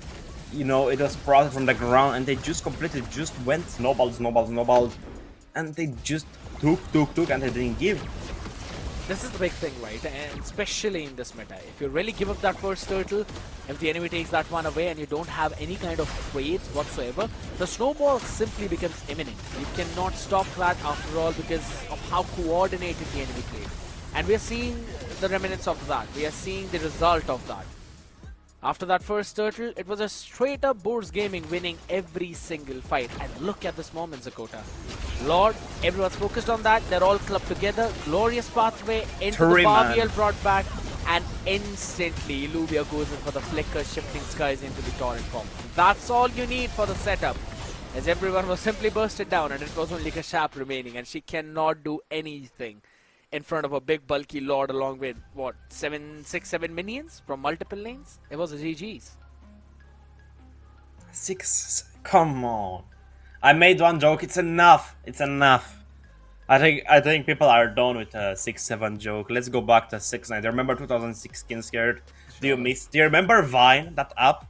You know, it was sprouted from the ground, and they just completely just went snowballed, and they just took, and they didn't give. This is the big thing, right? And especially in this meta, if you really give up that first turtle, if the enemy takes that one away and you don't have any kind of trade whatsoever, the snowball simply becomes imminent. You cannot stop that after all because of how coordinated the enemy played. And we are seeing the remnants of that. We are seeing the result of that. After that first turtle, it was a straight up Boars Gaming winning every single fight. And look at this moment, Zakota. Lord, everyone's focused on that. They're all clubbed together. Glorious pathway into the Barbiel brought back. And instantly, Illuvia goes in for the flicker, shifting skies into the torrent form. That's all you need for the setup. As everyone was simply bursted down and it was only Kashap remaining. And she cannot do anything in front of a big bulky Lord along with, what, 6-7 minions from multiple lanes? It was a GG's. 6, come on. I made one joke, it's enough. I think people are done with a 6-7 joke. Let's go back to 6-9. Do you remember 2016 Scared? Do you remember Vine, that app?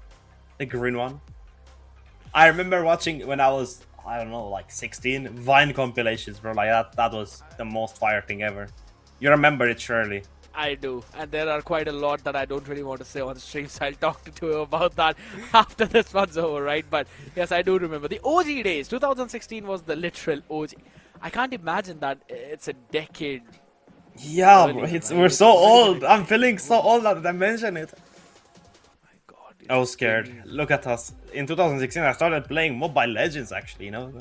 The green one? I remember watching when I was, I don't know, like 16, Vine compilations, bro. Like that was the most fire thing ever. You remember it surely. I do, and there are quite a lot that I don't really want to say on stream, so I'll talk to you about that after this one's over, right? But yes, I do remember the OG days. 2016 was the literal OG. I can't imagine that it's a decade. Yeah, bro, we're so old. I'm feeling so old that I mention it. I was scared. Look at us. In 2016, I started playing Mobile Legends, actually, you know.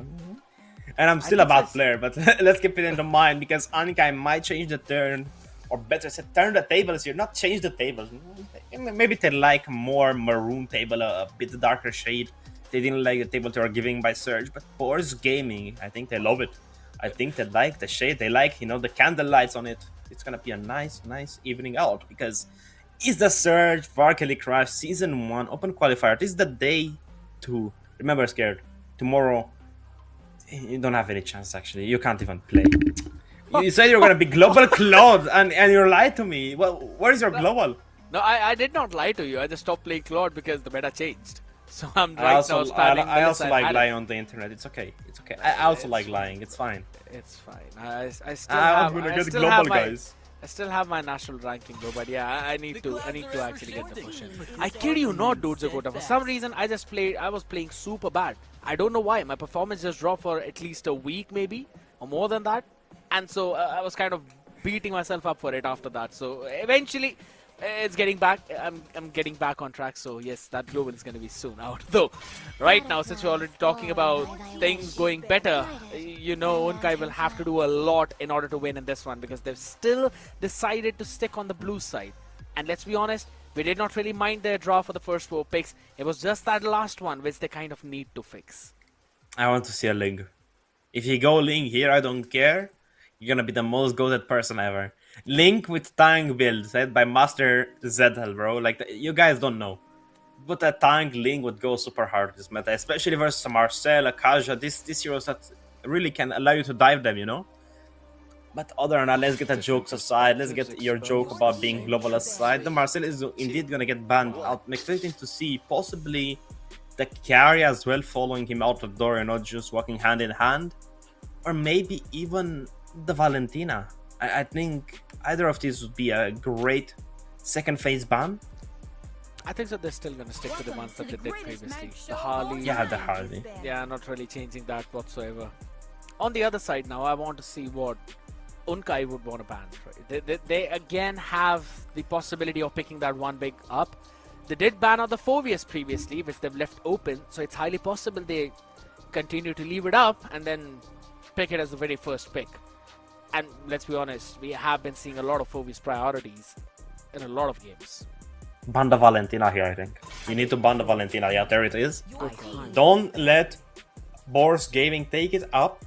And I'm still a bad player, but let's keep it in mind because Ankai might change the turn, or better said, turn the tables here, not change the tables. Maybe they like more maroon table, a bit darker shade. They didn't like the table they were giving by Surge, but Boars Gaming, I think they love it. I think they like the shade. They like, you know, the candle lights on it. It's gonna be a nice evening out because it's the Surge Valkyrie Crash Season 1 Open Qualifier. This is the day 2. Remember, Scared, tomorrow you don't have any chance actually. You can't even play. You said you're gonna be global Claude and you lied to me. Well, where is your global? No, I did not lie to you. I just stopped playing Claude because the meta changed. So I'm now spamming I also like lying on the internet. It's okay. It's okay. I also like lying. It's fine. It's fine. I still have my national ranking though, but yeah, I need to actually get the push in. I kid you not, dude, Zakota. For some reason, I was playing super bad. I don't know why. My performance just dropped for at least a week, maybe, or more than that. And so I was kind of beating myself up for it after that. So eventually, it's getting back. I'm getting back on track. So yes, that global is going to be soon out. Though, right now, since we're already talking about things going better, you know, Unkai will have to do a lot in order to win in this one because they've still decided to stick on the blue side. And let's be honest, we did not really mind their draw for the first 4 picks. It was just that last one which they kind of need to fix. I want to see a Ling. If you go Ling here, I don't care. You're gonna be the most goated person ever. Link with tank build said by Master Zedhel, bro. Like, you guys don't know. But a tank Link would go super hard this meta, especially versus Marcel, Akaja, these heroes that really can allow you to dive them, you know? But other than that, let's get the jokes aside. Let's get your joke about being global aside. The Marcel is indeed gonna get banned out. I'm expecting to see possibly the carry as well following him out the door and not just walking hand in hand. Or maybe even the Valentina. I think either of these would be a great second phase ban. I think so. They're still going to stick to the ones that they did previously. The Harley. Yeah, the Harley. Yeah, not really changing that whatsoever. On the other side now, I want to see what Unkai would want to ban. Right? They again have the possibility of picking that one big up. They did ban out the Phobius previously, which they've left open. So it's highly possible they continue to leave it up and then pick it as the very first pick. And let's be honest, we have been seeing a lot of Phobius priorities in a lot of games. Ban the Valentina here, I think. You need to ban the Valentina. Yeah, there it is. Don't let Boars Gaming take it up.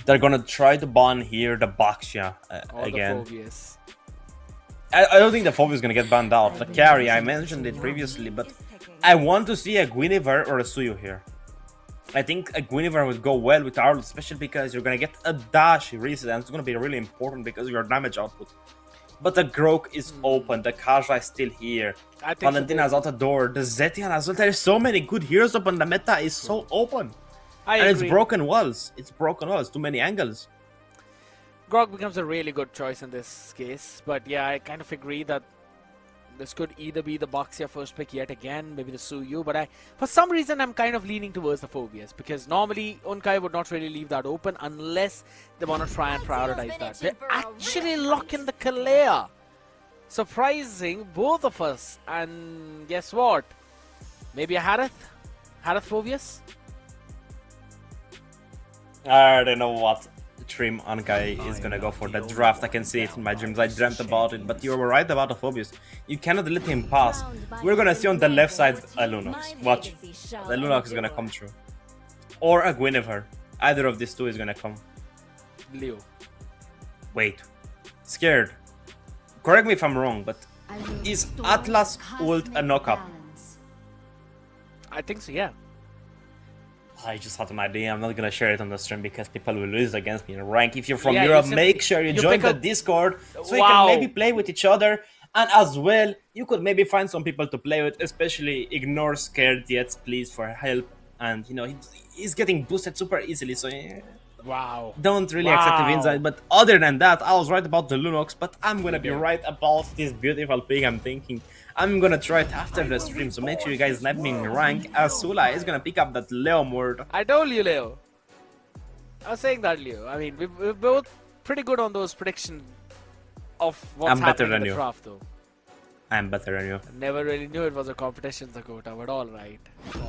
They're gonna try to ban here the Baxia again. The Phobius. I don't think the Phobius is gonna get banned out. The carry, I mentioned it previously, but I want to see a Guinevere or a Suyu here. I think a Guinevere would go well with Arlo, especially because you're gonna get a dash reset, and it's gonna be really important because of your damage output. But the Grok is open, the Kaja is still here, Valentina's out the door, the Zetian as well. There's so many good heroes open, the meta is so open. I and agree. It's broken walls, too many angles. Grog becomes a really good choice in this case, but yeah, I kind of agree that this could either be the Boxia first pick yet again, maybe the Suyu, but for some reason I'm kind of leaning towards the Phobias, because normally Unkai would not really leave that open unless they want to try and prioritize that. They actually lock in the Kalea. Surprising, both of us, and guess what? Maybe a Harith Phobias? I don't know what Trim Ankai is gonna go for. That draft, I can see it in my dreams. I dreamt about it, but you were right about the Phobius. You cannot let him pass. We're gonna see on the left side a Lunox. Watch. The Lunox is gonna come through. Or a Guinevere. Either of these two is gonna come. Leo. Wait. Scared. Correct me if I'm wrong, but is Atlas ult a knockup? I think so, yeah. I just had an idea. I'm not gonna share it on the stream because people will lose against me in rank. If you're from Yeah, Europe, you make sure you join the Discord so you Wow. can maybe play with each other. And as well, you could maybe find some people to play with, especially ignore Scared Yet, please, for help. And, you know, he's getting boosted super easily, so yeah, Wow. don't really accept the inside. But other than that, I was right about the Lunox, but I'm gonna be right about this beautiful thing I'm thinking. I'm gonna try it after the stream, so make sure you guys let me in rank, as Sula is gonna pick up that Leo word. I told you, Leo. I was saying that, Leo. I mean, we're both pretty good on those predictions of what's I'm better happening than in the you. draft, though. I'm better than you. I never really knew it was a competition, Dakota, but alright.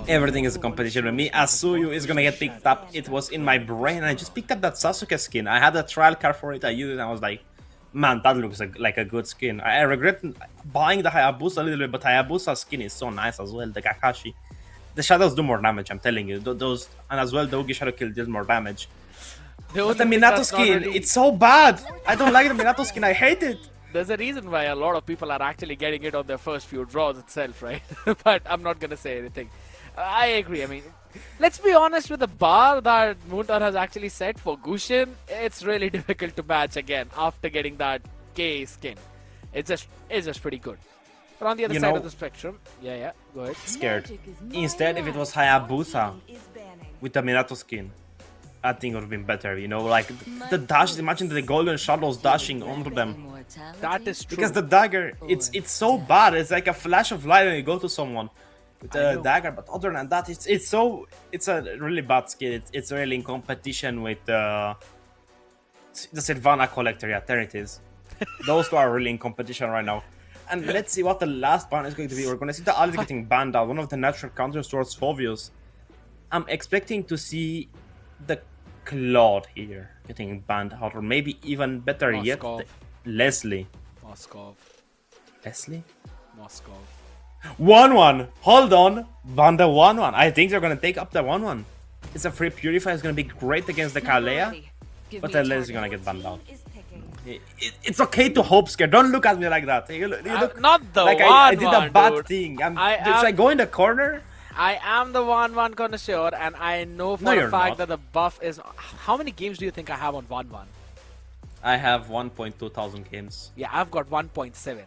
Everything is a competition with me. Asuyu is gonna get picked up. It was in my brain. I just picked up that Sasuke skin. I had a trial card for it. I used it and I was like, man, that looks like a good skin. I regret buying the Hayabusa a little bit, but Hayabusa skin is so nice as well. The Kakashi. The shadows do more damage, I'm telling you. Those, and as well, the Ugi Shadow Kill deals more damage. But the Minato skin, it's so bad. I don't like the Minato skin. I hate it. There's a reason why a lot of people are actually getting it on their first few draws itself, right? But I'm not gonna say anything. I agree. I mean, let's be honest with the bar that Moontar has actually set for Gushin. It's really difficult to match again after getting that K skin. It's just pretty good. But on the other side of the spectrum, yeah, go ahead. Scared. Instead, if it was Hayabusa with the Minato skin, I think it would have been better, you know, like the dash, imagine the golden shadows dashing onto them. That is true. Because the dagger, it's so bad, it's like a flash of light when you go to someone with a dagger, but other than that, it's a really bad skill. It's really in competition with the Sylvana Collector, yeah, there it is. Those two are really in competition right now. And let's see what the last ban is going to be. We're going to see the Alice getting banned out, one of the natural counters towards Phobius. I'm expecting to see the Claude here getting banned out, or maybe even better yet, Leslie. Moskov. Leslie? Moskov. 1-1. Hold on. Ban the 1-1. I think they're going to take up the 1-1. It's a free Purify. It's going to be great against the Kalea. But then Leslie's going to get banned out. It's okay to hope, Scared. Don't look at me like that. You look not the like 1-1, I did a bad dude. thing. Should I go in the corner? I am the 1-1 connoisseur, and I know for a fact that the buff is... How many games do you think I have on 1-1? I have 1.2 thousand games. Yeah, I've got 1.7.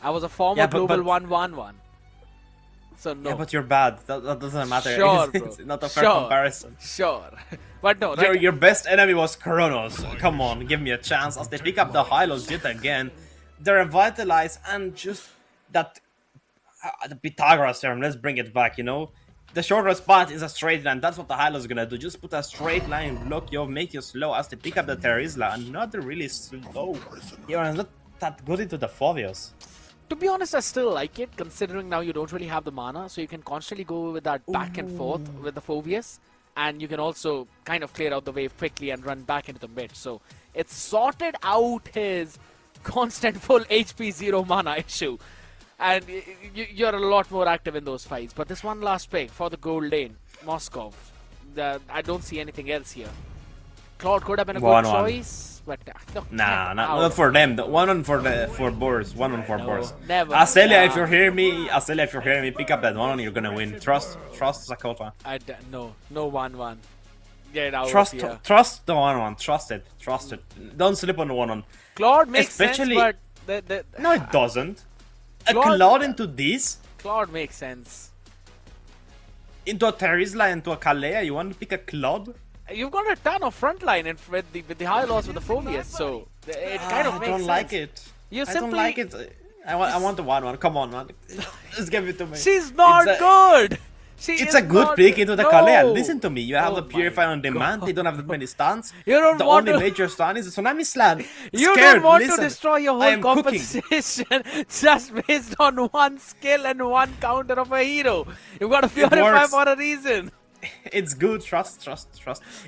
I was a former global 1-1-1. So no. Yeah, but you're bad. That doesn't matter. Sure, bro. It's not a fair comparison. Sure. But no, your best enemy was Kronos. Come on, give me a chance. As they pick up the Hylos yet again, they're revitalized, and just that the Pythagoras theorem, let's bring it back, you know? The shortest path is a straight line. That's what the Hylos is gonna do. Just put a straight line, block you, make you slow as they pick up the Terizla, and not really slow. You're not that good into the Phobios. To be honest, I still like it, considering now you don't really have the mana, so you can constantly go with that back and forth with the Phobius, and you can also kind of clear out the wave quickly and run back into the mid. So it's sorted out his constant full HP 0 mana issue, and you're a lot more active in those fights. But this one last pick for the gold lane, Moskov, I don't see anything else here. Claude could have been a 1-1. good choice, but no, Nah, out. not for them. 1-1 for Boris. 1-1 for No, Boris. never. Astelia, if Nah. you're hearing me, Astelia, if you're hearing me, pick up that 1-1. You're gonna win. Trust Zakota. No 1-1. Get out Trust of here. trust the 1-1. Trust it. Don't slip on the 1-1. Claude makes Especially- sense, but No, it doesn't. A Claude- Cloud into this, Claude makes sense. into a Terizla, into a Kalea. You want to pick a Cloud? You've got a ton of frontline and with the high loss with the Phobius, so it kind of I makes don't sense. like it. You I don't simply- like it. I want the 1-1. Come on, man. Just give it to me. She's not It's a- good. It's a good pick into the Kalea. Listen to me. You have Oh the Purify on demand. They don't have that many stuns. You don't the want only to- major stun is the Tsunami Slam. You Scared, don't want listen. to destroy your I whole am cooking. compensation just based on one skill and one counter of a hero. You've got to It purify works. for a reason. It's good. Trust.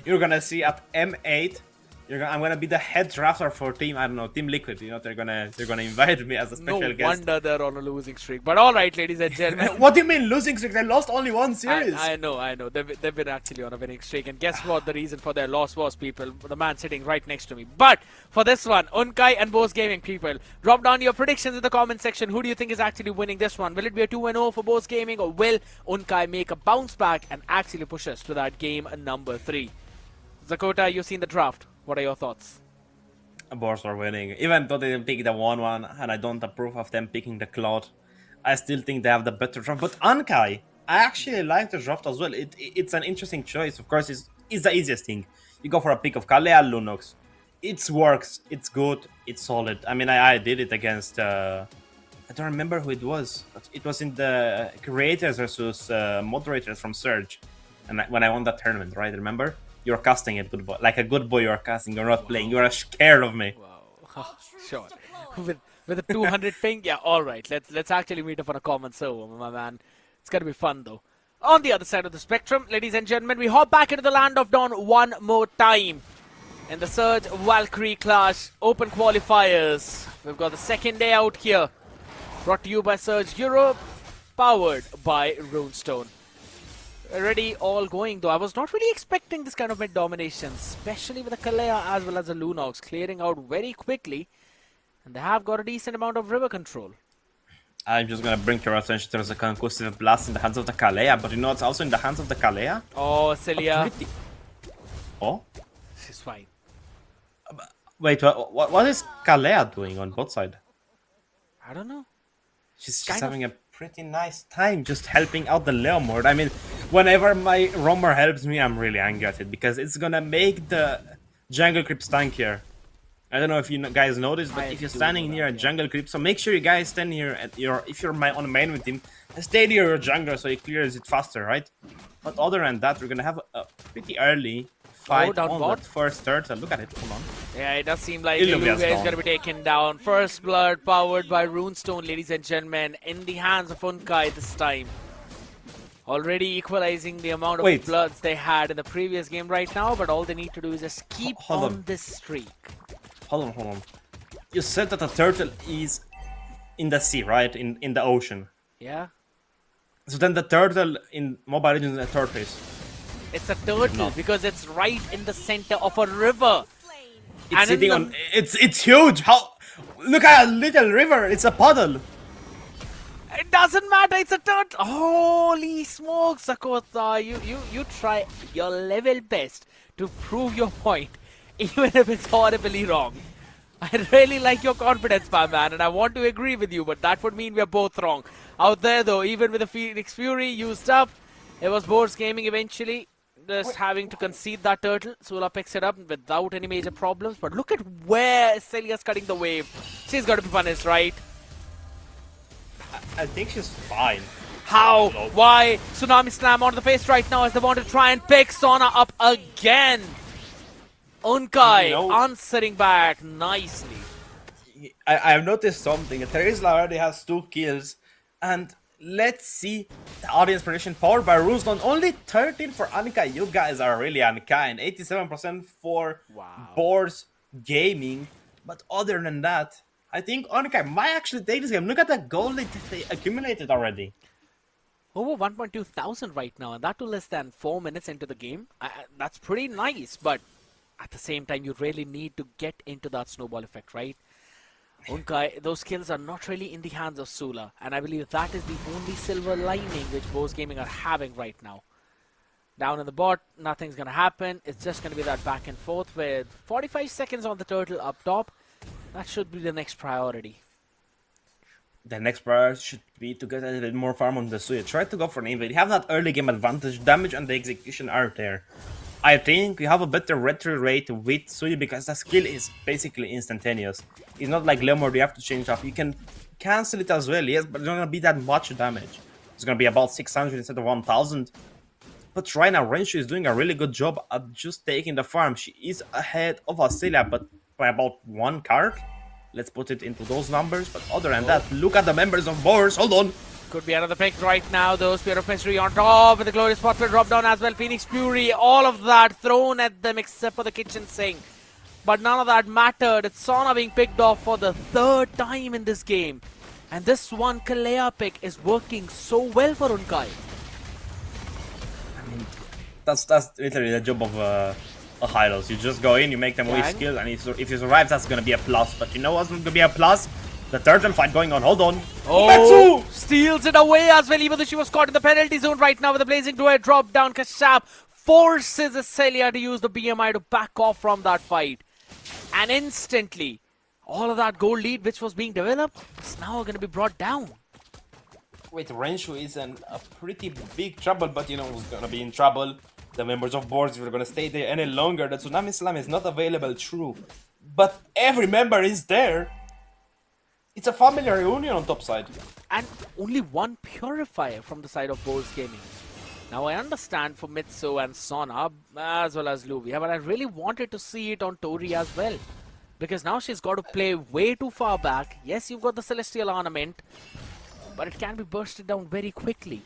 You're gonna see at M8. I'm gonna be the head drafter for Team. I don't know, Team Liquid. You know, they're gonna invite me as a No special guest. wonder they're on a losing streak. But all right, ladies and gentlemen. What do you mean losing streak? They lost only one series. I know. They've been actually on a winning streak. And guess what the reason for their loss was, people? The man sitting right next to me. But for this one, Unkai and Bose Gaming, people, drop down your predictions in the comment section. Who do you think is actually winning this one? Will it be a 2-0 for Bose Gaming, or will Unkai make a bounce back and actually push us to that game number 3? Zakota, you've seen the draft. What are your thoughts? Boars are winning. Even though they didn't pick the 1-1, and I don't approve of them picking the Cloud, I still think they have the better draft. But Ankai, I actually like the draft as well. It's an interesting choice. Of course, it's the easiest thing. You go for a pick of Kalea, Lunox. It works. It's good. It's solid. I mean, I did it against... I don't remember who it was. But it was in the creators versus moderators from Surge. And when I won that tournament, right? Remember? You're casting it, good boy. Like a good boy, you're casting. You're not playing. You're scared of me. Wow. Sure. With a 200 ping, yeah. All right. Let's actually meet up on a common server, my man. It's gonna be fun though. On the other side of the spectrum, ladies and gentlemen, we hop back into the land of Dawn one more time. In the Surge Valkyrie Clash Open Qualifiers, we've got the second day out here. Brought to you by Surge Europe, powered by Runestone. Already all going though. I was not really expecting this kind of mid domination, especially with the Kalea as well as the Lunox clearing out very quickly. And they have got a decent amount of river control. I'm just gonna bring your attention to the concussive blast in the hands of the Kalea, but you know it's also in the hands of the Kalea. Oh, Celia. Oh? She's fine. Wait, what is Kalea doing on bot side? I don't know. She's Kind having a pretty nice time just helping out the Leomord. I mean, whenever my roamer helps me, I'm really angry at it because it's gonna make the jungle creep stankier. I don't know if you guys noticed, but if you're standing near a jungle creep, so make sure you guys stand here at if you're on main with him, stay near your jungler so he clears it faster, right? But other than that, we're gonna have a pretty early fight down on bot. that first turtle. Look at it, hold on. Yeah, it does seem like Illuvia's Illugia is gone. going to be taken down. First blood powered by Runestone, ladies and gentlemen, in the hands of Unkai this time. Already equalizing the amount of Wait. bloods they had in the previous game right now, but all they need to do is just keep Hold on on. this streak. Hold on. You said that a turtle is in the sea, right? In the ocean. Yeah? So then the turtle in Mobile Legends is a tortoise. It's a turtle because it's right in the center of a river. It's And in sitting the- on. It's huge. How? Look at a little river. It's a puddle. It doesn't matter, it's a turtle. Holy smokes, Sakota. You try your level best to prove your point, even if it's horribly wrong. I really like your confidence, my man, and I want to agree with you, but that would mean we're both wrong. Out there, though, even with the Phoenix Fury used up, it was Boards Gaming eventually just having to concede that turtle. Sula picks it up without any major problems, but look at where Celia's cutting the wave. She's got to be punished, right? I think she's fine. How? Why? Tsunami Slam on the face right now as they want to try and pick Sona up again. Unkai answering back nicely. I have noticed something. Terizla already has 2 kills, and let's see the audience prediction powered by Runestone. Only 13 for Annika. You guys are really unkind. 87% for Boards Gaming. But other than that, I think Annika might actually take this game. Look at the gold they accumulated already. Over 1.2 thousand right now, and that too less than 4 minutes into the game. That's pretty nice, but at the same time, you really need to get into that snowball effect, right? Unkai, those kills are not really in the hands of Sula, and I believe that is the only silver lining which Bose Gaming are having right now. Down in the bot, nothing's going to happen. It's just going to be that back and forth with 45 seconds on the turtle up top. That should be the next priority. The next priority should be to get a little bit more farm on the Suya. Try to go for an invade. You have that early game advantage. Damage and the execution are there. I think you have a better retry rate with Suya because the skill is basically instantaneous. It's not like Lemur, you have to change up. You can cancel it as well, yes, but it's not going to be that much damage. It's going to be about 600 instead of 1000. But right now, Renshu is doing a really good job at just taking the farm. She is ahead of Asilia, but by about 1 card. Let's put it into those numbers. But other than that, look at the members of Boars. Hold on. Could be another pick right now, though. Spear of Mystery on top with the Glorious Spot will drop down as well. Phoenix Fury, all of that thrown at them except for the kitchen sink. But none of that mattered. It's Sona being picked off for the 3rd time in this game. And this one Kalea pick is working so well for Unkai. That's literally the job of a Hylos. You just go in, you make them waste skills, and if you survive, that's gonna be a plus. But you know what's gonna be a plus? The turtle fight going on. Hold on. Oh, steals it away as well, even though she was caught in the penalty zone right now with the Blazing Duet drop down. Kashap forces Celia to use the BMI to back off from that fight. And instantly, all of that gold lead which was being developed is now going to be brought down. Wait, Renshu is in a pretty big trouble, but you know who's gonna be in trouble? The members of boards. If we're gonna stay there any longer, the Tsunami Slam is not available, true. But every member is there. It's a family reunion on top side. And only one Purifier from the side of Bose Gaming. Now I understand for Mitsu and Sona, as well as Luvia, but I really wanted to see it on Tori as well. Because now she's got to play way too far back. Yes, you've got the Celestial Ornament, but it can be bursted down very quickly.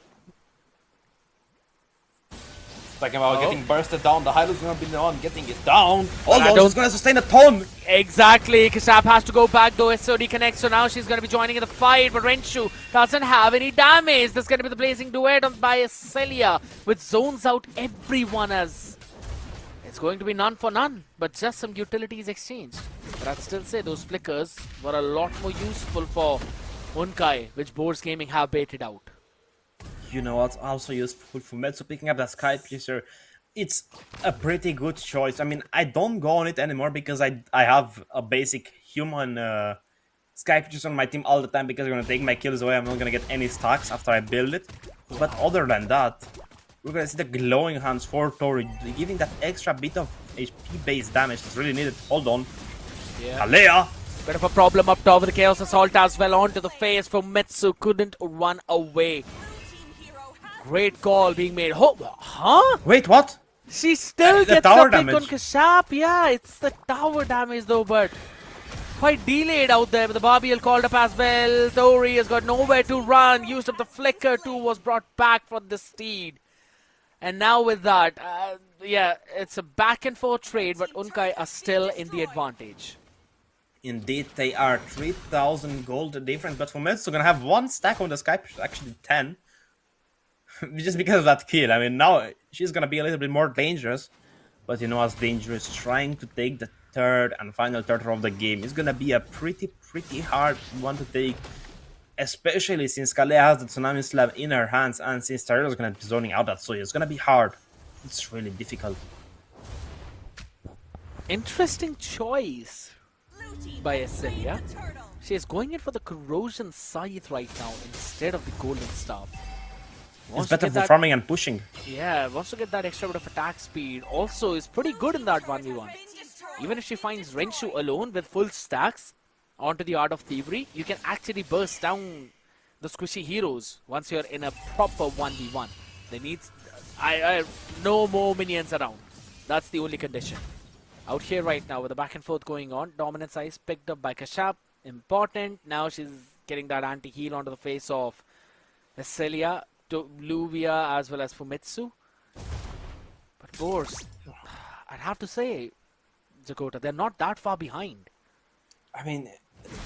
Talking about getting bursted down, the Hylos gonna be the one getting it down. Although she's gonna sustain a ton. Exactly, Kashap has to go back though, SOD connects, so now she's gonna be joining in the fight, but Renshu doesn't have any damage. There's gonna be the Blazing Duet on by Celia, which zones out everyone as it's going to be none for none, but just some utilities exchanged. But I'd still say those flickers were a lot more useful for Unkai, which Boars Gaming have baited out. You know what's also useful for Metsu picking up that Sky Piercer? It's a pretty good choice. I mean, I don't go on it anymore because I have a basic human Sky Piercer on my team all the time because I'm gonna take my kills away. I'm not gonna get any stacks after I build it. But other than that, we're gonna see the glowing hands for Tori, giving that extra bit of HP-based damage that's really needed. Hold on. Yeah. Kalea! Bit of a problem up top with the Chaos Assault as well onto the face for Mitsu. Couldn't run away. Great call being made. Oh, huh? Wait, what? She still gets a pick on Kashap. Yeah, it's the tower damage though, but quite delayed out there. But the Barbiel called up as well. Tori has got nowhere to run. Used up the flicker too, was brought back for the steed. And now with that, yeah, it's a back and forth trade, but Unkai are still in the advantage. Indeed, they are 3,000 gold difference, but for Metsu gonna have 1 stack on the Skype, actually 10. Just because of that kill. I mean, now she's gonna be a little bit more dangerous. But you know what's dangerous? Trying to take the 3rd and final turtle of the game is gonna be a pretty hard one to take. Especially since Kalea has the Tsunami Slab in her hands and since Tyrell is gonna be zoning out that Soya. It's gonna be hard. It's really difficult. Interesting choice by Celia. She is going in for the Corrosion Scythe right now instead of the Golden Staff. It's better for farming and pushing. Yeah, wants to get that extra bit of attack speed. Also, is pretty good in that 1v1. Even if she finds Renshu alone with full stacks onto the Art of Thievery, you can actually burst down the squishy heroes once you're in a proper 1v1. They need no more minions around. That's the only condition. Out here right now with the back and forth going on, Dominance Ice picked up by Kashap. Important. Now she's getting that anti-heal onto the face of Celia. To Luvia as well as Fumitsu. But of course, I'd have to say, Dakota, they're not that far behind. I mean,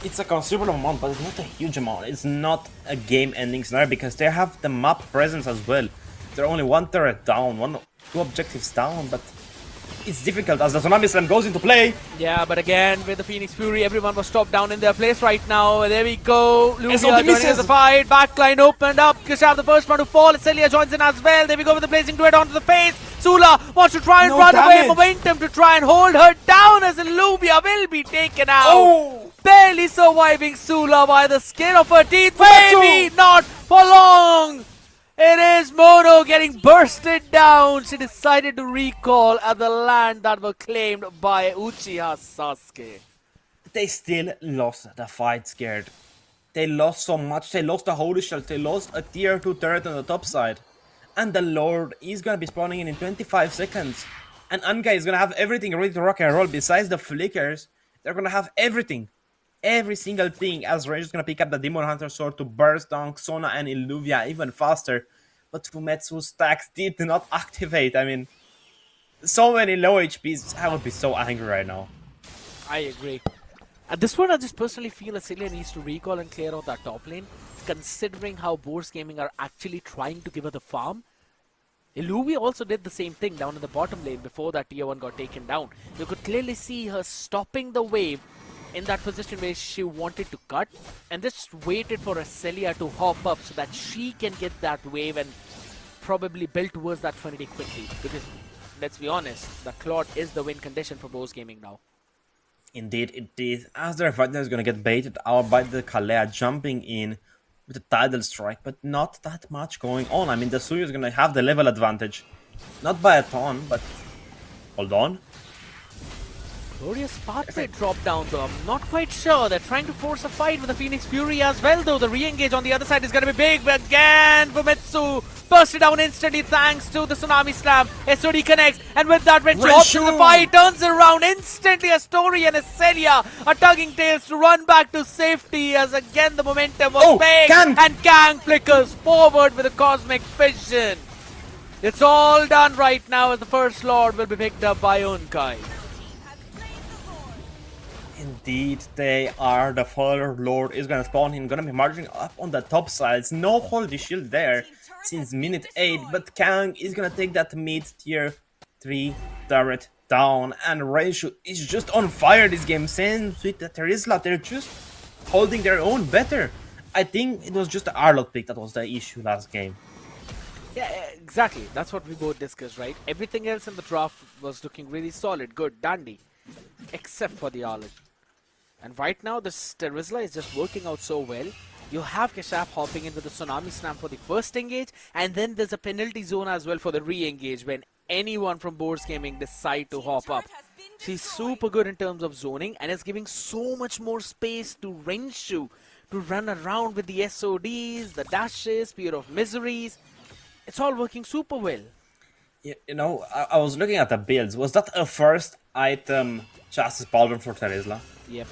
it's a considerable amount, but it's not a huge amount. It's not a game-ending scenario because they have the map presence as well. They're only 1 turret down, 2 objectives down, but it's difficult as the Tsunami Slam goes into play. Yeah, but again, with the Phoenix Fury, everyone was stopped down in their place right now. There we go. Luvia joining misses. the fight. Backline opened up. Kishav the first one to fall. Celia joins in as well. There we go with the blazing duet onto the face. Sula wants to try and No run away. damage. Momentum to try and hold her down as Luvia will be taken out. Oh! Barely surviving Sula by the skin of her teeth. Fumetsu! Maybe not for long. It is Mono getting bursted down. She decided to recall at the land that were claimed by Uchiha Sasuke. They still lost the fight, Scared. They lost so much. They lost the Holy Shell. They lost a tier 2 turret on the top side. And the Lord is gonna be spawning in 25 seconds. And Ankai is gonna have everything ready to rock and roll. Besides the flickers, they're gonna have everything. Every single thing, as Rage is gonna pick up the Demon Hunter Sword to burst down Xona and Illuvia even faster. But Fumetsu's stacks did not activate. I mean, so many low HPs. I would be so angry right now. I agree. At this point, I just personally feel Acelia needs to recall and clear out that top lane, considering how Boars Gaming are actually trying to give her the farm. Illuvia also did the same thing down in the bottom lane before that tier 1 got taken down. You could clearly see her stopping the wave in that position where she wanted to cut and just waited for Acelia to hop up so that she can get that wave and probably build towards that Trinity quickly. Because, let's be honest, the Claude is the win condition for Boars Gaming now. Indeed, it is. As their fighter is going to get baited out by the Kalea jumping in with a tidal strike, but not that much going on. I mean, the Suyu is going to have the level advantage. Not by a ton, but hold on. Glorious pathway drop down though. I'm not quite sure. They're trying to force a fight with the Phoenix Fury as well though. The re-engage on the other side is going to be big. But again, Fumetsu bursted down instantly thanks to the Tsunami Slam. SOD connects and with that Renshu hops into the fight, turns around instantly. Astori and Acelia are tugging tails to run back to safety as again the momentum was big. And Kang flickers forward with a Cosmic Vision. It's all done right now as the first Lord will be picked up by Unkai. Indeed, they are. The Father Lord is gonna spawn him, gonna be marching up on the top sides. No Holy Shield there since minute 8, but Kang is gonna take that mid tier 3 turret down. And Renshu is just on fire this game. Same with the Terizla, they're just holding their own better. I think it was just the Arlot pick that was the issue last game. Yeah, exactly. That's what we both discussed, right? Everything else in the draft was looking really solid, good, dandy. Except for the Arlot. And right now, this Terizla is just working out so well. You have Keshap hopping in with the Tsunami Slam for the first engage, and then there's a penalty zone as well for the re-engage when anyone from Boars Gaming decide to hop up. She's super good in terms of zoning and is giving so much more space to Renshu to run around with the SODs, the dashes, Spear of Miseries. It's all working super well. You know, I was looking at the builds. Was that a first item Chassis Pauldron for Terizla? Yep.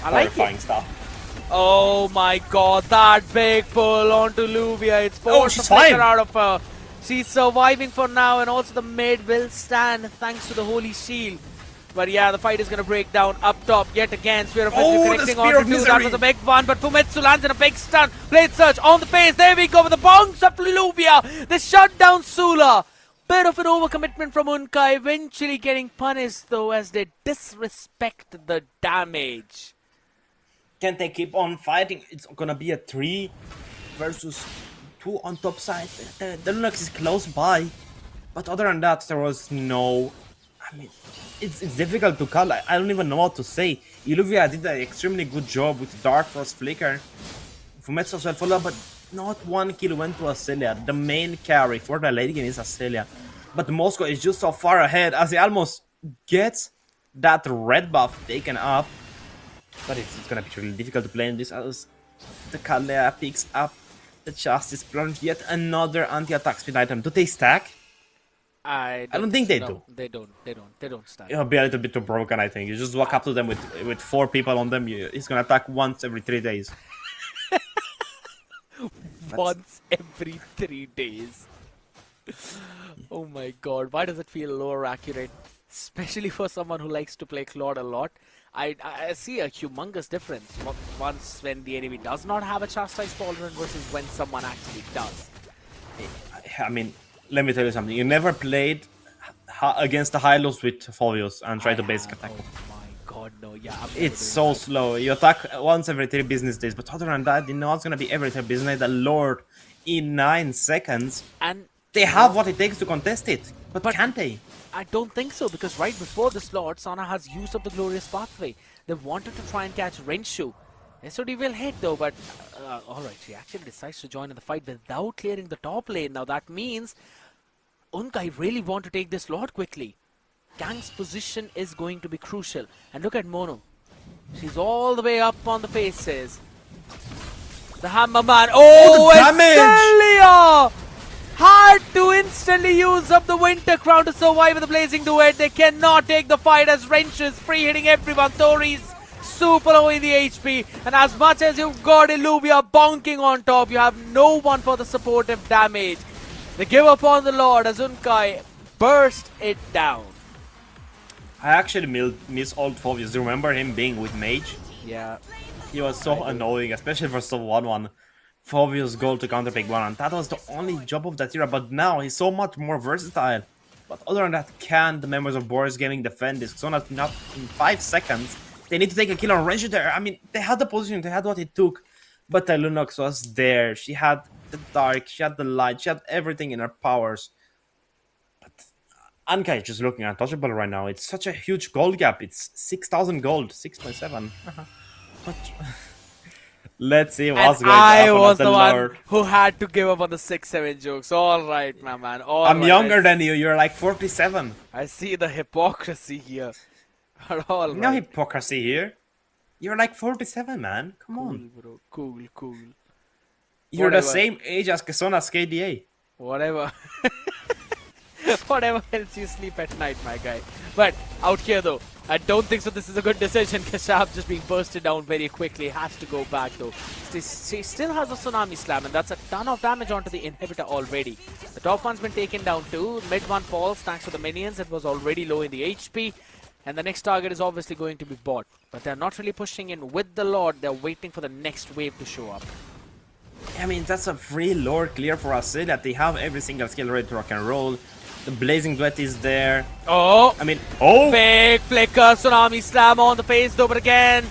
I like it. Stuff. Oh my god, that big pull onto Luvia. It's forced the flicker out of her. She's surviving for now, and also the mid will stand thanks to the Holy Shield. But yeah, the fight is going to break down up top yet again. Spear of Misery connecting on to two. That was a big one, but Fumetsu lands in a big stun. Blade Surge on the face. There we go with the bongs of Luvia. They shut down Sula. Bit of an overcommitment from Unkai, eventually getting punished though as they disrespect the damage. Can they keep on fighting? It's gonna be a 3 versus 2 on top side. The Lunox is close by, but other than that, there was no. I mean, it's difficult to call. I don't even know what to say. Illuvia did an extremely good job with Dark Frost Flicker. Fumetsu as well followed, but not one kill went to Acelia. The main carry for the late game is Acelia. But Moscow is just so far ahead as he almost gets that red buff taken up. But it's gonna be really difficult to play in this as the Kalea picks up the Justice Plunge. Yet another anti-attack speed item. Do they stack? I don't think they do. They don't stack. It'll be a little bit too broken, I think. You just walk up to them with 4 people on them. He's gonna attack once every 3 days. Once every 3 days. Oh my god, why does it feel lower accurate? Especially for someone who likes to play Claude a lot. I see a humongous difference once when the enemy does not have a Chastise Pauldron versus when someone actually does. I mean, let me tell you something. You never played against the high-lows with Fulvius and try to basic attack. Oh my god, no. Yeah, I'm never It's doing so that. slow. You attack once every 3 business days, but other than that, you know it's gonna be every 3 business days. The Lord in 9 seconds. And They have what it takes to contest it, but can't they? I don't think so, because right before this Lord, Sana has used up the glorious pathway. They wanted to try and catch Renshu. SOD will hit though, but alright, she actually decides to join in the fight without clearing the top lane. Now that means Unkai really want to take this Lord quickly. Kang's position is going to be crucial. And look at Mono. She's all the way up on the faces. The Hammer Man. Oh, the damage! Celia! Had to instantly use up the Winter Crown to survive with the Blazing Duet. They cannot take the fight as Wrench is free hitting everyone. Tori's super low in the HP. And as much as you've got Illuvia bonking on top, you have no one for the supportive damage. They give up on the Lord as Unkai burst it down. I actually miss old Fulvius. Do you remember him being with Mage? Yeah. He was so annoying, especially for sub 1-1. Fulvius goal to counter pick 1, and that was the only job of that era, but now he's so much more versatile. But other than that, can the members of Boris Gaming defend this? So not in 5 seconds, they need to take a kill on Renshu there. I mean, they had the position, they had what it took, but Lunox was there. She had the dark, she had the light, she had everything in her powers. But Anka is just looking untouchable right now. It's such a huge gold gap. It's 6,000 gold, 6.7. But let's see what's going to happen. I was the one Lord. who had to give up on the 6-7 jokes. All right, my man. I'm younger than you. You're like 47. I see the hypocrisy here. But all right. No hypocrisy here. You're like 47, man. Come on. Bro. Cool. You're the Whatever. same age as Kesona's KDA. Whatever. Whatever helps you sleep at night, my guy. But out here, though, I don't think so. This is a good decision. Kashab just being bursted down very quickly. Has to go back, though. She still has a Tsunami Slam, and that's a ton of damage onto the inhibitor already. The top one's been taken down, too. Mid one falls thanks to the minions. It was already low in the HP. And the next target is obviously going to be bot. But they're not really pushing in with the Lord. They're waiting for the next wave to show up. I mean, that's a free Lord clear for us. Say that they have every single skill ready to rock and roll. The Blazing Duet is there. Oh! I mean, oh! Big flicker, Tsunami Slam on the face though, but again,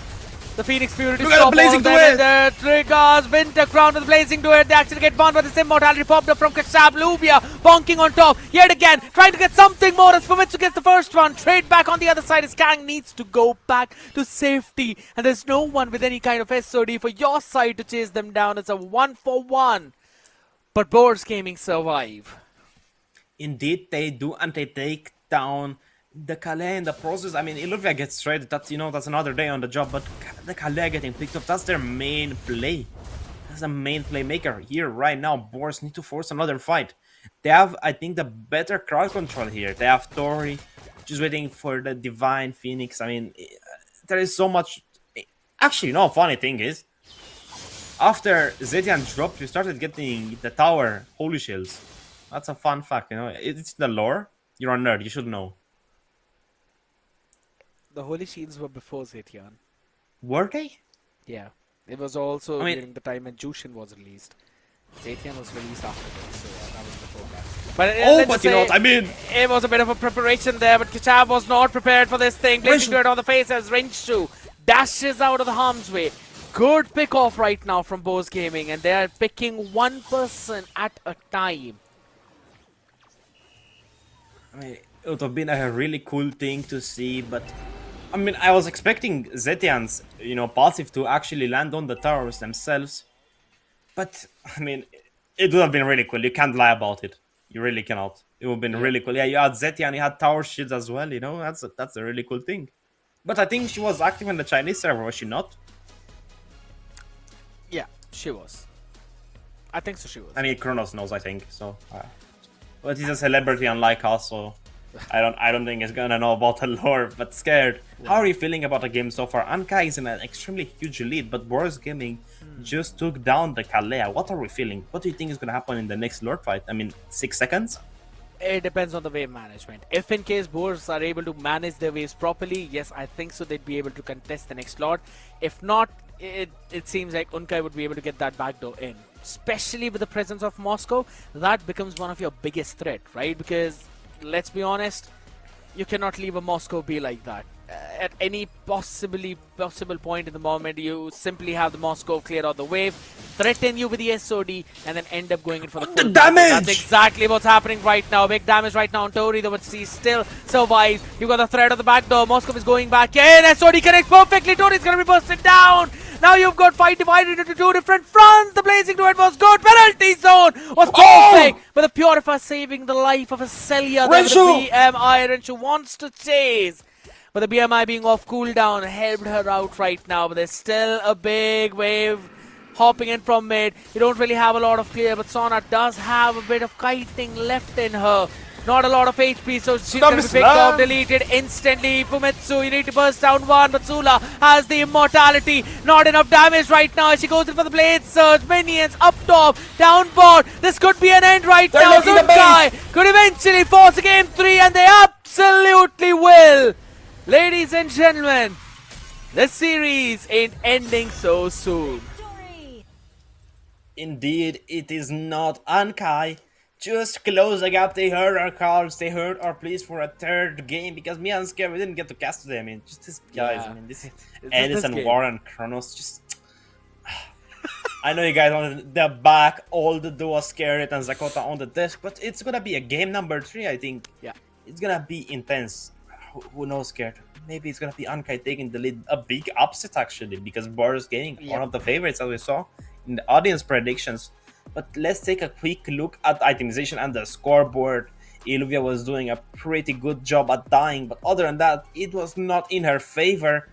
the Phoenix Fury to Look at stop the Blazing all of them, Duet! and triggers Winter Crown with the Blazing Duet. They actually get burned, but this Immortality popped up from Kashab. Luvia bonking on top, yet again, trying to get something more as Famitsu gets the first one. Trade back on the other side as Kang needs to go back to safety, and there's no one with any kind of SOD for your side to chase them down. It's a 1-for-1, but Boars Gaming survive. Indeed, they do, and they take down the Calais in the process. I mean, Illuvia gets traded. That's, you know, that's another day on the job. But the Calais getting picked up, that's their main play. That's the main playmaker here right now. Boars need to force another fight. They have, I think, the better crowd control here. They have Tori just waiting for the Divine Phoenix. I mean, there is so much. Actually, no, funny thing is, after Zetian dropped, we started getting the tower Holy Shields. That's a fun fact, you know. It's the lore. You're a nerd, you should know. The Holy Shields were before Zetian. Were they? Yeah. It was also I mean- during the time when Jushin was released. Zetian was released afterwards, so yeah, that was before that. But let's but you know what I mean. It was a bit of a preparation there, but Kachab was not prepared for this thing. Blazing Duet on the face as Renshu dashes out of the harm's way. Good pick off right now from Bose Gaming, and they are picking one person at a time. I mean, it would have been a really cool thing to see, but I mean, I was expecting Zetian's, you know, passive to actually land on the towers themselves. But I mean, it would have been really cool. You can't lie about it. You really cannot. It would have been really cool. Yeah, you had Zetian, you had tower shields as well. You know, that's a really cool thing. But I think she was active in the Chinese server, was she not? Yeah, she was. I think so. She was. I mean, Kronos knows, I think. So, but he's a celebrity unlike us, so I don't think he's gonna know about the lore. But scared. How are you feeling about the game so far? Anka is in an extremely huge lead, but Boris Gaming just took down the Kalea. What are we feeling? What do you think is gonna happen in the next Lord fight? I mean, 6 seconds? It depends on the wave management. If in case Boars are able to manage their waves properly, yes, I think so they'd be able to contest the next Lord. If not, it seems like Unkai would be able to get that backdoor in. Especially with the presence of Moscow, that becomes one of your biggest threat, right? Because let's be honest, you cannot leave a Moscow be like that. At any possible point in the moment, you simply have the Moscow clear out the wave, threaten you with the SOD, and then end up going in for the full damage! That's exactly what's happening right now. Big damage right now on Tori, though, but he still survives. You got the threat of the back door. Moscow is going back in. SOD connects perfectly. Tori's going to be bursted down. Now you've got fight divided into two different fronts. The blazing duet was good. Penalty zone was perfect. But the Purifier saving the life of a Celia. The BMI Renshu wants to chase. But the BMI being off cooldown helped her out right now. But there's still a big wave hopping in from mid. You don't really have a lot of clear, but Sona does have a bit of kiting left in her. Not a lot of HP, so she's going to be picked off, deleted instantly. Fumitsu, you need to burst down one, but Sula has the immortality. Not enough damage right now. She goes in for the blade surge. Minions up top, down bot. This could be an end right now. Zunkai could eventually force a game 3, and they absolutely will. Ladies and gentlemen, the series ain't ending so soon. Indeed, it is not. Ankai just closing up. They heard our calls, they heard our pleas for a third game, because me and Scare, we didn't get to cast today. I mean, just these guys. Yeah. I mean, this is It's Edison, this game. Warren, Kronos. Just I know you guys wanted the back, all the duo Scared and Zakota on the desk, but it's gonna be a game number 3, I think. Yeah. It's gonna be intense. Who knows, Scared? Maybe it's gonna be Ankai taking the lead. A big upset, actually, because Boris Gaming, one of the favorites, as we saw in the audience predictions. But let's take a quick look at itemization and the scoreboard. Iluvia was doing a pretty good job at dying, but other than that, it was not in her favor,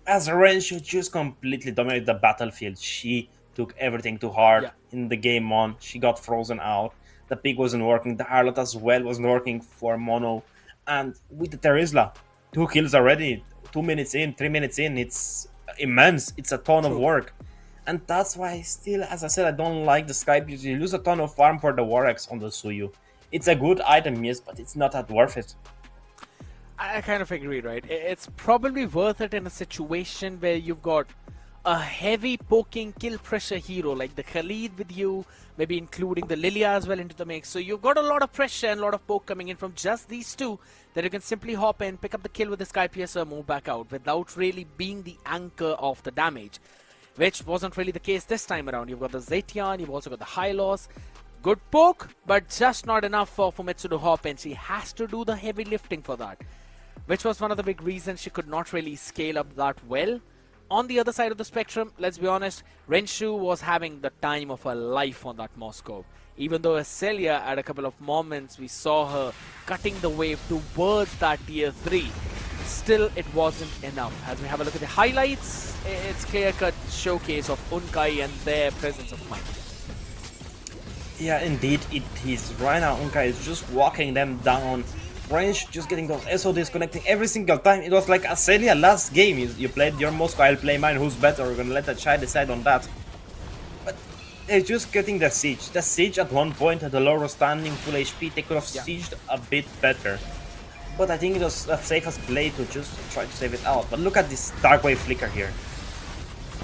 as Renshu just completely dominated the battlefield. She took everything to heart in the game on. She got frozen out. The pig wasn't working. The Harlot as well wasn't working for Mono. And with the Terizla, 2 kills already, 2 minutes in, 3 minutes in, it's immense. It's a ton of work. And that's why still, as I said, I don't like the Skype. You lose a ton of farm for the Warx on the Suyu. It's a good item, yes, but it's not that worth it. I kind of agree, right? It's probably worth it in a situation where you've got a heavy poking kill pressure hero like the Khalid with you, maybe including the Lilia as well into the mix. So you've got a lot of pressure and a lot of poke coming in from just these two that you can simply hop in, pick up the kill with the Sky Piercer, move back out without really being the anchor of the damage, which wasn't really the case this time around. You've got the Zetian, you've also got the Hylos. Good poke, but just not enough for Fumitsu to hop in. She has to do the heavy lifting for that, which was one of the big reasons she could not really scale up that well. On the other side of the spectrum, let's be honest, Renshu was having the time of her life on that Moscow. Even though Celia, at a couple of moments, we saw her cutting the wave towards that tier 3. Still, it wasn't enough. As we have a look at the highlights, it's clear-cut showcase of Unkai and their presence of mind. Yeah, indeed, it is. Right now, Unkai is just walking them down. Range just getting those SODs connecting every single time. It was like a Celia last game. You played your Moscow, I'll play mine. Who's better? We're gonna let the child decide on that. But they're just getting the siege. The siege at one point at the lower standing, full HP, they could have sieged a bit better. But I think it was the safest play to just try to save it out. But look at this Dark Wave flicker here.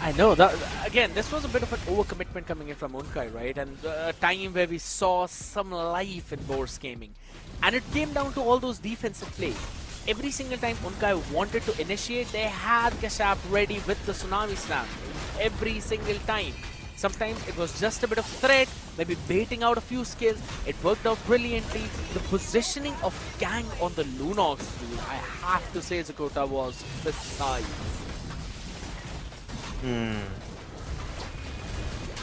I know that again. This was a bit of an overcommitment coming in from Unkai, right? And a time where we saw some life in Boris Gaming, and it came down to all those defensive plays. Every single time Unkai wanted to initiate, they had Kashap ready with the Tsunami Slam. Every single time. Sometimes it was just a bit of threat, maybe baiting out a few skills. It worked out brilliantly. The positioning of Gang on the Lunox, dude, I have to say Zakota was precise.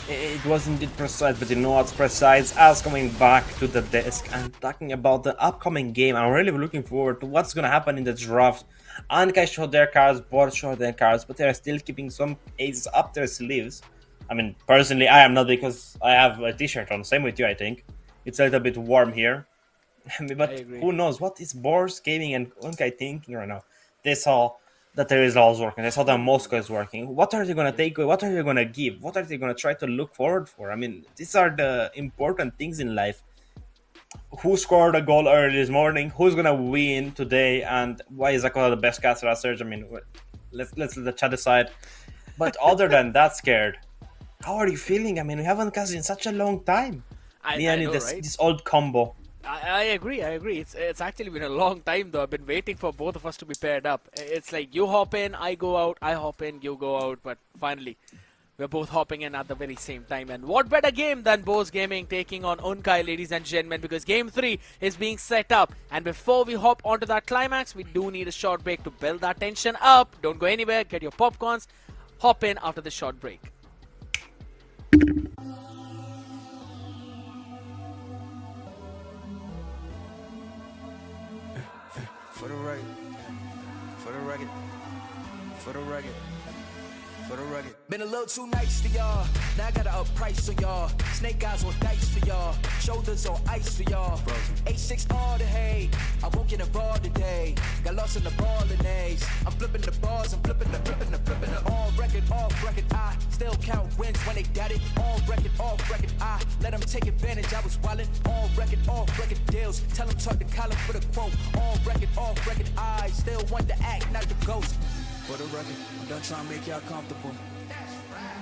It was indeed precise, but you know what's precise? As coming back to the desk and talking about the upcoming game, I'm really looking forward to what's gonna happen in the draft. Ankai showed their cards, both showed their cards, but they're still keeping some aces up their sleeves. I mean, personally, I am not, because I have a t-shirt on. Same with you, I think. It's a little bit warm here. But who knows? What is Boris Gaming and Unkai thinking right now? They saw that there is laws working. They saw that Moscow is working. What are they going to take away? What are they going to give? What are they going to try to look forward for? I mean, these are the important things in life. Who scored a goal early this morning? Who's going to win today? And why is Zakota the best caster at Surge? I mean, let's let the chat decide. But other than that, Scared, how are you feeling? I mean, we haven't cast in such a long time. I know, right? This old combo. I agree. I agree. It's actually been a long time though. I've been waiting for both of us to be paired up. It's like you hop in, I go out, I hop in, you go out. But finally, we're both hopping in at the very same time. And what better game than Bose Gaming taking on Unkai, ladies and gentlemen, because Game 3 is being set up. And before we hop onto that climax, we do need a short break to build that tension up. Don't go anywhere. Get your popcorns. Hop in after the short break. For the record, for the record, for the record, for the record. Been a little too nice to y'all. Now I gotta up price on y'all. Snake eyes on dice for y'all. Shoulders on ice for y'all. 8-6 all the hay. I won't get involved today. Got lost in the ball and A's. I'm flipping the bars. I'm flipping the. On record, off record. I still count wins when they got it. On record, off record. I let them take advantage. I was wildin'. On record, off record deals. Tell them talk to Colin for the quote. On record, off record. I still want to act, not the ghost. For the record, I'm done trying to make y'all comfortable.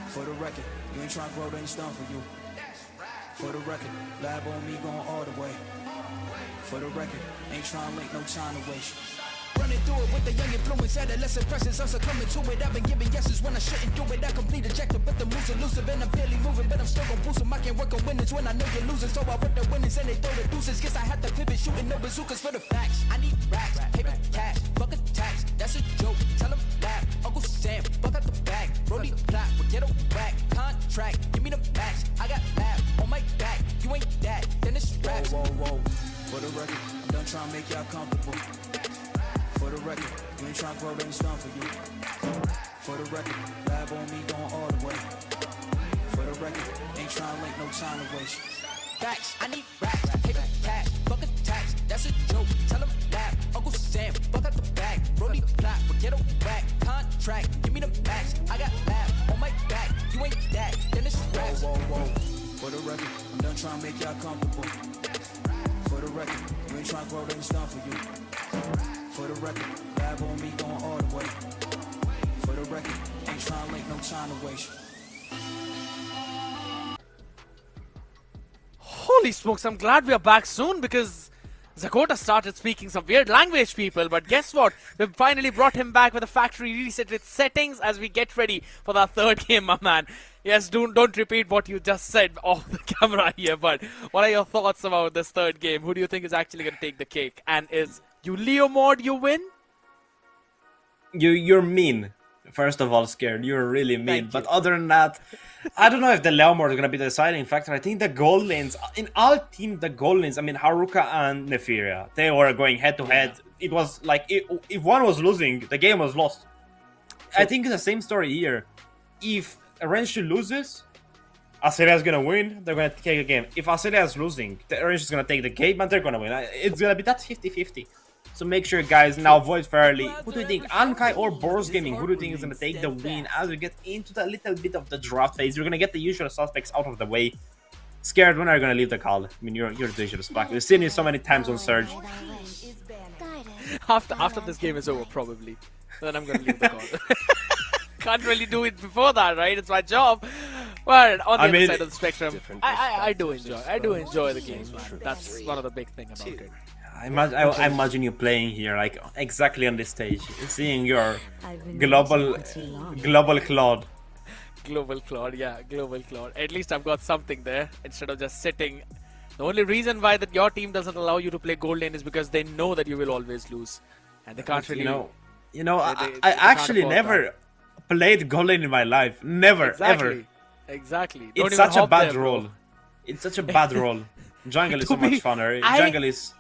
For the record, you ain't trying to grow, then it's done for you. For the record, lab on me going all the way. For the record, ain't trying to make no time to waste. Running through it with the young influence, adolescent presence, I'm succumbing to it. I've been giving yeses when I shouldn't do it. I complete ejected, but the moves elusive, and I'm barely moving, but I'm still gon' boost them. I can't work on winners when I know you're losing, so I work the winners and they throw the deuces. Guess I had to pivot, shooting no bazookas for the facts. I need racks, paper cash, fuck a tax, that's a joke. Tell them laugh, Uncle Sam, fuck out the bag. Brody plot, we get a whack, contract, give me the max. I got laugh on my back, you ain't that, then it's raps. Whoa, whoa, whoa. For the record, I'm done trying to make y'all comfortable. For the record, you ain't trying to grow, then it's done for you. For the record, lab on me going all the way. For the record, ain't trying to make no time to waste. Facts, I need racks, paper cash, fuck a tax, that's a joke. Tell them laugh, Uncle Sam, fuck out the bag. Brody plot, we get a whack, contract, give me the max. I got laugh on my back, you ain't that, then it's raps. Whoa, whoa, whoa. For the record, I'm done trying to make y'all comfortable. For the record, you ain't trying to grow, then it's done for you. For the record, lab on me going all the way. For the record, ain't trying to make no time to waste. Holy smokes, I'm glad we are back soon because Zakota started speaking some weird language, people. But guess what? We've finally brought him back with a factory reset its settings as we get ready for that third game, my man. Yes, don't repeat what you just said off the camera here, but what are your thoughts about this third game? Who do you think is actually going to take the cake? And is you Leo mod, you win? You're mean. First of all, Scared. You're really mean. But other than that, I don't know if the Leo mod is going to be the deciding factor. I think the gold lanes, in our team, the gold lanes, I mean, Haruka and Nefiria, they were going head to head. It was like, if one was losing, the game was lost. I think it's the same story here. If Renshu loses, Acelia is going to win, they're going to take a game. If Acelia is losing, the Renshu is going to take the game, and they're going to win. It's going to be that 50-50. So make sure, guys, now vote fairly. Who do you think, Ankai or Boros Gaming, who do you think is going to take the win as we get into the little bit of the draft phase? We're going to get the usual suspects out of the way. Scared, when are you going to leave the call? I mean, you're the usual suspect. We've seen you so many times on Surge. After this game is over, probably. Then I'm going to leave the call. Can't really do it before that, right? It's my job. But on the other side of the spectrum, I do enjoy the game, man. That's one of the big things about it. I imagine you playing here, like exactly on this stage, seeing your global Claude. Global Claude, yeah, global Claude. At least I've got something there instead of just sitting. The only reason why that your team doesn't allow you to play gold lane is because they know that you will always lose, and they can't really. I actually never played gold lane in my life. Never, ever. Exactly. It's such a bad role. It's such a bad role. Jungle is so much funner. Jungle is.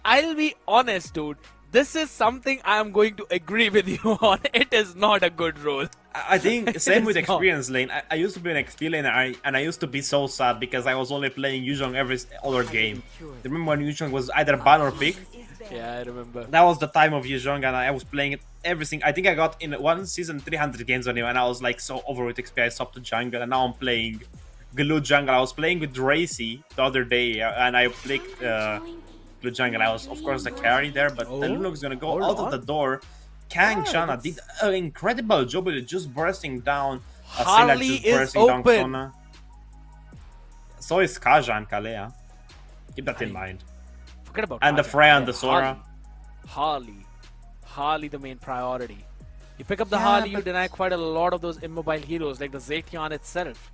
I'll be honest, dude. This is something I am going to agree with you on. It is not a good role. I think same with experience lane. I used to be an XP lane and I used to be so sad because I was only playing Yuzhong every other game. Remember when Yuzhong was either ban or pick? Yeah, I remember. That was the time of Yuzhong and I was playing it everything. I think I got in one season 300 games on him and I was like so over with XP. I stopped to jungle and now I'm playing Glue jungle. I was playing with Dracy the other day and I played Glue jungle. I was of course the carry there, but the Lunok is gonna go out of the door. Kang Shana did an incredible job with it, just bursting down. Harley is open. So is Kaja and Kalea. Keep that in mind. Forget about And the Target. Freya and the Yeah, Sora. Harley the main priority. You pick up the Yeah, Harley, you but- deny quite a lot of those immobile heroes like the Zetian itself.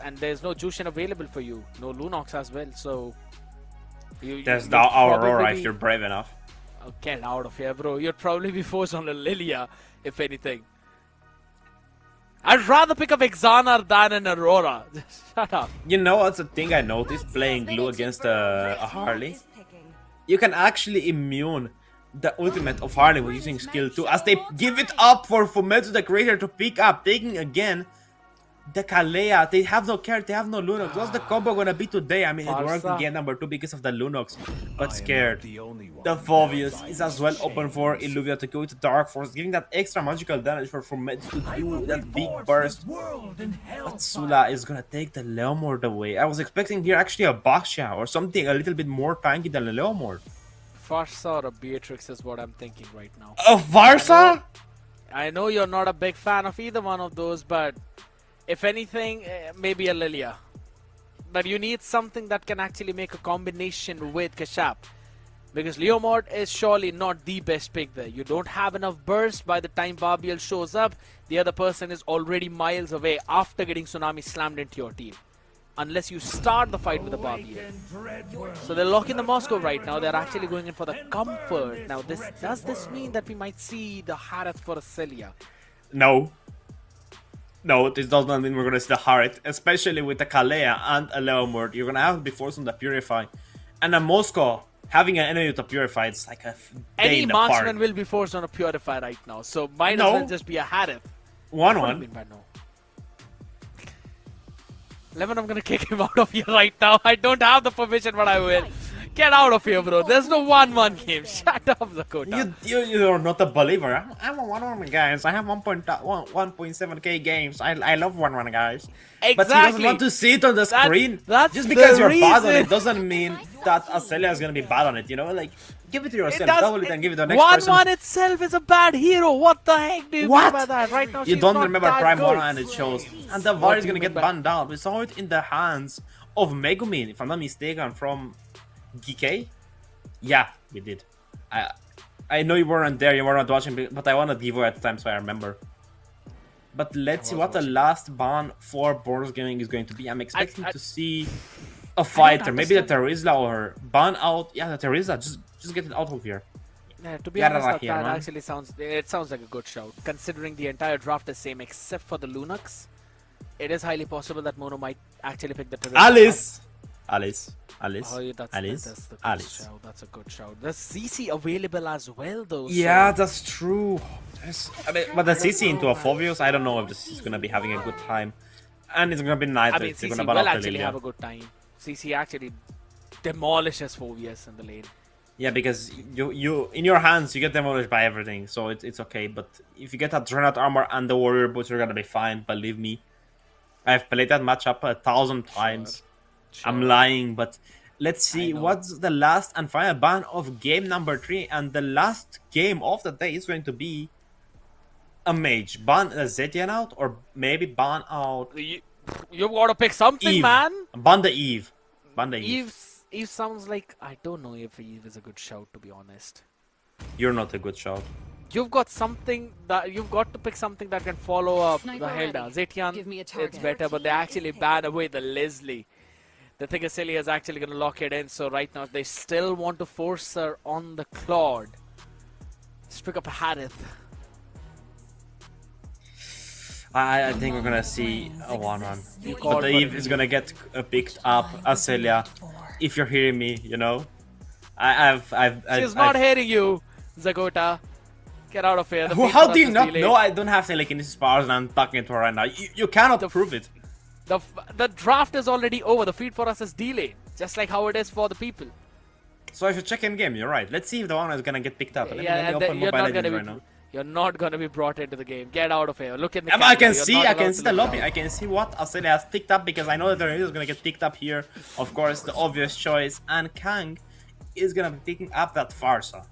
And there's no Jushin available for you, no Lunox as well. So There's you'd the Aurora probably if you're brave enough. Oh, get out of here, bro. You'd probably be forced on a Lilia, if anything. I'd rather pick up Exana than an Aurora. Shut up. You know what's a thing I noticed playing Glue against a Harley? You can actually immune the ultimate of Harley with using skill 2 as they give it up for Fumetsu the Creator to pick up, taking again the Kalea. They have no care, they have no Lunox. What's the combo gonna be today? I mean, it worked in game number 2 because of the Lunox, but scared. The Phobius is as well open for Illuvia to go to Dark Force, giving that extra magical damage for Fumetsu to do that big burst. But Sula is gonna take the Leomord away. I was expecting here actually a Baxia or something a little bit more tanky than a Leomord. Farsa or a Beatrix is what I'm thinking right now. A Varsa? I know you're not a big fan of either one of those, but if anything, maybe a Lilia. But you need something that can actually make a combination with Kashap. Because Leomord is surely not the best pick there. You don't have enough burst by the time Barbiel shows up. The other person is already miles away after getting Tsunami slammed into your team. Unless you start the fight with a Barbiel. So they're locking the Moscow right now. They're actually going in for the comfort. Now, does this mean that we might see the Harith for a Celia? No. No, this does not mean we're gonna see the Harith, especially with the Kalea and a Leomord. You're gonna have to be forced on the Purify. And a Moscow having an enemy with a Purify, it's like a day Any in the marksman park. will be forced on a Purify right now. So might No. as well just be a Harith. One What do you one. mean by no? Lemon, I'm gonna kick him out of here right now. I don't have the permission, but I will. Get out of here, bro. There's no 1-1 game. Shut up, Zakota. You're not a believer. I'm a 1-1 guys. I have 1.7k games. I love 1-1 guys. Exactly. But he doesn't want to see it on the screen. that's Just because the you're bad on reason. it doesn't mean that Acelia is gonna be bad on it. You know, like give it to yourself, double it, and give it to the next 1-1 person. itself is a bad hero. What the heck do you What? mean by that? Right now, You she's don't not remember that Prime good. 1 and it shows. And the What VAR do is you gonna mean get by- banned out. We saw it in the hands of Megumin, if I'm not mistaken, from GK. Yeah, we did. I know you weren't there, you were not watching, but I wanted giveaway at the time, so I remember. But let's see what the last ban for Boros Gaming is going to be. I'm expecting to see a fighter, maybe the Terizla or ban out. Yeah, the Terizla, just get it out of here. Yeah, to be Get honest, out of that, here, that man. actually sounds like a good shout. Considering the entire draft is same except for the Lunox, it is highly possible that Mono might actually pick the Terizla. Alice. Oh, yeah, that's the good Alice. shout. That's a good shout. There's CC available as well, though. Yeah, so that's true. But the CC into a Phobius, I don't know if this is gonna be having a good time. And it's gonna be nice. I mean, They're CC gonna ban will out actually Lilia. have a good time. CC actually demolishes Phobius in the lane. Yeah, because you in your hands you get demolished by everything, so it's okay. But if you get that Dreadnought armor and the warrior boots, you're gonna be fine. Believe me, I've played that matchup 1,000 times. I'm lying, but let's see what's the last and final ban of game number 3, and the last game of the day is going to be a mage. Ban a Zetian out, or maybe ban out You gotta pick something, Eve. man. Ban the Eve. Ban the Eve. Eve sounds like, I don't know if Eve is a good shout, to be honest. You're not a good shot. You've got to pick something that can follow up Sniper the Helda. ready. Zetian, Give me a it's target. better, but they actually ban away the Leslie. The thing is, Celia is actually going to lock it in, so right now they still want to force her on the Claude. Let's pick up a Harith. I think we're gonna see a 1-1. called But the for Eve it. is gonna get picked up. Acelia, if you're hearing me, you know, I've She's not hearing you, Zagota. Get out of here. The feed How for do us you is not delayed. know I don't have telekinesis powers and I'm talking to her right now? You cannot prove it. The draft is already over. The feed for us is delayed, just like how it is for the people. So I should check in game. You're right. Let's see if the 1 is gonna get picked up. Let me and open you're Mobile not Legends gonna right be now. you're not gonna be brought into the game. Get out of here. Look at the I camera. can You're see, not I allowed can to see the look lobby. down. I can see what Acelia has picked up because I know that the is gonna get picked up here. Of course, the obvious choice, and Kang is gonna be picking up that Farsa.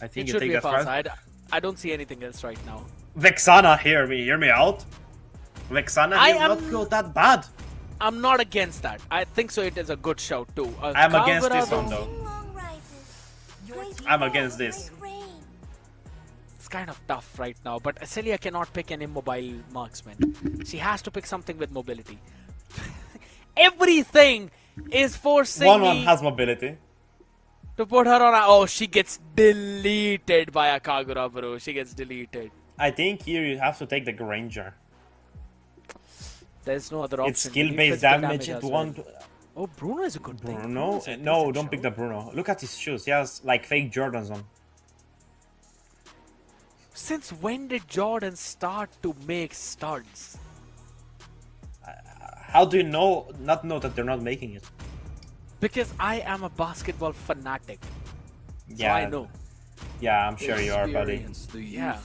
I think It you should take be a that fast Farsa. side. I don't see anything else right now. Vexana, hear me out. Vexana I did am- not feel that bad. I'm not against that. I think so. It is a good shout too. I'm against Kagura, this one though. I'm against this. It's kind of tough right now, but Celia cannot pick an immobile marksman. She has to pick something with mobility. Everything is forcing One me has mobility. to put her on. Oh, she gets deleted by Akagura, bro. She gets deleted. I think here you have to take the Granger. There's no other option. It's skill-based damage. It won't. Oh, Bruno is a good pick. Bruno? No, don't pick the Bruno. Look at his shoes. He has like fake Jordans on. Since when did Jordan start to make studs? How do you not know that they're not making it? Because I am a basketball fanatic. So Yeah, I know. Yeah, I'm sure you are, buddy. Yeah.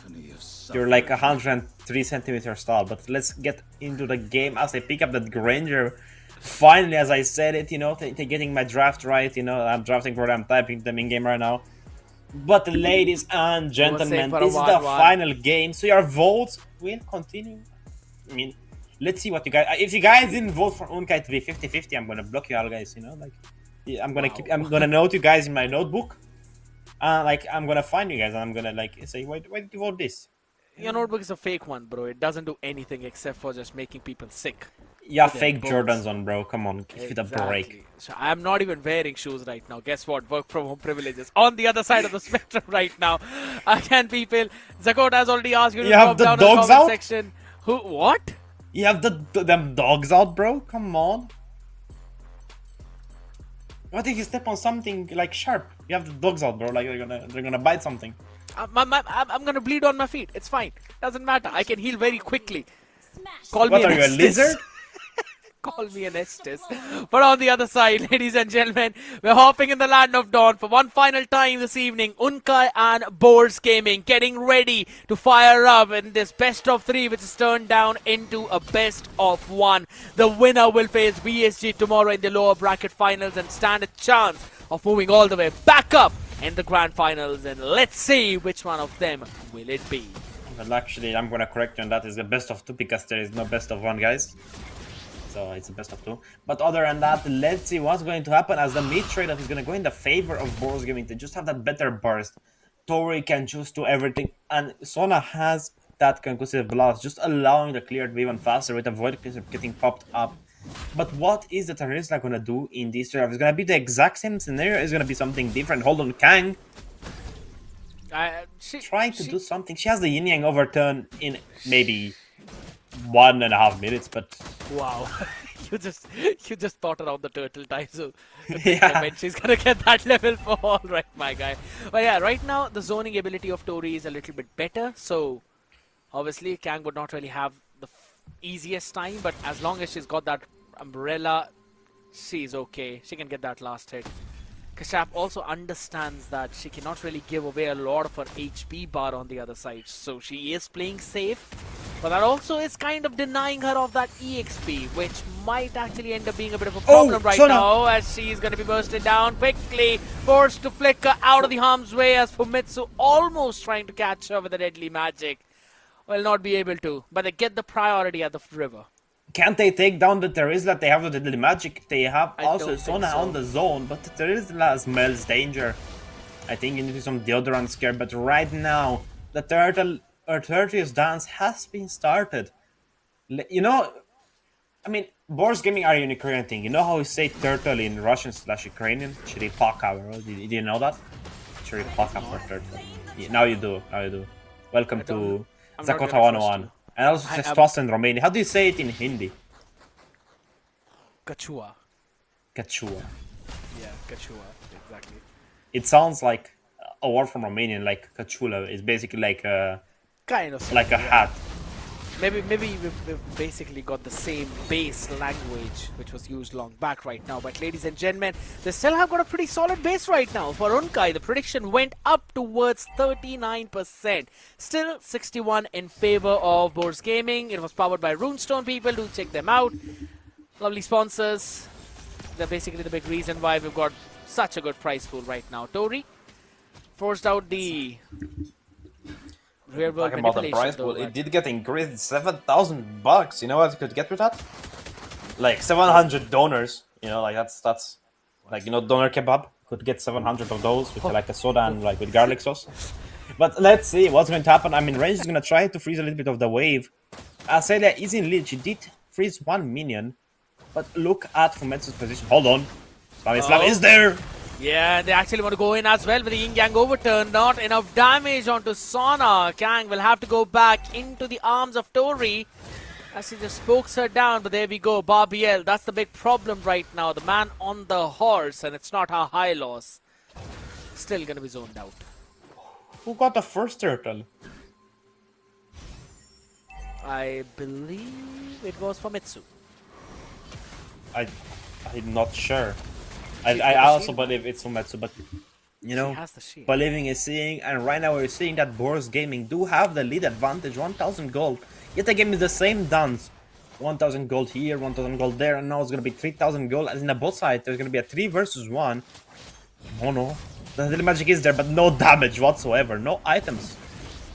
You're like 103 centimeters tall. But let's get into the game as I pick up that Granger. Finally, as I said it, you know, getting my draft right. You know, I'm drafting for them. I'm typing them in game right now. But ladies and gentlemen, this is the final game. So your votes will continue. I mean, let's see what you guys. If you guys didn't vote for Unkai to be 50-50, I'm gonna block you all, guys. You know, like I'm gonna I'm gonna note you guys in my notebook. Like I'm gonna find you guys, and I'm gonna like say, why did you vote this? Your notebook is a fake one, bro. It doesn't do anything except for just making people sick. Yeah, fake Jordans on, bro. Come on, give it a break. So I'm not even wearing shoes right now. Guess what? Work from home privileges. On the other side of the spectrum right now. Again, people. Zakot has already asked you to drop the down in the dogs comment out? section. Who? What? You have them dogs out, bro. Come on. What if you step on something like sharp? You have the dogs out, bro. Like they're gonna bite something. I'm gonna bleed on my feet. It's fine. Doesn't matter. I can heal very quickly. Call What me are you, a lizard? Call me an Estes. But on the other side, ladies and gentlemen, we're hopping in the land of dawn for one final time this evening. Unkai and Boars Gaming getting ready to fire up in this best of 3, which is turned down into a best of 1. The winner will face BSG tomorrow in the lower bracket finals and stand a chance of moving all the way back up in the grand finals. And let's see which one of them will it be. Well, actually, I'm gonna correct you on that. It's the best of 2 because there is no best of 1, guys. So it's a best of 2. But other than that, let's see what's going to happen as the mid trade-off is going to go in the favor of Boars Gaming. They just have that better burst. Tori can just do everything. And Sona has that conclusive blast, just allowing the clear to be even faster with the void getting popped up. But what is the Terizla going to do in this trade-off? It's going to be the exact same scenario. It's going to be something different. Hold on, Kang. Trying to do something. She has the Yin Yang overturn in maybe 1.5 minutes, but wow. you just thought around the turtle time, so yeah. She's gonna get that level for all right, my guy. But yeah, right now the zoning ability of Tori is a little bit better, so obviously Kang would not really have the easiest time, but as long as she's got that umbrella, she's okay. She can get that last hit. Kashap also understands that she cannot really give away a lot of her HP bar on the other side, so she is playing safe, but that also is kind of denying her of that EXP, which might actually end up being a bit of a problem now, as she's going to be bursted down quickly, forced to flicker out of the harm's way as Fumitsu almost trying to catch her with a deadly magic. Will not be able to, but they get the priority at the river. Can't they take down the Terizla? They have the deadly magic. They have also Sona on the zone, but the Terizla smells danger. I think you need to do some deodorant scare, but right now, the Turtle's dance has been started. You know, I mean, Boars Gaming are a Ukrainian thing. You know how we say turtle in Russian/Ukrainian? Chiripaka, did you know that? Chiripaka for turtle. Yeah, now you do, Welcome to Zakota 101. And also Sestos in Romania. How do you say it in Hindi? Kachua. Kachua. Yeah, Kachua, exactly. It sounds like a word from Romanian, like Kachula. It's basically like a... kind of. Like a hat. Maybe we've basically got the same base language which was used long back right now. But ladies and gentlemen, they still have got a pretty solid base right now. For Unkai, the prediction went up towards 39%. Still 61 in favor of Boars Gaming. It was powered by Runestone, people. Do check them out. Lovely sponsors. They're basically the big reason why we've got such a good prize pool right now. Tori forced out the... real world talking about the price pool, it did get increased $7,000. You know what you could get with that? Like 700 donors. You know, like that's Like, you know, doner kebab could get 700 of those with like a soda and like with garlic sauce. But let's see what's going to happen. I mean, Range is going to try to freeze a little bit of the wave. Azelia is in lead. She did freeze one minion. But look at Fumetsu's position. Hold on. Islam is there. Yeah, they actually want to go in as well with the Yin Yang overturn. Not enough damage onto Sona. Kang will have to go back into the arms of Tori as he just pokes her down. But there we go. Barbiel, that's the big problem right now. The man on the horse, and it's not her high loss. Still going to be zoned out. Who got the first turtle? I believe it was Famitsu. I'm not sure. I also believe it's Fumetsu, but you know, believing is seeing, and right now we're seeing that Boris Gaming do have the lead advantage, 1,000 gold. Yet the game is the same dance. 1,000 gold here, 1,000 gold there, and now it's gonna be 3,000 gold. As in the bot side, there's gonna be a 3 versus 1. Mono. The little magic is there, but no damage whatsoever, no items.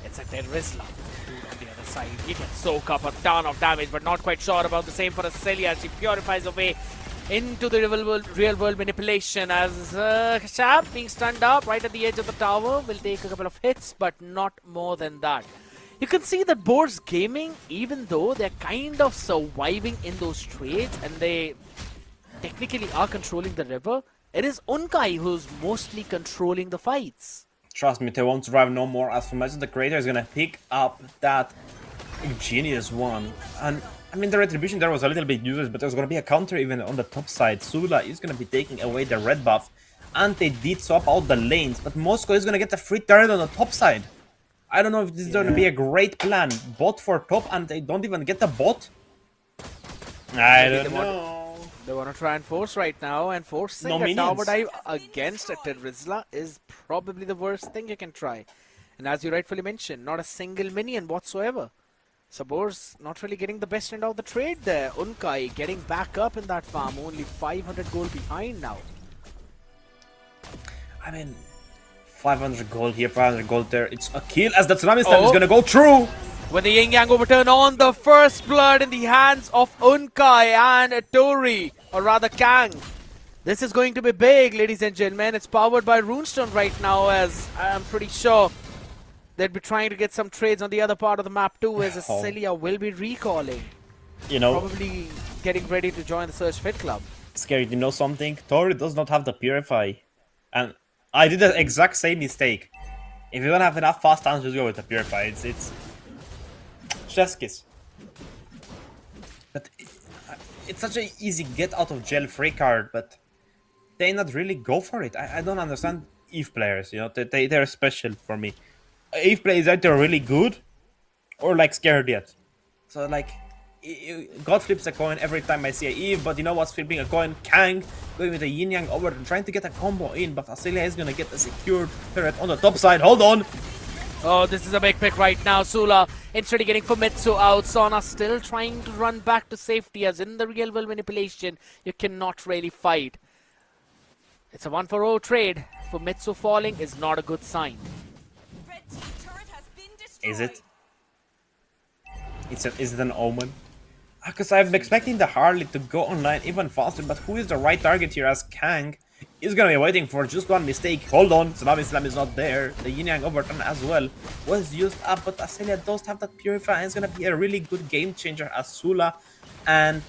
It's a dead Rizla. Dude on the other side. He can soak up a ton of damage, but not quite sure about the same for Azelia. She purifies away into the real world manipulation as Shab being stunned up right at the edge of the tower will take a couple of hits, but not more than that. You can see that Boars Gaming, even though they're kind of surviving in those trades and they technically are controlling the river, it is Unkai who's mostly controlling the fights. Trust me, they won't survive no more. As for much the creator is gonna pick up that genius one. And I mean, the retribution there was a little bit useless, but there's gonna be a counter even on the top side. Sula is gonna be taking away the red buff, and they did swap out the lanes, but Moscow is gonna get a free turret on the top side. I don't know if this is gonna be a great plan. Bot for top, and they don't even get the bot. I don't know. They want to try and force right now, and forcing a tower dive against a Rizla is probably the worst thing you can try. And as you rightfully mentioned, not a single minion whatsoever. Sabor's not really getting the best end of the trade there. Unkai getting back up in that farm, only 500 gold behind now. I mean, 500 gold here, 500 gold there. It's a kill as the Tsunami Slam is gonna go through. With the Yin Yang overturn on the first blood in the hands of Unkai and Tori, or rather Kang. This is going to be big, ladies and gentlemen. It's powered by Runestone right now, as I'm pretty sure they'd be trying to get some trades on the other part of the map too, as Azelia will be recalling. You know, probably getting ready to join the Search Fit Club. Scary, you know something? Tori does not have the Purify. And I did the exact same mistake. If you don't have enough fast times, just go with the Purify. It's chef's kiss. But it's such an easy get out of jail free card, but they not really go for it. I don't understand EVE players, you know, they're special for me. EVE players either really good or like scared yet. So like, God flips a coin every time I see a EVE, but you know what's flipping a coin? Kang going with a Yin Yang over and trying to get a combo in, but Azelia is gonna get a secured turret on the top side. Hold on! Oh, this is a big pick right now. Sula instead of getting Famitsu out. Sona still trying to run back to safety, as in the real world manipulation, you cannot really fight. It's a 1-for-0 trade. Famitsu falling is not a good sign. Is it? Is it an omen? Because I'm expecting the Harley to go online even faster, but who is the right target here, as Kang is gonna be waiting for just one mistake. Hold on, Tsunami Slam is not there. The Yin Yang overturn as well was used up, but Azelia does have that Purify, and it's gonna be a really good game changer as Sula and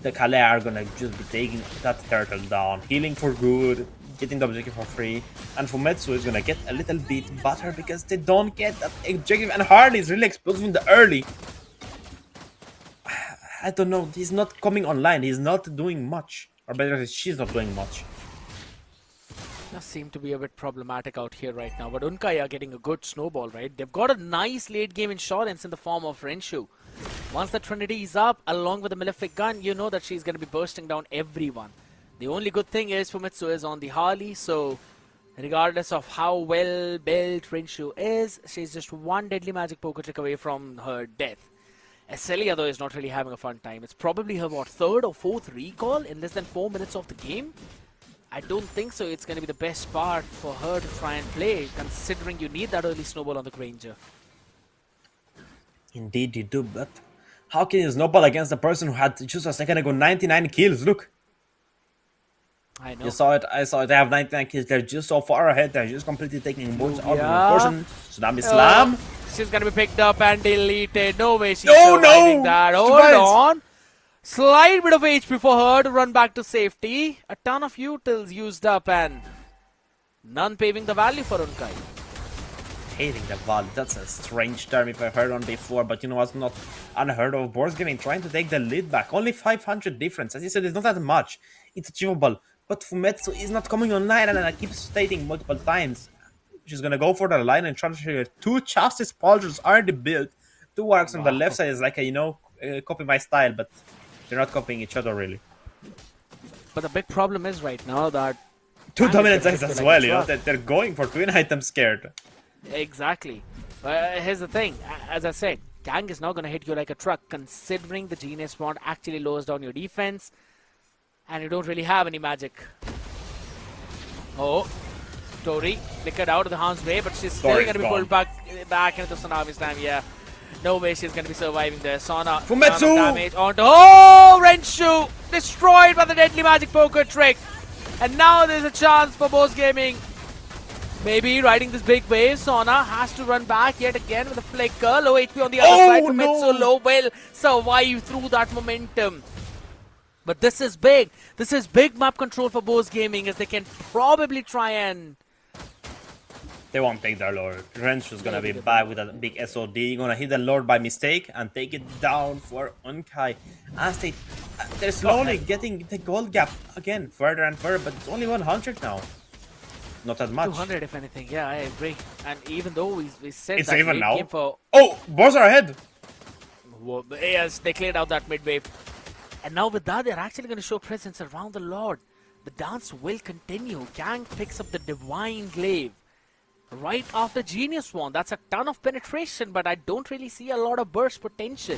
the Kale are gonna just be taking that turtle down, healing for good, getting the objective for free, and Fumetsu is gonna get a little bit better because they don't get that objective, and Harley is really explosive in the early. I don't know, he's not coming online, he's not doing much. Or better, she's not doing much. Does seem to be a bit problematic out here right now, but Unkai are getting a good snowball, right? They've got a nice late game insurance in the form of Renshu. Once the Trinity is up, along with the Malefic gun, you know that she's going to be bursting down everyone. The only good thing is Fumitsu is on the Harley, so regardless of how well built Renshu is, she's just one deadly magic poker trick away from her death. Azelia, though, is not really having a fun time. It's probably her, what, 3rd or 4th recall in less than 4 minutes of the game? I don't think so. It's going to be the best part for her to try and play, considering you need that early snowball on the Granger. Indeed you do, but how can you snowball against the person who had just a second ago 99 kills? Look. I know. You saw it, I saw it. They have 99 kills. They're just so far ahead. They're just completely taking most out of the portion. Tsunami Slam. She's gonna be picked up and deleted. No way she's No, surviving no! that. She Hold survives. on. Slight bit of HP for her to run back to safety. A ton of utils used up and none paving the valley for Unkai. Hating the volley. That's a strange term if I've heard on before, but you know what's not unheard of? Boards Gaming trying to take the lead back. Only 500 difference. As you said, it's not that much. It's achievable. But Fumetsu is not coming online, and I keep stating multiple times. She's gonna go for the line and try to show you 2 Justice Pauldrons already built. 2 Wargs on the left side is like a, copy my style, but they're not copying each other really. But the big problem is right now that 2 Kang dominant is sides as like well, a truck. they're going for twin items scared. Exactly. Here's the thing. As I said, Kang is not going to hit you like a truck, considering the Genius Wand actually lowers down your defense, and you don't really have any magic. Oh, Tori flickered out of the harm's way, but she's still Tori's going to be gone. pulled back into the Tsunami Slam. Yeah, no way she's going to be surviving there. Sona Fumetsu! damage onto Renshu destroyed by the deadly magic poker trick, and now there's a chance for Boss Gaming. Maybe riding this big wave. Sona has to run back yet again with a flicker. Low HP on the other side. Fumetsu low will survive through that momentum. But this is big. This is big map control for Boss Gaming, as they can probably try and... They won't take their Lord. Wrench is gonna be back with a big SOD. Gonna hit the Lord by mistake and take it down for Unkai. As they're slowly getting the gold gap again further and further, but it's only 100 now. Not that much. 200 if anything. Yeah, I agree. And even though we said It's that even we now. came for... Oh, boss are ahead. Whoa, yes, they cleared out that mid wave. And now with that, they're actually going to show presence around the Lord. The dance will continue. Kang picks up the Divine Glaive right after Genius Wand. That's a ton of penetration, but I don't really see a lot of burst potential.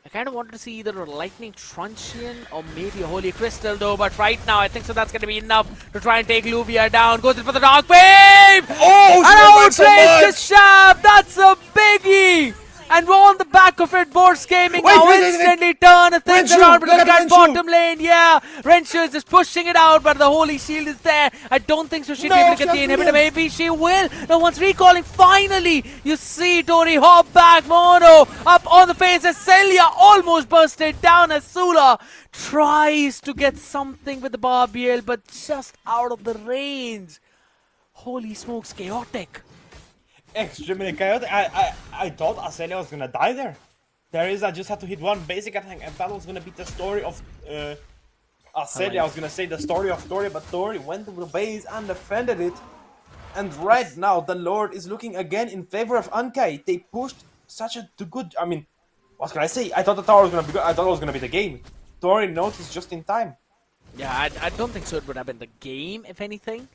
I kind of wanted to see either a Lightning Truncheon or maybe a Holy Crystal though, but right now I think so that's going to be enough to try and take Luvia down. Goes in for the Dark Wave! Oh, and she so outplays the much! Shab! That's a biggie! And we're on the back of it. Boards Gaming now instantly turn things Renshu, around, but look look at at Renshu. bottom lane. Yeah, Renshu is just pushing it out, but the Holy Shield is there. I don't think so she'll be able to get the inhibitor. Maybe she will. No one's recalling. Finally, you see Tori hop back. Mono up on the face as Celia almost busted down as Sula tries to get something with the Barbiel, but just out of the range. Holy smokes, chaotic. Extremely chaotic. I thought Aselia was gonna die there. I just had to hit one basic attack, and that was gonna be the story of Aselia. I was gonna say the story of Tori, but Tori went to the base and defended it. And right now, the Lord is looking again in favor of Unkai. They pushed such a good. I mean, what can I say? I thought the tower was gonna be good. I thought it was gonna be the game. Tori noticed just in time. Yeah, I don't think so. It would have been the game, if anything.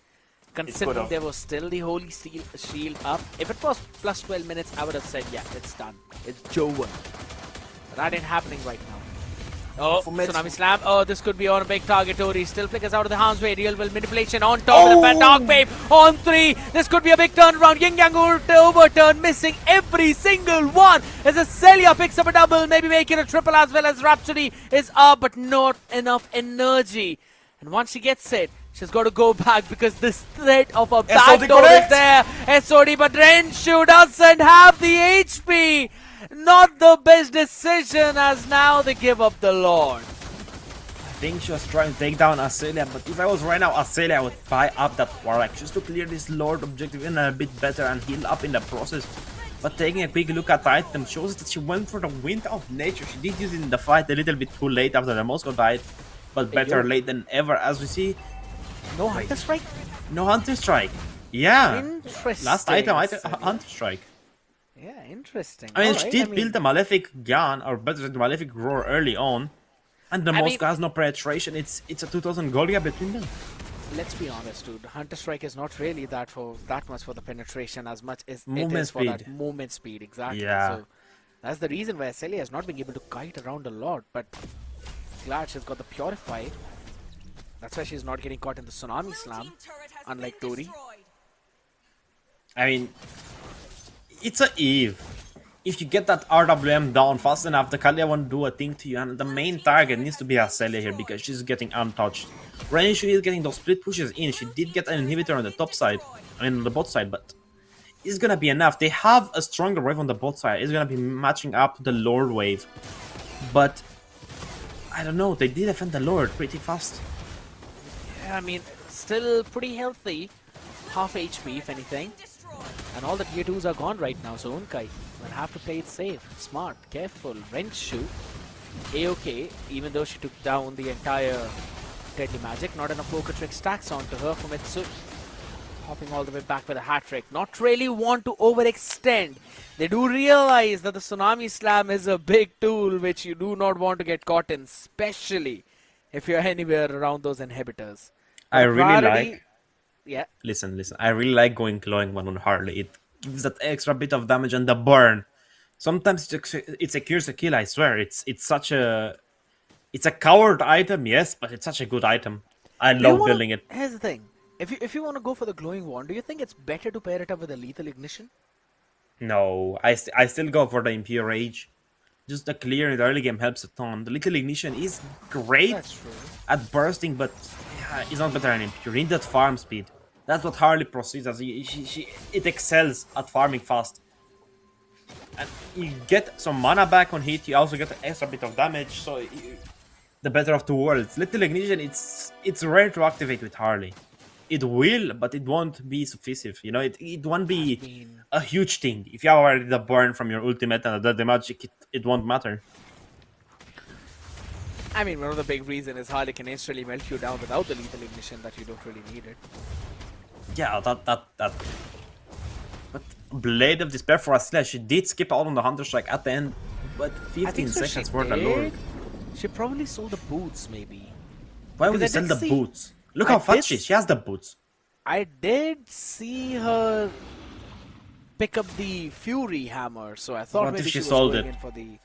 Considering there was still the Holy Shield up. If it was plus 12 minutes, I would have said, yeah, it's done. It's over. But that ain't happening right now. Oh, Tsunami Slam. Oh, this could be on a big target. Tori still flickers out of the harm's way. Real Will manipulation on top of the bad Dark Wave on 3. This could be a big turnaround. Yin Yang overturn, missing every single one. As Celia picks up a double, maybe making a triple as well as Rhapsody is up, but not enough energy. And once she gets it, she's got to go back because this threat of a backdoor is there. SOD, but Renshu doesn't have the HP. Not the best decision, as now they give up the Lord. I think she was trying to take down Aselia, but if I was right now Aselia, I would buy up that Warlock just to clear this Lord objective in a bit better and heal up in the process. But taking a quick look at the item shows that she went for the Wind of Nature. She did use it in the fight a little bit too late after the Moscow died, but better late than ever, as we see. No Hunter Strike? No Hunter Strike. Yeah. Interesting. Last item, Hunter Strike. Yeah, interesting. I mean, she did build the Malefic gun, or better, the Malefic Roar early on. And the Moscow has no penetration. It's a 2000 gold gap between them. Let's be honest, dude. Hunter Strike is not really that much for the penetration as much as Movement it is for that speed. movement speed. Exactly. Yeah. So that's the reason why Celia has not been able to kite around a lot. But glad she's got the Purify. That's why she's not getting caught in the Tsunami Slam, unlike Tori. I mean, it's a Eve. if you get that RWM down fast enough, the Kalia won't do a thing to you, and the main target needs to be Azelia here because she's getting untouched. Renshu is getting those split pushes in. She did get an inhibitor on the top side, I mean on the bot side, but it's gonna be enough. They have a stronger wave on the bot side. It's gonna be matching up the Lord wave, but I don't know. They did defend the Lord pretty fast. Yeah, I mean, still pretty healthy, half HP if anything, and all the tier 2s are gone right now. So Unkai will have to play it safe, smart, careful. Renshu, A-OK, even though she took down the entire Deadly Magic, not enough poker trick stacks onto her from Mitsu. Hopping all the way back with a hat trick. Not really want to overextend. They do realize that the Tsunami Slam is a big tool which you do not want to get caught in, especially if you're anywhere around those inhibitors. I really like. Yeah. Listen. I really like going glowing one on Harley. It gives that extra bit of damage and the burn. Sometimes it secures a kill. I swear, it's a coward item, yes, but it's such a good item. I love building it. Here's the thing. If you want to go for the glowing wand, do you think it's better to pair it up with a lethal ignition? No, I still go for the Impure Rage. Just the clear in the early game helps a ton. The lethal ignition is great at bursting, but yeah, it's not better than Impure. You need that farm speed. That's what Harley proceeds as. It excels at farming fast. And you get some mana back on hit. You also get an extra bit of damage. So the better of two worlds. Lethal ignition, it's rare to activate with Harley. It will, but it won't be sufficient. You know, it won't be a huge thing. If you have already the burn from your ultimate and the magic, it won't matter. I mean, one of the big reasons is Harley can instantly melt you down without the lethal ignition that you don't really need it. Yeah, that. But Blade of Despair for Azelia, she did skip out on the Hunter Strike at the end, but 15 seconds for the Lord. She probably sold the boots, maybe. Why would you sell the boots? Look how fat she is. She has the boots. I did see her pick up the Fury hammer, so I thought maybe she was going in for the...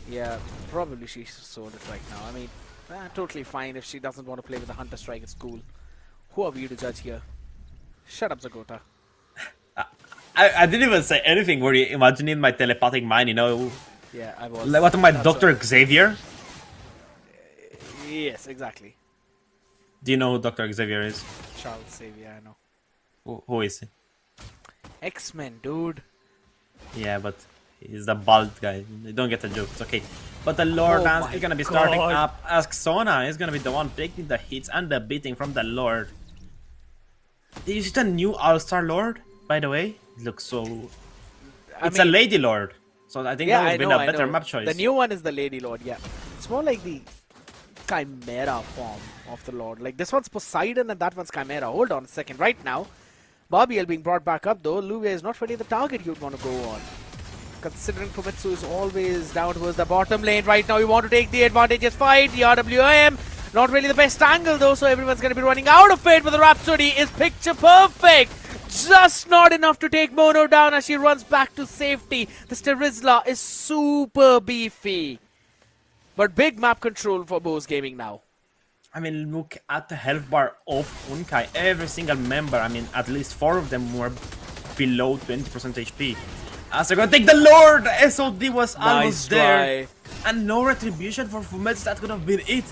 Yeah, probably she sold it right now. I mean, totally fine if she doesn't want to play with the Hunter Strike. It's cool. Who are we to judge here? Shut up, Zagota. I didn't even say anything. Were you imagining my telepathic mind, you know? Yeah, I was. Like, what am I, Dr. Xavier? Yes, exactly. Do you know who Dr. Xavier is? Charles Xavier, I know. Who is he? X-Men, dude. Yeah, but he's the bald guy. You don't get the joke. It's okay. But the Lord is gonna be starting up. Sona is gonna be the one taking the hits and the beating from the Lord. Did you see the new All-Star Lord, by the way? It looks so... It's a Lady Lord. So I think that would have been a better map choice. The new one is the Lady Lord, yeah. It's more like the Chimera form of the Lord. Like, this one's Poseidon and that one's Chimera. Hold on a second. Right now, Barbiel being brought back up, though. Luvia is not really the target you'd want to go on. Considering Fumitsu is always down towards the bottom lane. Right now, you want to take the advantageous fight. The RWM, not really the best angle, though, so everyone's going to be running out of it. But the Rhapsody is picture perfect. Just not enough to take Mono down as she runs back to safety. The Sterizla is super beefy. But big map control for Bose Gaming now. I mean, look at the health bar of Unkai. Every single member, I mean, at least 4 of them were below 20% HP. As they're gonna take the Lord! The SOD was almost there. And no retribution for Fumetsu, that could have been it.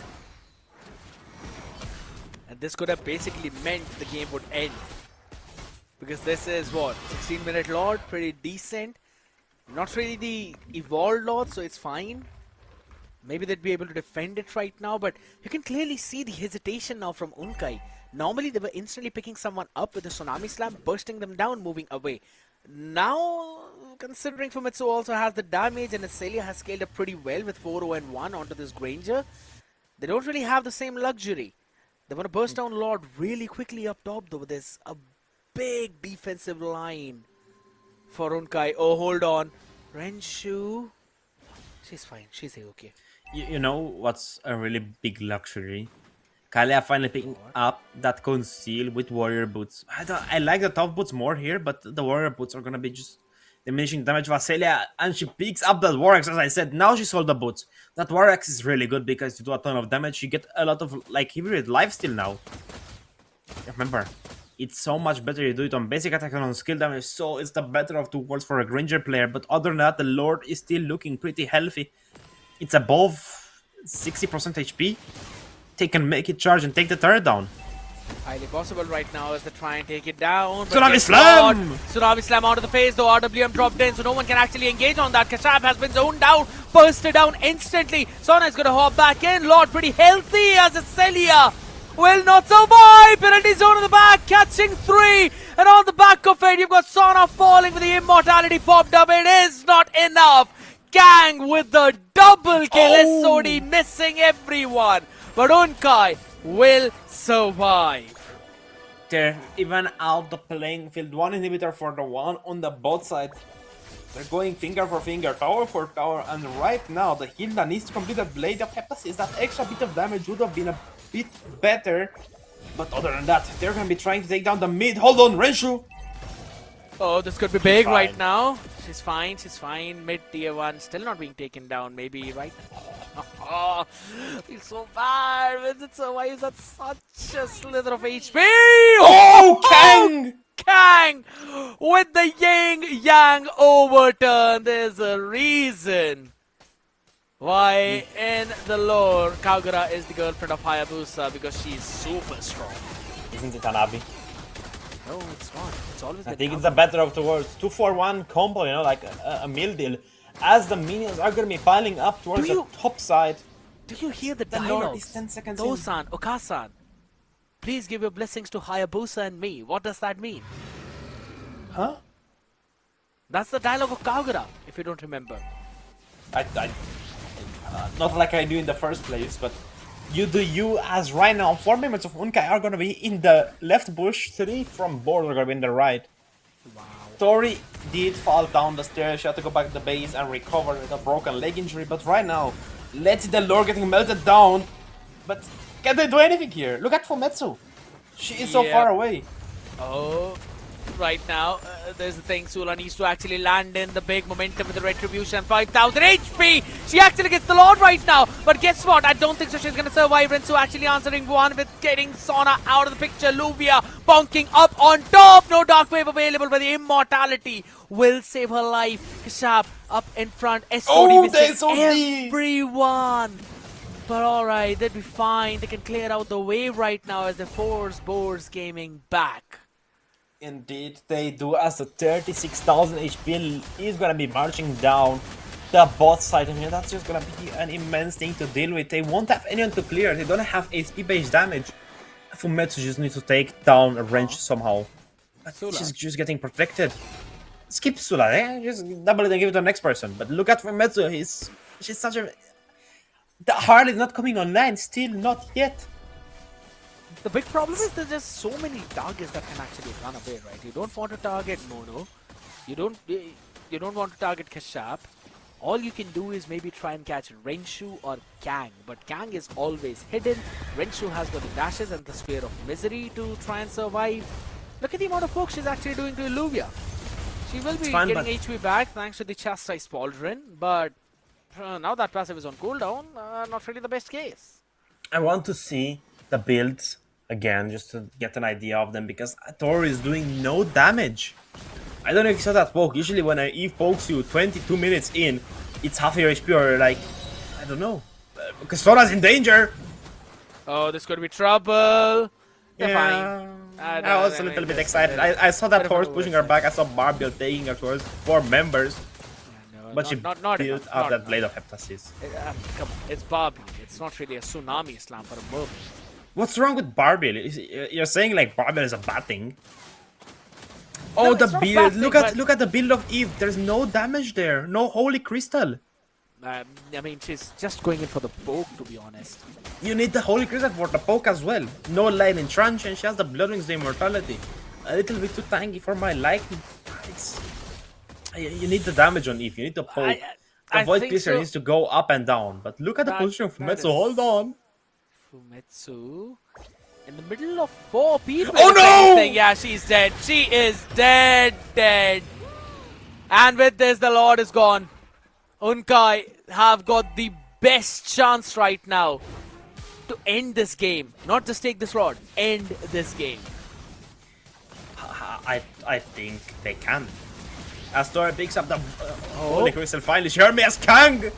And this could have basically meant the game would end. Because this is what? 16-minute Lord, pretty decent. Not really the evolved Lord, so it's fine. Maybe they'd be able to defend it right now, but you can clearly see the hesitation now from Unkai. Normally they were instantly picking someone up with a Tsunami Slam, bursting them down, moving away. Now, considering Fumitsu also has the damage and Azelia has scaled up pretty well with 4-0-1 onto this Granger, they don't really have the same luxury. They want to burst down Lord really quickly up top, though. There's a big defensive line for Unkai. Oh, hold on. Renshu. She's fine. She's okay. You know what's a really big luxury? Kalia finally picking up that conceal with warrior boots. I like the tough boots more here, but the warrior boots are gonna be just diminishing damage of Azelia, and she picks up that war axe. As I said, now she sold the boots. That war axe is really good because you do a ton of damage. You get a lot of like hybrid lifesteal now. Remember, it's so much better you do it on basic attack and on skill damage, so it's the better of two worlds for a Granger player. But other than that, the Lord is still looking pretty healthy. It's above 60% HP. They can make it charge and take the turret down. Highly possible right now as they try and take it down. Tsunami Slam! Tsunami Slam onto the face, though RWM dropped in, so no one can actually engage on that. Kashab has been zoned down, bursted down instantly. Sona is going to hop back in. Lord pretty healthy as a Celia will not survive. Penalty zone in the back, catching 3. And on the back of it, you've got Sona falling with the immortality popped up. It is not enough. Gang with the double kill. SOD missing everyone. But Unkai will survive. They're even out the playing field. One inhibitor for the one on the bot side. They're going finger for finger, tower for tower, and right now the heal that needs to complete the Blade of Hephaestus, that extra bit of damage would have been a bit better. But other than that, they're gonna be trying to take down the mid. Hold on, Renshu! Oh, this could be big right now. She's fine, she's fine. Mid tier 1 still not being taken down, maybe right now. Oh, feels so bad. Vincent survives at such a slither of HP. Oh, Kang! Kang with the yin yang overturn. There's a reason why in the lore Kagura is the girlfriend of Hayabusa, because she's super strong. Isn't it Hanabi? No, it's not. It's always I think it's the better of two worlds. 2-4-1 combo, you know, like a meal deal. As the minions are gonna be piling up towards the top side. Do you hear the Lord dialogues? is 10 seconds in. Tosan, Okasan, please give your blessings to Hayabusa and me. What does that mean? Huh? That's the dialogue of Kagura, if you don't remember. Not like I do in the first place, but you do you, as right now 4 members of Unkai are gonna be in the left bush, 3 from board are gonna be in the right. Wow. Tori did fall down the stairs. She had to go back to the base and recover with a broken leg injury, but right now, let's see the lore getting melted down. But can they do anything here? Look at Fumetsu. She is so far away. Oh, right now, there's the thing. Sula needs to actually land in the big momentum with the retribution. 5,000 HP. She actually gets the Lord right now. But guess what? I don't think so. She's going to survive. Rensu actually answering one with getting Sona out of the picture. Luvia bonking up on top. No Dark Wave available, but the immortality will save her life. Kashab up in front. SOD missing everyone. But alright, they'll be fine. They can clear out the wave right now as they force Boars Gaming back. Indeed, they do, as the 36,000 HP is gonna be marching down the bot side. I mean, that's just gonna be an immense thing to deal with. They won't have anyone to clear. They don't have HP-based damage. Fumetsu just needs to take down a wrench somehow. But she's just getting protected. Skip Sula, eh? Just double it and give it to the next person. But look at Fumetsu. She's such a... The heart is not coming online. Still not yet. The big problem is there's just so many targets that can actually run away, right? You don't want to target Mono. You don't want to target Kashap. All you can do is maybe try and catch Renshu or Kang. But Kang is always hidden. Renshu has got the dashes and the Spear of Misery to try and survive. Look at the amount of poke she's actually doing to Illuvia. She will be getting HP back thanks to the Chastise Pauldron. But now that passive is on cooldown, not really the best case. I want to see the builds again, just to get an idea of them, because Thor is doing no damage. I don't know if you saw that poke. Usually when an Eve pokes you 22 minutes in, it's half your HP, or like, I don't know. Because Sora's in danger! Oh, this could be trouble. They're yeah. fine. I was a little bit excited. I saw that horse pushing her back. I saw Barbiel taking her towards 4 members. No, but she built up that Blade of Hephaestus. Come on, it's Barbie. It's not really a tsunami slam for a mermaid. What's wrong with Barbiel? You're saying like Barbiel is a bad thing? Oh, No, the it's not build! bad Look thing, at look at the build of Eve. There's no damage there. No Holy Crystal. I mean, she's just going in for the poke, to be honest. You need the Holy Crystal for the poke as well. No Lightning Truncheon, and she has the Blood Wings, the Immortality. A little bit too tanky for my liking. You need the damage on Eve. You need the poke. The Void Piercer needs to go up and down. But look at the position of Fumetsu. Hold on. Fumetsu in the middle of 4 people. Oh no! Yeah, she's dead. She is dead. And with this, the Lord is gone. Unkai have got the best chance right now to end this game. Not just take this rod, end this game. I think they can. Astora picks up the Holy Crystal finally. She heard me as Kang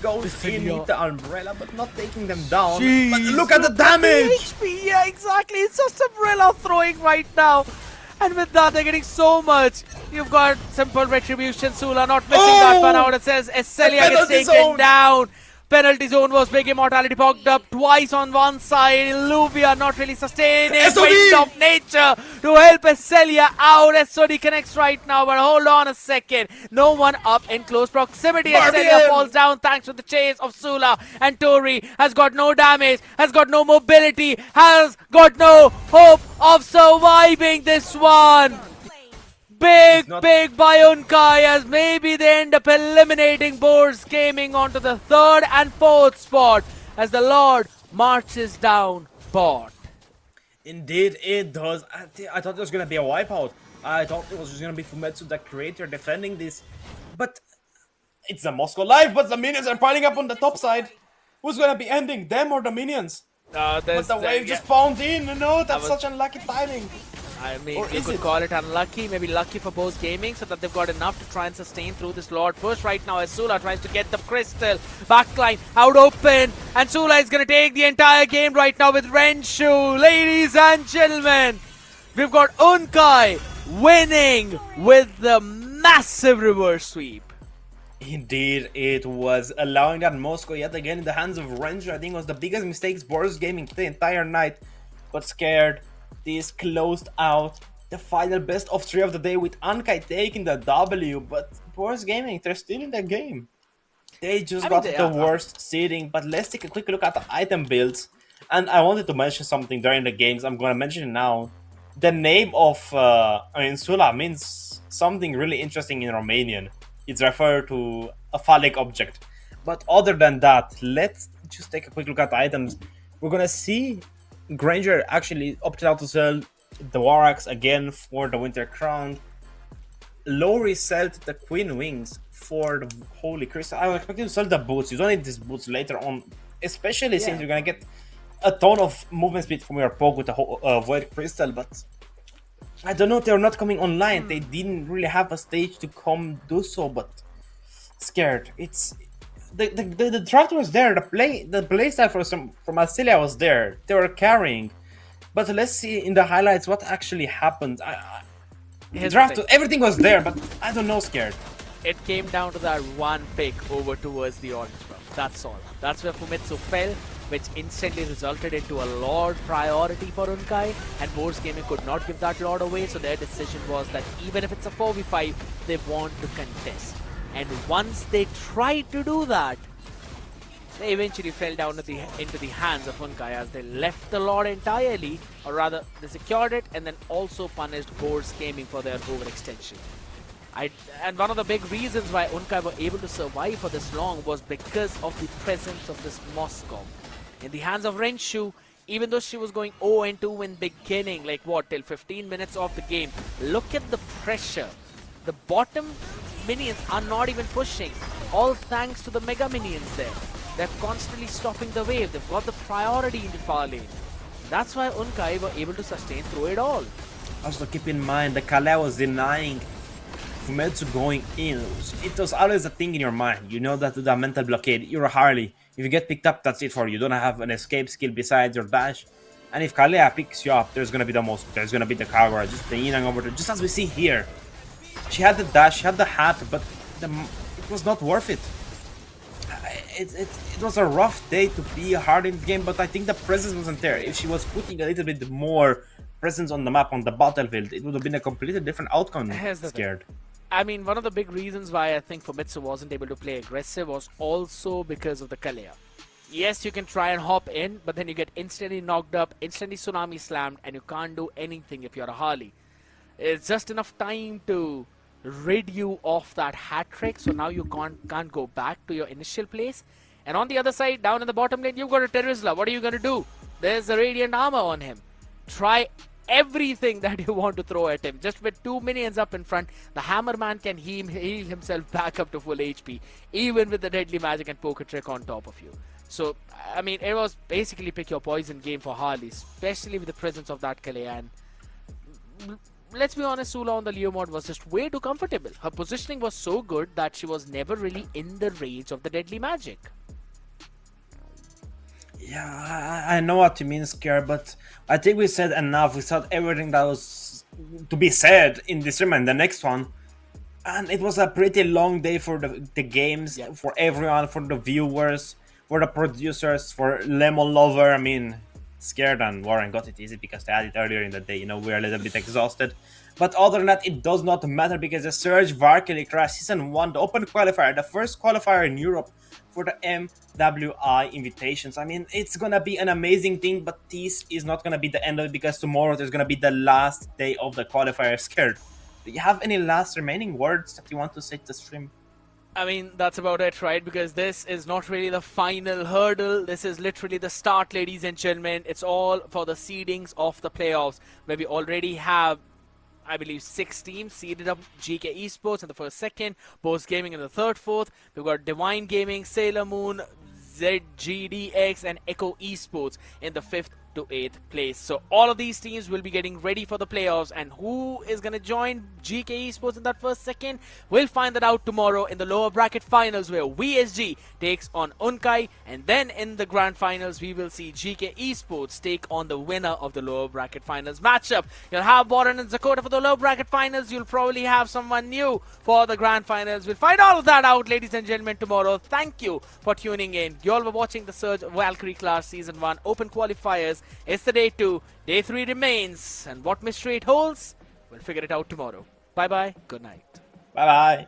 goes in with the umbrella, but not taking them down. But look at the damage! HP, yeah, exactly. It's just umbrella throwing right now. And with that, they're getting so much. You've got simple retribution. Sula not missing that one out. It says Esselia gets taken down. Penalty zone was big. Immortality popped up twice on one side. Illuvia not really sustaining. Wind of nature to help Esselia out. SOD connects right now, but hold on a second. No one up in close proximity. Esselia falls down thanks to the chase of Sula. And Tori has got no damage, has got no mobility, has got no hope of surviving this one. Big by Unkai, as maybe they end up eliminating Boars Gaming onto the 3rd and 4th spot as the Lord marches down bot. Indeed, it does. I thought it was going to be a wipeout. I thought it was just going to be Fumetsu, the creator, defending this. But it's the Moscow Live, but the minions are piling up on the top side. Who's going to be ending, them or the minions? But the wave just spawned in. No, that's such unlucky timing. I mean, you could call it unlucky, maybe lucky for Boars Gaming, so that they've got enough to try and sustain through this Lord push right now as Sula tries to get the crystal. Backline out open, and Sula is going to take the entire game right now with Renshu. Ladies and gentlemen, we've got Unkai winning with the massive reverse sweep. Indeed, it was allowing that Moscow yet again in the hands of Renshu. I think was the biggest mistakes Boars Gaming the entire night, but scared. This closed out the final best of 3 of the day with Unkai taking the W, but Boars Gaming, they're still in the game. They just got the worst seeding, but let's take a quick look at the item builds. And I wanted to mention something during the games, I'm gonna mention it now. The name of Sula means something really interesting in Romanian. It's referred to a phallic object. But other than that, let's just take a quick look at the items. We're gonna see Granger actually opted out to sell the War Axe again for the Winter Crown. Lowry sold the Queen Wings for the Holy Crystal. I was expecting to sell the boots. You don't need these boots later on, especially since you're gonna get a ton of movement speed from your poke with the Void Crystal. But I don't know, they're not coming online. They didn't really have a stage to come do so, but scared. It's the draft was there. The playstyle from Ascelia was there. They were carrying, but let's see in the highlights what actually happened. Everything was there, but I don't know. Scared. It came down to that one pick over towards the orange buff. That's all. That's where Fumetsu fell, which instantly resulted into a Lord priority for Unkai, and Boars Gaming could not give that Lord away. So their decision was that even if it's a 4v5, they want to contest. And once they tried to do that, they eventually fell down into the hands of Unkai as they left the Lord entirely, or rather, they secured it and then also punished Boars Gaming for their overextension. And one of the big reasons why Unkai were able to survive for this long was because of the presence of this Moscow. In the hands of Renshu, even though she was going 0-2 in beginning, like what, till 15 minutes of the game, look at the pressure. The bottom minions are not even pushing, all thanks to the mega minions there. They're constantly stopping the wave. They've got the priority in the far lane. That's why Unkai were able to sustain through it all. Also keep in mind, the Kale was denying Fumetsu going in. It was always a thing in your mind. You know that the mental blockade, you're a Harley. If you get picked up, that's it for you. You don't have an escape skill besides your dash. And if Kalea picks you up, there's gonna be the most. There's gonna be the Kagura, just the Inang over there, just as we see here. She had the dash, she had the hat, but it was not worth it. It was a rough day to be hard in the game, but I think the presence wasn't there. If she was putting a little bit more presence on the map, on the battlefield, it would have been a completely different outcome. Scared. I mean, one of the big reasons why I think Fumetsu wasn't able to play aggressive was also because of the Kalea. Yes, you can try and hop in, but then you get instantly knocked up, instantly tsunami slammed, and you can't do anything if you're a Harley. It's just enough time to rid you of that hat trick, so now you can't go back to your initial place. And on the other side, down in the bottom lane, you've got a Terizla. What are you going to do? There's a Radiant Armor on him. Try everything that you want to throw at him. Just with 2 minions up in front, the Hammerman can heal himself back up to full HP, even with the Deadly Magic and Poker Trick on top of you. So, I mean, it was basically pick your poison game for Harley, especially with the presence of that Kalea. And let's be honest, Sula on the Leo mod was just way too comfortable. Her positioning was so good that she was never really in the range of the deadly magic. Yeah, I know what you mean, Scare, but I think we said enough. We said everything that was to be said in this stream and the next one. And it was a pretty long day for the games, for everyone, for the viewers, for the producers, for Lemon Lover. I mean, Scared and Warren got it easy because they had it earlier in the day. You know, we're a little bit exhausted. But other than that, it does not matter because the Surge Valkyrie Clash Season 1, the Open Qualifier, the first qualifier in Europe for the MWI invitations. I mean, it's gonna be an amazing thing, but this is not gonna be the end of it because tomorrow there's gonna be the last day of the qualifier. Scared, do you have any last remaining words that you want to say to the stream? I mean, that's about it, right? Because this is not really the final hurdle. This is literally the start, ladies and gentlemen. It's all for the seedings of the playoffs, where we already have, I believe, 6 teams seeded up. GK Esports in the first, second, Post Gaming in the third, fourth. We've got Divine Gaming, Sailor Moon, ZGDX, and Echo Esports in the 5th to 8th place. So all of these teams will be getting ready for the playoffs, and who is going to join GK Esports in that first, second, we'll find that out tomorrow in the lower bracket finals, where VSG takes on Unkai, and then in the grand finals we will see GK Esports take on the winner of the lower bracket finals matchup. You'll have Warren and Zakota for the lower bracket finals. You'll probably have someone new for the grand finals. We'll find all of that out, ladies and gentlemen, tomorrow. Thank you for tuning in. You all were watching the Surge Valkyrie Clash Season 1 Open Qualifiers. It's the day 2, day 3 remains, and what mystery it holds, we'll figure it out tomorrow. Bye bye, good night. Bye bye.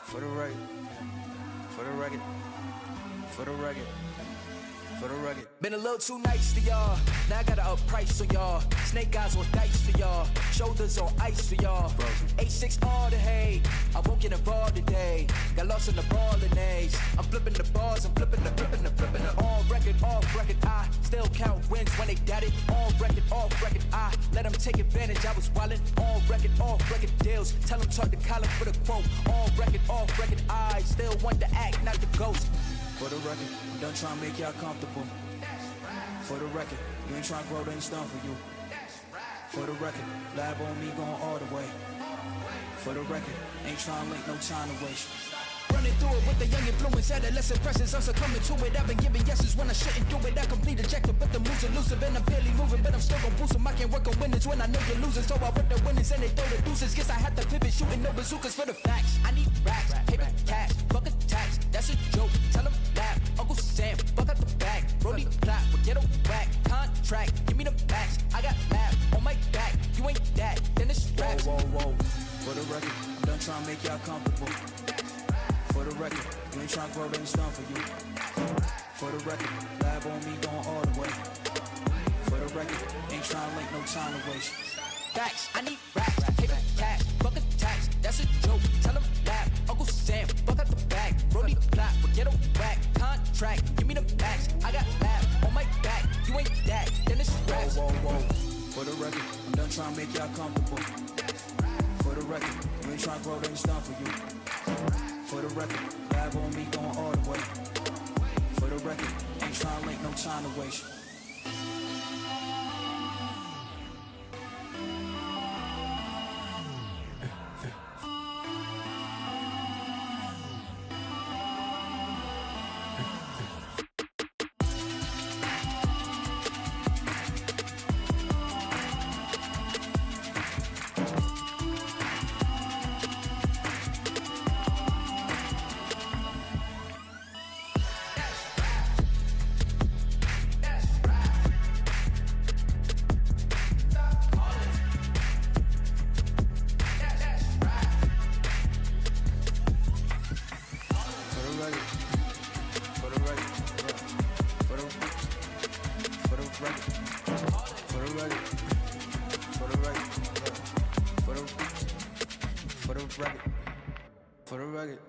For the record, for the record, for the record, for the record. Been a little too nice to y'all. Now I gotta up price on y'all. Snake eyes on dice for y'all. Shoulders on ice for y'all. 8-6 all the hate. I won't get involved today. Got lost in the ball and A's. I'm flipping the bars. I'm flipping the. On record, off record. I still count wins when they got it. On record, off record. I let them take advantage. I was wildin'. On record, off record deals. Tell them talk to Colin for the quote. On record, off record. I still want to act, not the ghost. For the record, I'm done trying to make y'all comfortable. For the record, you ain't trying to grow, then it's done for you. For the record, lab on me going all the way. For the record, ain't trying to link, no time to waste. Running through it with the young influence, adolescent presence, I'm succumbing to it. I've been giving yeses when I shouldn't do it. I complete ejected, but the moves elusive, and I'm barely moving, but I'm still gon' boost them. I can't work on winners when I know you're losing, so I rip the winners and they throw the deuces. Guess I had to pivot, shooting no bazookas for the facts. I need racks, paper cash, fuck a tax, that's a joke. Tell them laugh, Uncle Sam, fuck out the bag. Brody plot, but get a whack. Contract, give me the max. I got laugh on my back. You ain't that, then it's straps. Whoa, whoa, whoa. For the record, I'm done trying to make y'all comfortable. For the record, you ain't trying to grow, then it's done for you. For the record, lab on me going all the way. For the record, ain't trying to link, no time to waste. Facts, I need racks, paper cash, fuck a tax, that's a joke. Tell them laugh, Uncle Sam, fuck out the bag. Brody plot, but get a whack. Contract, give me the max. I got laugh on my back. You ain't that, then it's straps. Whoa, whoa, whoa. For the record, I'm done trying to make y'all comfortable. For the record, you ain't trying to grow, then it's done for you. For the record, lab on me going all the way. For the record, ain't trying to link, no time to waste. For the record.